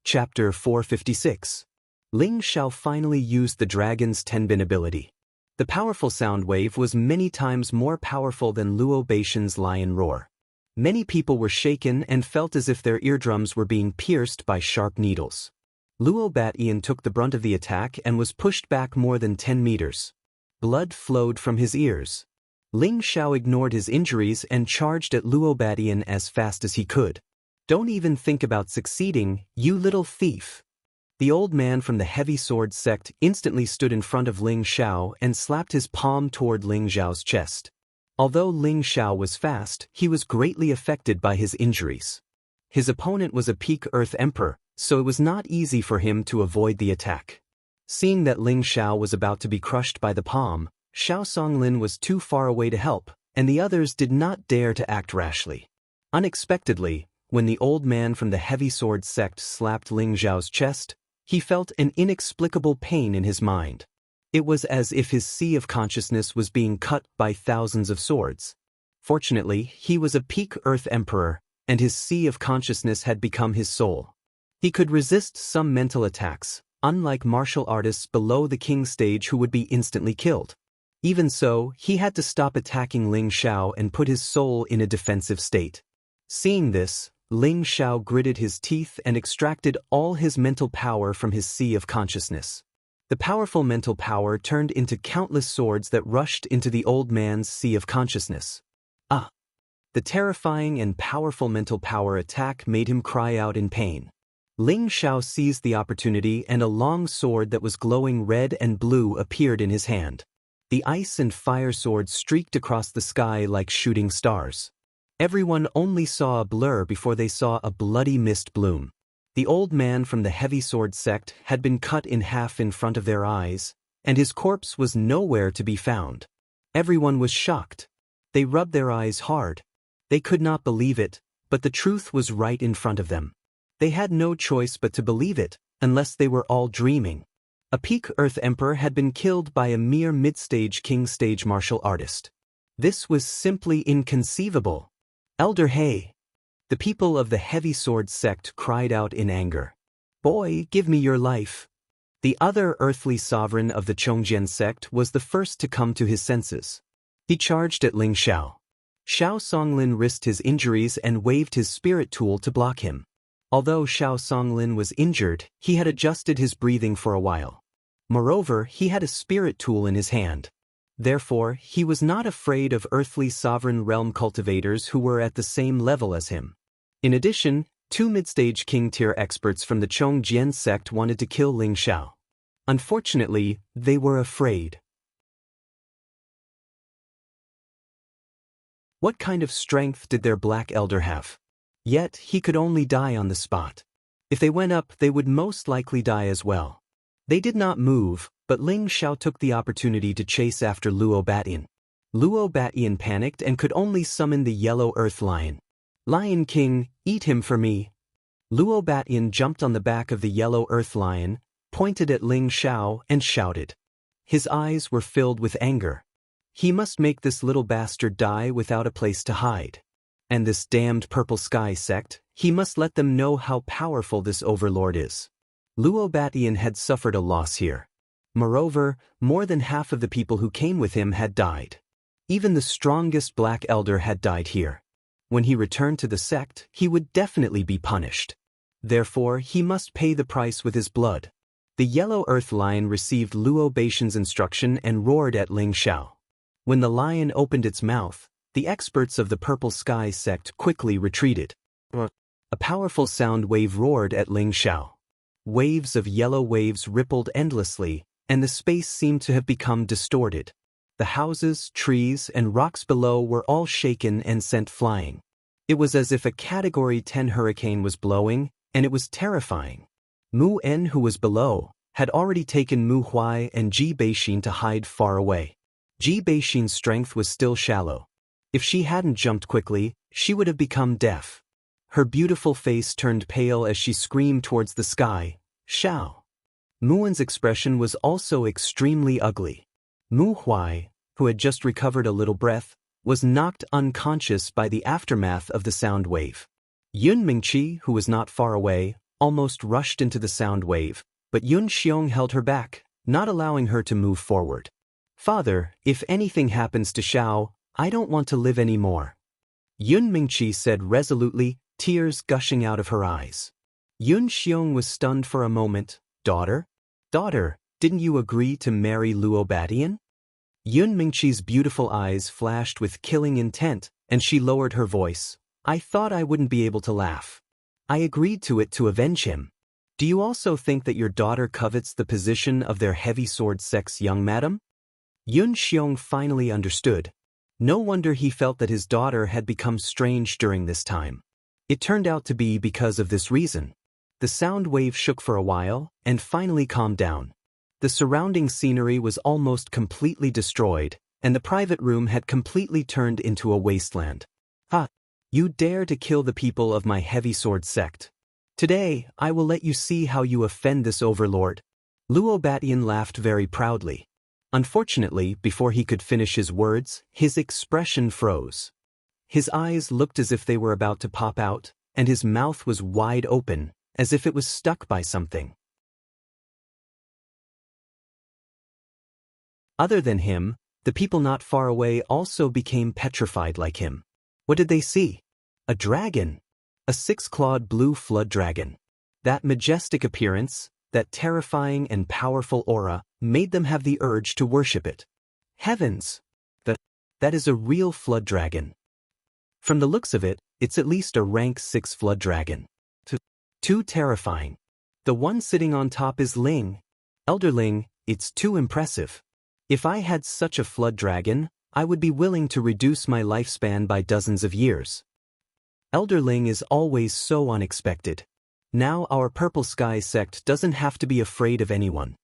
Chapter 456. Ling Xiao finally used the dragon's Tenbin ability. The powerful sound wave was many times more powerful than Luo Beixin's lion roar. Many people were shaken and felt as if their eardrums were being pierced by sharp needles. Luo Batian took the brunt of the attack and was pushed back more than 10 meters. Blood flowed from his ears. Ling Xiao ignored his injuries and charged at Luo Batian as fast as he could. "Don't even think about succeeding, you little thief." The old man from the Heavy Sword sect instantly stood in front of Ling Xiao and slapped his palm toward Ling Xiao's chest. Although Ling Xiao was fast, he was greatly affected by his injuries. His opponent was a peak Earth Emperor, so it was not easy for him to avoid the attack. Seeing that Ling Xiao was about to be crushed by the palm, Xiao Songlin was too far away to help, and the others did not dare to act rashly. Unexpectedly, when the old man from the Heavy Sword sect slapped Ling Xiao's chest, he felt an inexplicable pain in his mind. It was as if his sea of consciousness was being cut by thousands of swords. Fortunately, he was a peak Earth Emperor, and his sea of consciousness had become his soul. He could resist some mental attacks, unlike martial artists below the king stage who would be instantly killed. Even so, he had to stop attacking Ling Xiao and put his soul in a defensive state. Seeing this, Ling Xiao gritted his teeth and extracted all his mental power from his sea of consciousness. The powerful mental power turned into countless swords that rushed into the old man's sea of consciousness. Ah! The terrifying and powerful mental power attack made him cry out in pain. Ling Xiao seized the opportunity and a long sword that was glowing red and blue appeared in his hand. The ice and fire swords streaked across the sky like shooting stars. Everyone only saw a blur before they saw a bloody mist bloom. The old man from the heavy sword sect had been cut in half in front of their eyes, and his corpse was nowhere to be found. Everyone was shocked. They rubbed their eyes hard. They could not believe it, but the truth was right in front of them. They had no choice but to believe it, unless they were all dreaming. A peak Earth Emperor had been killed by a mere mid-stage king stage martial artist. This was simply inconceivable. Elder Hay! The people of the heavy sword sect cried out in anger. Boy, give me your life. The other earthly sovereign of the Chongjian sect was the first to come to his senses. He charged at Ling Xiao. Xiao Songlin risked his injuries and waved his spirit tool to block him. Although Xiao Songlin was injured, he had adjusted his breathing for a while. Moreover, he had a spirit tool in his hand. Therefore, he was not afraid of earthly sovereign realm cultivators who were at the same level as him. In addition, 2 mid-stage king-tier experts from the Chongjian sect wanted to kill Ling Xiao. Unfortunately, they were afraid. What kind of strength did their black elder have? Yet, he could only die on the spot. If they went up, they would most likely die as well. They did not move, but Ling Xiao took the opportunity to chase after Luo Batian. Luo Batian panicked and could only summon the yellow earth lion. Lion King, eat him for me. Luo Batian jumped on the back of the yellow earth lion, pointed at Ling Xiao and shouted. His eyes were filled with anger. He must make this little bastard die without a place to hide. And this damned purple sky sect, he must let them know how powerful this overlord is. Luo Batian had suffered a loss here. Moreover, more than half of the people who came with him had died. Even the strongest black elder had died here. When he returned to the sect, he would definitely be punished. Therefore, he must pay the price with his blood. The yellow earth lion received Luo Batian's instruction and roared at Ling Xiao. When the lion opened its mouth, the experts of the purple sky sect quickly retreated. A powerful sound wave roared at Ling Xiao. Waves of yellow waves rippled endlessly, and the space seemed to have become distorted. The houses, trees, and rocks below were all shaken and sent flying. It was as if a Category 10 hurricane was blowing, and it was terrifying. Mu En, who was below, had already taken Mu Huai and Ji Beixin to hide far away. Ji Beixin's strength was still shallow. If she hadn't jumped quickly, she would have become deaf. Her beautiful face turned pale as she screamed towards the sky, Xiao. Muan's expression was also extremely ugly. Mu Huai, who had just recovered a little breath, was knocked unconscious by the aftermath of the sound wave. Yun Mingqi, who was not far away, almost rushed into the sound wave, but Yun Xiong held her back, not allowing her to move forward. Father, if anything happens to Xiao, I don't want to live anymore. Yun Mingqi said resolutely, tears gushing out of her eyes. Yun Xiong was stunned for a moment. Daughter? Daughter, didn't you agree to marry Luo Batian? Yun Mingqi's beautiful eyes flashed with killing intent, and she lowered her voice. I thought I wouldn't be able to laugh. I agreed to it to avenge him. Do you also think that your daughter covets the position of their heavy sword sex young madam? Yun Xiong finally understood. No wonder he felt that his daughter had become strange during this time. It turned out to be because of this reason. The sound wave shook for a while, and finally calmed down. The surrounding scenery was almost completely destroyed, and the private room had completely turned into a wasteland. Ha! You dare to kill the people of my heavy sword sect. Today, I will let you see how you offend this overlord. Luo Batian laughed very proudly. Unfortunately, before he could finish his words, his expression froze. His eyes looked as if they were about to pop out, and his mouth was wide open, as if it was stuck by something. Other than him, the people not far away also became petrified like him. What did they see? A dragon. A 6-clawed blue flood dragon. That majestic appearance, that terrifying and powerful aura, made them have the urge to worship it. Heavens! That is a real flood dragon. From the looks of it, it's at least a rank 6 flood dragon. Too terrifying. The one sitting on top is Ling. Elder Ling, it's too impressive. If I had such a flood dragon, I would be willing to reduce my lifespan by dozens of years. Elder Ling is always so unexpected. Now our Purple Sky sect doesn't have to be afraid of anyone.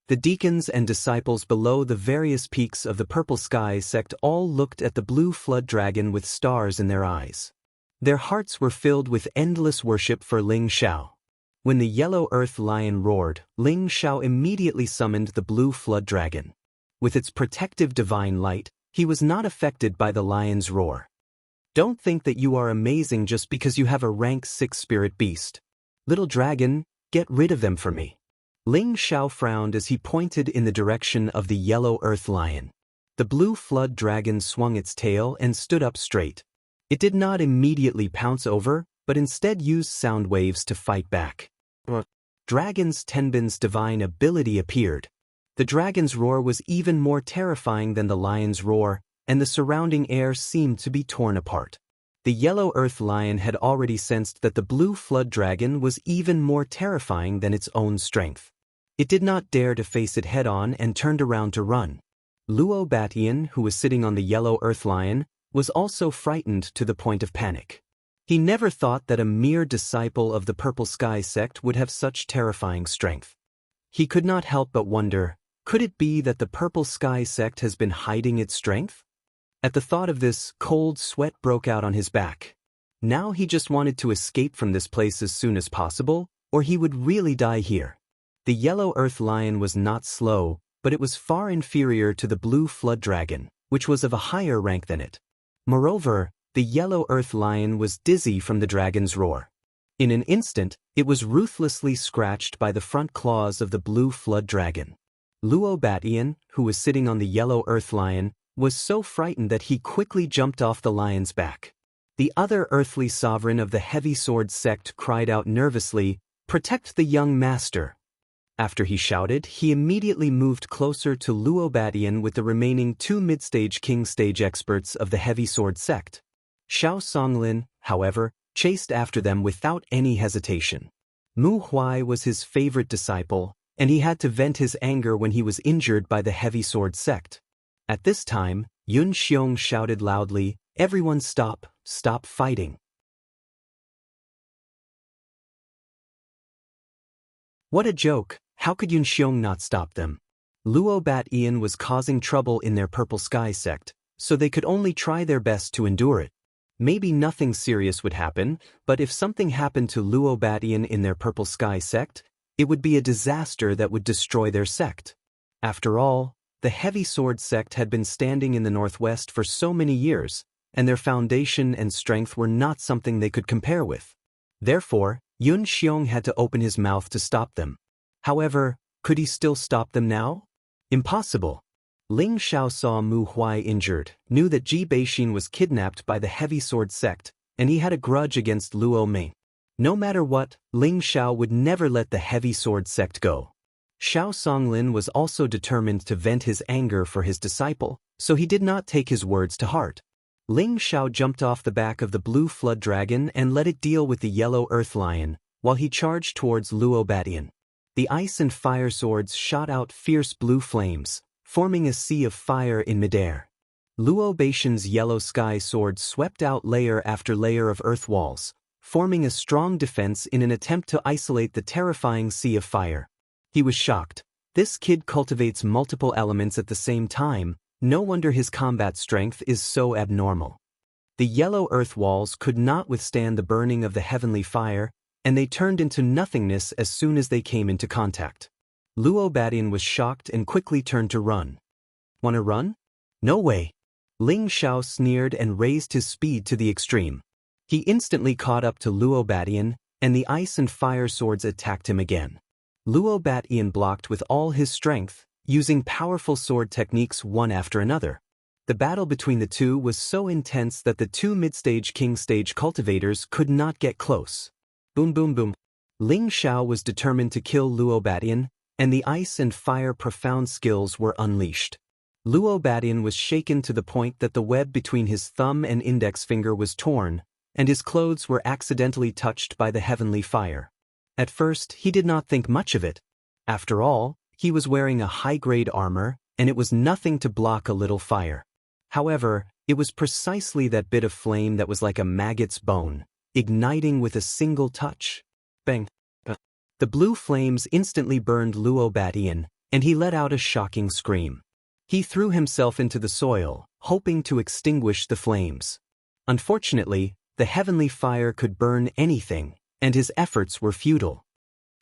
The deacons and disciples below the various peaks of the Purple Sky sect all looked at the blue flood dragon with stars in their eyes. Their hearts were filled with endless worship for Ling Xiao. When the yellow earth lion roared, Ling Xiao immediately summoned the blue flood dragon. With its protective divine light, he was not affected by the lion's roar. Don't think that you are amazing just because you have a rank 6 spirit beast. Little dragon, get rid of them for me. Ling Xiao frowned as he pointed in the direction of the yellow earth lion. The blue flood dragon swung its tail and stood up straight. It did not immediately pounce over, but instead used sound waves to fight back. Dragon's Tenbin's divine ability appeared. The dragon's roar was even more terrifying than the lion's roar, and the surrounding air seemed to be torn apart. The yellow earth lion had already sensed that the blue flood dragon was even more terrifying than its own strength. It did not dare to face it head-on and turned around to run. Luo Batian, who was sitting on the yellow earth lion, was also frightened to the point of panic. He never thought that a mere disciple of the Purple Sky sect would have such terrifying strength. He could not help but wonder, could it be that the Purple Sky sect has been hiding its strength? At the thought of this, cold sweat broke out on his back. Now he just wanted to escape from this place as soon as possible, or he would really die here. The yellow earth lion was not slow, but it was far inferior to the blue flood dragon, which was of a higher rank than it. Moreover, the yellow earth lion was dizzy from the dragon's roar. In an instant, it was ruthlessly scratched by the front claws of the blue flood dragon. Luo Batian, who was sitting on the yellow earth lion, was so frightened that he quickly jumped off the lion's back. The other earthly sovereign of the heavy sword sect cried out nervously, "Protect the young master." After he shouted, he immediately moved closer to Luo Batian with the remaining 2 mid-stage king stage experts of the heavy sword sect. Xiao Songlin, however, chased after them without any hesitation. Mu Huai was his favorite disciple, and he had to vent his anger when he was injured by the heavy sword sect. At this time, Yun Xiong shouted loudly, "Everyone stop, stop fighting." What a joke, how could Yun Xiong not stop them? Luo Batian was causing trouble in their Purple Sky sect, so they could only try their best to endure it. Maybe nothing serious would happen, but if something happened to Luo Batian in their Purple Sky sect, it would be a disaster that would destroy their sect. After all, the heavy sword sect had been standing in the northwest for so many years, and their foundation and strength were not something they could compare with. Therefore, Yun Xiong had to open his mouth to stop them. However, could he still stop them now? Impossible. Ling Xiao saw Mu Huai injured, knew that Ji Beixin was kidnapped by the heavy sword sect, and he had a grudge against Luo Ming. No matter what, Ling Xiao would never let the heavy sword sect go. Xiao Songlin was also determined to vent his anger for his disciple, so he did not take his words to heart. Ling Xiao jumped off the back of the blue flood dragon and let it deal with the yellow earth lion, while he charged towards Luo Batian. The ice and fire swords shot out fierce blue flames, forming a sea of fire in midair. Luo Beixin's yellow sky sword swept out layer after layer of earth walls, forming a strong defense in an attempt to isolate the terrifying sea of fire. He was shocked. This kid cultivates multiple elements at the same time, no wonder his combat strength is so abnormal. The yellow earth walls could not withstand the burning of the heavenly fire, and they turned into nothingness as soon as they came into contact. Luo Batian was shocked and quickly turned to run. "Wanna run? No way." Ling Xiao sneered and raised his speed to the extreme. He instantly caught up to Luo Batian, and the ice and fire swords attacked him again. Luo Batian blocked with all his strength, using powerful sword techniques one after another. The battle between the two was so intense that the 2 mid-stage king stage cultivators could not get close. Boom boom boom. Ling Xiao was determined to kill Luo Batian, and the ice and fire profound skills were unleashed. Luo Batian was shaken to the point that the web between his thumb and index finger was torn, and his clothes were accidentally touched by the heavenly fire. At first, he did not think much of it. After all, he was wearing a high-grade armor, and it was nothing to block a little fire. However, it was precisely that bit of flame that was like a maggot's bone, igniting with a single touch. Bang! The blue flames instantly burned Luo Batian, and he let out a shocking scream. He threw himself into the soil, hoping to extinguish the flames. Unfortunately, the heavenly fire could burn anything, and his efforts were futile.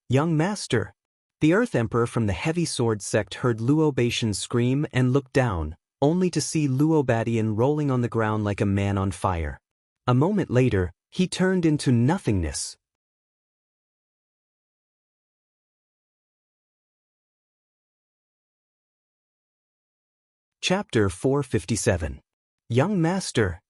"Young master!" The Earth Emperor from the Heavy Sword sect heard Luo Batian scream and looked down, only to see Luo Batian rolling on the ground like a man on fire. A moment later, he turned into nothingness. Chapter 457. Young Master!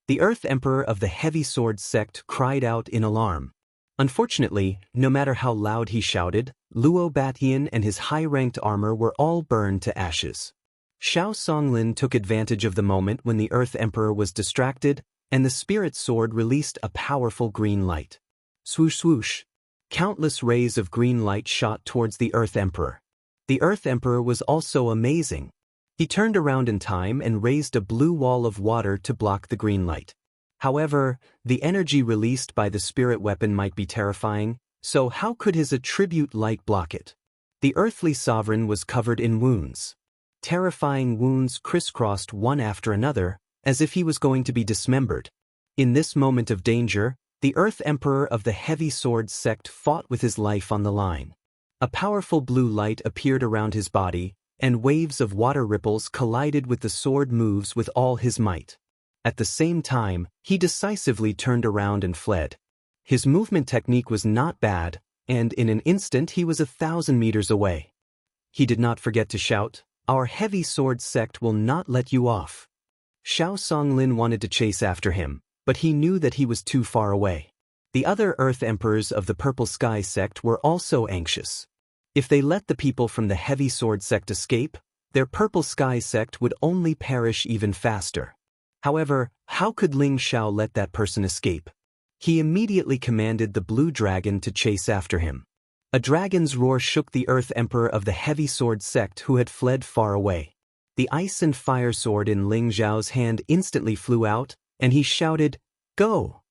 The Earth Emperor of the Heavy Sword sect cried out in alarm. Unfortunately, no matter how loud he shouted, Luo Batian and his high-ranked armor were all burned to ashes. Xiao Songlin took advantage of the moment when the Earth Emperor was distracted, and the Spirit Sword released a powerful green light. Swoosh swoosh! Countless rays of green light shot towards the Earth Emperor. The Earth Emperor was also amazing. He turned around in time and raised a blue wall of water to block the green light. However, the energy released by the spirit weapon might be terrifying, so how could his attribute light block it? The earthly sovereign was covered in wounds. Terrifying wounds crisscrossed one after another, as if he was going to be dismembered. In this moment of danger, the Earth Emperor of the Heavy Sword sect fought with his life on the line. A powerful blue light appeared around his body, and waves of water ripples collided with the sword moves with all his might. At the same time, he decisively turned around and fled. His movement technique was not bad, and in an instant he was 1,000 meters away. He did not forget to shout, "Our Heavy Sword sect will not let you off." Xiao Songlin wanted to chase after him, but he knew that he was too far away. The other Earth Emperors of the Purple Sky sect were also anxious. If they let the people from the Heavy Sword sect escape, their Purple Sky sect would only perish even faster. However, how could Ling Xiao let that person escape? He immediately commanded the Blue Dragon to chase after him. A dragon's roar shook the Earth Emperor of the Heavy Sword sect who had fled far away. The ice and fire sword in Ling Xiao's hand instantly flew out, and he shouted, "Go!"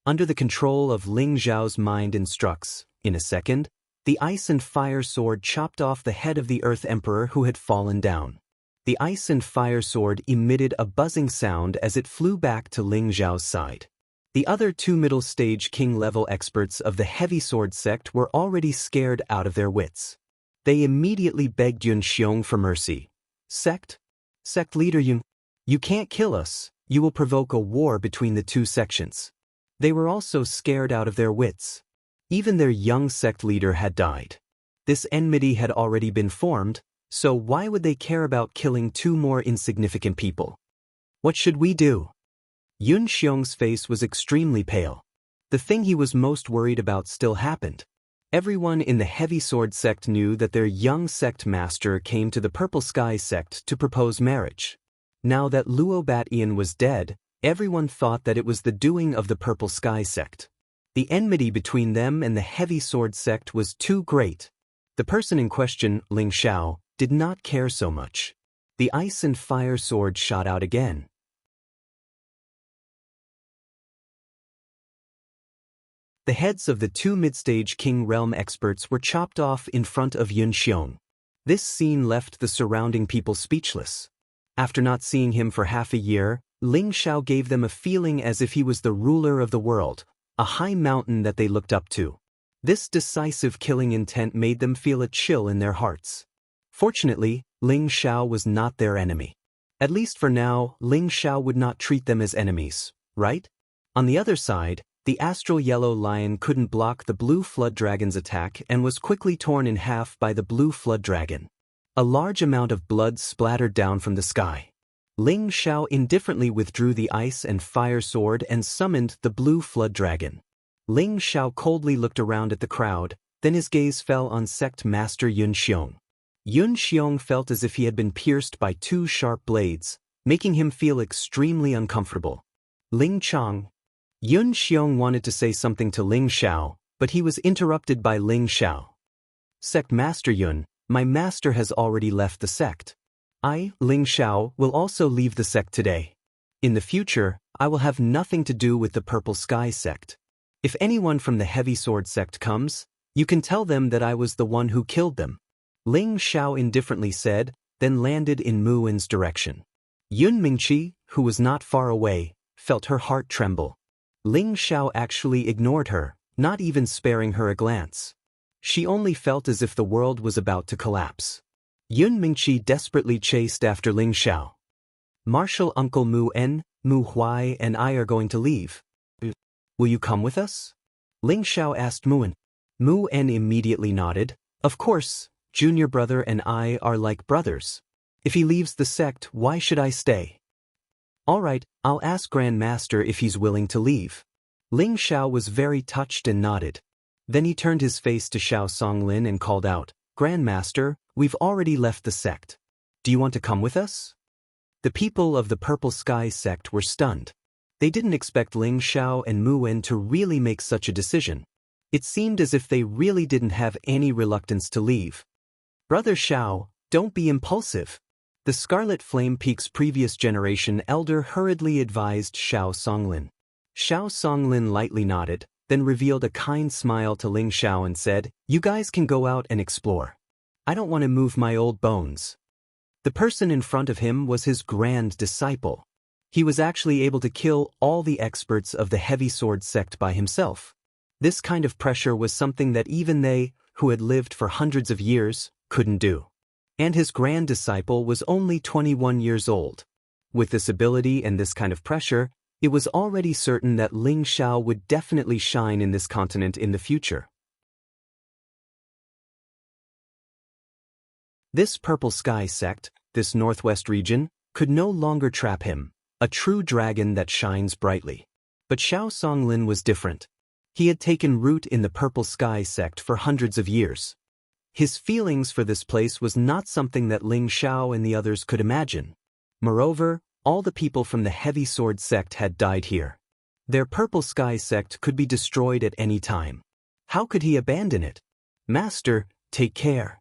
Under the control of Ling Xiao's mind instructs, in a second, the ice and fire sword chopped off the head of the Earth Emperor who had fallen down. The ice and fire sword emitted a buzzing sound as it flew back to Ling Xiao's side. The other two middle-stage king-level experts of the Heavy Sword sect were already scared out of their wits. They immediately begged Yun Xiong for mercy. Sect leader Yun, you can't kill us, you will provoke a war between the two sections. They were also scared out of their wits. Even their young sect leader had died. This enmity had already been formed, so why would they care about killing two more insignificant people? What should we do? Yun Xiong's face was extremely pale. The thing he was most worried about still happened. Everyone in the Heavy Sword sect knew that their young sect master came to the Purple Sky sect to propose marriage. Now that Luo Batian was dead, everyone thought that it was the doing of the Purple Sky sect. The enmity between them and the Heavy Sword sect was too great. The person in question, Ling Xiao, did not care so much. The ice and fire sword shot out again. The heads of the two mid-stage King Realm experts were chopped off in front of Yun Xiong. This scene left the surrounding people speechless. After not seeing him for half a year, Ling Xiao gave them a feeling as if he was the ruler of the world, a high mountain that they looked up to. This decisive killing intent made them feel a chill in their hearts. Fortunately, Ling Xiao was not their enemy. At least for now, Ling Xiao would not treat them as enemies, right? On the other side, the astral yellow lion couldn't block the blue flood dragon's attack and was quickly torn in half by the blue flood dragon. A large amount of blood splattered down from the sky. Ling Xiao indifferently withdrew the ice and fire sword and summoned the blue flood dragon. Ling Xiao coldly looked around at the crowd, then his gaze fell on sect master Yun Xiong. Yun Xiong felt as if he had been pierced by two sharp blades, making him feel extremely uncomfortable. Ling Chang. Yun Xiong wanted to say something to Ling Xiao, but he was interrupted by Ling Xiao. Sect Master Yun, my master has already left the sect. I, Ling Xiao, will also leave the sect today. In the future, I will have nothing to do with the Purple Sky sect. If anyone from the Heavy Sword sect comes, you can tell them that I was the one who killed them. Ling Xiao indifferently said, then landed in Mu Wen's direction. Yun Mingqi, who was not far away, felt her heart tremble. Ling Xiao actually ignored her, not even sparing her a glance. She only felt as if the world was about to collapse. Yun Mingqi desperately chased after Ling Xiao. Martial Uncle Mu En, Mu Huai and I are going to leave. Will you come with us? Ling Xiao asked Mu En. Mu En immediately nodded. Of course, junior brother and I are like brothers. If he leaves the sect, why should I stay? All right, I'll ask Grand Master if he's willing to leave. Ling Xiao was very touched and nodded. Then he turned his face to Xiao Songlin and called out, Grand Master, we've already left the sect. Do you want to come with us? The people of the Purple Sky sect were stunned. They didn't expect Ling Xiao and Mu En to really make such a decision. It seemed as if they really didn't have any reluctance to leave. Brother Xiao, don't be impulsive. The Scarlet Flame Peak's previous generation elder hurriedly advised Xiao Songlin. Xiao Songlin lightly nodded, then revealed a kind smile to Ling Xiao and said, You guys can go out and explore. I don't want to move my old bones. The person in front of him was his grand disciple. He was actually able to kill all the experts of the Heavy Sword sect by himself. This kind of pressure was something that even they, who had lived for hundreds of years, couldn't do. And his grand disciple was only 21 years old. With this ability and this kind of pressure, it was already certain that Ling Xiao would definitely shine in this continent in the future. This Purple Sky sect, this northwest region, could no longer trap him, a true dragon that shines brightly. But Xiao Songlin was different. He had taken root in the Purple Sky sect for hundreds of years. His feelings for this place was not something that Ling Xiao and the others could imagine. Moreover, all the people from the Heavy Sword sect had died here. Their Purple Sky sect could be destroyed at any time. How could he abandon it? Master, take care.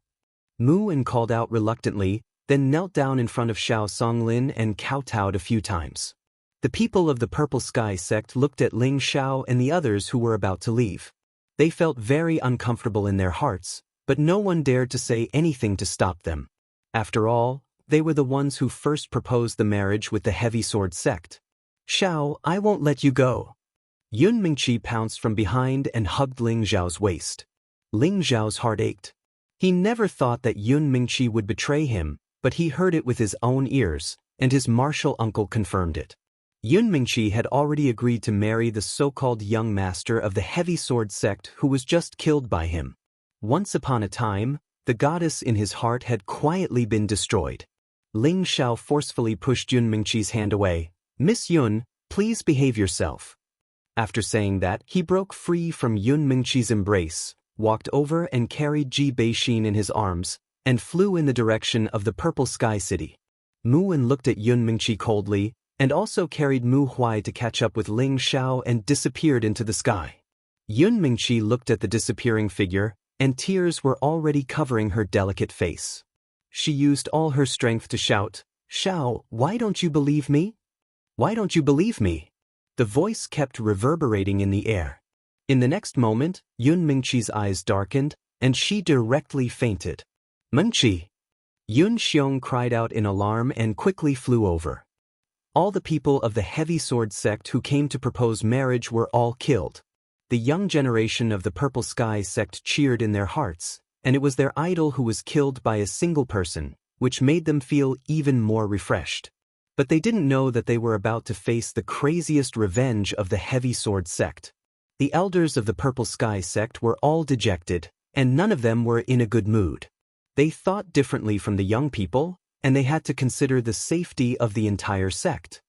Mu En called out reluctantly, then knelt down in front of Xiao Songlin and kowtowed a few times. The people of the Purple Sky sect looked at Ling Xiao and the others who were about to leave. They felt very uncomfortable in their hearts, but no one dared to say anything to stop them. After all, they were the ones who first proposed the marriage with the Heavy Sword sect. Xiao, I won't let you go. Yun Mingqi pounced from behind and hugged Ling Xiao's waist. Ling Xiao's heart ached. He never thought that Yun Mingqi would betray him, but he heard it with his own ears, and his martial uncle confirmed it. Yun Mingqi had already agreed to marry the so-called young master of the Heavy Sword sect who was just killed by him. Once upon a time, the goddess in his heart had quietly been destroyed. Ling Xiao forcefully pushed Yun Mingqi's hand away. Miss Yun, please behave yourself. After saying that, he broke free from Yun Mingqi's embrace, walked over and carried Ji Beixin in his arms, and flew in the direction of the Purple Sky City. Mu En looked at Yun Mingqi coldly, and also carried Mu Huai to catch up with Ling Xiao and disappeared into the sky. Yun Mingqi looked at the disappearing figure, and tears were already covering her delicate face. She used all her strength to shout, Xiao, why don't you believe me? Why don't you believe me? The voice kept reverberating in the air. In the next moment, Yun Mingqi's eyes darkened, and she directly fainted. Mingqi! Yun Xiong cried out in alarm and quickly flew over. All the people of the Heavy Sword sect who came to propose marriage were all killed. The young generation of the Purple Sky sect cheered in their hearts, and it was their idol who was killed by a single person, which made them feel even more refreshed. But they didn't know that they were about to face the craziest revenge of the Heavy Sword sect. The elders of the Purple Sky sect were all dejected, and none of them were in a good mood. They thought differently from the young people, and they had to consider the safety of the entire sect.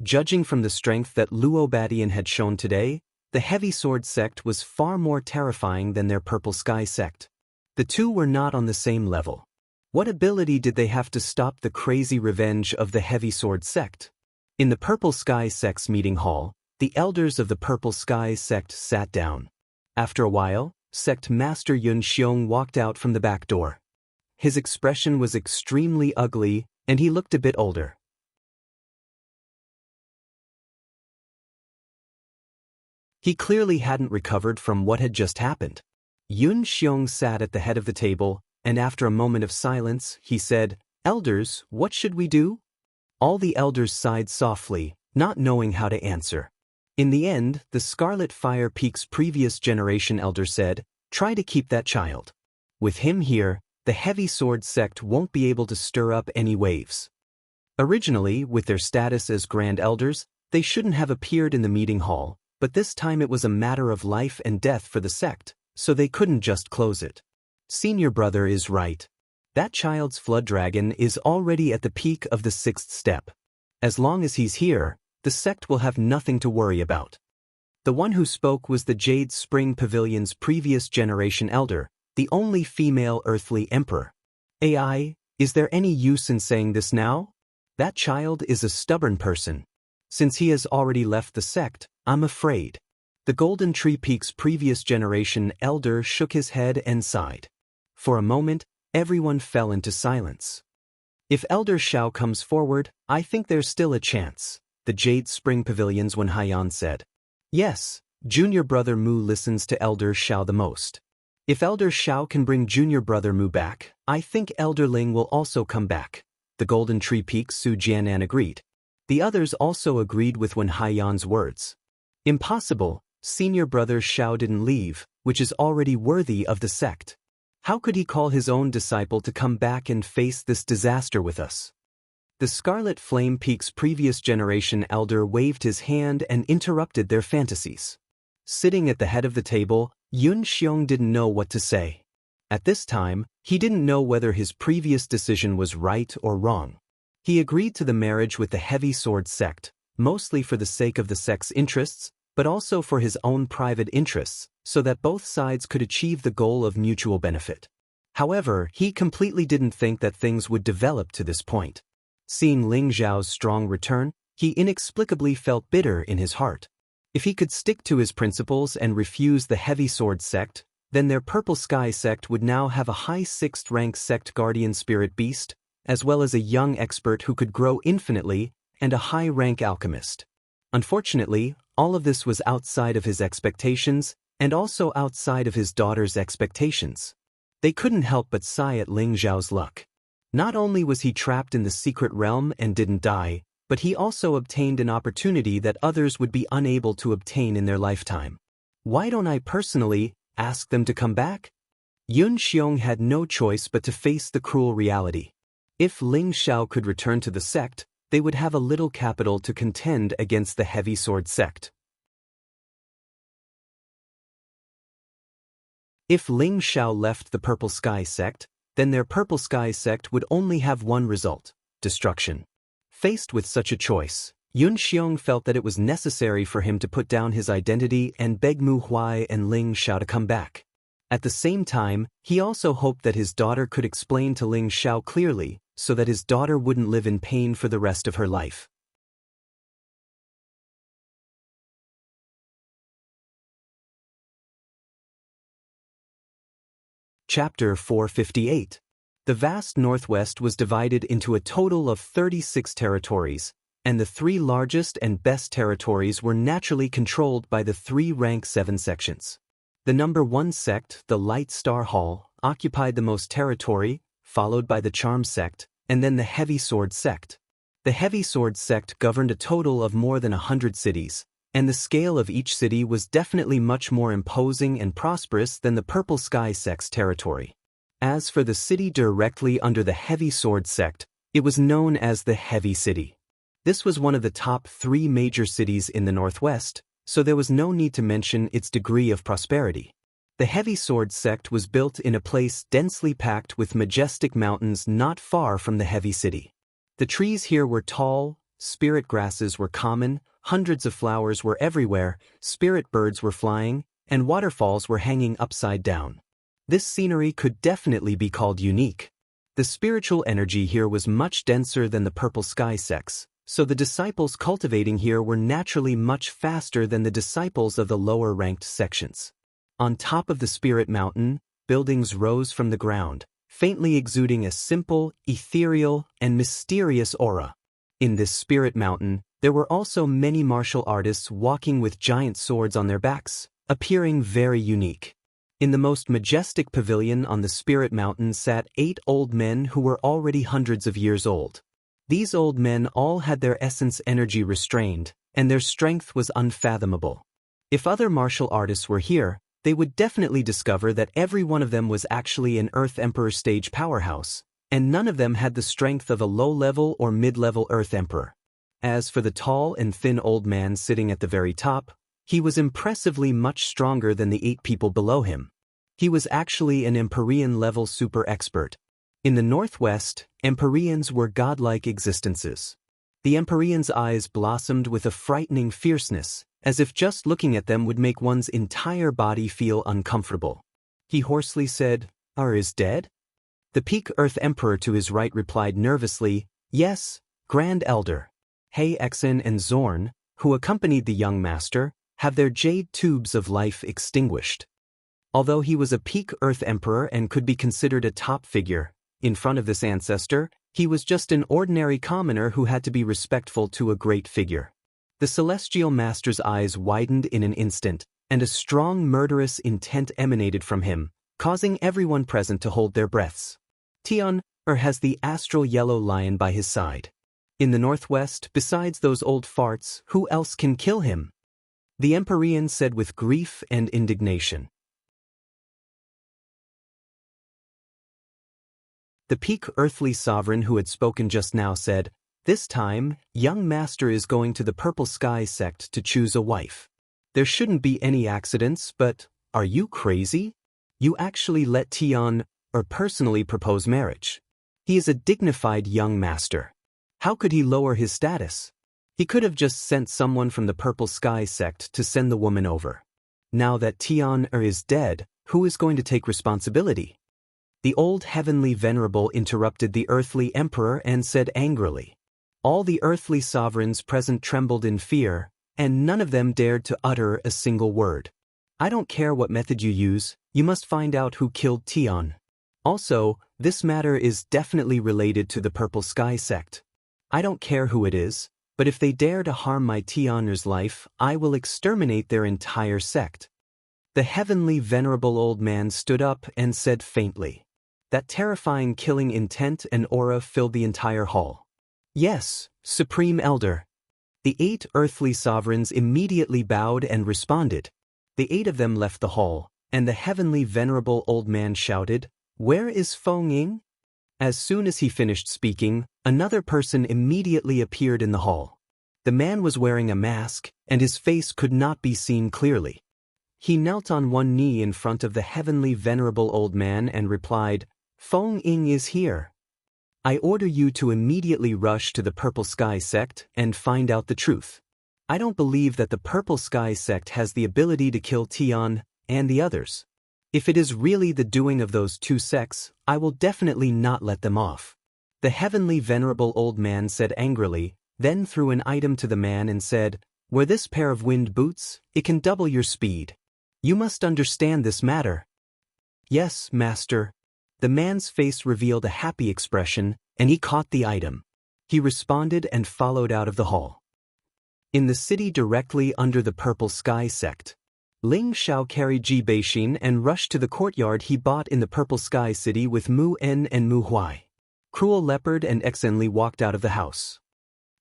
Judging from the strength that Luo Badian had shown today, the Heavy Sword sect was far more terrifying than their Purple Sky sect. The two were not on the same level. What ability did they have to stop the crazy revenge of the Heavy Sword sect? In the Purple Sky sect's meeting hall, the elders of the Purple Sky sect sat down. After a while, Sect Master Yun Xiong walked out from the back door. his expression was extremely ugly, and he looked a bit older. He clearly hadn't recovered from what had just happened. Yun Xiong sat at the head of the table, and after a moment of silence, he said, "Elders, what should we do?" All the elders sighed softly, not knowing how to answer. In the end, the Scarlet Fire Peak's previous generation elder said, "Try to keep that child. With him here, the Heavy Sword sect won't be able to stir up any waves." Originally, with their status as Grand Elders, they shouldn't have appeared in the meeting hall, but this time it was a matter of life and death for the sect, so they couldn't just close it. Senior brother is right. That child's flood dragon is already at the peak of the 6th step. As long as he's here, the sect will have nothing to worry about. The one who spoke was the Jade Spring Pavilion's previous generation elder, the only female earthly emperor. AI, is there any use in saying this now? That child is a stubborn person. Since he has already left the sect, I'm afraid. The Golden Tree Peak's previous generation elder shook his head and sighed. For a moment, everyone fell into silence. If Elder Xiao comes forward, I think there's still a chance, the Jade Spring Pavilion's Wen Haiyan said. Yes, Junior Brother Mu listens to Elder Xiao the most. If Elder Xiao can bring Junior Brother Mu back, I think Elder Ling will also come back, the Golden Tree Peak's Su Jianan agreed. The others also agreed with Wen Haiyan's words. Impossible, Senior Brother Xiao didn't leave, which is already worthy of the sect. How could he call his own disciple to come back and face this disaster with us? The Scarlet Flame Peak's previous generation elder waved his hand and interrupted their fantasies. Sitting at the head of the table, Yun Xiong didn't know what to say. At this time, he didn't know whether his previous decision was right or wrong. He agreed to the marriage with the Heavy Sword sect, mostly for the sake of the sect's interests, but also for his own private interests, so that both sides could achieve the goal of mutual benefit. However, he completely didn't think that things would develop to this point. Seeing Ling Zhao's strong return, he inexplicably felt bitter in his heart. If he could stick to his principles and refuse the Heavy Sword sect, then their Purple Sky sect would now have a high 6th rank sect guardian spirit beast, as well as a young expert who could grow infinitely, and a high-rank alchemist. Unfortunately, all of this was outside of his expectations, and also outside of his daughter's expectations. They couldn't help but sigh at Ling Zhao's luck. Not only was he trapped in the secret realm and didn't die, but he also obtained an opportunity that others would be unable to obtain in their lifetime. Why don't I personally ask them to come back? Yun Xiong had no choice but to face the cruel reality. If Ling Xiao could return to the sect, they would have a little capital to contend against the Heavy Sword sect. If Ling Xiao left the Purple Sky sect, then their Purple Sky sect would only have one result: destruction. Faced with such a choice, Yun Xiong felt that it was necessary for him to put down his identity and beg Mu Huai and Ling Xiao to come back. At the same time, he also hoped that his daughter could explain to Ling Xiao clearly, so that his daughter wouldn't live in pain for the rest of her life. Chapter 458. The vast Northwest was divided into a total of 36 territories, and the 3 largest and best territories were naturally controlled by the 3 rank 7 sections. The number 1 sect, the Light Star Hall, occupied the most territory, followed by the Charm sect, and then the Heavy Sword sect. The Heavy Sword sect governed a total of more than 100 cities, and the scale of each city was definitely much more imposing and prosperous than the Purple Sky sect's territory. As for the city directly under the Heavy Sword sect, it was known as the Heavy City. This was one of the top 3 major cities in the Northwest, so there was no need to mention its degree of prosperity. The Heavy Sword sect was built in a place densely packed with majestic mountains not far from the Heavy City. The trees here were tall, spirit grasses were common, hundreds of flowers were everywhere, spirit birds were flying, and waterfalls were hanging upside down. This scenery could definitely be called unique. The spiritual energy here was much denser than the Purple Sky sects, so the disciples cultivating here were naturally much faster than the disciples of the lower-ranked sections. On top of the Spirit Mountain, buildings rose from the ground, faintly exuding a simple, ethereal, and mysterious aura. In this spirit mountain, there were also many martial artists walking with giant swords on their backs, appearing very unique. In the most majestic pavilion on the spirit mountain sat 8 old men who were already hundreds of years old. These old men all had their essence energy restrained, and their strength was unfathomable. If other martial artists were here, they would definitely discover that every one of them was actually an Earth Emperor stage powerhouse, and none of them had the strength of a low-level or mid-level Earth Emperor. As for the tall and thin old man sitting at the very top, he was impressively much stronger than the 8 people below him. He was actually an Empyrean-level super expert. In the northwest, Empyreans were godlike existences. The Empyrean's eyes blossomed with a frightening fierceness, as if just looking at them would make one's entire body feel uncomfortable. He hoarsely said, is dead? The peak Earth Emperor to his right replied nervously, yes, Grand Elder. Hei Exen and Zorn, who accompanied the young master, have their jade tubes of life extinguished. Although he was a peak Earth Emperor and could be considered a top figure, in front of this ancestor, he was just an ordinary commoner who had to be respectful to a great figure. The celestial master's eyes widened in an instant, and a strong murderous intent emanated from him, causing everyone present to hold their breaths. Tion has the astral yellow lion by his side. In the northwest, besides those old farts, who else can kill him? The Empyrean said with grief and indignation. The peak earthly sovereign who had spoken just now said, this time, young master is going to the Purple Sky sect to choose a wife. There shouldn't be any accidents, but, are you crazy? You actually let Tion personally propose marriage. He is a dignified young master. How could he lower his status? He could have just sent someone from the Purple Sky sect to send the woman over. Now that Tion is dead, who is going to take responsibility? The old heavenly venerable interrupted the earthly emperor and said angrily. All the earthly sovereigns present trembled in fear, and none of them dared to utter a single word. I don't care what method you use, you must find out who killed Tion. Also, this matter is definitely related to the Purple Sky sect. I don't care who it is, but if they dare to harm my Tioner's life, I will exterminate their entire sect. The heavenly venerable old man stood up and said faintly. That terrifying killing intent and aura filled the entire hall. Yes, Supreme Elder. The 8 earthly sovereigns immediately bowed and responded. The 8 of them left the hall, and the heavenly venerable old man shouted, where is Feng Ying? As soon as he finished speaking, another person immediately appeared in the hall. The man was wearing a mask, and his face could not be seen clearly. He knelt on one knee in front of the heavenly venerable old man and replied, Feng Ying is here. I order you to immediately rush to the Purple Sky sect and find out the truth. I don't believe that the Purple Sky sect has the ability to kill Tion and the others. If it is really the doing of those 2 sects, I will definitely not let them off. The heavenly venerable old man said angrily, then threw an item to the man and said, wear this pair of wind boots, it can double your speed. You must understand this matter. Yes, master. The man's face revealed a happy expression, and he caught the item. He responded and followed out of the hall. In the city directly under the Purple Sky sect, Ling Xiao carried Ji Beixin and rushed to the courtyard he bought in the Purple Sky City with Mu En and Mu Huai. Cruel Leopard and Xenli walked out of the house.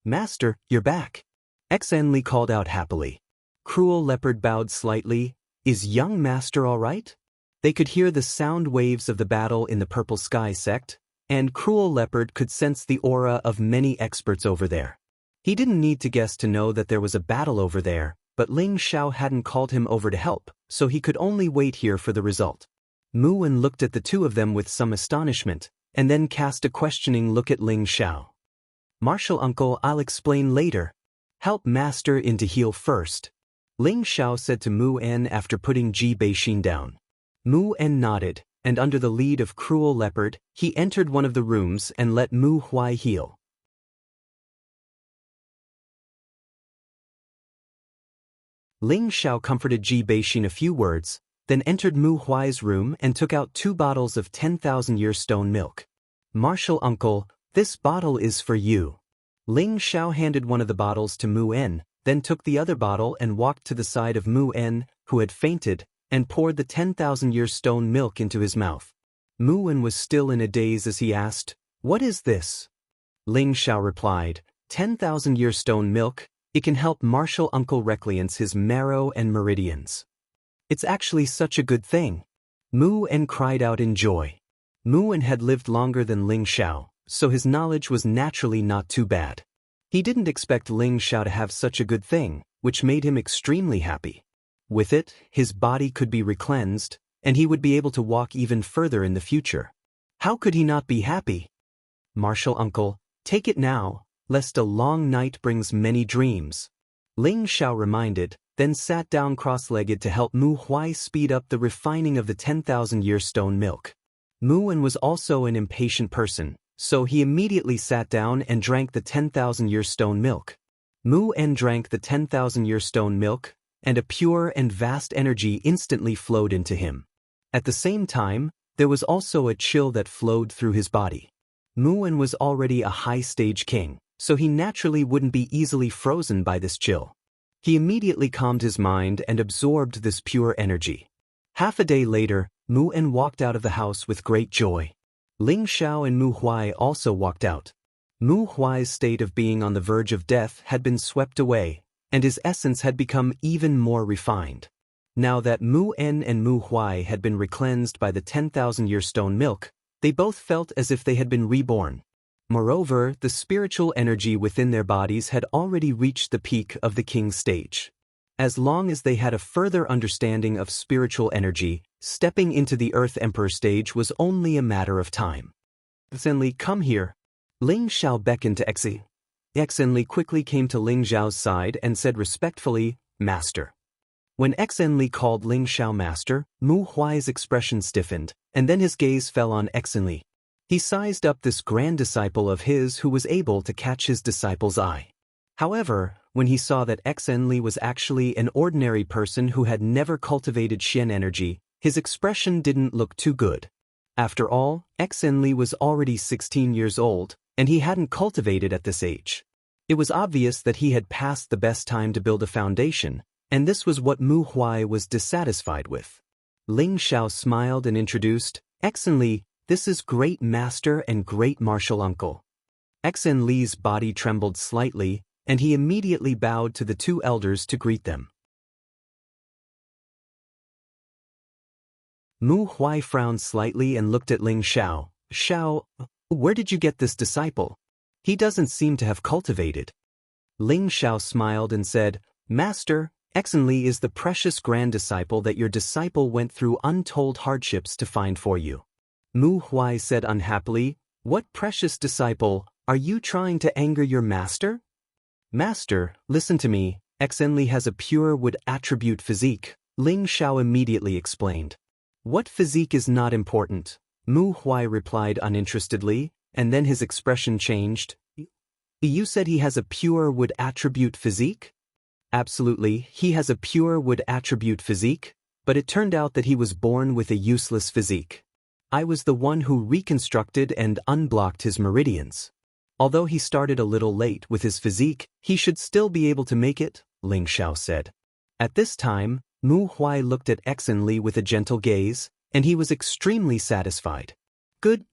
Master, you're back. Xenli called out happily. Cruel Leopard bowed slightly. Is young master all right? They could hear the sound waves of the battle in the Purple Sky sect, and Cruel Leopard could sense the aura of many experts over there. He didn't need to guess to know that there was a battle over there, but Ling Xiao hadn't called him over to help, so he could only wait here for the result. Mu En looked at the 2 of them with some astonishment, and then cast a questioning look at Ling Xiao. Martial uncle, I'll explain later. Help master in to heal first. Ling Xiao said to Mu En after putting Ji Beixin down. Mu En nodded, and under the lead of Cruel Leopard, he entered one of the rooms and let Mu Huai heal. Ling Xiao comforted Ji Beixin a few words, then entered Mu Huai's room and took out 2 bottles of 10,000-year stone milk. "Martial uncle, this bottle is for you." Ling Xiao handed one of the bottles to Mu En, then took the other bottle and walked to the side of Mu En, who had fainted, and poured the 10,000-year stone milk into his mouth. Mu En was still in a daze as he asked, "What is this?" Ling Xiao replied, 10,000-year stone milk, it can help martial uncle recleance his marrow and meridians. It's actually such a good thing. Mu En cried out in joy. Mu En had lived longer than Ling Xiao, so his knowledge was naturally not too bad. He didn't expect Ling Xiao to have such a good thing, which made him extremely happy. With it, his body could be recleansed, and he would be able to walk even further in the future. How could he not be happy? "Martial uncle, take it now, lest a long night brings many dreams," Ling Xiao reminded, then sat down cross-legged to help Mu Huai speed up the refining of the 10,000-year stone milk. Mu En was also an impatient person, so he immediately sat down and drank the 10,000-year stone milk. Mu En drank the 10,000-year stone milk, and a pure and vast energy instantly flowed into him. At the same time, there was also a chill that flowed through his body. Mu En was already a high-stage king, so he naturally wouldn't be easily frozen by this chill. He immediately calmed his mind and absorbed this pure energy. Half a day later, Mu En walked out of the house with great joy. Ling Xiao and Mu Huai also walked out. Mu Huai's state of being on the verge of death had been swept away, and his essence had become even more refined. Now that Mu En and Mu Huai had been recleansed by the 10,000-year stone milk, they both felt as if they had been reborn. Moreover, the spiritual energy within their bodies had already reached the peak of the king's stage. As long as they had a further understanding of spiritual energy, stepping into the Earth Emperor stage was only a matter of time. "Xenli, come here." Ling Xiao beckoned to Xi. Xenli quickly came to Ling Xiao's side and said respectfully, "Master." When Xenli called Ling Xiao master, Mu Huai's expression stiffened, and then his gaze fell on Xenli. He sized up this grand disciple of his who was able to catch his disciple's eye. However, when he saw that Xenli was actually an ordinary person who had never cultivated Xian energy, his expression didn't look too good. After all, Xenli was already 16 years old, and he hadn't cultivated at this age. It was obvious that he had passed the best time to build a foundation, and this was what Mu Huai was dissatisfied with. Ling Xiao smiled and introduced, "Xenli, this is great master and great martial uncle." Xenli's body trembled slightly, and he immediately bowed to the 2 elders to greet them. Mu Huai frowned slightly and looked at Ling Xiao. "Xiao, where did you get this disciple? He doesn't seem to have cultivated." Ling Xiao smiled and said, "Master, Xenli is the precious grand disciple that your disciple went through untold hardships to find for you." Mu Huai said unhappily, "What precious disciple? Are you trying to anger your master?" "Master, listen to me, Xenli has a pure wood attribute physique," Ling Xiao immediately explained. "What physique is not important?" Mu Huai replied uninterestedly, and then his expression changed. "You said he has a pure wood attribute physique?" "Absolutely, he has a pure wood attribute physique, but it turned out that he was born with a useless physique. I was the one who reconstructed and unblocked his meridians. Although he started a little late with his physique, he should still be able to make it," Ling Xiao said. At this time, Mu Huai looked at Xenli with a gentle gaze, and he was extremely satisfied. Good,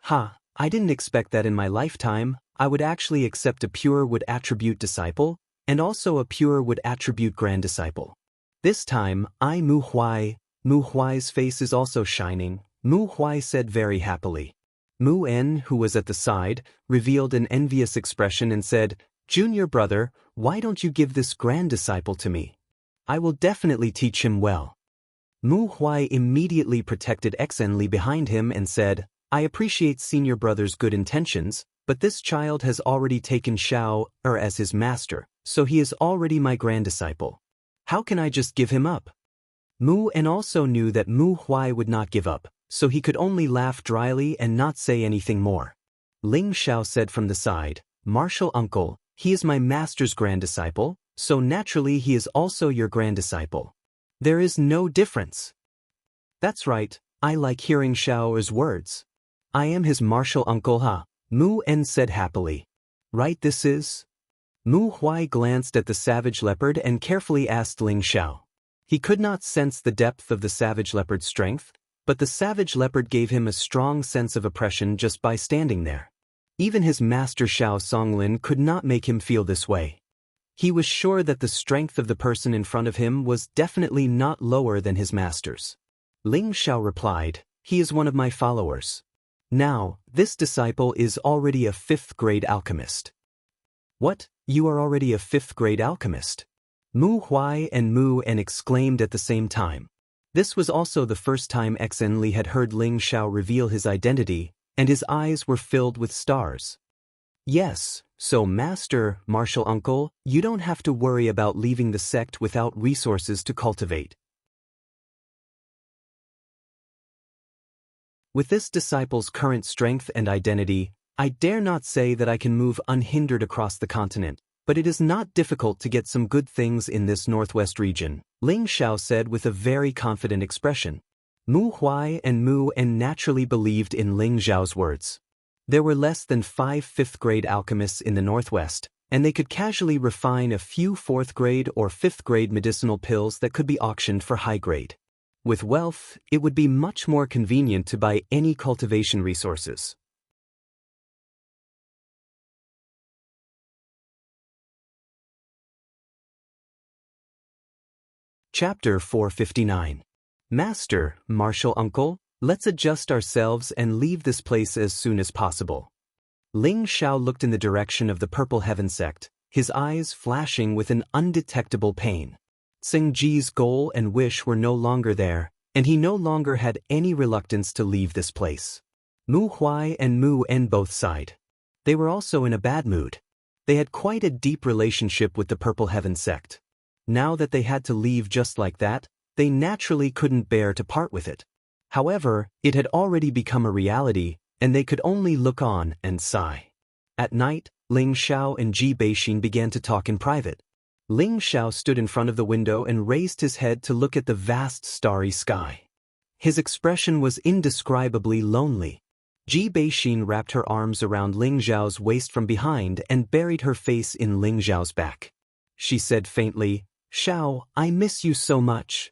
ha, I didn't expect that in my lifetime I would actually accept a pure wood attribute disciple, and also a pure wood attribute grand disciple. This time, Mu Huai's face is also shining, Mu Huai said very happily. Mu En, who was at the side, revealed an envious expression and said, "Junior brother, why don't you give this grand disciple to me? I will definitely teach him well." Mu Huai immediately protected Xenli behind him and said, "I appreciate senior brother's good intentions, but this child has already taken Xiao as his master, so he is already my grand disciple. How can I just give him up?" Mu En also knew that Mu Huai would not give up, so he could only laugh dryly and not say anything more. Ling Xiao said from the side, "Martial uncle, he is my master's grand disciple, so naturally he is also your grand disciple. There is no difference." That's right, I like hearing Xiao's words. I am his martial uncle ha, Mu En said happily. Right this is? Mu Huai glanced at the savage leopard and carefully asked Ling Xiao. He could not sense the depth of the savage leopard's strength, but the savage leopard gave him a strong sense of oppression just by standing there. Even his master Xiao Songlin could not make him feel this way. He was sure that the strength of the person in front of him was definitely not lower than his master's. Ling Xiao replied, "He is one of my followers. Now, this disciple is already a 5th grade alchemist." What, you are already a 5th grade alchemist? Mu Huai and Mu En exclaimed at the same time. This was also the first time Xen Li had heard Ling Xiao reveal his identity, and his eyes were filled with stars. Yes, so Master, Martial Uncle, you don't have to worry about leaving the sect without resources to cultivate. With this disciple's current strength and identity, I dare not say that I can move unhindered across the continent, but it is not difficult to get some good things in this northwest region, Ling Xiao said with a very confident expression. Mu Huai and Mu En naturally believed in Ling Xiao's words. There were less than 5 5th grade alchemists in the northwest, and they could casually refine a few 4th grade or 5th grade medicinal pills that could be auctioned for high grade. With wealth, it would be much more convenient to buy any cultivation resources. Chapter 459. Master, Martial Uncle, let's adjust ourselves and leave this place as soon as possible. Ling Xiao looked in the direction of the Purple Heaven sect, his eyes flashing with an undetectable pain. Tsing Ji's goal and wish were no longer there, and he no longer had any reluctance to leave this place. Mu Huai and Mu En both sighed. They were also in a bad mood. They had quite a deep relationship with the Purple Heaven sect. Now that they had to leave just like that, they naturally couldn't bear to part with it. However, it had already become a reality, and they could only look on and sigh. At night, Ling Xiao and Ji Beixin began to talk in private. Ling Xiao stood in front of the window and raised his head to look at the vast starry sky. His expression was indescribably lonely. Ji Beixin wrapped her arms around Ling Xiao's waist from behind and buried her face in Ling Xiao's back. She said faintly, "Xiao, I miss you so much."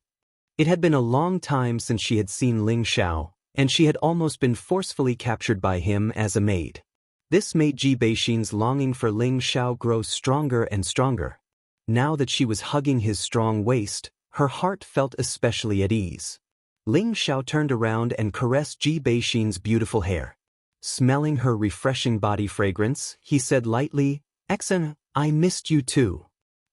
It had been a long time since she had seen Ling Xiao, and she had almost been forcefully captured by him as a maid. This made Ji Beixin's longing for Ling Xiao grow stronger and stronger. Now that she was hugging his strong waist, her heart felt especially at ease. Ling Xiao turned around and caressed Ji Beixin's beautiful hair. Smelling her refreshing body fragrance, he said lightly, "Xen, I missed you too."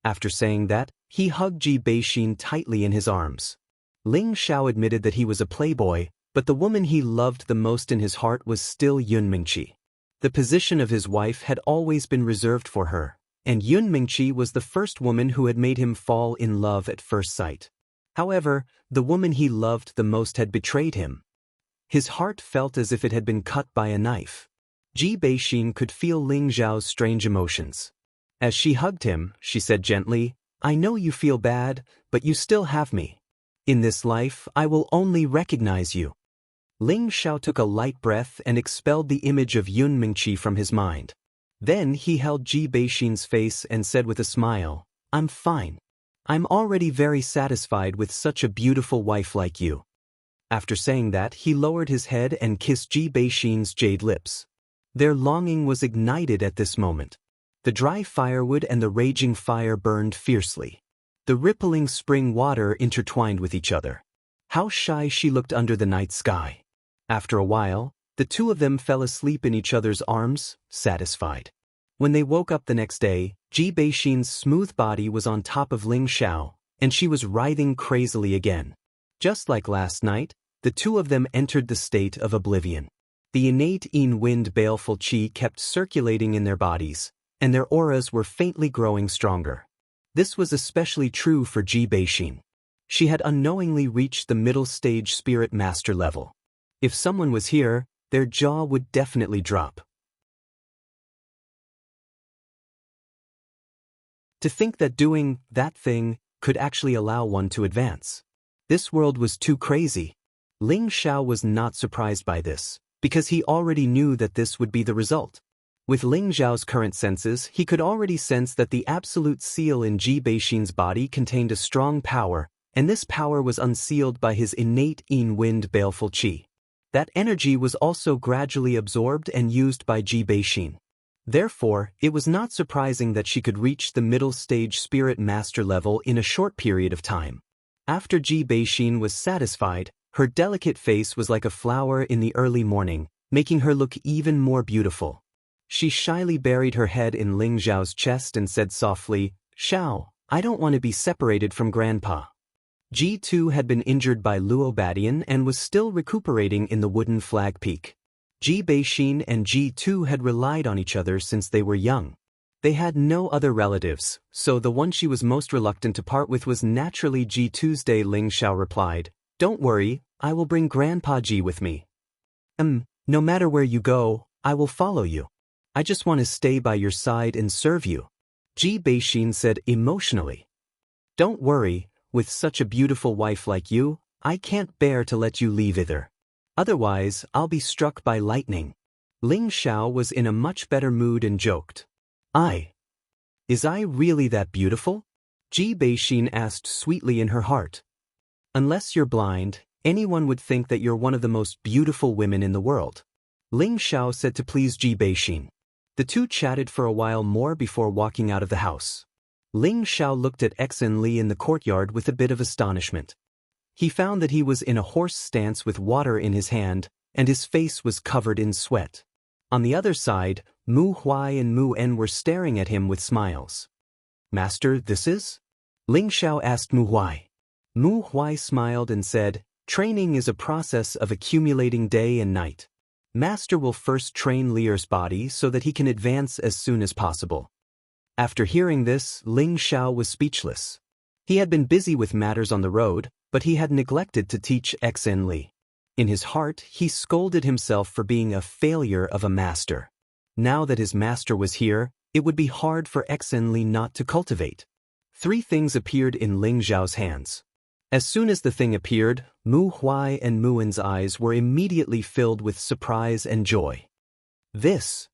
After saying that, he hugged Ji Beixin tightly in his arms. Ling Xiao admitted that he was a playboy, but the woman he loved the most in his heart was still Yun Mingqi. The position of his wife had always been reserved for her, and Yun Mingqi was the first woman who had made him fall in love at first sight. However, the woman he loved the most had betrayed him. His heart felt as if it had been cut by a knife. Ji Beixin could feel Ling Xiao's strange emotions. As she hugged him, she said gently, "I know you feel bad, but you still have me. In this life, I will only recognize you." Ling Xiao took a light breath and expelled the image of Yun Mingqi from his mind. Then he held Ji Beixin's face and said with a smile, "I'm fine. I'm already very satisfied with such a beautiful wife like you." After saying that, he lowered his head and kissed Ji Beixin's jade lips. Their longing was ignited at this moment. The dry firewood and the raging fire burned fiercely. The rippling spring water intertwined with each other. How shy she looked under the night sky. After a while, the two of them fell asleep in each other's arms, satisfied. When they woke up the next day, Ji Beixin's smooth body was on top of Ling Xiao, and she was writhing crazily again. Just like last night, the two of them entered the state of oblivion. The innate in-wind baleful qi kept circulating in their bodies, and their auras were faintly growing stronger. This was especially true for Ji Beixin. She had unknowingly reached the middle stage spirit master level. If someone was here, their jaw would definitely drop. To think that doing that thing could actually allow one to advance. This world was too crazy. Ling Xiao was not surprised by this, because he already knew that this would be the result. With Ling Xiao's current senses, he could already sense that the absolute seal in Ji Beixin's body contained a strong power, and this power was unsealed by his innate Yin-Wind baleful qi. That energy was also gradually absorbed and used by Ji Beixin. Therefore, it was not surprising that she could reach the middle stage spirit master level in a short period of time. After Ji Beixin was satisfied, her delicate face was like a flower in the early morning, making her look even more beautiful. She shyly buried her head in Ling Xiao's chest and said softly, "Xiao, I don't want to be separated from Grandpa." Ji too had been injured by Luo Badian and was still recuperating in the wooden flag peak. Ji Beixin and Ji too had relied on each other since they were young. They had no other relatives, so the one she was most reluctant to part with was naturally Ji Tuesday. Ling Xiao replied, "Don't worry, I will bring Grandpa Ji with me. No matter where you go, I will follow you. I just want to stay by your side and serve you," Ji Beixin said emotionally. "Don't worry, with such a beautiful wife like you, I can't bear to let you leave either. Otherwise, I'll be struck by lightning." Ling Xiao was in a much better mood and joked. Is I really that beautiful?" Ji Beixin asked sweetly in her heart. "Unless you're blind, anyone would think that you're one of the most beautiful women in the world," Ling Xiao said to please Ji Beixin. The two chatted for a while more before walking out of the house. Ling Xiao looked at Exin Li in the courtyard with a bit of astonishment. He found that he was in a horse stance with water in his hand, and his face was covered in sweat. On the other side, Mu Huai and Mu En were staring at him with smiles. "Master, this is?" Ling Xiao asked Mu Huai. Mu Huai smiled and said, "Training is a process of accumulating day and night. Master will first train Lier's body so that he can advance as soon as possible." After hearing this, Ling Xiao was speechless. He had been busy with matters on the road, but he had neglected to teach Exin Li. In his heart, he scolded himself for being a failure of a master. Now that his master was here, it would be hard for Exin Li not to cultivate. 3 things appeared in Ling Xiao's hands. As soon as the thing appeared, Mu Huai and Mu En's eyes were immediately filled with surprise and joy. This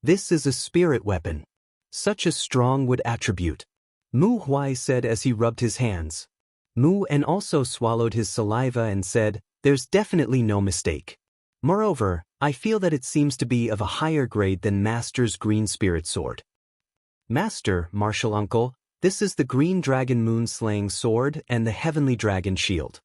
is a spirit weapon. Such a strong wood attribute," Mu Huai said as he rubbed his hands. Mu En also swallowed his saliva and said, "There's definitely no mistake. Moreover, I feel that it seems to be of a higher grade than Master's green spirit sword." "Master, martial uncle, this is the green dragon moon-slaying sword and the heavenly dragon shield."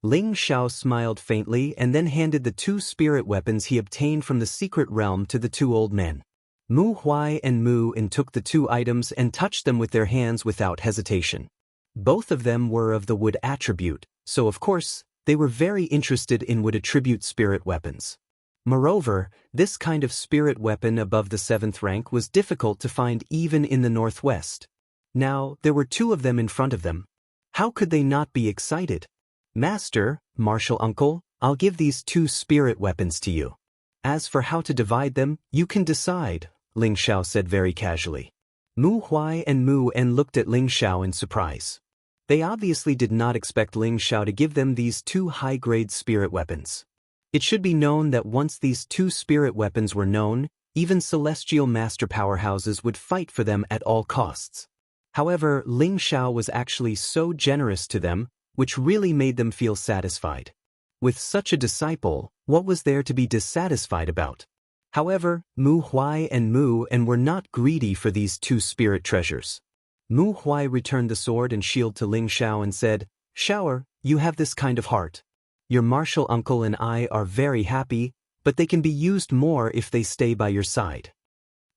Ling Xiao smiled faintly and then handed the 2 spirit weapons he obtained from the secret realm to the 2 old men. Mu Huai and Mu En took the 2 items and touched them with their hands without hesitation. Both of them were of the wood attribute, so of course, they were very interested in wood attribute spirit weapons. Moreover, this kind of spirit weapon above the 7th rank was difficult to find even in the northwest. Now, there were 2 of them in front of them. How could they not be excited? "Master, martial uncle, I'll give these 2 spirit weapons to you. As for how to divide them, you can decide," Ling Xiao said very casually. Mu Huai and Mu En looked at Ling Xiao in surprise. They obviously did not expect Ling Xiao to give them these 2 high-grade spirit weapons. It should be known that once these 2 spirit weapons were known, even celestial master powerhouses would fight for them at all costs. However, Ling Xiao was actually so generous to them, which really made them feel satisfied. With such a disciple, what was there to be dissatisfied about? However, Mu Huai and Mu En were not greedy for these 2 spirit treasures. Mu Huai returned the sword and shield to Ling Xiao and said, "Xiao, you have this kind of heart. Your martial uncle and I are very happy, but they can be used more if they stay by your side."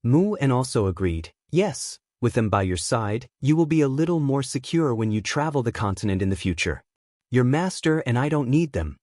Mu En also agreed, "Yes, with them by your side, you will be a little more secure when you travel the continent in the future. Your master and I don't need them."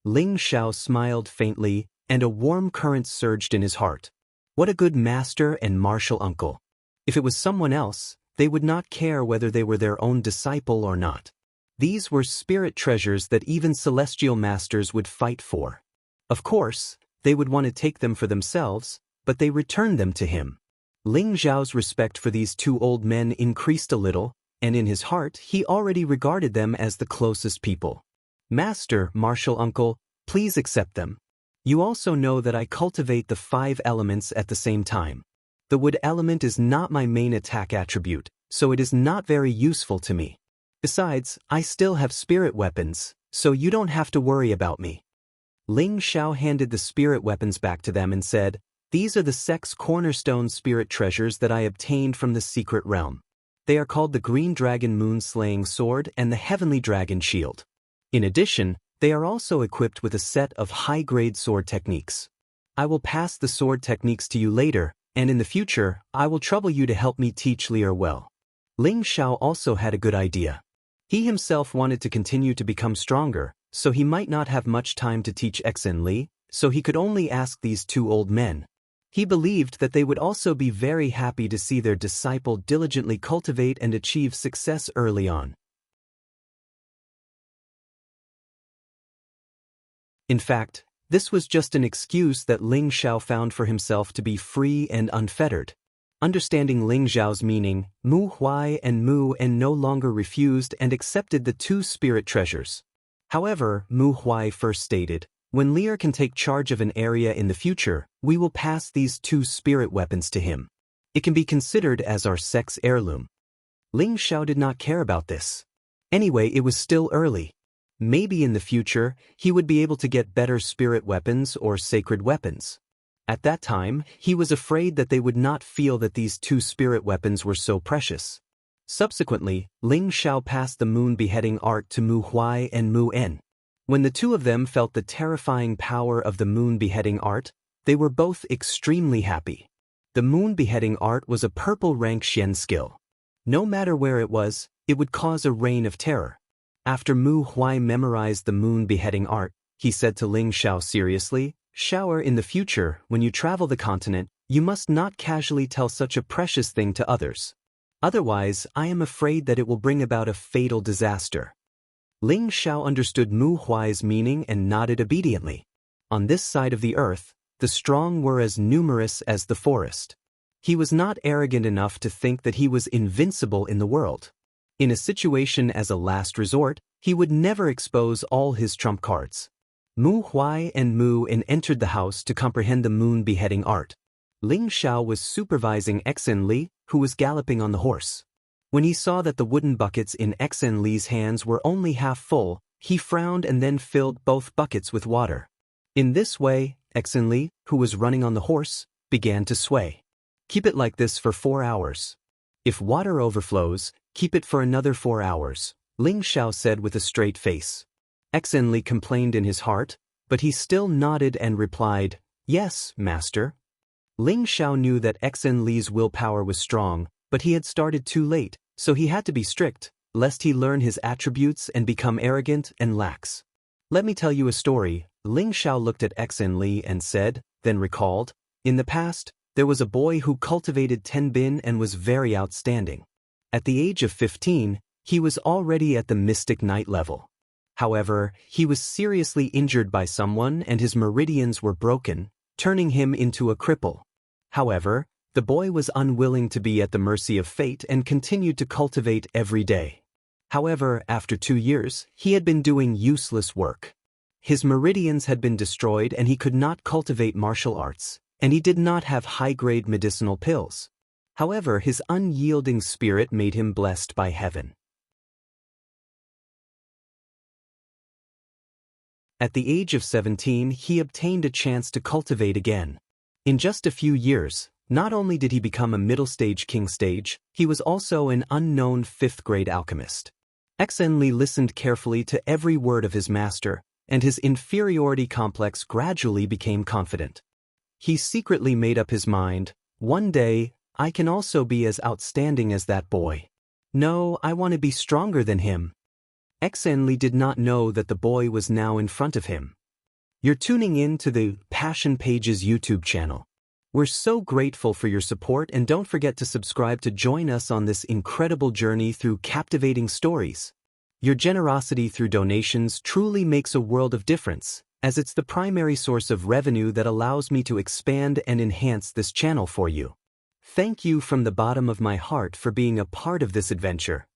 Ling Xiao smiled faintly, and a warm current surged in his heart. What a good master and martial uncle. If it was someone else, they would not care whether they were their own disciple or not. These were spirit treasures that even celestial masters would fight for. Of course, they would want to take them for themselves, but they returned them to him. Ling Xiao's respect for these 2 old men increased a little, and in his heart he already regarded them as the closest people. Master, martial uncle, please accept them. You also know that I cultivate the 5 elements at the same time. The wood element is not my main attack attribute, so it is not very useful to me. Besides, I still have spirit weapons, so you don't have to worry about me. Ling Xiao handed the spirit weapons back to them and said, "These are the sect's cornerstone spirit treasures that I obtained from the secret realm. They are called the Green Dragon Moon-Slaying Sword and the Heavenly Dragon Shield. In addition, they are also equipped with a set of high-grade sword techniques. I will pass the sword techniques to you later, and in the future, I will trouble you to help me teach Lier well." Ling Xiao also had a good idea. He himself wanted to continue to become stronger, so he might not have much time to teach Exen Li, so he could only ask these 2 old men. He believed that they would also be very happy to see their disciple diligently cultivate and achieve success early on. In fact, this was just an excuse that Ling Xiao found for himself to be free and unfettered. Understanding Ling Xiao's meaning, Mu Huai and Mu En no longer refused and accepted the 2 spirit treasures. However, Mu Huai first stated, "When Lier can take charge of an area in the future, we will pass these 2 spirit weapons to him. It can be considered as our sect's heirloom." Ling Xiao did not care about this. Anyway, it was still early. Maybe in the future, he would be able to get better spirit weapons or sacred weapons. At that time, he was afraid that they would not feel that these 2 spirit weapons were so precious. Subsequently, Ling Xiao passed the moon beheading art to Mu Huai and Mu En. When the 2 of them felt the terrifying power of the moon beheading art, they were both extremely happy. The moon beheading art was a purple rank Xian skill. No matter where it was, it would cause a reign of terror. After Mu Huai memorized the moon beheading art, he said to Ling Xiao seriously, "Shower, in the future, when you travel the continent, you must not casually tell such a precious thing to others. Otherwise, I am afraid that it will bring about a fatal disaster." Ling Xiao understood Mu Huai's meaning and nodded obediently. On this side of the earth, the strong were as numerous as the forest. He was not arrogant enough to think that he was invincible in the world. In a situation as a last resort, he would never expose all his trump cards. Mu Huai and Mu En entered the house to comprehend the moon beheading art. Ling Xiao was supervising Exen Li, who was galloping on the horse. When he saw that the wooden buckets in Exen Li's hands were only half full, he frowned and then filled both buckets with water. In this way, Exen Li, who was running on the horse, began to sway. "Keep it like this for 4 hours. If water overflows, keep it for another 4 hours, Ling Xiao said with a straight face. Exen Li complained in his heart, but he still nodded and replied, "Yes, master." Ling Xiao knew that Exen Li's willpower was strong, but he had started too late, so he had to be strict, lest he learn his attributes and become arrogant and lax. "Let me tell you a story," Ling Xiao looked at Exen Li and said, then recalled, "In the past, there was a boy who cultivated Tenbin and was very outstanding. At the age of 15, he was already at the Mystic Knight level. However, he was seriously injured by someone and his meridians were broken, turning him into a cripple. However, the boy was unwilling to be at the mercy of fate and continued to cultivate every day. However, after 2 years, he had been doing useless work. His meridians had been destroyed and he could not cultivate martial arts, and he did not have high-grade medicinal pills. However, his unyielding spirit made him blessed by heaven. At the age of 17, he obtained a chance to cultivate again. In just a few years, not only did he become a middle-stage king stage, he was also an unknown 5th-grade alchemist. Exen Li listened carefully to every word of his master, and his inferiority complex gradually became confident. He secretly made up his mind, one day, I can also be as outstanding as that boy. No, I want to be stronger than him. Exen Li did not know that the boy was now in front of him. You're tuning in to the Passion Pages YouTube channel. We're so grateful for your support and don't forget to subscribe to join us on this incredible journey through captivating stories. Your generosity through donations truly makes a world of difference, as it's the primary source of revenue that allows me to expand and enhance this channel for you. Thank you from the bottom of my heart for being a part of this adventure.